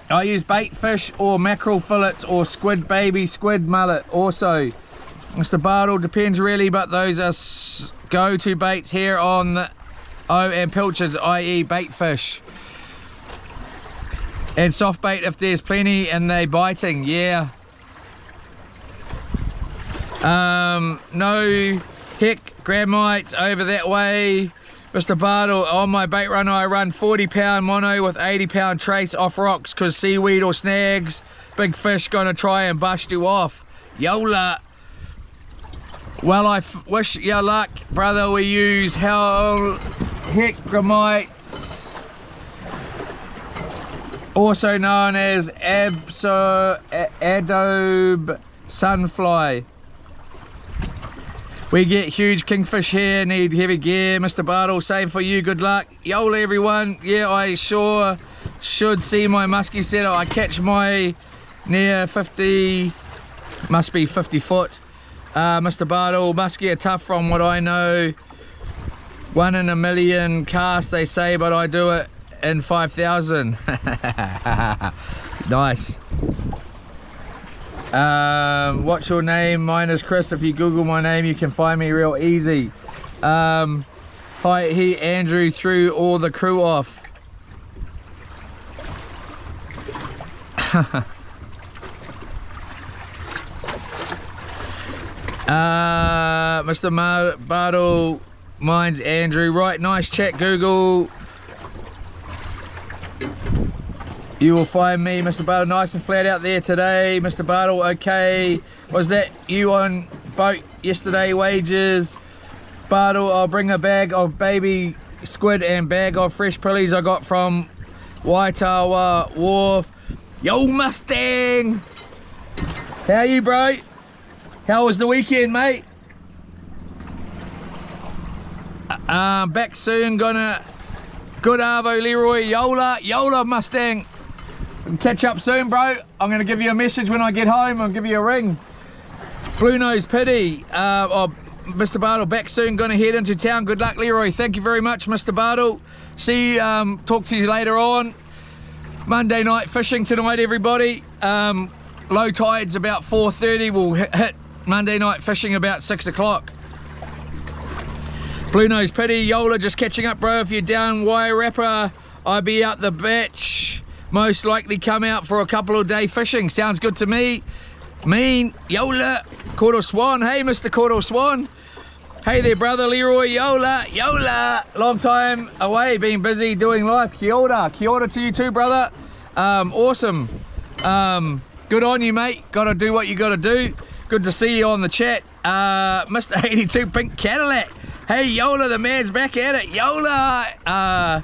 S1: I use bait fish or mackerel fillets or squid baby, squid mullet also. Mr. Bartle, depends really, but those are go-to baits here on the and pilchards, i.e. bait fish. And soft bait if there's plenty and they biting, yeah. No heck, gramites over that way. Mr. Bartle, on my bait runner I run 40 pound mono with 80 pound trace off rocks because seaweed or snags, big fish gonna try and bust you off. Yola. Well, I wish you luck, brother. We use heck gramites, also known as adobe sunfly. We get huge kingfish here, need heavy gear. Mr. Bartle, same for you, good luck. Yola everyone. Yeah, I sure should see my muskie setter. I catch my near 50, must be 50 foot. Mr. Bartle, muskie are tough from what I know. 1 in a million cast they say, but I do it in 5,000. Nice. What's your name? Mine is Chris. If you Google my name you can find me real easy. Hi, he Andrew threw all the crew off. Mr. Bartle, mine's Andrew. Right, nice chat, Google. You will find me, Mr. Bartle, nice and flat out there today. Mr. Bartle, okay. Was that you on boat yesterday, wages? Bartle, I'll bring a bag of baby squid and bag of fresh pillies I got from Waitawa Wharf. Yo, Mustang! How you, bro? How was the weekend, mate? Back soon, gonna... Good arvo, Leroy. Yola, Mustang. Catch up soon, bro. I'm gonna give you a message when I get home. I'll give you a ring. Blue Nose Pity. Mr. Bartle, back soon. Gonna head into town. Good luck, Leroy. Thank you very much, Mr. Bartle. See you. Talk to you later on. Monday night fishing tonight, everybody. Low tide's about 4:30. We'll hit Monday night fishing about 6 o'clock. Blue Nose Pity. Yola, just catching up, bro. If you're down Wairarapa, I'll be out the batch. Most likely come out for a couple of day fishing. Sounds good to me. Mean, Yola, Quarter Swan. Hey, Mr. Quarter Swan. Hey there, brother Leroy. Yola. Long time away, been busy doing life. Kia ora to you too, brother. Awesome. Good on you, mate. Gotta do what you gotta do. Good to see you on the chat. Mr. 82 Pink Cadillac. Hey, Yola, the man's back at it. Yola.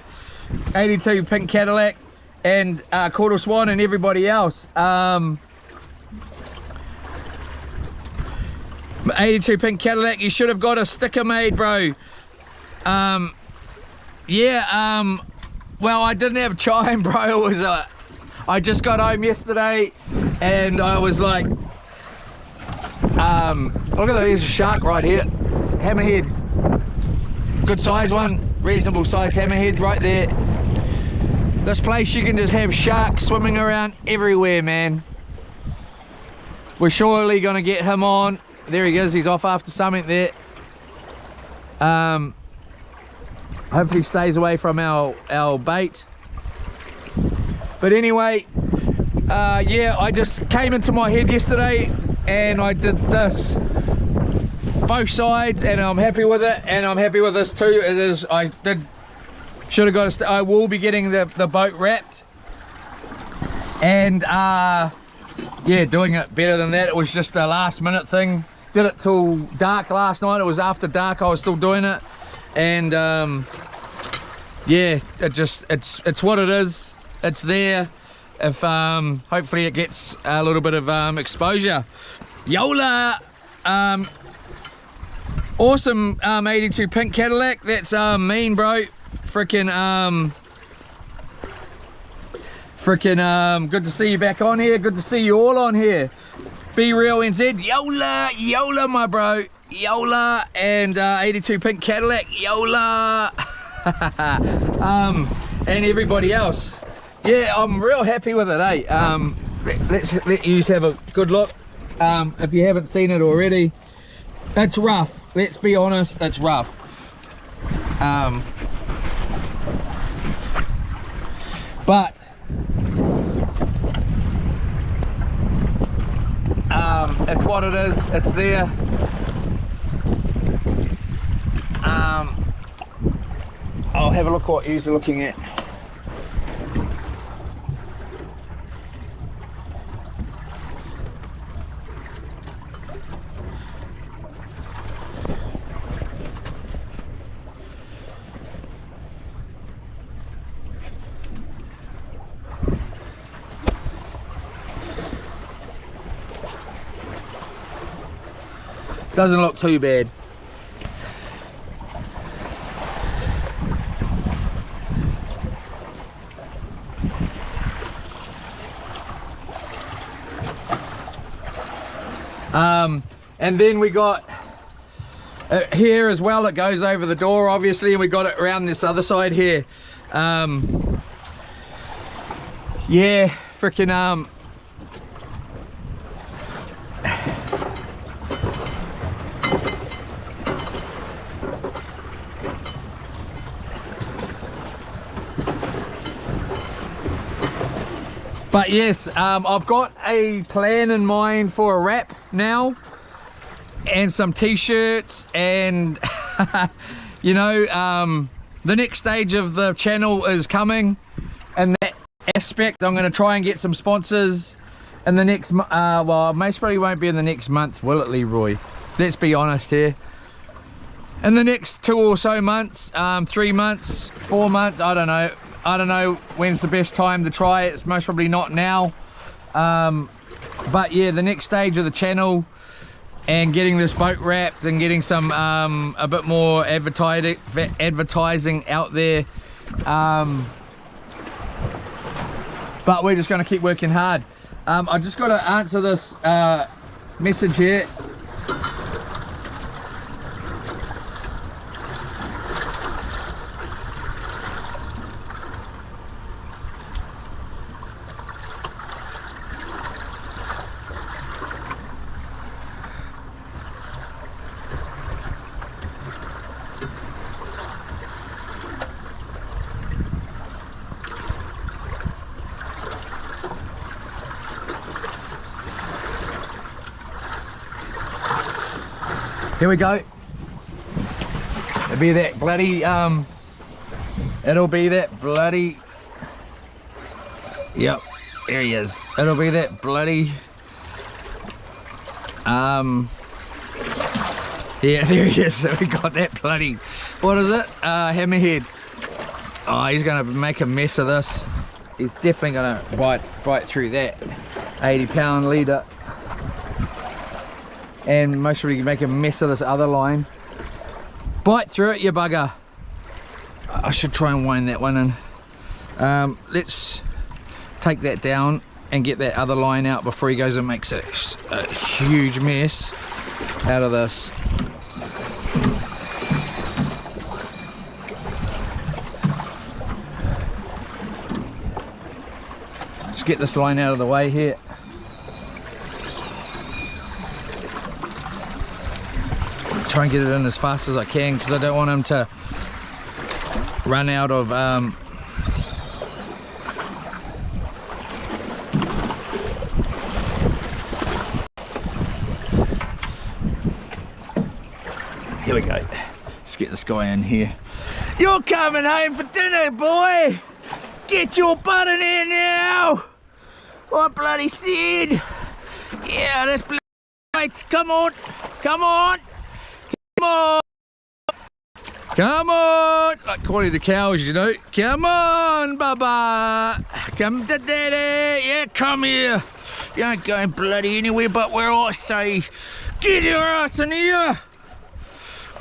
S1: 82 Pink Cadillac. And Quarter Swan and everybody else. 82 Pink Cadillac, you should have got a sticker made, bro. Yeah, Well, I didn't have chime, bro. It was I just got home yesterday and I was like, look at that, there's a shark right here. Hammerhead. Good size one, reasonable size hammerhead right there. This place you can just have sharks swimming around everywhere, man. We're surely gonna get him on. There he is, he's off after something there. Hopefully stays away from our bait. But anyway, yeah, I just came into my head yesterday and I did this. Both sides, and I'm happy with it, and I'm happy with this too. It is, should have got I will be getting the boat wrapped. And yeah, doing it better than that. It was just a last minute thing. Did it till dark last night. It was after dark, I was still doing it. And yeah, it's what it is. It's there. If hopefully it gets a little bit of exposure. Yola! Awesome 82 pink Cadillac. That's mean, bro. Freaking good to see you back on here. Good to see you all on here. Be Real NZ. Yola my bro. Yola. And 82 pink Cadillac. Yola. And everybody else. Yeah, I'm real happy with it, eh? Let's let you have a good look. If you haven't seen it already, it's rough. Let's be honest, it's rough. But it's what it is. It's there. I'll have a look what you're looking at. Doesn't look too bad. And then we got here as well, it goes over the door obviously, and we got it around this other side here. Yeah, freaking but yes, I've got a plan in mind for a wrap now and some t-shirts, and you know, the next stage of the channel is coming in that aspect. I'm going to try and get some sponsors in the next well, most probably won't be in the next month, will it, Leroy? Let's be honest here. In the next 2 or so months, 3 months, 4 months, I don't know when's the best time to try it. It's most probably not now, but yeah, the next stage of the channel and getting this boat wrapped and getting some a bit more advertising out there, but we're just going to keep working hard. I just got to answer this message here. Here we go. It'll be that bloody, yep, there he is. It'll be that bloody, yeah, there he is. We got that bloody, what is it? Hammerhead. Oh, he's gonna make a mess of this. He's definitely gonna bite through that 80-pound leader. And most probably you can make a mess of this other line. Bite through it, you bugger. I should try and wind that one in. Let's take that down and get that other line out before he goes and makes a huge mess out of this. Let's get this line out of the way here. Try and get it in as fast as I can because I don't want him to run out of here we go. Let's get this guy in here. You're coming home for dinner, boy. Get your butt in here now. What bloody said? Yeah, that's bloody right. Come on. Come on. Come on. Come on. Like calling the cows, you know. Come on, Baba. Come to daddy. Yeah, come here. You ain't going bloody anywhere but where I say. Get your ass in here.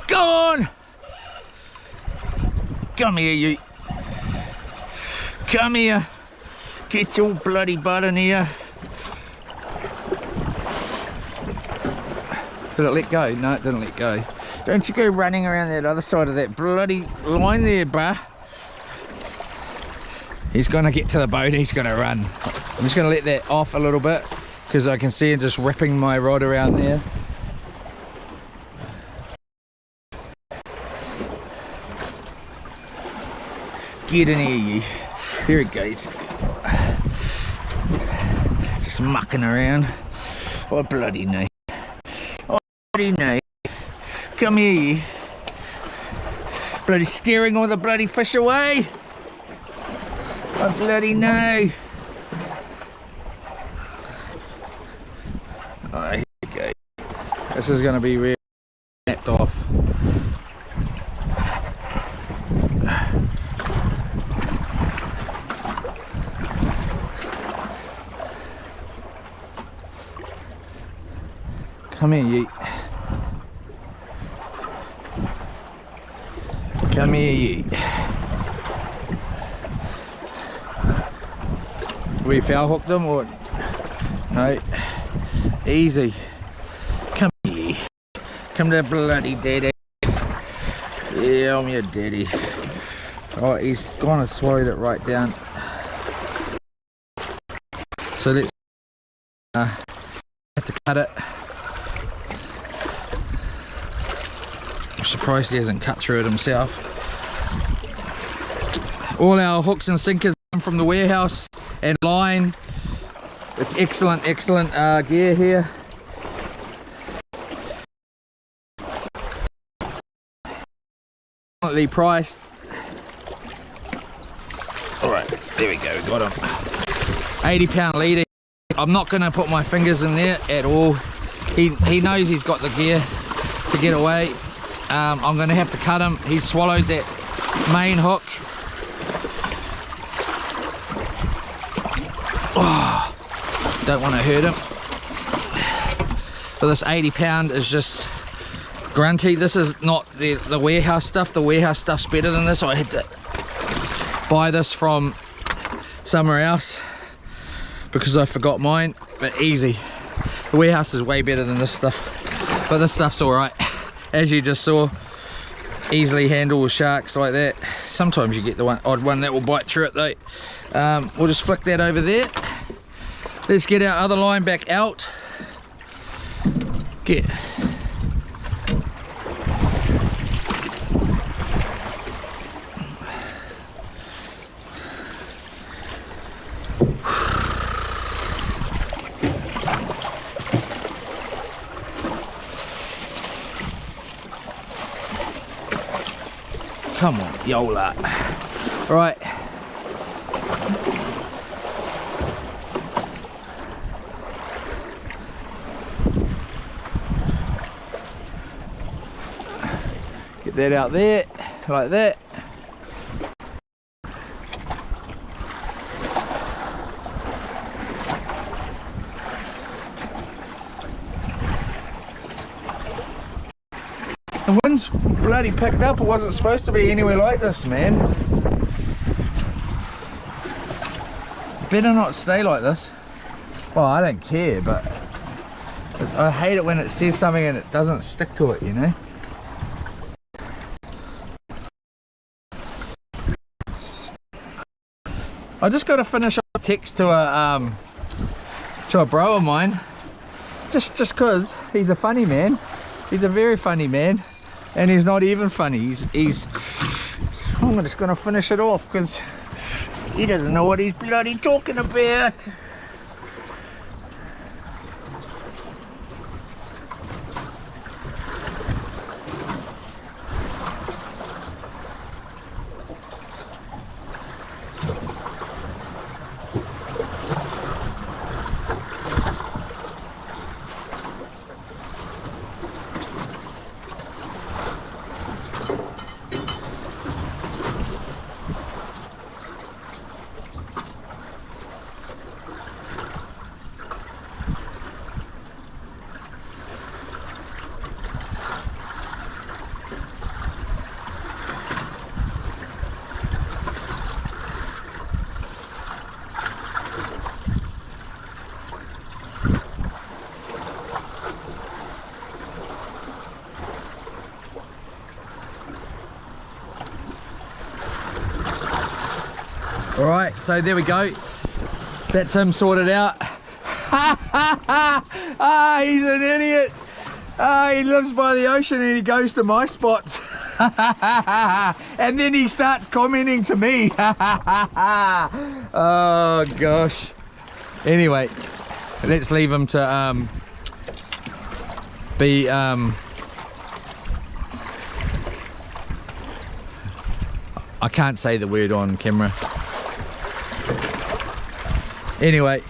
S1: Go on. Come here, you. Come here. Get your bloody butt in here. Did it let go? No, it didn't let go. Don't you go running around that other side of that bloody line there, bruh. He's gonna get to the boat, he's gonna run. I'm just gonna let that off a little bit because I can see him just ripping my rod around there. Get in here, you. Here it goes. Just mucking around. Oh, bloody no. Oh, bloody no. Come here, you. Bloody scaring all the bloody fish away. Oh, bloody no. Oh, here we go. This is going to be really snapped off. Come here, you. Come here, you. We foul hooked them or no? Easy. Come here. Come to bloody daddy. Yeah, I'm your daddy. Oh, he's gone and swallowed it right down. So let's have to cut it. I'm surprised he hasn't cut through it himself. All our hooks and sinkers come from the warehouse and line. It's excellent gear here. Excellently priced. Alright, there we go, got him. 80-pound leader. I'm not going to put my fingers in there at all. He knows he's got the gear to get away. I'm going to have to cut him. He's swallowed that main hook. Oh, don't want to hurt him. But this 80-pound is just grunty. This is not the warehouse stuff. The warehouse stuff's better than this. I had to buy this from somewhere else because I forgot mine. But easy. The warehouse is way better than this stuff. But this stuff's alright. As you just saw, easily handle with sharks like that. Sometimes you get the odd one that will bite through it though. We'll just flick that over there. Let's get our other line back out. Get. Come on, Yola. Right. Get that out there, like that. The wind's bloody picked up. It wasn't supposed to be anywhere like this, man. better not stay like this. Well, I don't care, but I hate it when it says something and it doesn't stick to it, you know. I just got to finish up a text to a bro of mine, just cause he's a funny man. He's a very funny man, and he's not even funny. I'm just gonna finish it off because he doesn't know what he's bloody talking about. Alright, so there we go. That's him sorted out. Ah, he's an idiot. Ah, he lives by the ocean and he goes to my spots. And then he starts commenting to me. Oh gosh. Anyway, let's leave him to be I can't say the word on camera. Anyway,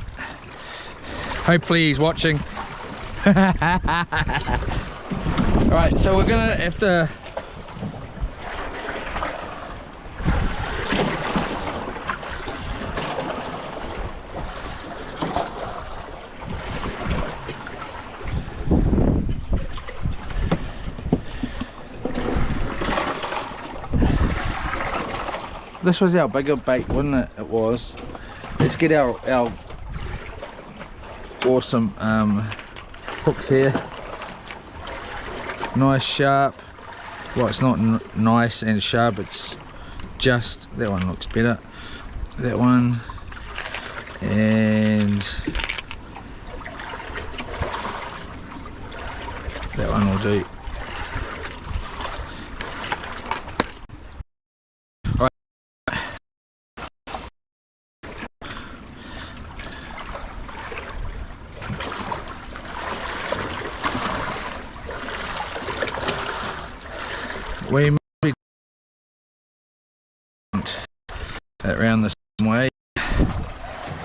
S1: hopefully he's watching. Alright, so we're gonna have to this was our bigger bait, wasn't it? It was. Let's get our awesome hooks here. Nice sharp. Well, it's not nice and sharp, it's just, that one looks better. That one. And that one will do. We must be around the same way,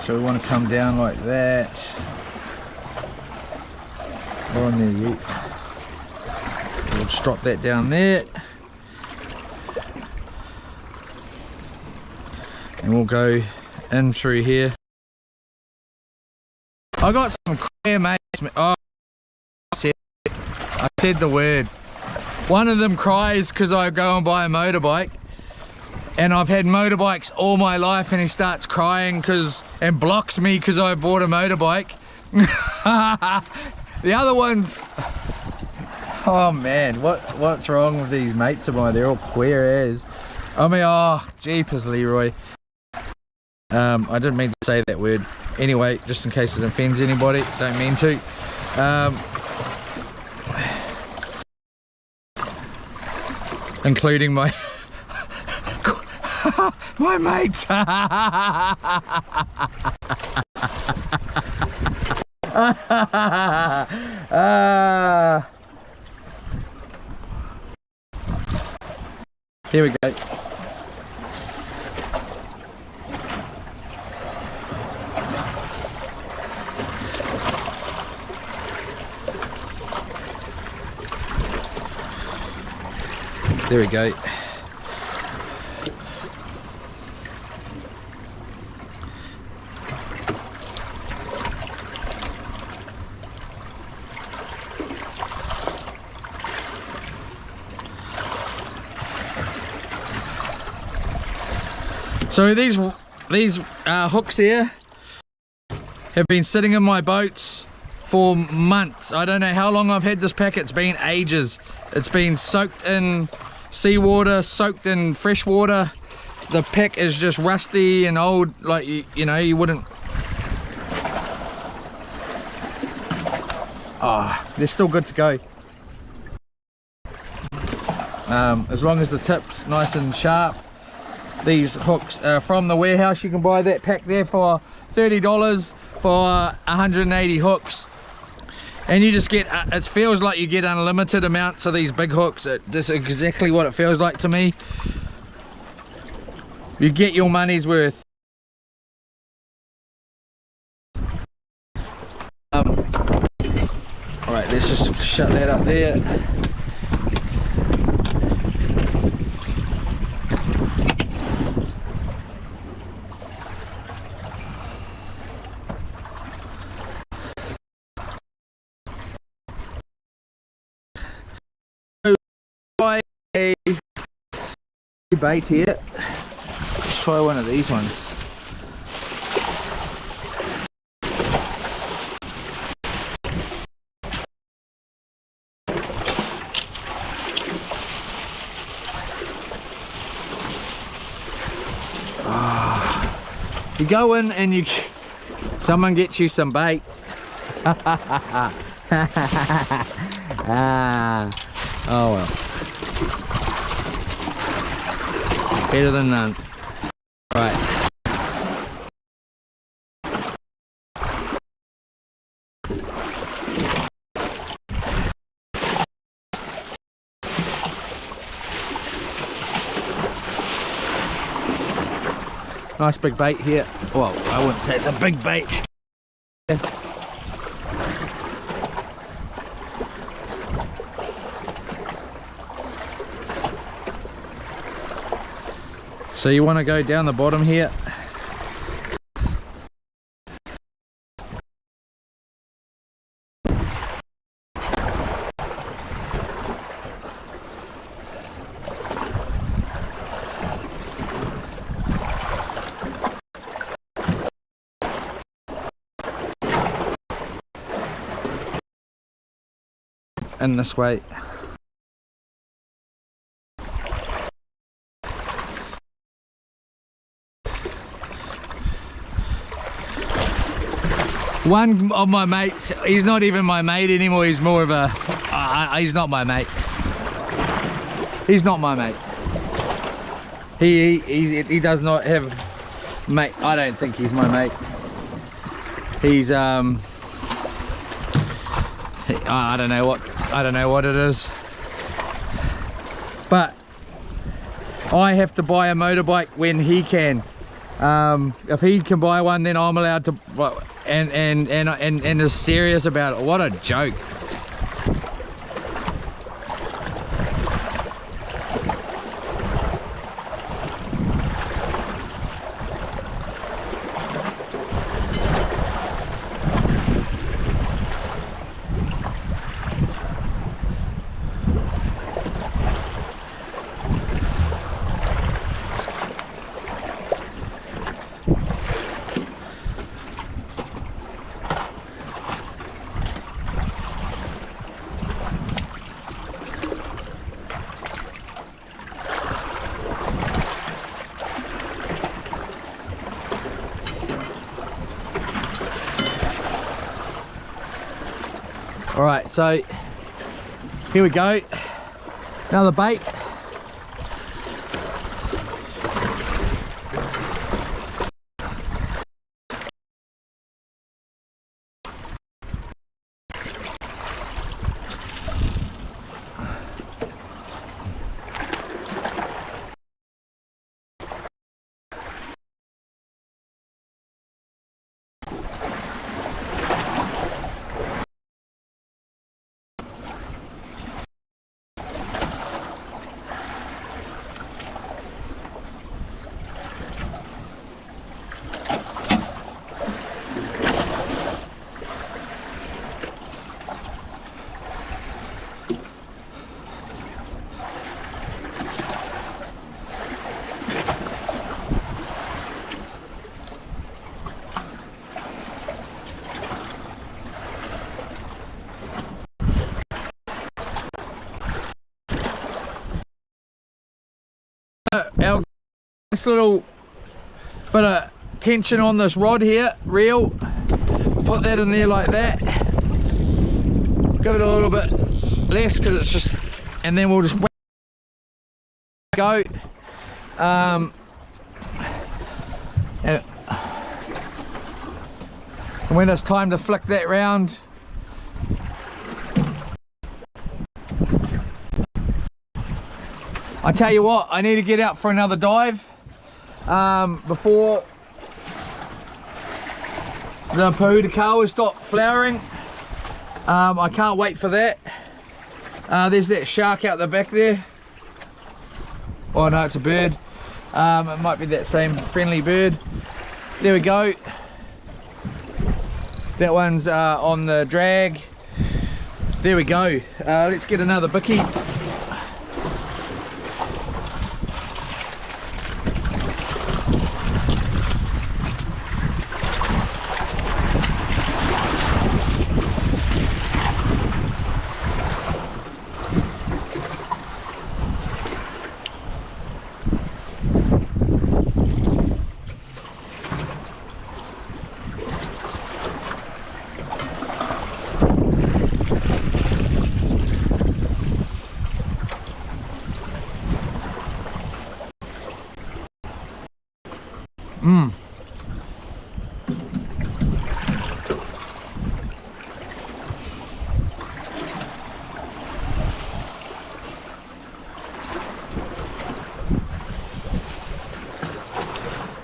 S1: so we want to come down like that. On there, you. We'll just drop that down there, and we'll go in through here. I got some queer mates. Oh, I said the word. One of them cries because I go and buy a motorbike, and I've had motorbikes all my life, and he starts crying and blocks me because I bought a motorbike. The other ones, oh man, what's wrong with these mates of mine? They're all queer as. I mean, oh jeepers Leroy. I didn't mean to say that word. Anyway, just in case it offends anybody, don't mean to. Including my my mates. Here we go. There we go. So these hooks here, have been sitting in my boats for months. I don't know how long I've had this pack. It's been ages. It's been soaked in seawater, soaked in fresh water. The pack is just rusty and old, like you know, you wouldn't. They're still good to go. As long as the tip's nice and sharp. These hooks are from the warehouse. You can buy that pack there for $30 for 180 hooks, and you just get it feels like you get unlimited amounts of these big hooks. This is exactly what it feels like to me. You get your money's worth. Alright, let's just shut that up there. Try a bait here. Let's try one of these ones. You go in and someone gets you some bait. Oh well. Better than none. Right. Nice big bait here. Well, I wouldn't say it's a big bait. So you want to go down the bottom here. And this way. One of my mates, he's not even my mate anymore, he's more of a, he's not my mate. He's not my mate. He does not have mate. I don't think he's my mate. He's I don't know what it is. But I have to buy a motorbike when he can. If he can buy one, then I'm allowed to, and is serious about it. What a joke. Alright, so here we go. Another bait. nice little bit of tension on this rod here, reel. Put that in there like that. Give it a little bit less because it's just, and then we'll just go. And when it's time to flick that round, I tell you what, I need to get out for another dive before the Pahudakawas stop flowering. I can't wait for that. There's that shark out the back there. Oh no, it's a bird. It might be that same friendly bird. There we go. That one's on the drag. There we go. Let's get another bicky.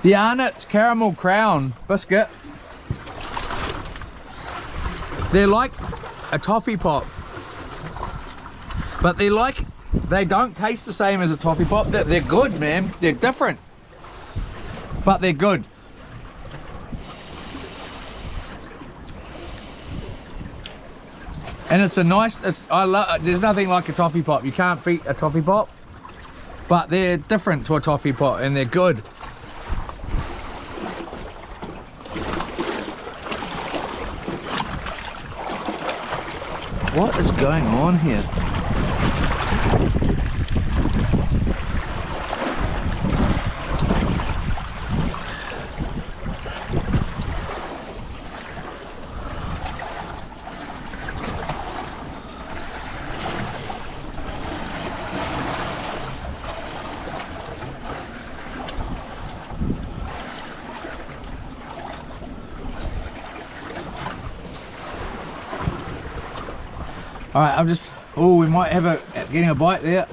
S1: The Arnott's Caramel Crown Biscuit. They're like a toffee pop, but they don't taste the same as a toffee pop. They're good, man. They're different, but they're good. And it's a nice, there's nothing like a toffee pop. You can't beat a toffee pop, but they're different to a toffee pop and they're good. What is going on here? All right, I'm just, oh, we might have getting a bite there.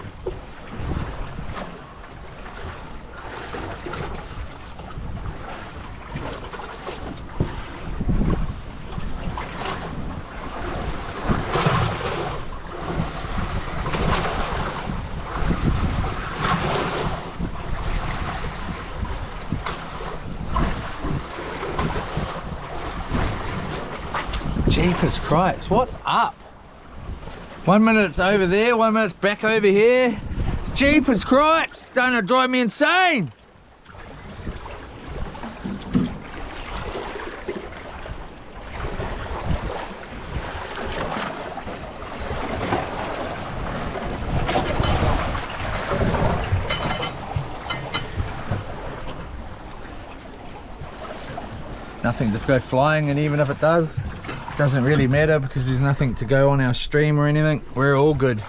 S1: Jeepers Christ, what's up? 1 minute it's over there, 1 minute it's back over here. Jeepers Christ, don't it drive me insane? Nothing to go flying, and even if it does, doesn't really matter because there's nothing to go on our stream or anything. We're all good.